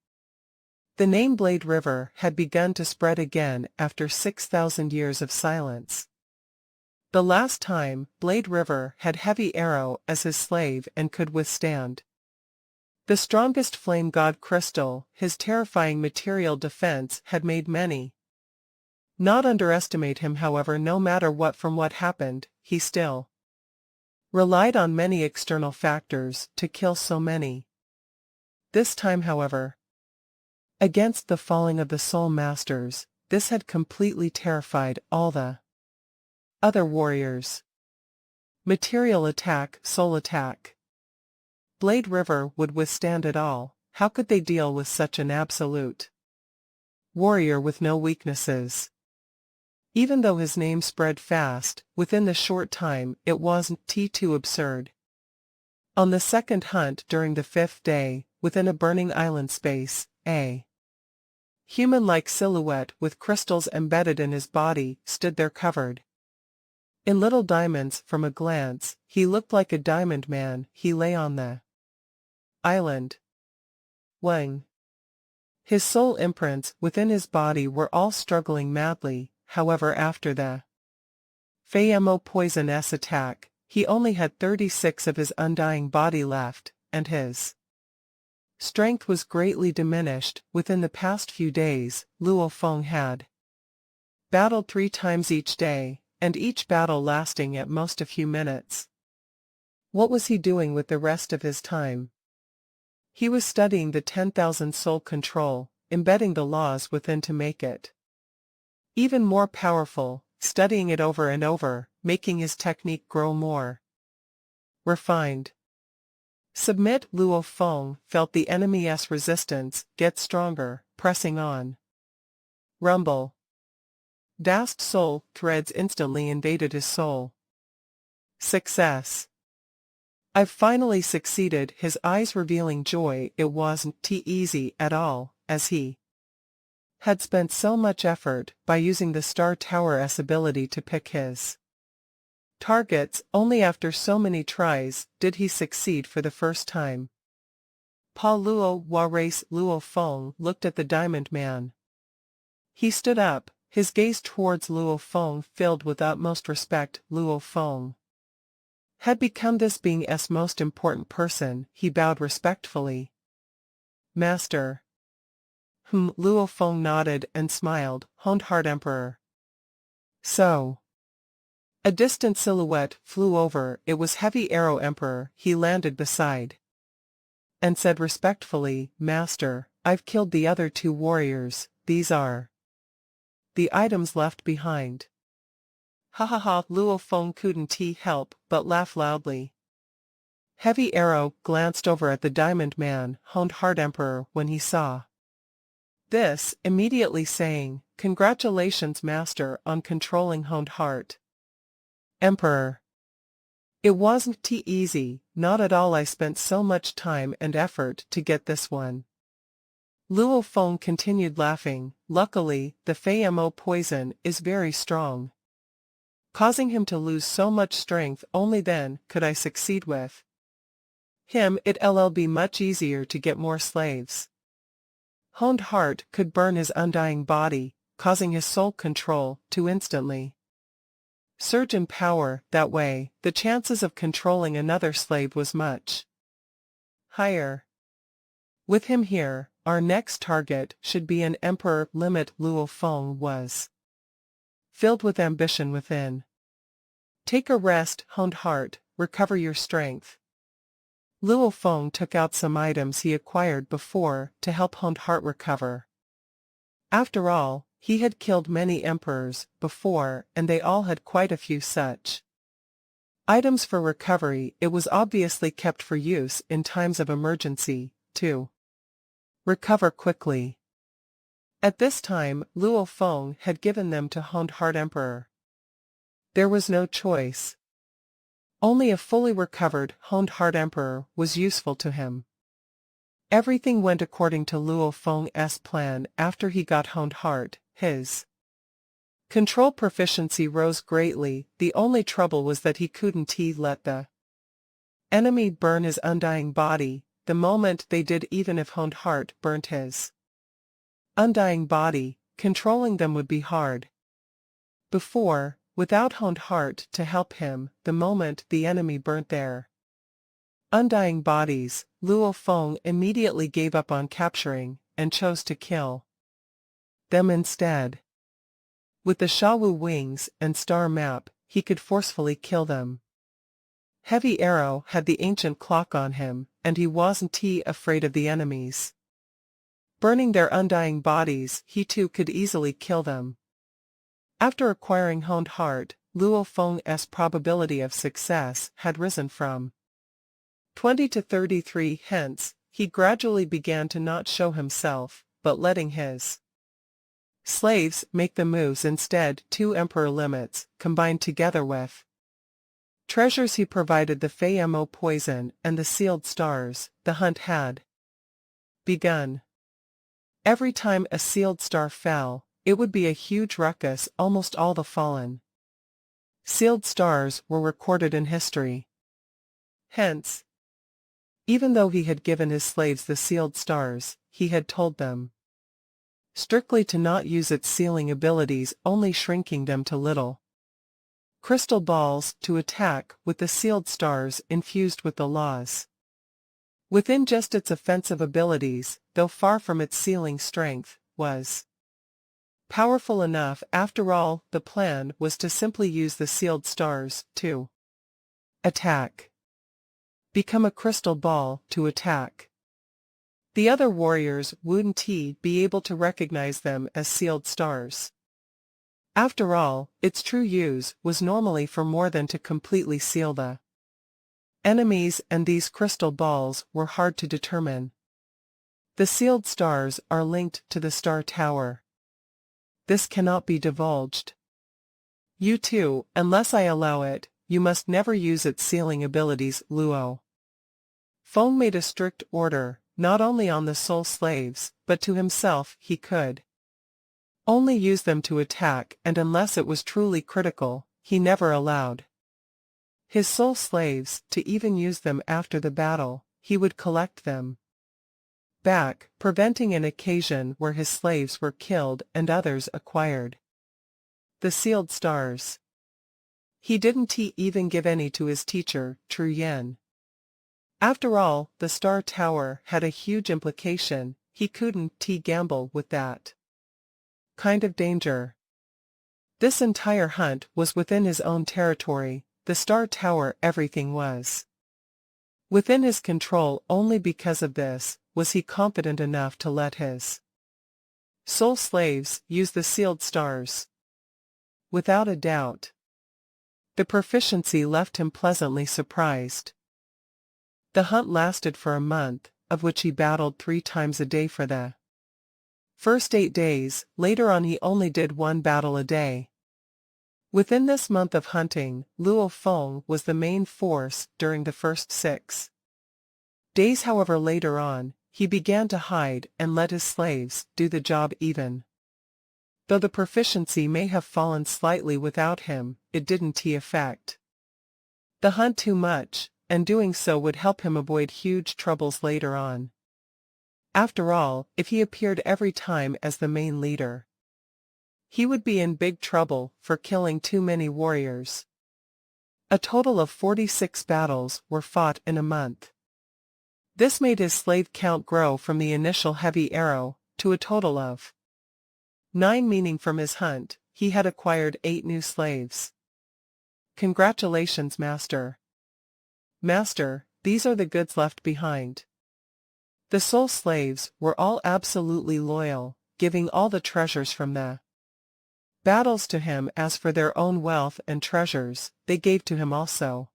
The name Blade River had begun to spread again after 6,000 years of silence. The last time, Blade River had Heavy Arrow as his slave and could withstand the strongest Flame God Crystal. His terrifying material defense had made many not underestimate him. However, no matter what happened, he still relied on many external factors to kill so many. This time, however, against the falling of the Soul Masters, this had completely terrified all the other warriors. Material attack, soul attack. Blade River would withstand it all. How could they deal with such an absolute warrior with no weaknesses? Even though his name spread fast, within the short time, it wasn't too absurd. On the second hunt during the 5th day, within a burning island space, a human-like silhouette with crystals embedded in his body stood there covered in little diamonds. From a glance, he looked like a diamond man. He lay on the island, Wang. His soul imprints within his body were all struggling madly. However, after the Famo Poison S attack, he only had 36 of his undying body left, and his strength was greatly diminished. Within the past few days, Luo Feng had battled 3 times each day, and each battle lasting at most a few minutes. What was he doing with the rest of his time? He was studying the 10,000 soul control, embedding the laws within to make it even more powerful, studying it over and over, making his technique grow more refined. Submit. Luo Feng felt the enemy's resistance get stronger, pressing on. Rumble. Dast soul threads instantly invaded his soul. Success. I've finally succeeded. His eyes revealing joy. It wasn't easy at all, as he had spent so much effort by using the Star Tower's ability to pick his targets. Only after so many tries did he succeed for the first time. Pa Luo Wa Race. Luo Feng looked at the Diamond Man. He stood up, his gaze towards Luo Feng filled with utmost respect. Luo Feng had become this being's most important person. He bowed respectfully. Master. Luo Feng nodded and smiled. Honed Heart Emperor. So. A distant silhouette flew over. It was Heavy Arrow Emperor. He landed beside and said respectfully, Master, I've killed the other 2 warriors. These are the items left behind. Ha ha ha. Luo Feng couldn't help but laugh loudly. Heavy Arrow glanced over at the Diamond Man, Honed Heart Emperor, when he saw this, immediately saying, Congratulations, Master, on controlling Honed Heart Emperor. It wasn't easy, not at all. I spent so much time and effort to get this one. Luo Feng continued laughing. Luckily, the Famo poison is very strong, causing him to lose so much strength. Only then could I succeed with him. It'll be much easier to get more slaves. Honed Heart could burn his undying body, causing his soul control to instantly surge in power. That way, the chances of controlling another slave was much higher. With him here, our next target should be an emperor. Limit. Luo Feng was filled with ambition within. Take a rest, Honed Heart, recover your strength. Luo Feng took out some items he acquired before to help Honed Heart recover. After all, he had killed many emperors before, and they all had quite a few such Items for recovery. It was obviously kept for use in times of emergency, to recover quickly. At this time, Luo Feng had given them to Honed Heart Emperor. There was no choice. Only a fully recovered Honed Heart Emperor was useful to him. Everything went according to Luo Feng's plan after he got Honed Heart. His control proficiency rose greatly. The only trouble was that he couldn't let the enemy burn his undying body the moment they did. Even if Honed Heart burnt his undying body, controlling them would be hard. Without Honed Heart to help him, the moment the enemy burnt their undying bodies, Luo Feng immediately gave up on capturing, and chose to kill them instead. With the Shawu wings and star map, he could forcefully kill them. Heavy Arrow had the ancient clock on him, and he wasn't afraid of the enemies burning their undying bodies. He too could easily kill them. After acquiring Honed Heart, Luo Feng's probability of success had risen from 20 to 33. Hence, he gradually began to not show himself, but letting his slaves make the moves instead. 2 Emperor limits, combined together with treasures he provided, the Fei Mo poison and the sealed stars. The hunt had begun. Every time a sealed star fell, it would be a huge ruckus. Almost all the fallen sealed stars were recorded in history. Hence, even though he had given his slaves the sealed stars, he had told them strictly to not use its sealing abilities, only shrinking them to little crystal balls to attack with the sealed stars infused with the laws within. Just its offensive abilities, though far from its sealing strength, was powerful enough. After all, the plan was to simply use the sealed stars to attack. Become a crystal ball to attack. The other warriors wouldn't be able to recognize them as sealed stars. After all, its true use was normally for more than to completely seal the enemies, and these crystal balls were hard to determine. The sealed stars are linked to the Star Tower. This cannot be divulged. You too, unless I allow it, you must never use its sealing abilities. Luo Feng made a strict order, not only on the soul slaves, but to himself. He could only use them to attack, and unless it was truly critical, he never allowed his soul slaves to even use them. After the battle, he would collect them back, preventing an occasion where his slaves were killed and others acquired the sealed stars. He didn't even give any to his teacher, Tru Yen. After all, the Star Tower had a huge implication. He couldn't gamble with that kind of danger. This entire hunt was within his own territory. The Star Tower, everything was within his control. Only because of this was he confident enough to let his soul slaves use the sealed stars. Without a doubt, the proficiency left him pleasantly surprised. The hunt lasted for a month, of which he battled 3 times a day for the first 8 days. Later on he only did 1 battle a day. Within this month of hunting, Luo Feng was the main force during the first 6 days. However, later on, he began to hide and let his slaves do the job. Even though the proficiency may have fallen slightly without him, it didn't affect the hunt too much, and doing so would help him avoid huge troubles later on. After all, if he appeared every time as the main leader, he would be in big trouble for killing too many warriors. A total of 46 battles were fought in a month. This made his slave count grow from the initial Heavy Arrow to a total of 9, meaning from his hunt, he had acquired 8 new slaves. Congratulations, Master. Master, these are the goods left behind. The soul slaves were all absolutely loyal, giving all the treasures from the battles to him. As for their own wealth and treasures, they gave to him also.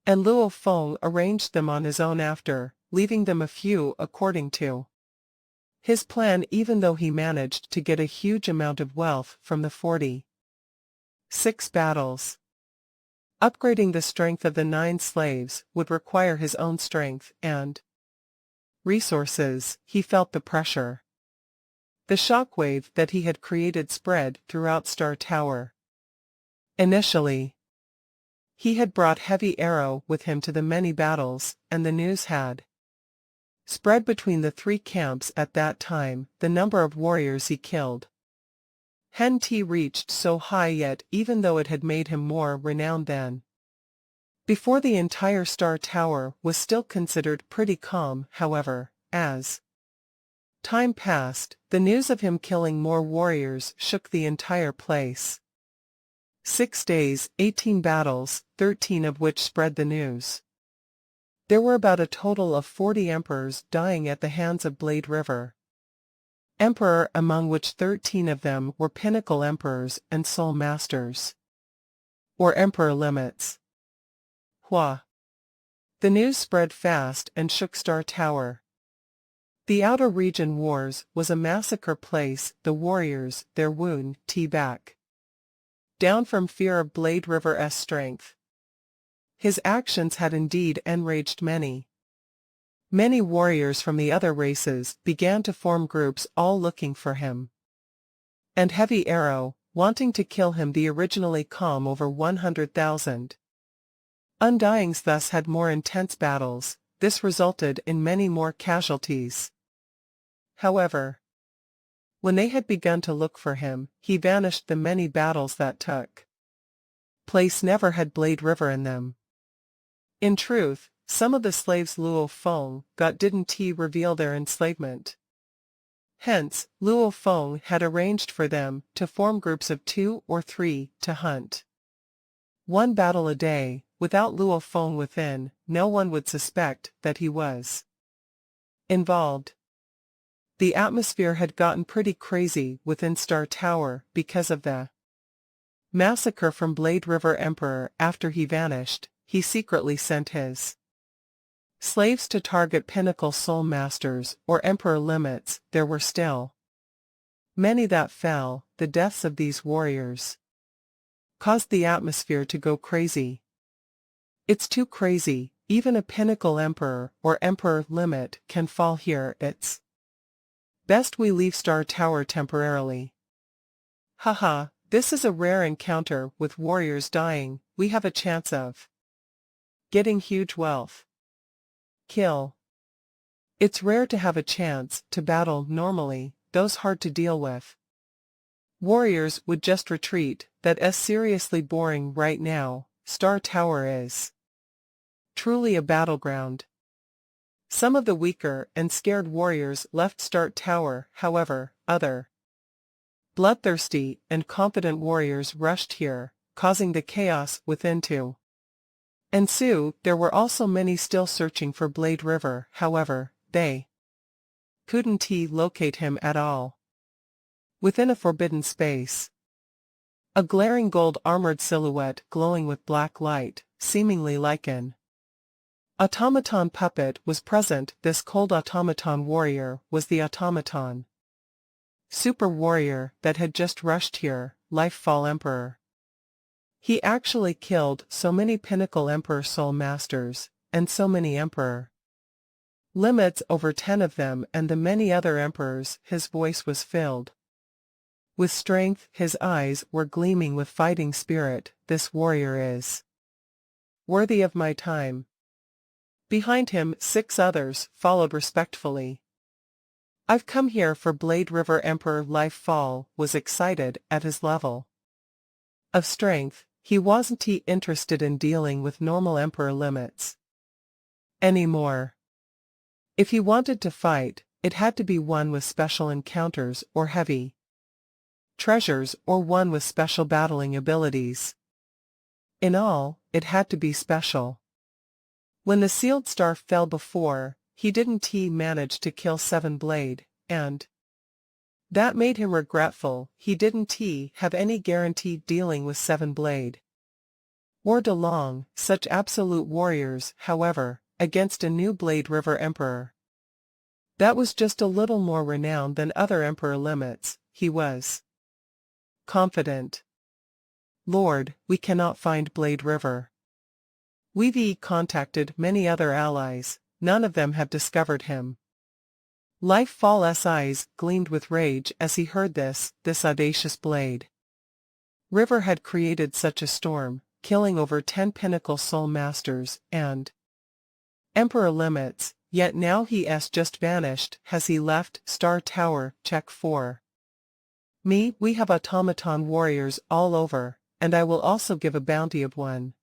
and Luo Feng arranged them on his own after, leaving them a few according to his plan, even though he managed to get a huge amount of wealth from the 46 battles. Upgrading the strength of the 9 slaves would require his own strength and resources. He felt the pressure. The shockwave that he had created spread throughout Star Tower. Initially, he had brought Heavy Arrow with him to the many battles, and the news had spread between the 3 camps at that time. The number of warriors he killed hadn't reached so high yet, even though it had made him more renowned than before. The entire Star Tower was still considered pretty calm, however, as time passed, the news of him killing more warriors shook the entire place. 6 days, 18 battles, 13 of which spread the news. There were about a total of 40 emperors dying at the hands of Blade River Emperor, among which 13 of them were pinnacle emperors and soul masters, or emperor limits. Hua. The news spread fast and shook Star Tower. The Outer Region Wars was a massacre place. The warriors, their wound, back down from fear of Blade River's strength. His actions had indeed enraged many. Many warriors from the other races began to form groups, all looking for him. And Heavy Arrow, wanting to kill him. The originally calm over 100,000 Undyings thus had more intense battles. This resulted in many more casualties. However, when they had begun to look for him, he vanished. The many battles that took place never had Blade River in them. In truth, some of the slaves Luo Feng got didn't reveal their enslavement. Hence, Luo Feng had arranged for them to form groups of 2 or 3 to hunt 1 battle a day. Without Luo Feng within, no one would suspect that he was involved. The atmosphere had gotten pretty crazy within Star Tower because of the massacre from Blade River Emperor. After he vanished, he secretly sent his slaves to target pinnacle soul masters or emperor limits. There were still many that fell. The deaths of these warriors caused the atmosphere to go crazy. It's too crazy, even a pinnacle emperor or emperor limit can fall here. It's best we leave Star Tower temporarily. Haha, this is a rare encounter with warriors dying. We have a chance of getting huge wealth. Kill. It's rare to have a chance to battle normally. Those hard to deal with warriors would just retreat. That's seriously boring right now. Star Tower is truly a battleground. Some of the weaker and scared warriors left Star Tower. However, other bloodthirsty and competent warriors rushed here, causing the chaos within to ensue. There were also many still searching for Blade River. However, they couldn't locate him at all. Within a forbidden space, a glaring gold-armored silhouette glowing with black light, seemingly like an automaton puppet, was present. This cold automaton warrior was the automaton super warrior that had just rushed here, Lifefall Emperor. He actually killed so many pinnacle emperor soul masters, and so many emperor limits, over 10 of them, and the many other emperors. His voice was filled with strength. His eyes were gleaming with fighting spirit. This warrior is worthy of my time. Behind him, 6 others followed respectfully. I've come here for Blade River Emperor. Lifefall was excited at his level of strength. He wasn't interested in dealing with normal emperor limits anymore. If he wanted to fight, it had to be one with special encounters or heavy treasures, or one with special battling abilities. In all, it had to be special. When the sealed star fell before, he didn't manage to kill 7 Blade, and that made him regretful. He didn't have any guarantee dealing with 7 Blade. or De Long, such absolute warriors, however, against a new Blade River Emperor. That was just a little more renowned than other Emperor limits. He was confident. Lord, we cannot find Blade River. We've contacted many other allies, none of them have discovered him. Lifefall's eyes gleamed with rage as he heard this audacious Blade River had created such a storm, killing over 10 Pinnacle Soul Masters and Emperor limits, yet now he's just vanished. Has he left Star Tower? Check 4. We have automaton warriors all over, and I will also give a bounty of 1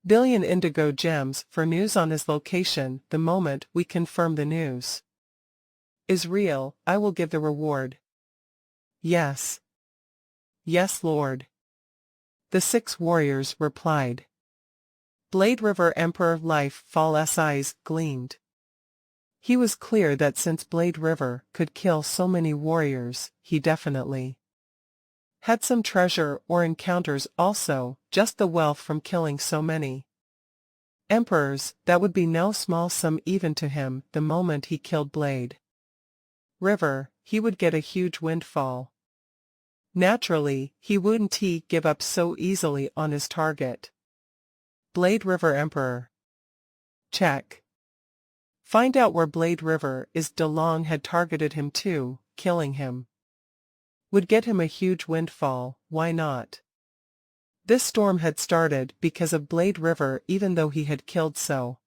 billion indigo gems for news on his location the moment we confirm the news is real. I will give the reward. Yes. Yes, Lord. The 6 warriors replied. Blade River Emperor Lifefall's eyes gleamed. He was clear that since Blade River could kill so many warriors, he definitely had some treasure or encounters also, just the wealth from killing so many emperors. That would be no small sum even to him. The moment he killed Blade River, he would get a huge windfall. Naturally, he wouldn't give up so easily on his target. Blade River Emperor. Check. Find out where Blade River is. De Long had targeted him too. Killing him would get him a huge windfall. Why not? This storm had started because of Blade River. Even though he had killed so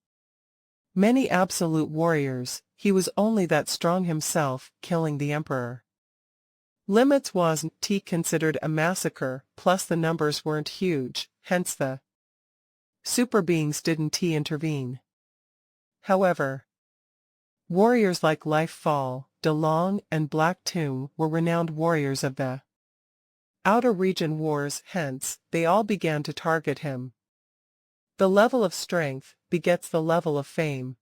many absolute warriors, he was only that strong himself. Killing the Emperor limits wasn't considered a massacre, plus the numbers weren't huge, hence the super beings didn't intervene. However, warriors like Lifefall, De Long, and Black Tomb were renowned warriors of the outer region wars, hence, they all began to target him. The level of strength begets the level of fame.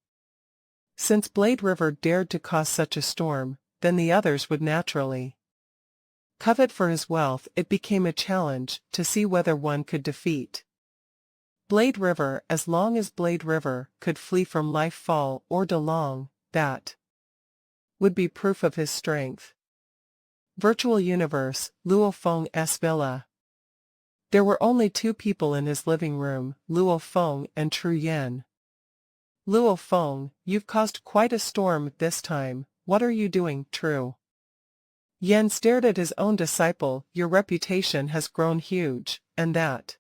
Since Blade River dared to cause such a storm, then the others would naturally covet for his wealth. It became a challenge to see whether one could defeat Blade River. As long as Blade River could flee from Lifefall or De Long, that would be proof of his strength. Virtual Universe, Luo Feng's villa. There were only 2 people in his living room, Luo Feng and Tru Yen. Luo Feng, you've caused quite a storm this time. What are you doing, Tru? Yen stared at his own disciple. Your reputation has grown huge, and that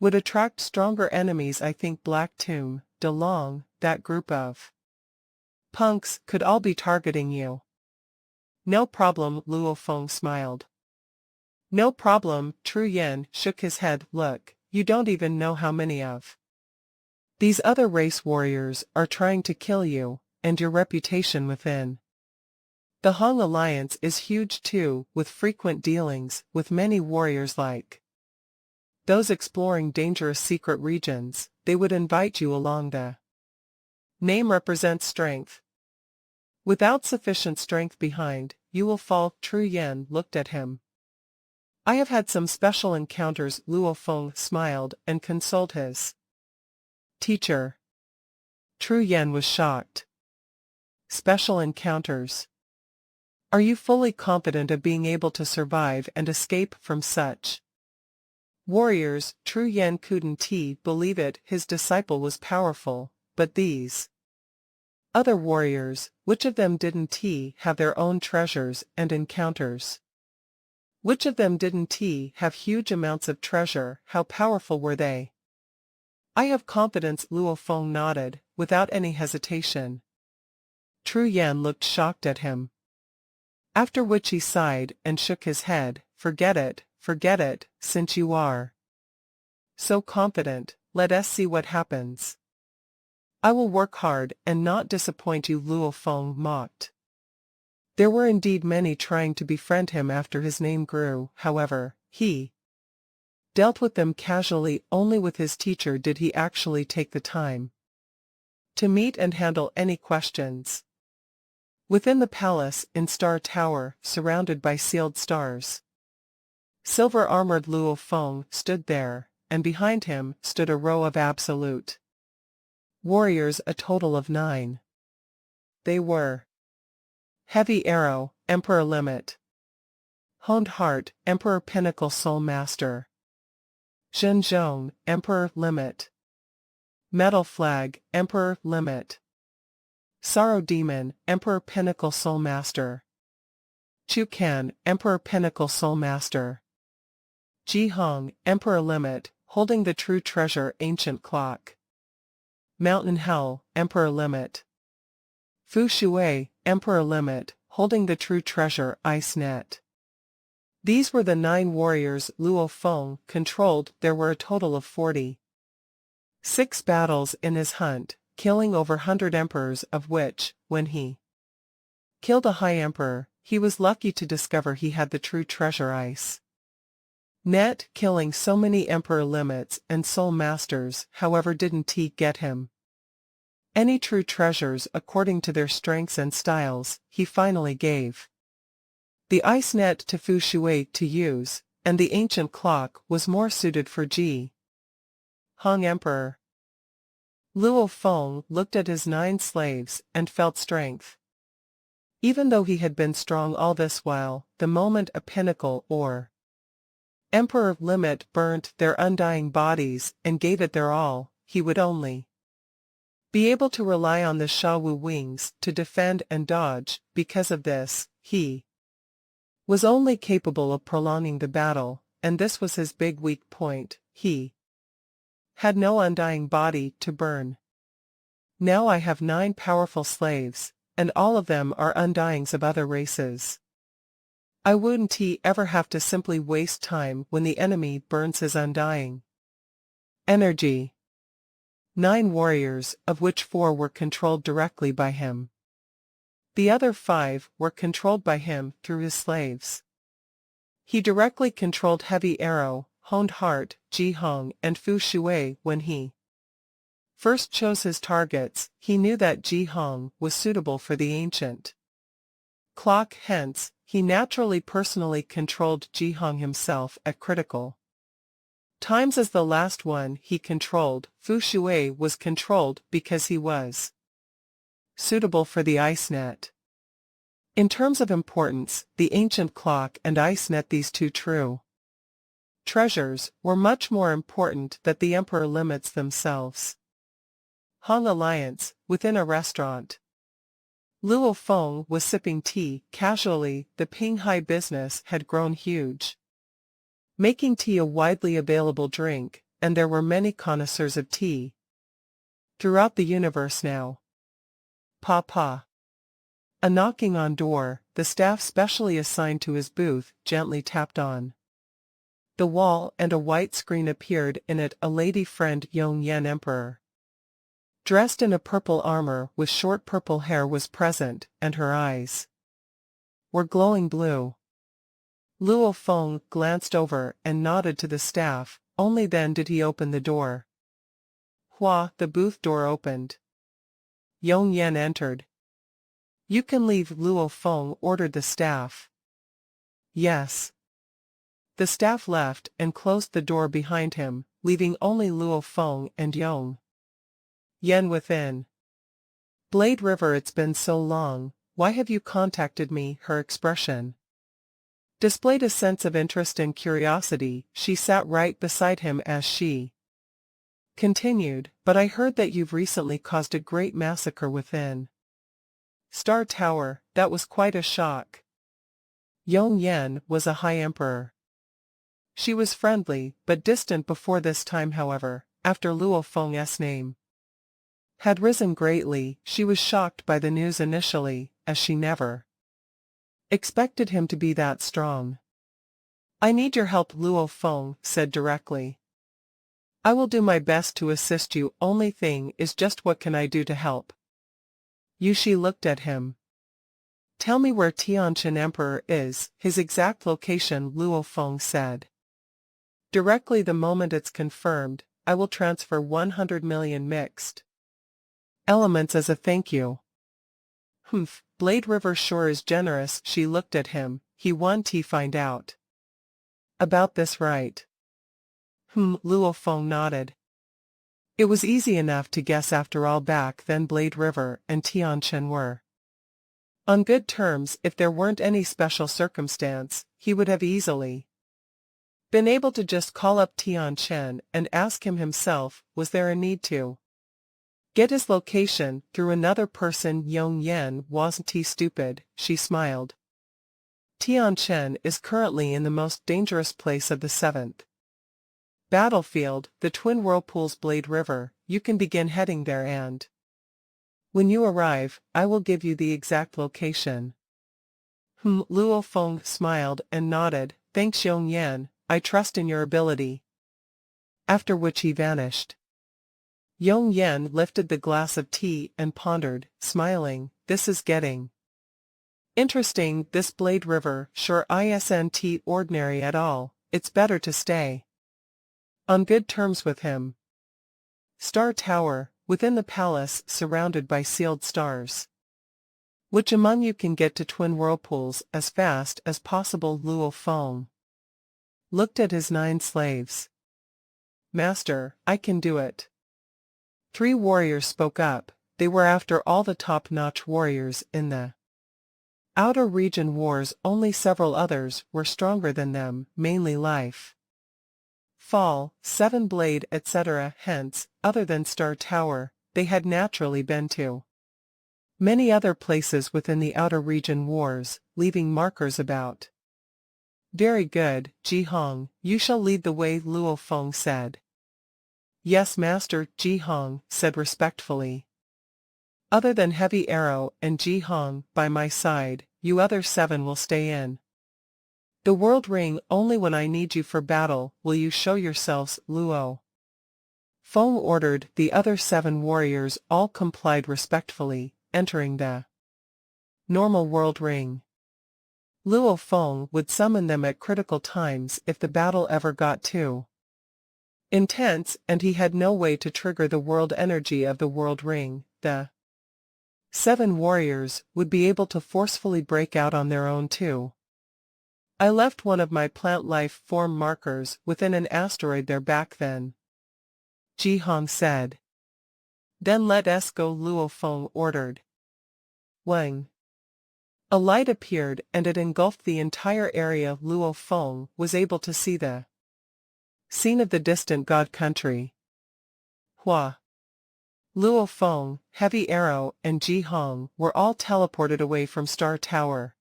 would attract stronger enemies. I think Black Tomb, De Long, that group of punks could all be targeting you. No problem, Luo Feng smiled. No problem, Tru Yen shook his head. Look, you don't even know how many of these other race warriors are trying to kill you, and your reputation within the Hong Alliance is huge too, with frequent dealings with many warriors like those exploring dangerous secret regions. They would invite you along. The name represents strength. Without sufficient strength behind, you will fall. Tru Yen looked at him. I have had some special encounters. Luo Feng smiled and consoled his teacher. Tru Yen was shocked. Special encounters? Are you fully confident of being able to survive and escape from such warriors? Tru Yen couldn't believe it. His disciple was powerful, but these other warriors, which of them didn't have their own treasures and encounters? Which of them didn't have huge amounts of treasure? How powerful were they? I have confidence. Luo Feng nodded, without any hesitation. Tru Yen looked shocked at him. After which he sighed and shook his head. Forget it, since you are so confident, let us see what happens. I will work hard and not disappoint you, Luo Feng mocked. There were indeed many trying to befriend him after his name grew. However, he dealt with them casually. Only with his teacher did he actually take the time to meet and handle any questions. Within the palace in Star Tower, surrounded by sealed stars, silver-armored Luo Feng stood there, and behind him stood a row of absolute warriors, a total of 9. They were Heavy Arrow, Emperor Limit; Honed Heart, Emperor Pinnacle Soul Master; Zhenzhong, Emperor Limit; Metal Flag, Emperor Limit; Sorrow Demon, Emperor Pinnacle Soul Master; Chukan, Emperor Pinnacle Soul Master; Jihong, Emperor Limit, holding the true treasure Ancient Clock; Mountain Hell, Emperor Limit; Fu Shui, Emperor Limit, holding the true treasure Ice Net. These were the 9 warriors Luo Feng controlled. There were a total of 46 battles in his hunt, killing over 100 emperors, of which, when he killed a high emperor, he was lucky to discover he had the true treasure Ice Net. Killing so many emperor limits and soul masters, however, didn't get him any true treasures according to their strengths and styles. He finally gave the Ice Net to Fu Shui to use, and the ancient clock was more suited for Ji Hong Emperor. Luo Feng looked at his 9 slaves and felt strength. Even though he had been strong all this while, the moment a pinnacle or Emperor Limit burnt their undying bodies and gave it their all, he would only be able to rely on the Shawu wings to defend and dodge. Because of this, he was only capable of prolonging the battle, and this was his big weak point. He had no undying body to burn. Now I have 9 powerful slaves, and all of them are undyings of other races. I wouldn't ever have to simply waste time when the enemy burns his undying energy. 9 warriors, of which 4 were controlled directly by him. The other 5 were controlled by him through his slaves. He directly controlled Heavy Arrow, Honed Heart, Jihong, and Fu Shui. When he first chose his targets, he knew that Jihong was suitable for the ancient clock, hence, he naturally personally controlled Jihong himself at critical times. As the last one he controlled, Fu Shui was controlled because he was suitable for the Ice Net. In terms of importance, the ancient clock and Ice Net, these 2 true treasures, were much more important than the emperor limits themselves. Hong Alliance, within a restaurant. Luo Feng was sipping tea casually. The Pinghai business had grown huge, making tea a widely available drink, and there were many connoisseurs of tea throughout the universe now. Papa. A knocking on door, the staff specially assigned to his booth gently tapped on the wall, and a white screen appeared. In it a lady friend, Yong Yan Emperor, dressed in a purple armor with short purple hair, was present, and her eyes were glowing blue. Luo Feng glanced over and nodded to the staff. Only then did he open the door. Hua, the booth door opened. Yong Yan entered. "You can leave," Luo Feng ordered the staff. "Yes." The staff left and closed the door behind him, leaving only Luo Feng and Yong Yan within. "Blade River, it's been so long, why have you contacted me?" Her expression displayed a sense of interest and curiosity. She sat right beside him as she continued, "But I heard that you've recently caused a great massacre within Star Tower. That was quite a shock." Yong Yan was a high emperor. She was friendly, but distant before this time. However, after Luo Feng's name had risen greatly, she was shocked by the news initially, as she never expected him to be that strong. "I need your help," Luo Feng said directly. "I will do my best to assist you. Only thing is just, what can I do to help?" Yushi looked at him. "Tell me where Tianqian Emperor is." "His exact location," Luo Feng said. "Directly, the moment it's confirmed, I will transfer 100 million mixed elements as a thank you." "Humph, Blade River sure is generous." She looked at him. "He want to find out about this, right?" Luo Feng nodded. It was easy enough to guess after all back then Blade River and Tianchen were on good terms. If there weren't any special circumstance, he would have easily been able to just call up Tianchen and ask him himself, was there a need to get his location through another person? Yong Yen wasn't he stupid, she smiled. Tianchen is currently in the most dangerous place of the 7th battlefield, the Twin Whirlpools Blade River. You can begin heading there and when you arrive, I will give you the exact location. Luo Feng smiled and nodded. Thanks Yong Yan, I trust in your ability. After which he vanished. Yong Yan lifted the glass of tea and pondered, smiling, this is getting interesting. This Blade River sure isn't ordinary at all. It's better to stay on good terms with him. Star Tower, within the palace surrounded by sealed stars. Which among you can get to Twin Whirlpools as fast as possible? Luo Feng looked at his 9 slaves. Master, I can do it. 3 warriors spoke up. They were after all the top-notch warriors in the outer region wars. Only several others were stronger than them, mainly Life, Fall, 7 Blade etc. Hence, other than Star Tower, they had naturally been to many other places within the outer region wars, leaving markers about. Very good, Ji Hong, you shall lead the way, Luo Feng said. Yes Master, Ji Hong said respectfully. Other than Heavy Arrow and Ji Hong by my side, you other 7 will stay in the World Ring. Only when I need you for battle will you show yourselves. Luo Feng ordered. The other 7 warriors all complied respectfully, entering the normal World Ring. Luo Feng would summon them at critical times if the battle ever got too intense and he had no way to trigger the world energy of the World Ring. The 7 warriors would be able to forcefully break out on their own too. I left one of my plant life form markers within an asteroid there back then, Ji Hong said. Then let us go, Luo Feng ordered. Wang. A light appeared and it engulfed the entire area. Luo Feng was able to see the scene of the distant god country. Hua. Luo Feng, Heavy Arrow and Ji Hong were all teleported away from Star Tower.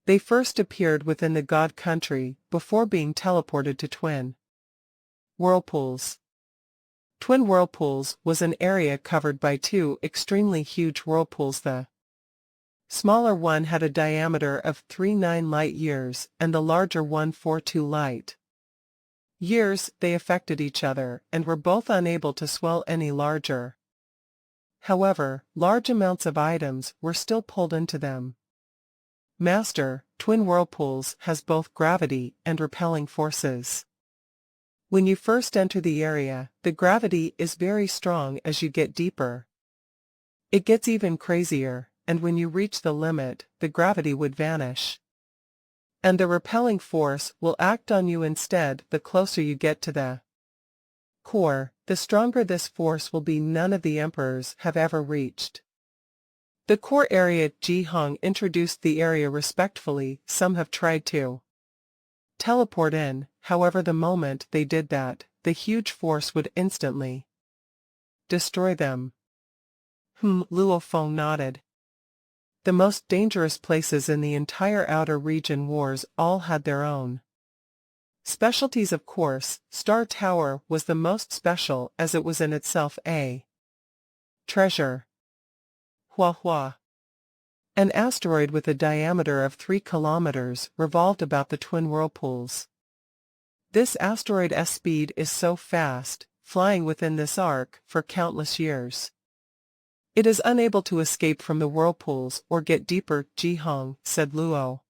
They first appeared within the god country before being teleported to Twin Whirlpools. Twin Whirlpools was an area covered by 2 extremely huge whirlpools. The smaller one had a diameter of 39 light years and the larger one 42 light years. They affected each other and were both unable to swell any larger. However, large amounts of items were still pulled into them. Master, Twin Whirlpools has both gravity and repelling forces. When you first enter the area, the gravity is very strong. As you get deeper, it gets even crazier, and when you reach the limit, the gravity would vanish. And the repelling force will act on you instead. The closer you get to the core, the stronger this force will be. None of the emperors have ever reached the core area. Ji Hong introduced the area respectfully. Some have tried to teleport in, however the moment they did that, the huge force would instantly destroy them. Luo Feng nodded. The most dangerous places in the entire outer region wars all had their own specialties. Of course, Star Tower was the most special as it was in itself a treasure. Hua Hua. An asteroid with a diameter of 3 kilometers revolved about the Twin Whirlpools. This asteroid's speed is so fast, flying within this arc for countless years. It is unable to escape from the whirlpools or get deeper. Ji Hong said. Luo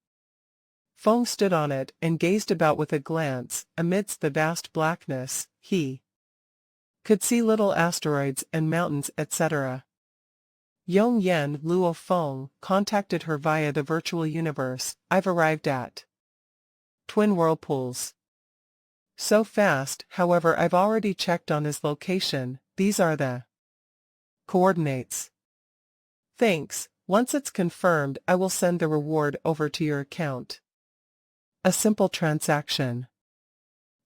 Feng stood on it and gazed about with a glance. Amidst the vast blackness, he could see little asteroids and mountains etc. Yong Yan. Luo Feng contacted her via the virtual universe. I've arrived at Twin Whirlpools. So fast, however, I've already checked on his location. These are the coordinates. Thanks. Once it's confirmed, I will send the reward over to your account. A simple transaction.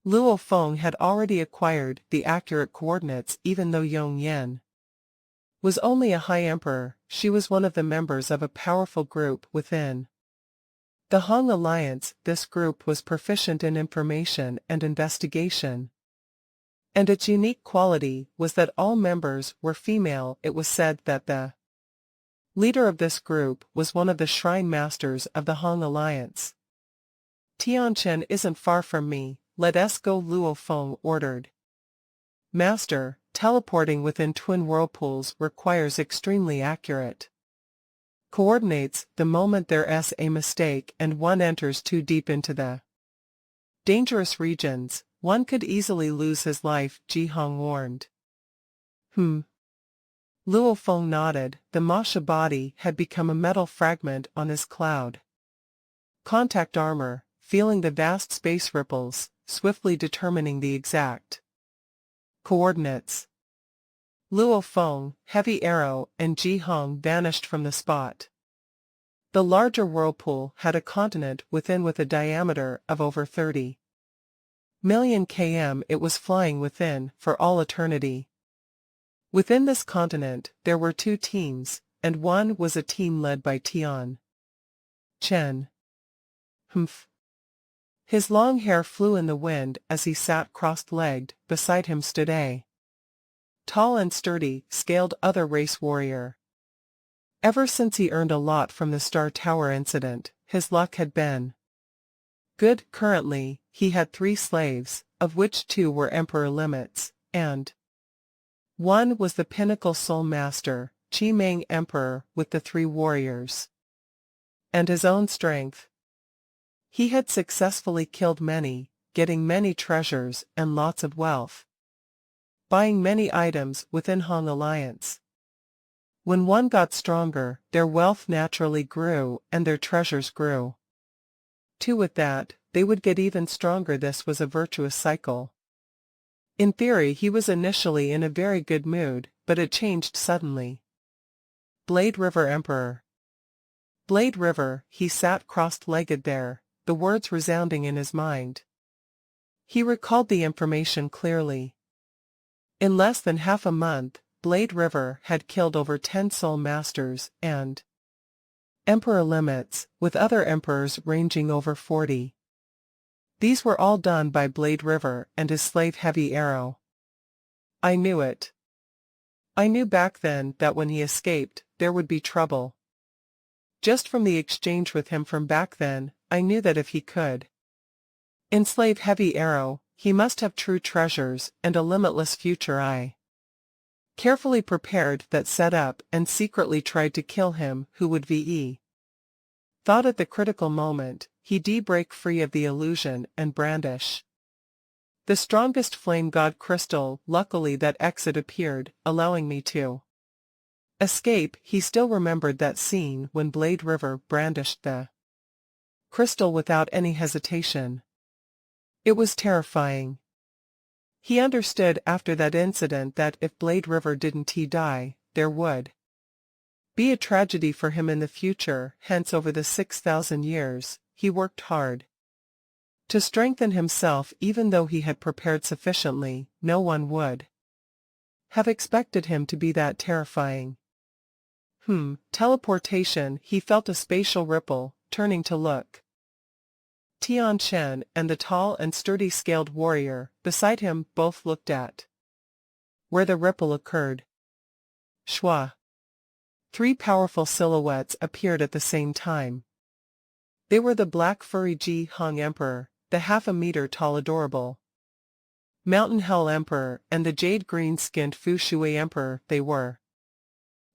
Luo Feng had already acquired the accurate coordinates even though Yong Yen was only a high emperor. She was one of the members of a powerful group within the Hong Alliance. This group was proficient in information and investigation, and its unique quality was that all members were female. It was said that the leader of this group was one of the shrine masters of the Hong Alliance. Tianchen isn't far from me. Let us go, Luo Feng ordered. Master, teleporting within twin whirlpools requires extremely accurate coordinates. The moment there's a mistake and one enters too deep into the dangerous regions, one could easily lose his life, Ji Hong warned. Luo Feng nodded. The Masha body had become a metal fragment on his cloud contact armor, feeling the vast space ripples, swiftly determining the exact coordinates. Luo Feng, Heavy Arrow, and Ji Hong vanished from the spot. The larger whirlpool had a continent within with a diameter of over 30 million km. It was flying within for all eternity. Within this continent, there were two teams, and one was a team led by Tian Chen. His long hair flew in the wind as he sat crossed-legged. Beside him stood a tall and sturdy, scaled other race warrior. Ever since he earned a lot from the Star Tower incident, his luck had been good. Currently, he had 3 slaves, of which 2 were Emperor limits, and one was the pinnacle soul master, Qi Meng Emperor, with the 3 warriors and his own strength. He had successfully killed many, getting many treasures and lots of wealth, buying many items within Hong Alliance. When one got stronger, their wealth naturally grew and their treasures grew too. With that, they would get even stronger. This was a virtuous cycle. In theory, he was initially in a very good mood, but it changed suddenly. Blade River Emperor. Blade River. He sat crossed-legged there, the words resounding in his mind. He recalled the information clearly. In less than half a month, Blade River had killed over 10 soul masters and Emperor limits, with other emperors ranging over 40. These were all done by Blade River and his slave Heavy Arrow. I knew it. I knew back then that when he escaped, there would be trouble. Just from the exchange with him from back then, I knew that if he could enslave Heavy Arrow, he must have true treasures and a limitless future. I carefully prepared that setup and secretly tried to kill him. Who would VE? Thought at the critical moment, he'd break free of the illusion and brandish the strongest flame god crystal. Luckily that exit appeared, allowing me to escape. He still remembered that scene when Blade River brandished the crystal without any hesitation. It was terrifying. He understood after that incident that if Blade River didn't die, there would be a tragedy for him in the future. Hence, over the 6,000 years, he worked hard to strengthen himself. Even though he had prepared sufficiently, no one would have expected him to be that terrifying. Teleportation. He felt a spatial ripple, turning to look. Tian Chen and the tall and sturdy scaled warrior beside him both looked at where the ripple occurred. Shua. 3 powerful silhouettes appeared at the same time. They were the black furry Ji Hong Emperor, the half-a-meter-tall adorable Mountain Hell Emperor, and the jade green-skinned Fu Shui Emperor. They were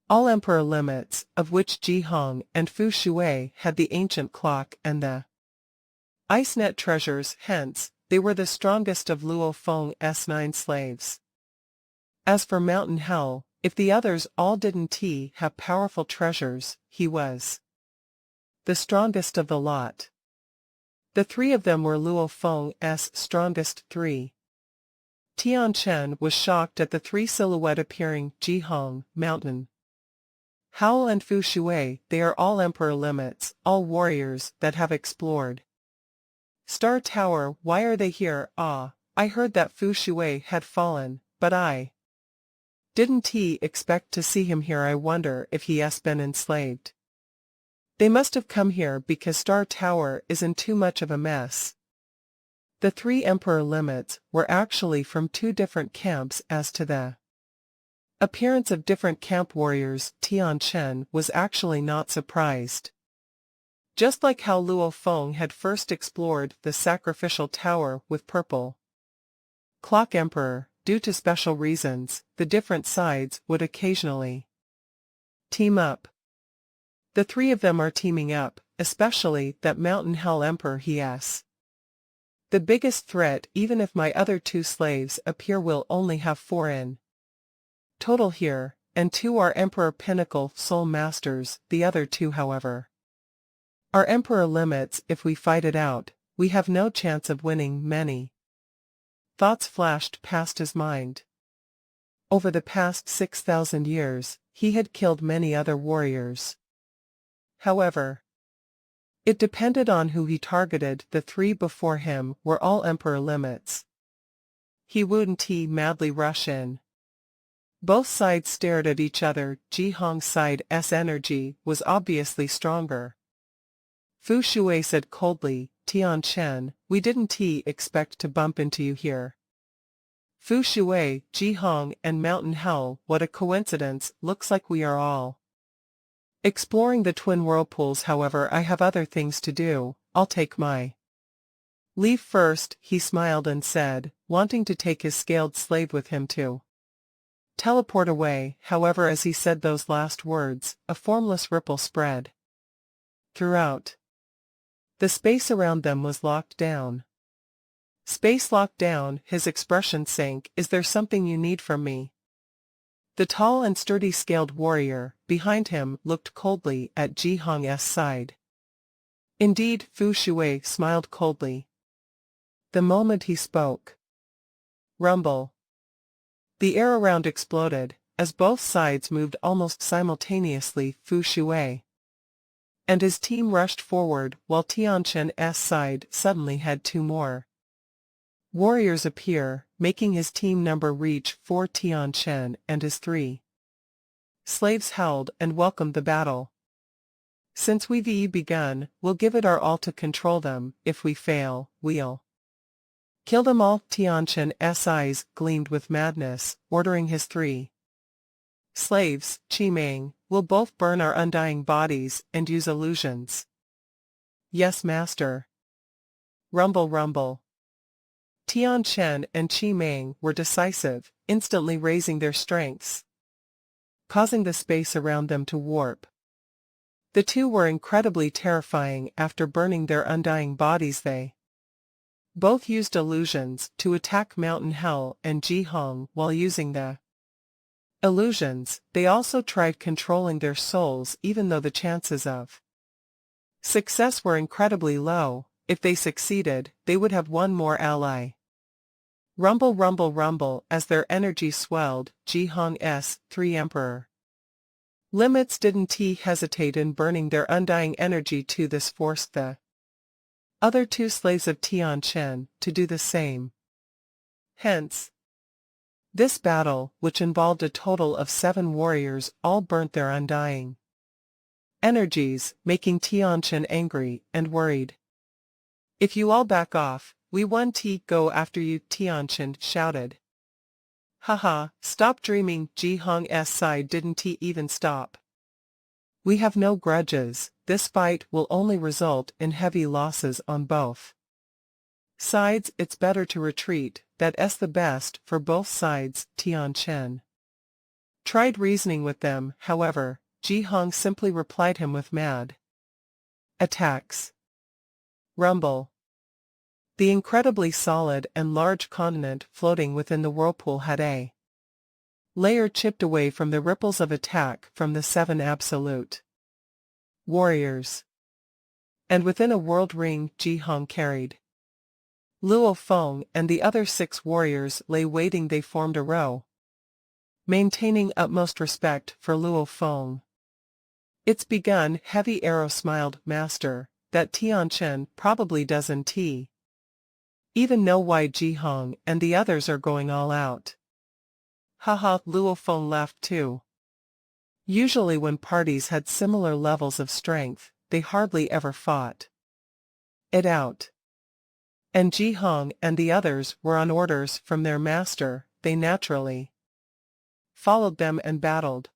all Emperor limits, of which Ji Hong and Fu Shui had the ancient clock and the Ice Net treasures. Hence, they were the strongest of Luo Feng's 9 slaves. As for Mountain Hell, if the others all didn't have powerful treasures, he was the strongest of the lot. The three of them were Luo Feng's strongest three. Tian Chen was shocked at the three silhouette-appearing Jihong mountain. Howell and Fu Shui, they are all emperor limits, all warriors that have explored. Star Tower, why are they here? Ah, I heard that Fu Shui had fallen, but I didn't expect to see him here. I wonder if he has been enslaved. They must have come here because Star Tower is in too much of a mess. The three emperor limits were actually from two different camps. As to the appearance of different camp warriors, Tian Chen was actually not surprised. Just like how Luo Feng had first explored the sacrificial tower with purple Clock Emperor, due to special reasons, the different sides would occasionally team up. The three of them are teaming up, especially that Mountain Hell Emperor. He is the biggest threat. Even if my other two slaves appear, we'll only have 4 in total here, and 2 are Emperor Pinnacle Soul Masters. The other 2, however, are Emperor limits. If we fight it out, we have no chance of winning. Many thoughts flashed past his mind. Over the past 6,000 years, he had killed many other warriors. However, it depended on who he targeted. The 3 before him were all emperor limits. He wouldn't madly rush in. Both sides stared at each other. Jihong's side's energy was obviously stronger. Fu Shui said coldly, Tian Chen, we didn't expect to bump into you here. Fu Shui, Jihong and Mountain Hell, what a coincidence. Looks like we are all exploring the twin whirlpools. However, I have other things to do. I'll take my leave first. He smiled and said, wanting to take his scaled slave with him to teleport away. However, as he said those last words, a formless ripple spread throughout. The space around them was locked down. Space locked down. His expression sank. Is there something you need from me? The tall and sturdy scaled warrior behind him looked coldly at Jihong's side. Indeed, Fu Shui smiled coldly. The moment he spoke, rumble. The air around exploded, as both sides moved almost simultaneously. Fu Shui and his team rushed forward, while Tian Chen's side suddenly had 2 more warriors appear, making his team number reach 4. Tian Chen and his 3 slaves howled and welcomed the battle. Since we've begun, we'll give it our all to control them. If we fail, we'll kill them all. Tian Chen's eyes gleamed with madness, ordering his 3 slaves, Qimeng, we'll both burn our undying bodies and use illusions. Yes, master. Rumble, rumble. Tian Chen and Qimeng were decisive, instantly raising their strengths, causing the space around them to warp. The 2 were incredibly terrifying. After burning their undying bodies, they both used illusions to attack Mountain Hell and Jihong. While using the illusions, they also tried controlling their souls, even though the chances of success were incredibly low. If they succeeded, they would have one more ally. Rumble, rumble, rumble. As their energy swelled, Jihong's 3 emperor limits didn't hesitate in burning their undying energy to this forced the other 2 slaves of Tian Chen to do the same. Hence, this battle, which involved a total of 7 warriors, all burnt their undying energies, making Tian Chen angry and worried. If you all back off, we won't go after you, Tian Chen shouted. Haha, stop dreaming. Jihong's side didn't even stop. We have no grudges. This fight will only result in heavy losses on both sides. It's better to retreat. That's the best for both sides. Tian Chen tried reasoning with them. However, Jihong simply replied him with mad attacks. Rumble. The incredibly solid and large continent floating within the whirlpool had a layer chipped away from the ripples of attack from the 7 absolute warriors. and within a world ring Ji Hong carried. Luo Feng and the other 6 warriors lay waiting. They formed a row, maintaining utmost respect for Luo Feng. "It's begun." Heavy Arrow smiled. "Master, that Tianchen probably doesn't even know why Ji Hong and the others are going all out." Haha, Luo Feng laughed too. Usually when parties had similar levels of strength, they hardly ever fought it out. And Ji Hong and the others were on orders from their master. They naturally followed them and battled.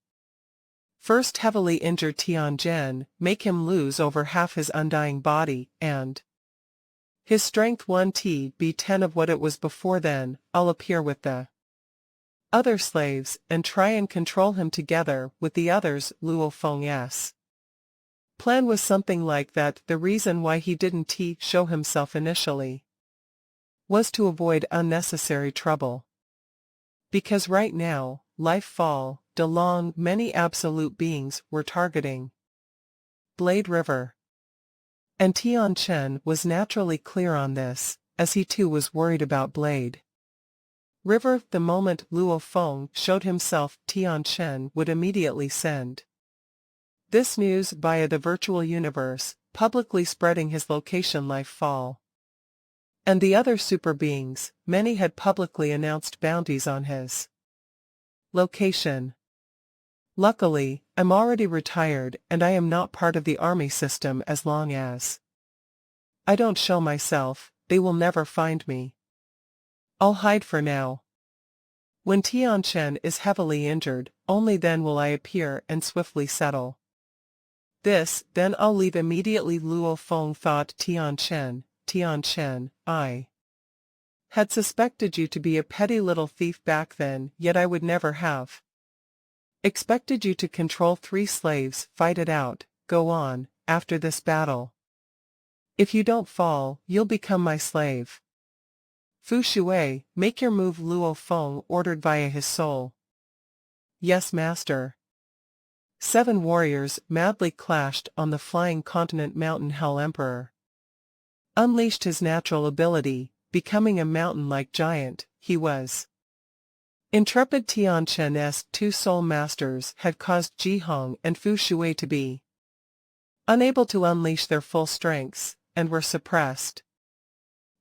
First heavily injure Tianchen, make him lose over half his undying body, and his strength 1 be 10 of what it was before. Then I'll appear with the other slaves and try and control him together with the others. Luo Feng's plan was something like that. The reason why he didn't show himself initially was to avoid unnecessary trouble. Because right now, Life Fall, DeLong, many absolute beings were targeting Blade River. And Tianchen was naturally clear on this, as he too was worried about Blade River. The moment Luo Feng showed himself, Tianchen would immediately send this news via the virtual universe, publicly spreading his location. Life Fall and the other super beings, many had publicly announced bounties on his location. Luckily, I'm already retired and I am not part of the army system. As long as I don't show myself, they will never find me. I'll hide for now. When Tianchen is heavily injured, only then will I appear and swiftly settle this. Then I'll leave immediately. Luo Feng thought. Tianchen, I had suspected you to be a petty little thief back then, yet I would never have expected you to control 3 slaves. Fight it out, go on, after this battle. If you don't fall, you'll become my slave. Fu Shui, make your move. Luo Feng ordered via his soul. Yes, master. 7 warriors madly clashed on the flying continent. Mountain Hell Emperor unleashed his natural ability, becoming a mountain-like giant. He was intrepid. Tianchen's 2 soul masters had caused Ji Hong and Fu Shui to be unable to unleash their full strengths, and were suppressed.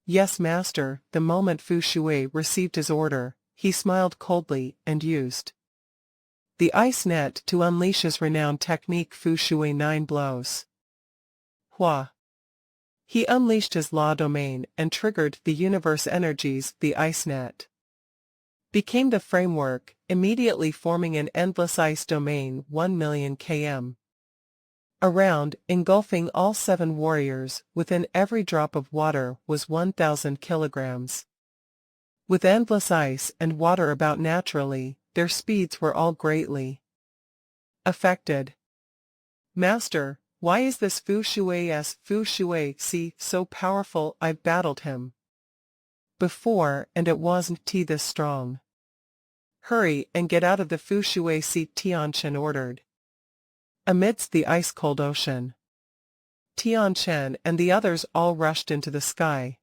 Yes, master. The moment Fu Shui received his order, he smiled coldly and used the ice net to unleash his renowned technique. Fu Shui 9 blows. Hua. He unleashed his law domain and triggered the universe energies. The ice net became the framework, immediately forming an endless ice domain 1 million km around, engulfing all 7 warriors. Within every drop of water was 1,000 kilograms. With endless ice and water about naturally, their speeds were all greatly affected. Master, why is this Fu Shui so powerful? I've battled him before and it wasn't this strong. Hurry and get out of the Fu Shui seat, Tianchen ordered. Amidst the ice-cold ocean, Tianchen and the others all rushed into the sky.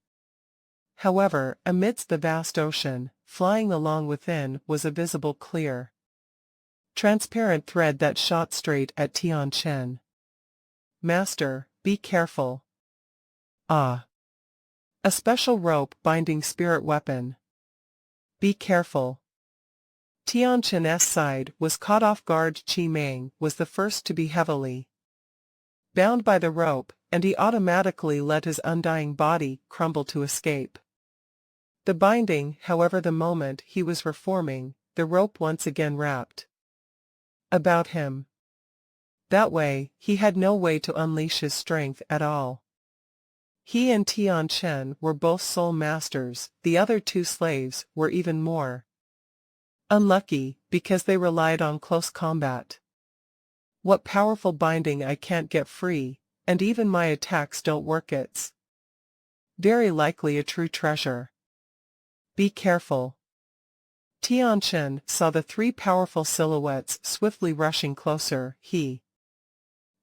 However, amidst the vast ocean, flying along within was a visible clear, transparent thread that shot straight at Tianchen. Master, be careful. Ah. A special rope binding spirit weapon. Be careful. Tianchen's side was caught off guard. Qi Meng was the first to be heavily bound by the rope, and he automatically let his undying body crumble to escape the binding. However, the moment he was reforming, the rope once again wrapped about him. That way, he had no way to unleash his strength at all. He and Tianchen were both soul masters. The other 2 slaves were even more unlucky, because they relied on close combat. What powerful binding! I can't get free, and even my attacks don't work. It's very likely a true treasure. Be careful. Tianchen saw the 3 powerful silhouettes swiftly rushing closer. He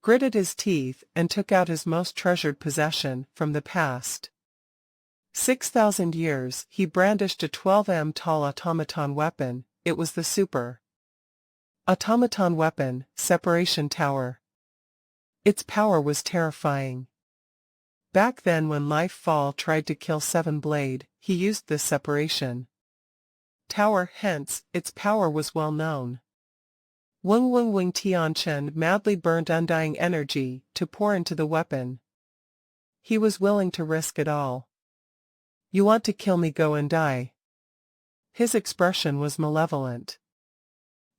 gritted his teeth and took out his most treasured possession from the past. 6,000 years he brandished a 12 m tall automaton weapon. It was the super automaton weapon, Separation Tower. Its power was terrifying. Back then when Life Fall tried to kill Seven Blade, he used this separation tower, hence, its power was well known. Wing Tianchen madly burned undying energy to pour into the weapon. He was willing to risk it all. You want to kill me, go and die. His expression was malevolent.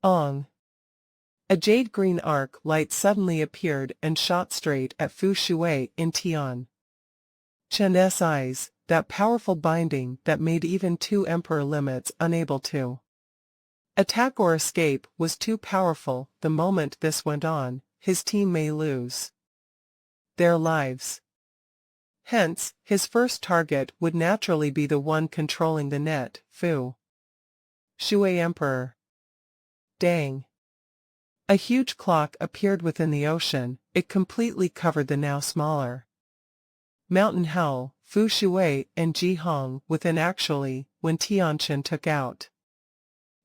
Ong. A jade-green arc light suddenly appeared and shot straight at Fu Shui in Tian Chen's eyes, that powerful binding that made even two emperor limits unable to attack or escape was too powerful. The moment this went on, his team may lose their lives. Hence, his first target would naturally be the one controlling the net, Fu Shui Emperor. Dang. A huge clock appeared within the ocean. It completely covered the now smaller mountain hell, Fu Shui and Ji Hong within. Actually, when Tianchen took out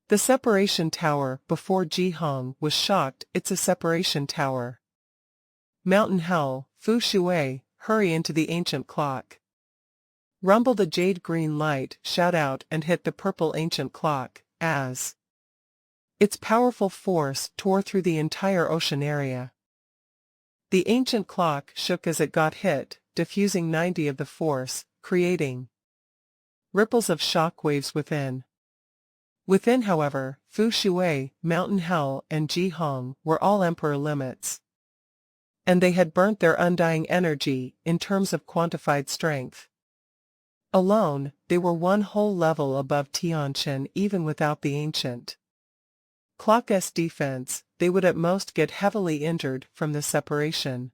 the separation tower before Ji Hong was shocked. It's a separation tower. Mountain hell, Fu Shui, hurry into the ancient clock. Rumbled a jade-green light, shout out and hit the purple ancient clock, as its powerful force tore through the entire ocean area. The ancient clock shook as it got hit, diffusing 90 of the force, creating ripples of shock waves within. Within, however, Fu Shui, Mountain Hell and Ji Hong were all emperor limits. And they had burnt their undying energy in terms of quantified strength. Alone, they were one whole level above Tianchen. Even without the ancient clock's defense, they would at most get heavily injured from the separation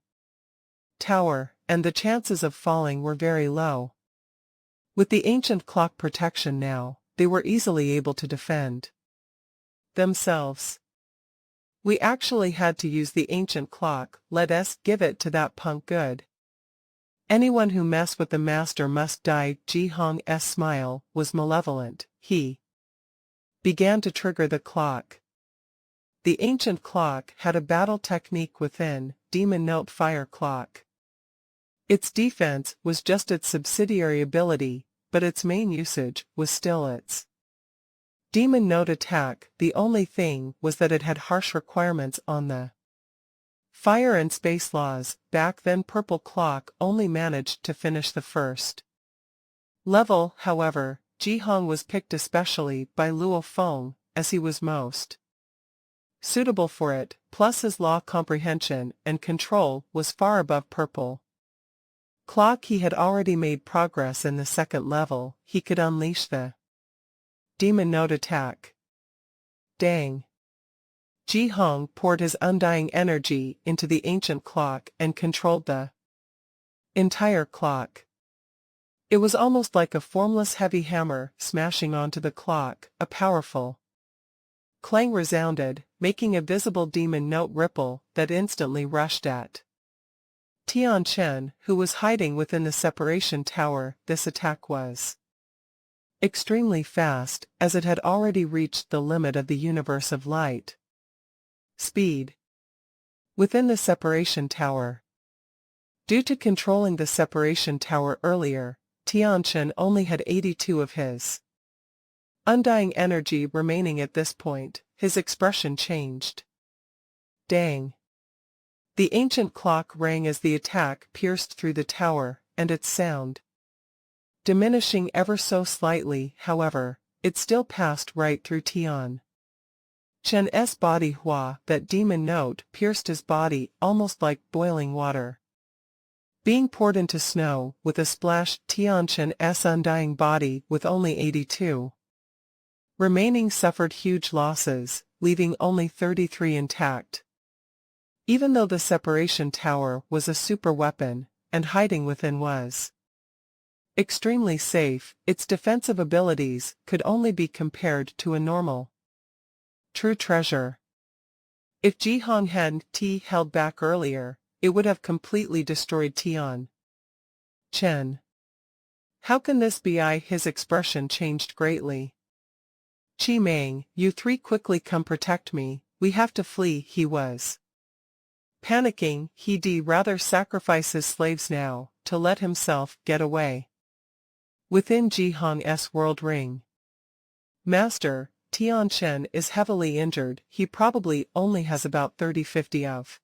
tower, and the chances of falling were very low. With the ancient clock protection now, they were easily able to defend themselves. We actually had to use the ancient clock. Let us give it to that punk good. Anyone who mess with the master must die. Ji Hong's smile was malevolent. He began to trigger the clock. The ancient clock had a battle technique within, Demon Note Fire Clock. Its defense was just its subsidiary ability, but its main usage was still its Demon Note attack. The only thing was that it had harsh requirements on the fire and space laws. Back then Purple Clock only managed to finish the first level. However, Ji Hong was picked especially by Luo Feng, as he was most suitable for it, plus his law comprehension and control was far above Purple Clock. He had already made progress in the second level. He could unleash the Demon Note attack. Dang. Ji Hong poured his undying energy into the ancient clock and controlled the entire clock. It was almost like a formless heavy hammer smashing onto the clock. A powerful clang resounded, making a visible Demon Note ripple that instantly rushed at Tianchen, who was hiding within the separation tower. This attack was extremely fast, as it had already reached the limit of the universe of light speed within the separation tower. Due to controlling the separation tower earlier, Tianchen only had 82 of his undying energy remaining at this point. His expression changed. Dang. The ancient clock rang as the attack pierced through the tower, and its sound diminishing ever so slightly. However, it still passed right through Tian Chen's body. That Demon Note pierced his body almost like boiling water being poured into snow. With a splash, Tian Chen's undying body, with only 82 remaining, suffered huge losses, leaving only 33 intact. Even though the separation tower was a super weapon, and hiding within was extremely safe, its defensive abilities could only be compared to a normal true treasure. If Jihong had held back earlier, it would have completely destroyed Tian Chen. How can this be? His expression changed greatly. Chi Meng, you three quickly come protect me, we have to flee. He was panicking. He'd rather sacrifice his slaves now, to let himself get away. Within Jihong's world ring. Master, Tian Chen is heavily injured. He probably only has about 30-50 of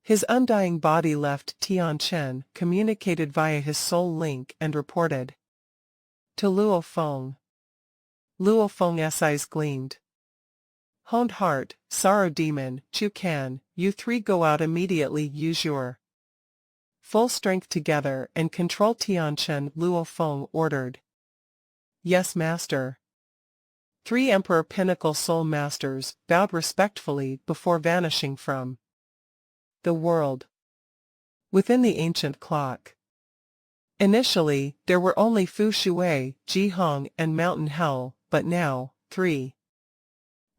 his undying body left. Tian Chen communicated via his soul link and reported to Luo Feng. Luo Feng's eyes gleamed. Honed heart, sorrow demon, Chu Can, you three go out immediately. Use your full strength together and control Tian Chen. Luo Feng ordered. Yes, master. 3 Emperor Pinnacle Soul Masters bowed respectfully before vanishing from the world. Within the ancient clock. Initially, there were only Fu Shui, Jihong and Mountain Hell, but now, 3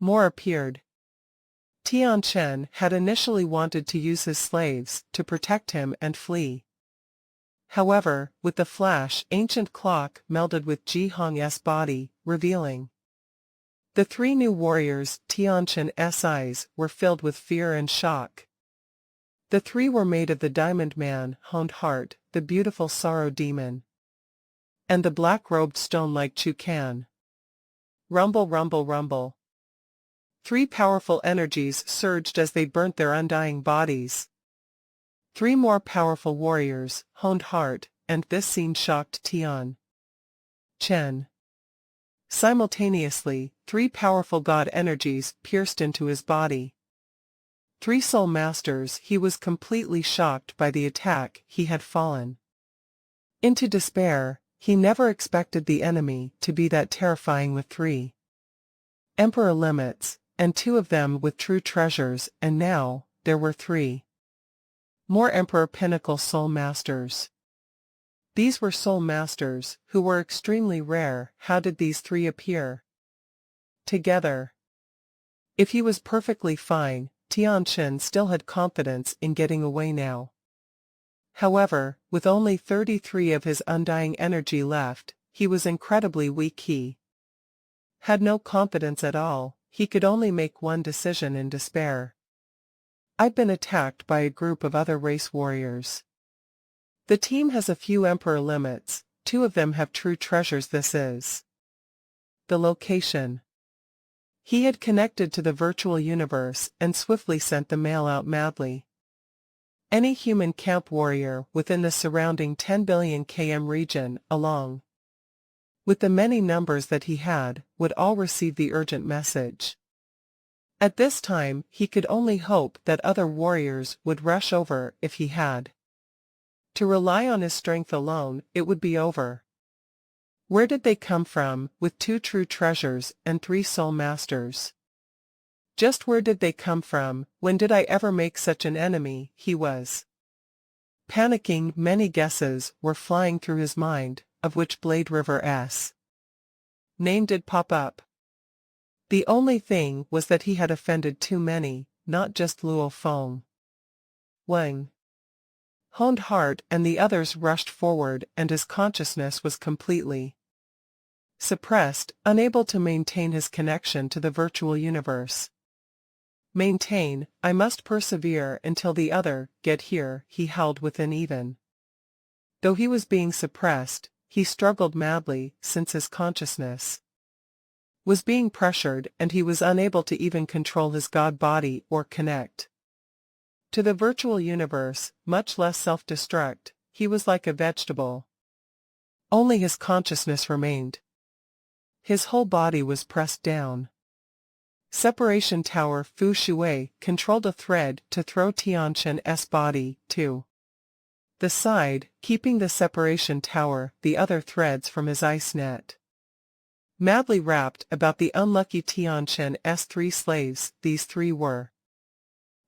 more appeared. Tian Chen had initially wanted to use his slaves to protect him and flee. However, with the flash, ancient clock melded with Jihong's body, revealing the 3 new warriors. Tian Chen's eyes were filled with fear and shock. The 3 were made of the Diamond Man, Honed Heart, the beautiful Sorrow Demon, and the black-robed stone-like Chu Can. Rumble, rumble, rumble. 3 powerful energies surged as they burnt their undying bodies. 3 more powerful warriors, Honed Heart, and this scene shocked Tian Chen. Simultaneously, 3 powerful god energies pierced into his body. 3 soul masters. He was completely shocked by the attack. He had fallen into despair. He never expected the enemy to be that terrifying with 3 Emperor limits, and 2 of them with true treasures, and now, there were 3 more Emperor Pinnacle Soul Masters. These were soul masters, who were extremely rare. How did these 3 appear together? If he was perfectly fine, Tian Chen still had confidence in getting away now. However, with only 33 of his undying energy left, he was incredibly weak. He had no confidence at all. He could only make one decision in despair. I've been attacked by a group of other race warriors. The team has a few Emperor limits, 2 of them have true treasures. This is the location. He had connected to the virtual universe and swiftly sent the mail out madly. Any human camp warrior within the surrounding 10 billion km region, along with the many numbers that he had, would all receive the urgent message. At this time, he could only hope that other warriors would rush over. If he had to rely on his strength alone, it would be over. Where did they come from, with 2 true treasures and 3 soul masters? Just where did they come from? When did I ever make such an enemy? He was panicking. Many guesses were flying through his mind, of which Blade River's name did pop up. The only thing was that he had offended too many, not just Luo Feng. Wang, Honed Heart and the others rushed forward, and his consciousness was completely suppressed, unable to maintain his connection to the virtual universe. Maintain, I must persevere until the other get here, he howled within. Even though he was being suppressed, he struggled madly, since his consciousness was being pressured and he was unable to even control his god body or connect to the virtual universe, much less self-destruct. He was like a vegetable. Only his consciousness remained. His whole body was pressed down. Separation Tower. Fu Shui controlled a thread to throw Tian Chen's body to the side, keeping the separation tower, the other threads from his ice net madly wrapped about the unlucky Tian Chen's 3 slaves. These 3 were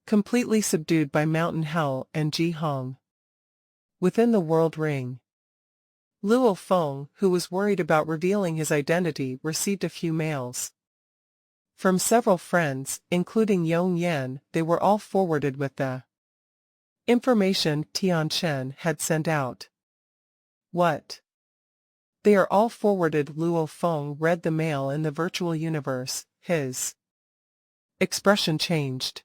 completely subdued by Mountain Hell and Jihong. Within the world ring, Luo Feng, who was worried about revealing his identity, received a few mails. From several friends, including Yong Yan, they were all forwarded with the information Tianchen had sent out. What? They are all forwarded. Luo Feng read the mail in the virtual universe. His expression changed.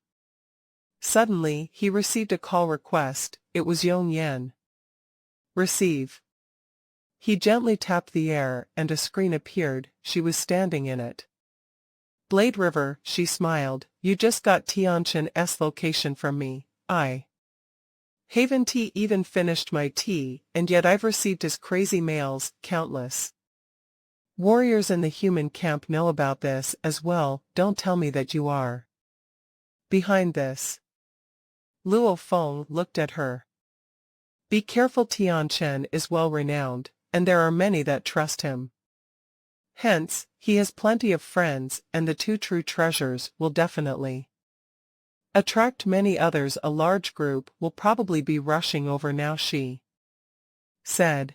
Suddenly, he received a call request. It was Yong Yan. Receive. He gently tapped the air, and a screen appeared. She was standing in it. Blade River, she smiled. You just got Tianchen's location from me. I haven't even finished my tea, and yet I've received his crazy mails, countless. Warriors in the human camp know about this as well. Don't tell me that you are behind this. Luo Feng looked at her. Be careful, Tianchen is well renowned, and there are many that trust him. Hence, he has plenty of friends, and the two true treasures will definitely attract many others. A large group will probably be rushing over now, she said.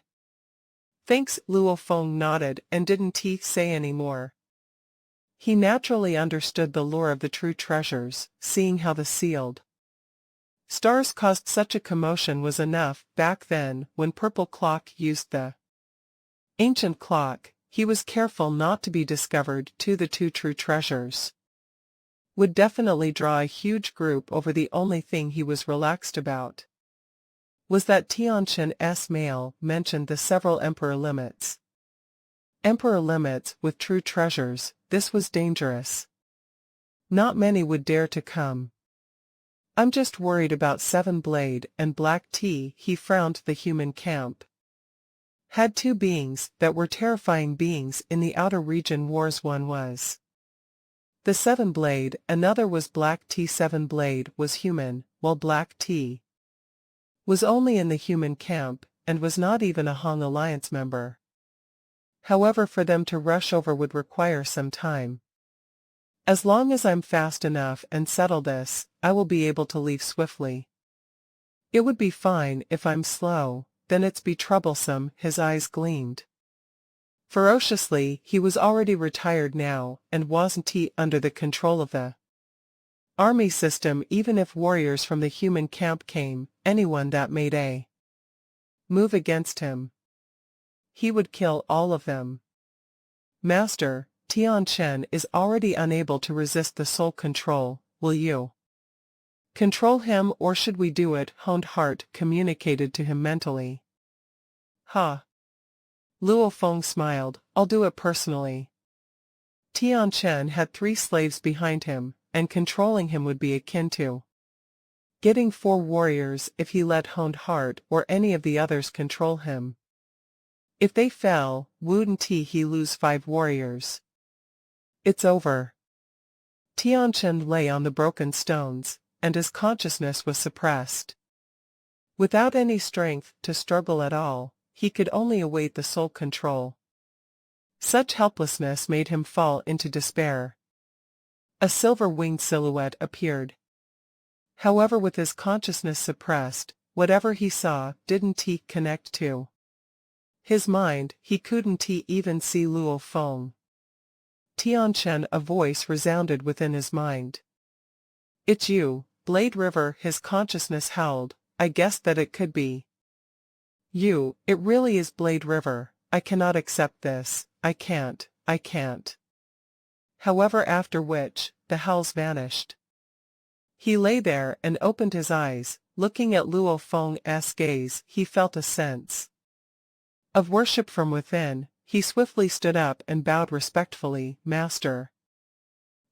Thanks. Luo Feng nodded and didn't say any more. He naturally understood the lore of the true treasures. Seeing how the sealed stars caused such a commotion was enough. Back then, when Purple Clock used the ancient clock, he was careful not to be discovered. The two true treasures would definitely draw a huge group over. The only thing he was relaxed about was that Tianchen's mail mentioned the several emperor limits. Emperor limits with true treasures, this was dangerous. Not many would dare to come. I'm just worried about Seven Blade and Black Tea. He frowned. The human camp had two beings that were terrifying beings in the outer region wars. One was the Seven Blade, another was Black Tea. Seven Blade was human, while Black Tea was only in the human camp, and was not even a Hong Alliance member. However, for them to rush over would require some time. As long as I'm fast enough and settle this, I will be able to leave swiftly. It would be fine if I'm slow, then it's be troublesome. His eyes gleamed ferociously. He was already retired now, and wasn't he under the control of the army system? Even if warriors from the human camp came, anyone that made a move against him, he would kill all of them. Master, Tianchen is already unable to resist the soul control. Will you control him, or should we do it? Honed Heart communicated to him mentally. Ha! Luo Feng smiled. I'll do it personally. Tianchen had 3 slaves behind him, and controlling him would be akin to getting 4 warriors if he let Honed Heart or any of the others control him. If they fell, wouldn't he lose 5 warriors? It's over. Tianchen lay on the broken stones, and his consciousness was suppressed. Without any strength to struggle at all, he could only await the soul control. Such helplessness made him fall into despair. A silver-winged silhouette appeared. However, with his consciousness suppressed, whatever he saw didn't connect to his mind. He couldn't even see Luo Feng. Tianchen, a voice resounded within his mind. It's you, Blade River. His consciousness howled. I guessed that it could be you. It really is Blade River. I cannot accept this. I can't. However, after which, the howls vanished. He lay there and opened his eyes. Looking at Luo Feng's gaze, he felt a sense of worship from within. He swiftly stood up and bowed respectfully. Master.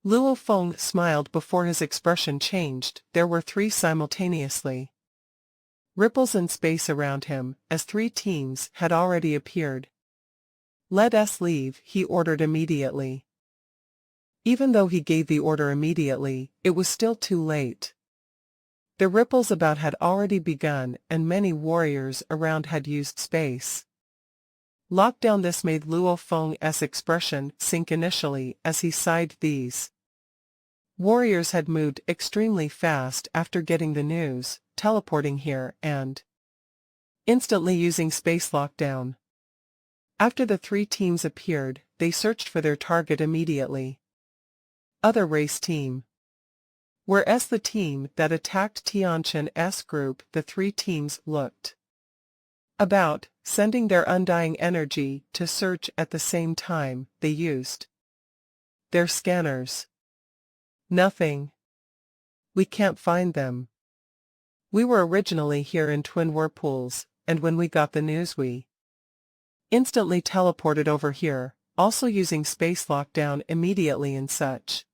Luo Feng smiled before his expression changed. There were 3 simultaneously. Ripples in space around him, as 3 teams had already appeared. Let us leave, he ordered immediately. Even though he gave the order immediately, it was still too late. The ripples about had already begun, and many warriors around had used space lockdown. This made Luo Feng's expression sink initially as he sighed. These warriors had moved extremely fast after getting the news, teleporting here and instantly using space lockdown. After the 3 teams appeared, they searched for their target immediately. Other race team. Whereas the team that attacked Tianqian's group, the three teams looked about, sending their undying energy to search at the same time. They used their scanners. Nothing. We can't find them. We were originally here in Twin Whirlpools, and when we got the news we instantly teleported over here, also using space lockdown immediately and such.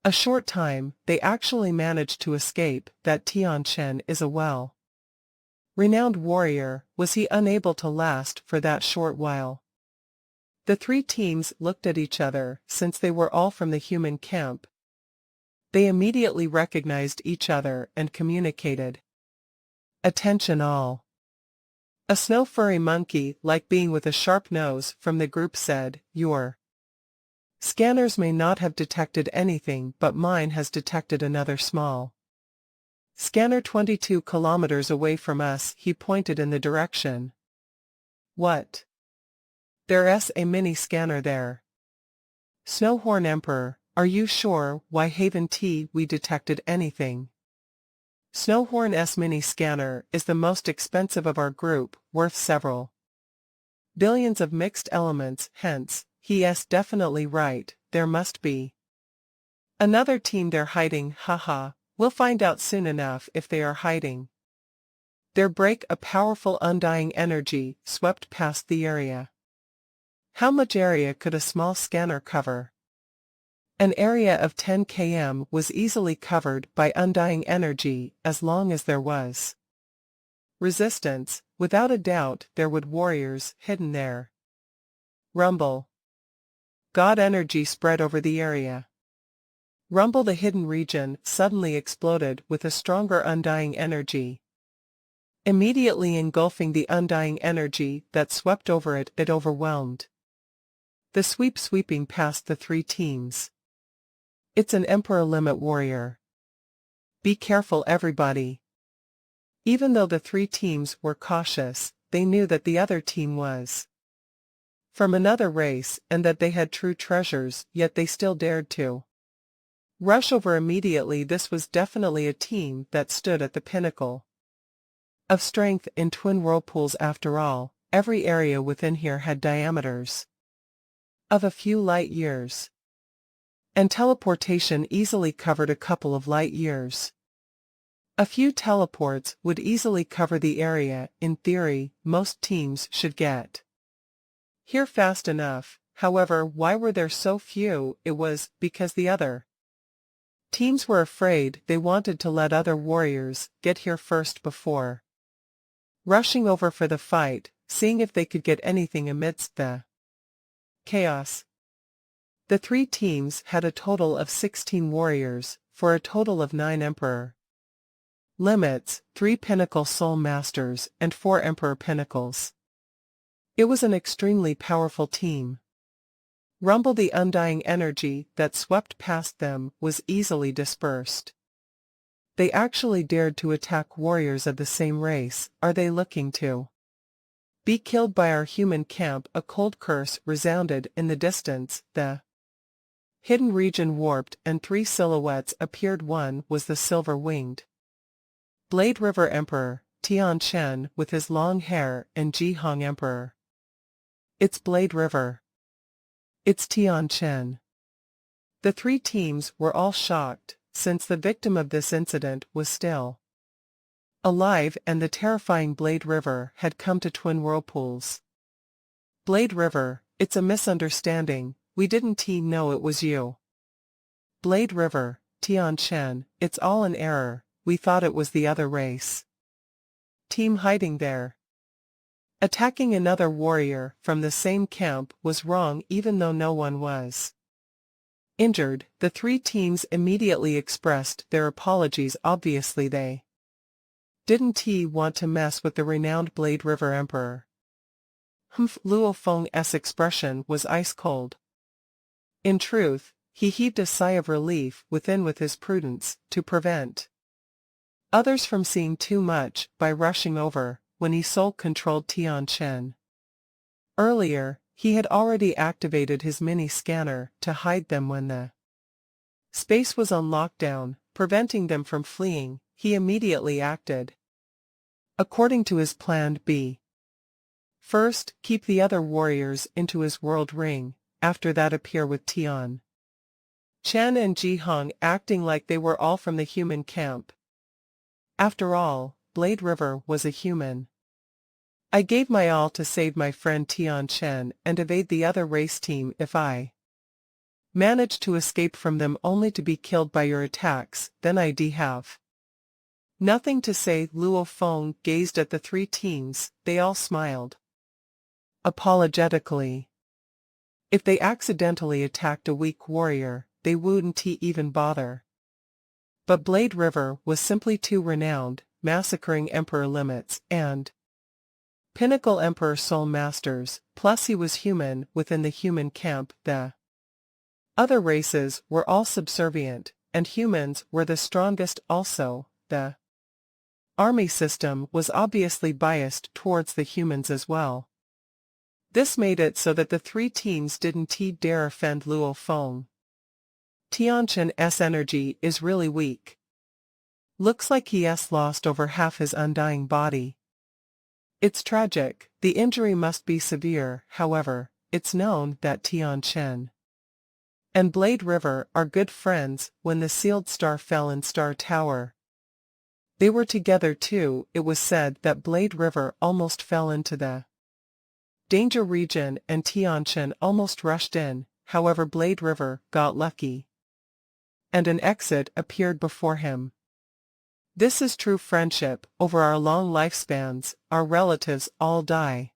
A short time, they actually managed to escape. That Tianqian is a well-renowned warrior. Was he unable to last for that short while? The three teams looked at each other. Since they were all from the human camp, they immediately recognized each other and communicated. Attention all. A snow furry monkey, like being with a sharp nose from the group, said, "Your scanners may not have detected anything, but mine has detected another small scanner 22 kilometers away from us." He pointed in the direction. What? There's a mini scanner there. Snowhorn Emperor, are you sure? Why haven't we detected anything? Snowhorn's mini scanner is the most expensive of our group, worth several billions of mixed elements, hence, he's definitely right, there must be another team there hiding. Haha, we'll find out soon enough if they are hiding. Their break, a powerful undying energy, swept past the area. How much area could a small scanner cover? An area of 10 km was easily covered by undying energy. As long as there was resistance, without a doubt there would warriors hidden there. Rumble. God energy spread over the area. Rumble, the hidden region, suddenly exploded with a stronger undying energy. Immediately engulfing the undying energy that swept over it, it overwhelmed the sweeping past the three teams. It's an Emperor limit warrior. Be careful everybody. Even though the three teams were cautious, they knew that the other team was from another race and that they had true treasures, yet they still dared to rush over immediately. This was definitely a team that stood at the pinnacle of strength in Twin Whirlpools. After all, every area within here had diameters of a few light years, and teleportation easily covered a couple of light years. A few teleports would easily cover the area. In theory, most teams should get here fast enough. However, why were there so few? It was because the other teams were afraid. They wanted to let other warriors get here first before rushing over for the fight, seeing if they could get anything amidst the chaos. The three teams had a total of 16 warriors, for a total of 9 Emperor limits, 3 Pinnacle Soul Masters, and 4 Emperor Pinnacles. It was an extremely powerful team. Rumble, the undying energy that swept past them, was easily dispersed. They actually dared to attack warriors of the same race. Are they looking to be killed by our human camp? A cold curse resounded in the distance. The hidden region warped and 3 silhouettes appeared. One was the silver-winged Blade River Emperor, Tianqian, with his long hair, and Jihong Emperor. It's Blade River. It's Tianqian. The three teams were all shocked, since the victim of this incident was still alive and the terrifying Blade River had come to Twin Whirlpools. Blade River, it's a misunderstanding, we didn't know it was you. Blade River, Tianqian, it's all an error, we thought it was the other race team hiding there. Attacking another warrior from the same camp was wrong even though no one was injured. The three teams immediately expressed their apologies. Obviously they didn't want to mess with the renowned Blade River Emperor. Luo Feng's expression was ice cold. In truth, he heaved a sigh of relief within with his prudence to prevent others from seeing too much by rushing over. When he soul-controlled Tianqian earlier, he had already activated his mini-scanner to hide them when the Space was on lockdown, preventing them from fleeing. He immediately acted according to his plan B. First, keep the other warriors into his world ring, after that appear with Tian Chen and Ji Hong acting like they were all from the human camp. After all, Blade River was a human. I gave my all to save my friend Tian Chen and evade the other race team. If I manage to escape from them only to be killed by your attacks, then I have nothing to say. Luo Feng gazed at the three teams. They all smiled apologetically. If they accidentally attacked a weak warrior, they wouldn't even bother. But Blade River was simply too renowned, massacring Emperor Limits and Pinnacle Emperor Soul Masters, plus he was human within the human camp. The other races were all subservient, and humans were the strongest also. The army system was obviously biased towards the humans as well. This made it so that the three teams didn't dare offend Luo Feng. Tianchen's energy is really weak. Looks like he's lost over half his undying body. It's tragic. The injury must be severe. However, it's known that Tian Chen and Blade River are good friends. When the sealed star fell in Star Tower, they were together too. It was said that Blade River almost fell into the danger region and Tian Chen almost rushed in. However, Blade River got lucky, and an exit appeared before him. This is true friendship. Over our long lifespans, our relatives all die.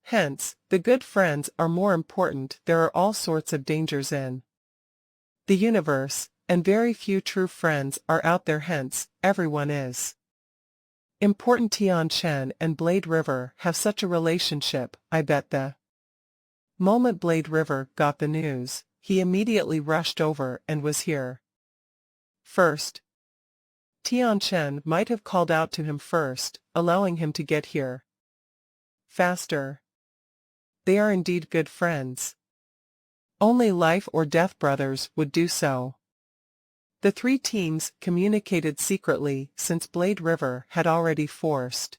Hence, the good friends are more important. There are all sorts of dangers in the universe, and very few true friends are out there. Hence, everyone is important. Tian Chen and Blade River have such a relationship. I bet the moment Blade River got the news, he immediately rushed over and was here first. Tian Chen might have called out to him first, allowing him to get here faster. They are indeed good friends. Only life or death brothers would do so. The three teams communicated secretly since Blade River had already forced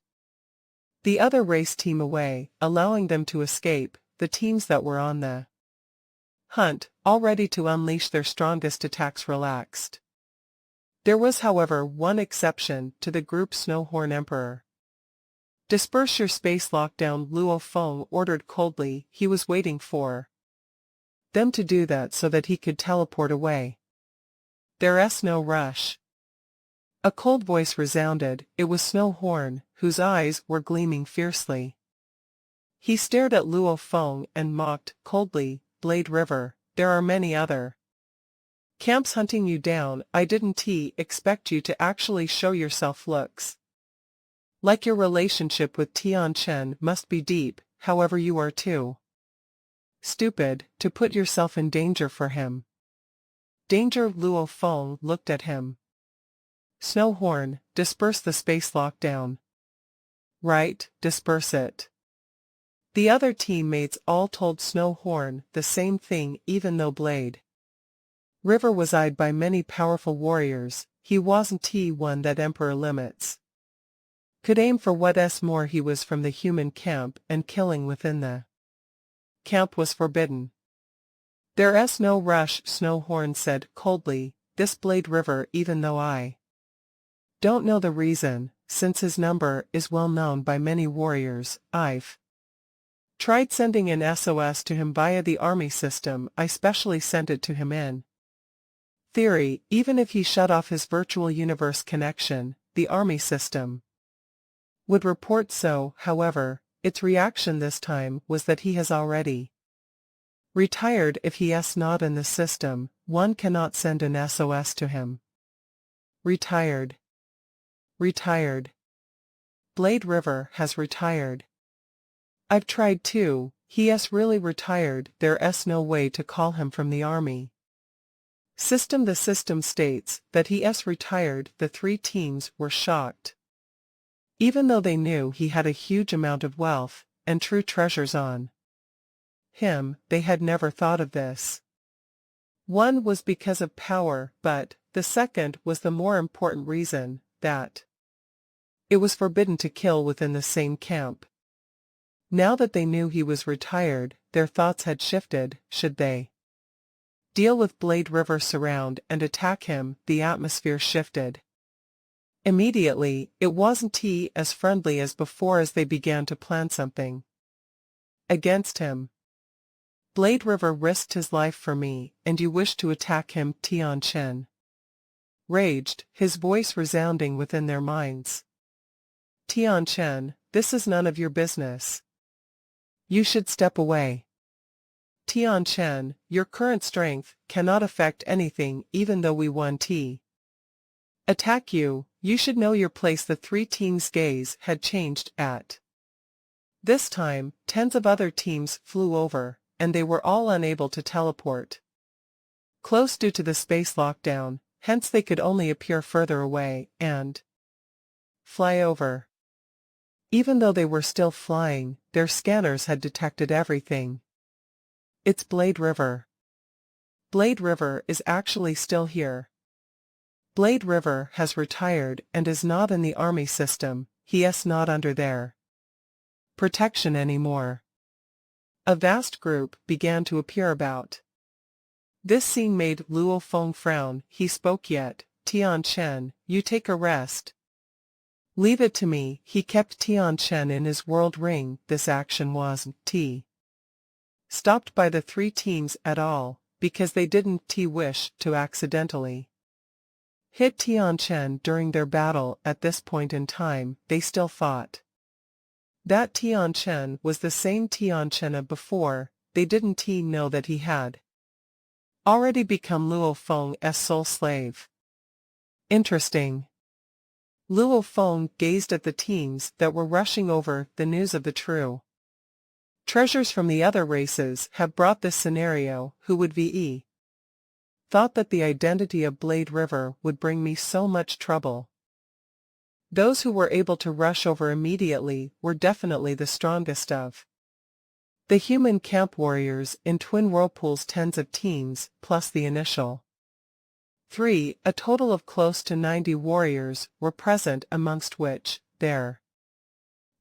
the other race team away, allowing them to escape. The teams that were on the hunt, all ready to unleash their strongest attacks, relaxed. There was, however, one exception to the group. Snowhorn Emperor. Disperse your space lockdown, Luo Feng ordered coldly. He was waiting for them to do that so that he could teleport away. There's no rush. A cold voice resounded. It was Snowhorn, whose eyes were gleaming fiercely. He stared at Luo Feng and mocked coldly. Blade River, there are many other camps hunting you down. I didn't expect you to actually show yourself. Looks like your relationship with Tian Chen must be deep. However, you are too stupid to put yourself in danger for him. Danger? Luo Feng looked at him. Snowhorn, disperse the space lockdown. Right, disperse it. The other teammates all told Snowhorn the same thing. Even though Blade River was eyed by many powerful warriors, he wasn't one that Emperor Limits could aim for. What's more, he was from the human camp, and killing within the camp was forbidden. There's no rush, Snowhorn said coldly. This Blade River, even though I don't know the reason, since his number is well known by many warriors, I've tried sending an SOS to him via the army system. I specially sent it to him in theory. Even if he shut off his virtual universe connection, the army system would report so. However, its reaction this time was that he has already retired. If he's not in the system, one cannot send an SOS to him. Retired. Retired. Blade River has retired. I've tried too. He's really retired. There's no way to call him from the army system. The system states that he's retired. The three teams were shocked. Even though they knew he had a huge amount of wealth and true treasures on him, they had never thought of this. One was because of power, but the second was the more important reason, that it was forbidden to kill within the same camp. Now that they knew he was retired, their thoughts had shifted. Should they deal with Blade River surround and attack him? The atmosphere shifted. Immediately, it wasn't as friendly as before as they began to plan something against him. Blade River risked his life for me, and you wish to attack him? Tian Chen raged, his voice resounding within their minds. Tian Chen, this is none of your business. You should step away. Tian Chen, your current strength cannot affect anything even though we won attack you. You should know your place. The three teams' gaze had changed at this time. Tens of other teams flew over, and they were all unable to teleport close due to the space lockdown, hence they could only appear further away and fly over. Even though they were still flying, their scanners had detected everything. It's Blade River. Blade River is actually still here. Blade River has retired and is not in the army system. He is not under their protection anymore. A vast group began to appear about. This scene made Luo Feng frown. He spoke yet. Tian Chen, you take a rest. Leave it to me. He kept Tian Chen in his world ring. This action wasn't stopped by the three teams at all, because they didn't wish to accidentally hit Tian Chen during their battle. At this point in time, they still thought that Tian Chen was the same Tian Chen of before. They didn't know that he had already become Luo Feng's soul slave. Interesting. Luo Feng gazed at the teams that were rushing over. The news of the true treasures from the other races have brought this scenario. Who would thought that the identity of Blade River would bring me so much trouble? Those who were able to rush over immediately were definitely the strongest of the human camp warriors in Twin Whirlpool's tens of teams, plus the initial 3, a total of close to 90 warriors were present, amongst which there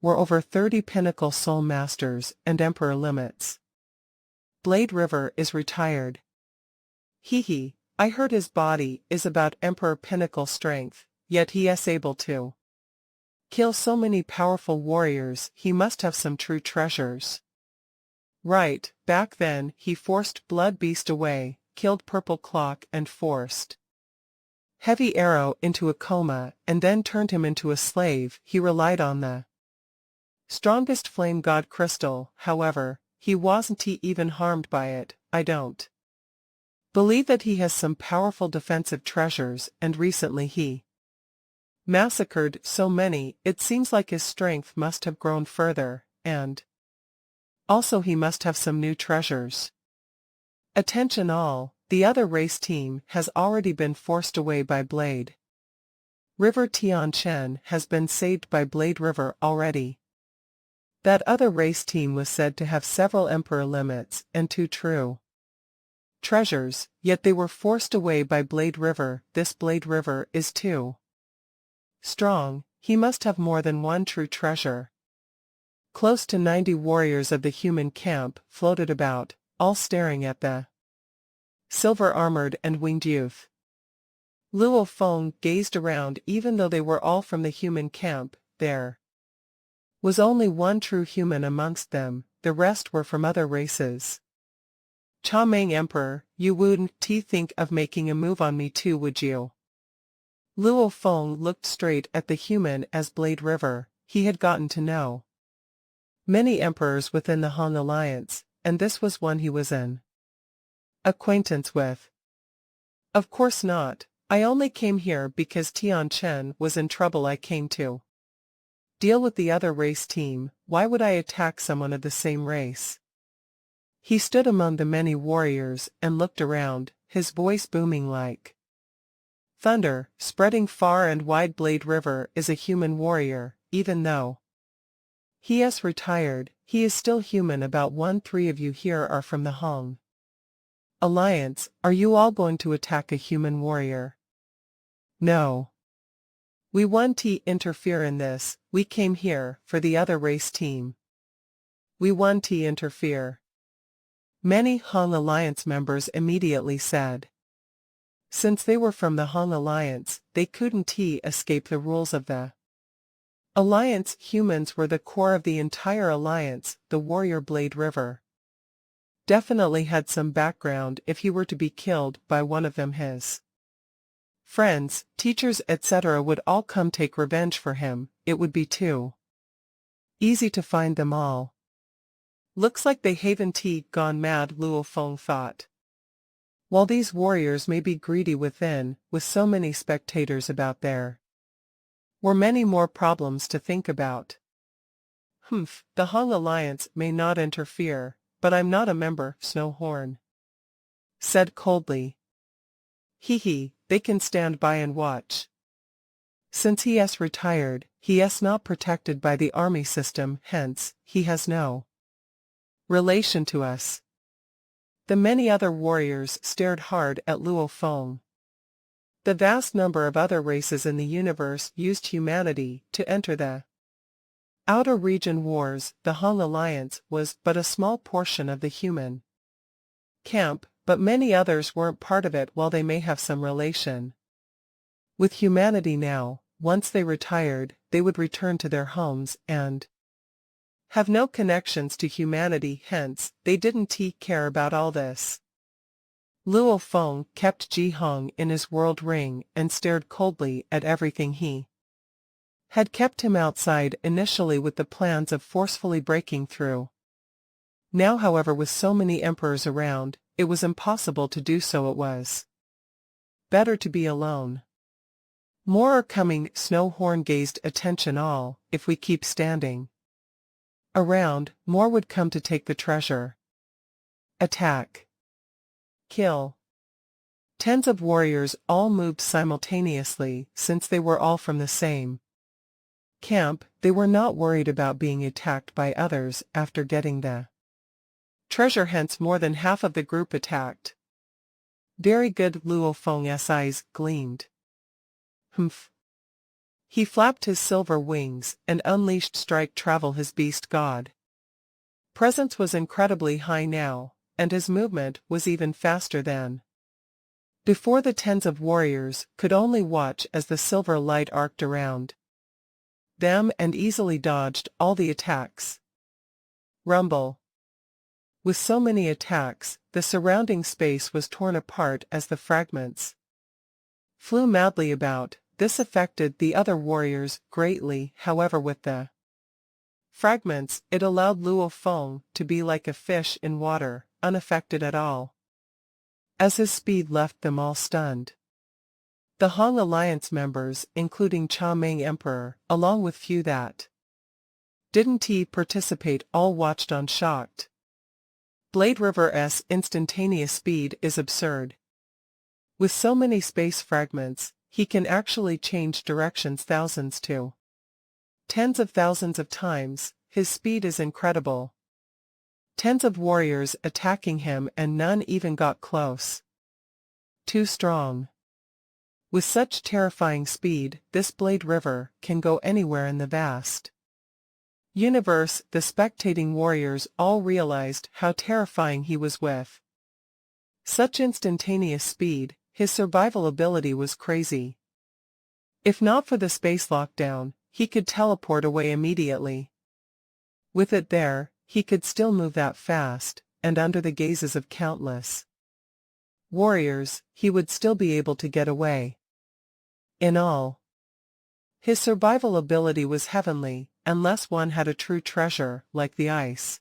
were over 30 pinnacle soul masters and emperor limits. Blade River is retired. Hee, I heard his body is about emperor pinnacle strength, yet he is able to kill so many powerful warriors. He must have some true treasures. Right, back then he forced Blood Beast away, killed Purple Clock and forced Heavy Arrow into a coma, and then turned him into a slave. He relied on the strongest Flame God crystal. However, he wasn't even harmed by it. I don't believe that he has some powerful defensive treasures, and recently he massacred so many, it seems like his strength must have grown further, and also he must have some new treasures. Attention all. The other race team has already been forced away by Blade River. Tian Chen has been saved by Blade River already. That other race team was said to have several emperor limits and 2 true treasures, yet they were forced away by Blade River. This Blade River is too strong. He must have more than 1 true treasure. Close to 90 warriors of the human camp floated about, all staring at the silver-armored and winged youth. Luo Feng gazed around. Even though they were all from the human camp, there was only 1 true human amongst them. The rest were from other races. Cha Meng Emperor, you wouldn't think of making a move on me too, would you? Luo Feng looked straight at the human as Blade River. He had gotten to know many emperors within the Han Alliance, and this was one he was in acquaintance with. Of course not. I only came here because Tian Chen was in trouble. I came to deal with the other race team. Why would I attack someone of the same race? He stood among the many warriors and looked around, his voice booming like thunder, spreading far and wide. Blade River is a human warrior. Even though he is retired, he is still human. About 1/3 of you here are from the Hong Alliance, are you all going to attack a human warrior? No. We want to interfere in this, we came here, for the other race team. We want to interfere. Many Hong Alliance members immediately said. Since they were from the Hong Alliance, they couldn't escape the rules of the Alliance. Humans were the core of the entire Alliance. The warrior Blade River definitely had some background if he were to be killed by one of them. His friends, teachers, etc. would all come take revenge for him. It would be too easy to find them all. Looks like they haven't gone mad, Luo Feng thought. While these warriors may be greedy within, with so many spectators about, there were many more problems to think about. The Hong Alliance may not interfere, but I'm not a member, Snowhorn said coldly. They can stand by and watch. Since he has retired, he is not protected by the army system, hence, he has no relation to us. The many other warriors stared hard at Luo Feng. The vast number of other races in the universe used humanity to enter the outer region wars. The Hong Alliance was but a small portion of the human camp, but many others weren't part of it. While they may have some relation with humanity now, once they retired, they would return to their homes and have no connections to humanity, hence, they didn't care about all this. Luo Feng kept Ji Hong in his world ring and stared coldly at everything. He had kept him outside initially with the plans of forcefully breaking through. Now, however, with so many emperors around, it was impossible to do so. It was better to be alone. More are coming, Snowhorn gazed attention all. If we keep standing around, more would come to take the treasure. Attack. Kill. Tens of warriors all moved simultaneously. Since they were all from the same camp, they were not worried about being attacked by others after getting the treasure, hence more than half of the group attacked. Very good, Luo Feng's eyes gleamed. He flapped his silver wings and unleashed Strike Travel, his beast god. Presence was incredibly high now, and his movement was even faster than before. The tens of warriors could only watch as the silver light arced around them and easily dodged all the attacks. Rumble. With so many attacks, the surrounding space was torn apart as the fragments flew madly about. This affected the other warriors greatly, however with the fragments, it allowed Luo Feng to be like a fish in water, unaffected at all, as his speed left them all stunned. The Hong Alliance members, including Cha Meng Emperor, along with few that didn't participate, all watched on shocked. Blade River's instantaneous speed is absurd. With so many space fragments, he can actually change directions thousands to tens of thousands of times. His speed is incredible. Tens of warriors attacking him and none even got close. Too strong. With such terrifying speed, this Blade River can go anywhere in the vast universe. The spectating warriors all realized how terrifying he was. With such instantaneous speed, his survival ability was crazy. If not for the space lockdown, he could teleport away immediately. With it there, he could still move that fast, and under the gazes of countless warriors, he would still be able to get away. In all, his survival ability was heavenly, unless one had a true treasure, like the ice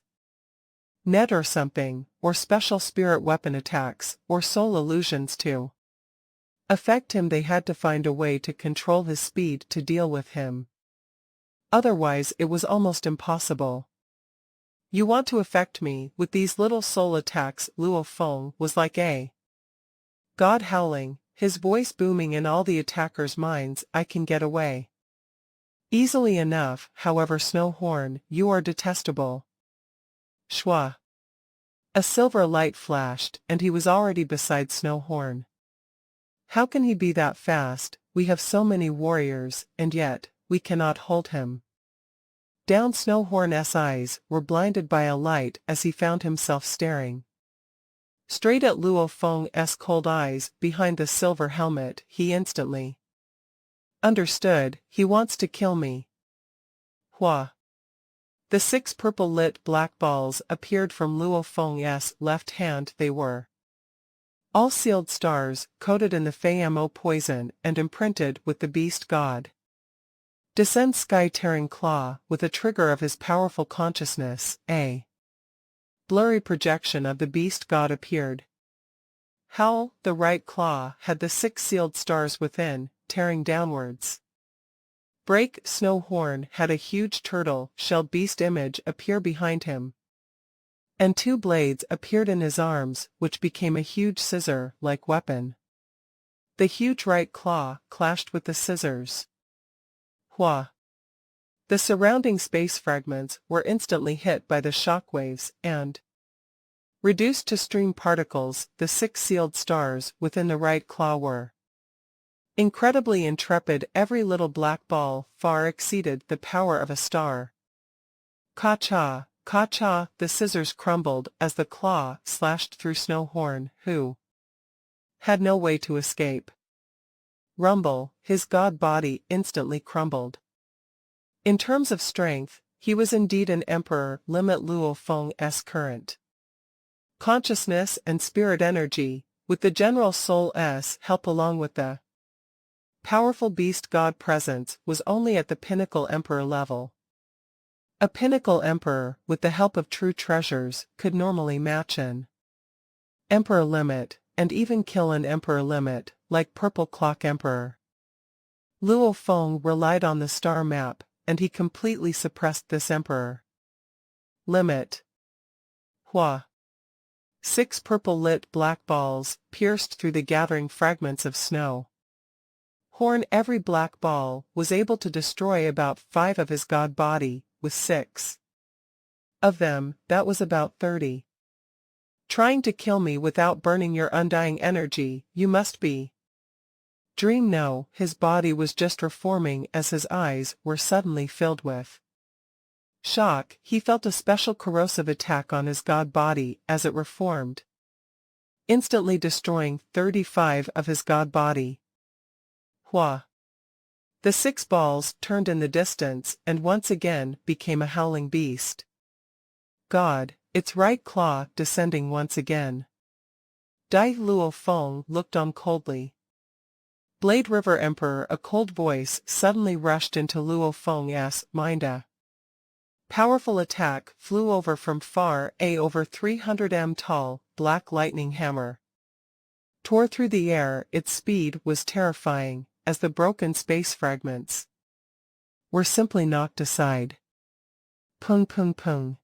net or something, or special spirit weapon attacks, or soul illusions to affect him. They had to find a way to control his speed to deal with him. Otherwise it was almost impossible. You want to affect me with these little soul attacks? Luo Feng was like a god howling, his voice booming in all the attackers' minds. I can get away easily enough, however. Snowhorn, you are detestable. Shwa. A silver light flashed, and he was already beside Snowhorn. How can he be that fast? We have so many warriors, and yet, we cannot hold him. Down Snowhorn's eyes were blinded by a light as he found himself staring straight at Luo Feng's cold eyes behind the silver helmet. He instantly understood. He wants to kill me. Hua! The 6 purple-lit black balls appeared from Luo Feng's left hand. They were all sealed stars, coated in the Feyamo poison and imprinted with the beast god. Descend sky-tearing claw, with a trigger of his powerful consciousness, a blurry projection of the beast god appeared. Howl, the right claw, had the 6 sealed stars within, tearing downwards. Break, Snowhorn had a huge turtle shell beast image appear behind him. And 2 blades appeared in his arms, which became a huge scissor-like weapon. The huge right claw clashed with the scissors. Hua! The surrounding space fragments were instantly hit by the shockwaves and reduced to stream particles. The 6 sealed stars within the right claw were incredibly intrepid. Every little black ball far exceeded the power of a star. Ka-cha! Ka-cha! The scissors crumbled as the claw slashed through Snowhorn, who had no way to escape. Rumble, his god body instantly crumbled. In terms of strength, he was indeed an emperor. Limit Luo Feng's current consciousness and spirit energy, with the general soul's help along with the powerful beast god presence, was only at the pinnacle emperor level. A pinnacle emperor, with the help of true treasures, could normally match an emperor limit, and even kill an emperor limit, like Purple Clock Emperor. Luo Feng relied on the star map, and he completely suppressed this emperor limit. Hua! 6 purple-lit black balls pierced through the gathering fragments of snow. Horn. Every black ball was able to destroy about 5 of his god body, with 6 of them, that was about 30. Trying to kill me without burning your undying energy, you must be dream. No, his body was just reforming as his eyes were suddenly filled with shock. He felt a special corrosive attack on his god body as it reformed, instantly destroying 35 of his god body. Hua! The 6 balls turned in the distance and once again became a howling beast god, its right claw descending once again. Dai Luo Feng looked on coldly. Blade River Emperor. A cold voice suddenly rushed into Luo Feng's mind. A powerful attack flew over from far. A over 300 m tall, black lightning hammer tore through the air. Its speed was terrifying, as the broken space fragments were simply knocked aside. Pung pung pung.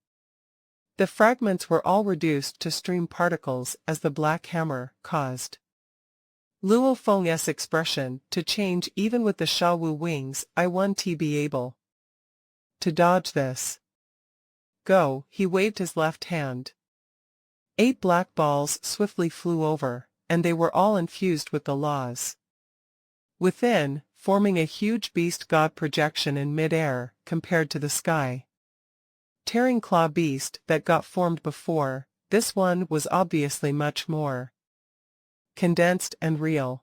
The fragments were all reduced to stream particles as the black hammer caused Luo Feng's expression to change. Even with the Shawu wings, I want to be able to dodge this. Go, he waved his left hand. 8 black balls swiftly flew over, and they were all infused with the laws within, forming a huge beast god projection in mid-air compared to the sky tearing claw beast that got formed before. This one was obviously much more condensed and real.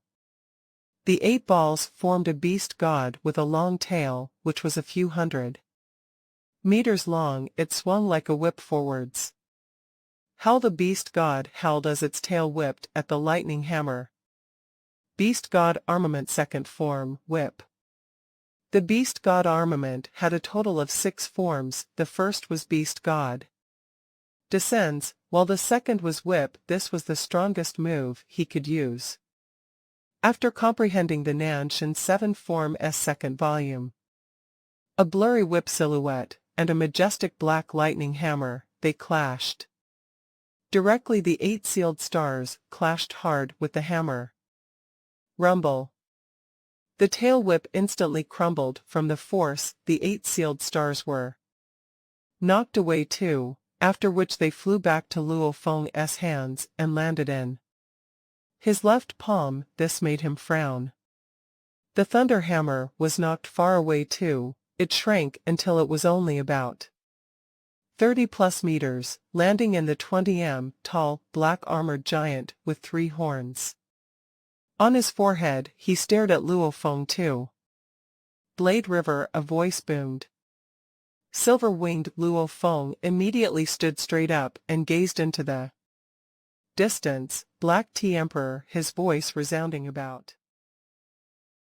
The 8 balls formed a beast god with a long tail, which was a few hundred meters long. It swung like a whip forwards. How the beast god howled as its tail whipped at the lightning hammer. Beast god armament second form, whip. The beast god armament had a total of 6 forms. The first was beast god descends, while the second was whip. This was the strongest move he could use. After comprehending the Nanshan 7 form's second volume, a blurry whip silhouette, and a majestic black lightning hammer, they clashed. Directly the 8 sealed stars clashed hard with the hammer. Rumble. The tail whip instantly crumbled from the force. The 8 sealed stars were knocked away too, after which they flew back to Luo Feng's hands and landed in his left palm. This made him frown. The thunder hammer was knocked far away too. It shrank until it was only about 30+ meters, landing in the 20 tall, black-armored giant with 3 horns. On his forehead, he stared at Luo Feng too. Blade River, a voice boomed. Silver-winged Luo Feng immediately stood straight up and gazed into the distance. Black Tea Emperor, his voice resounding about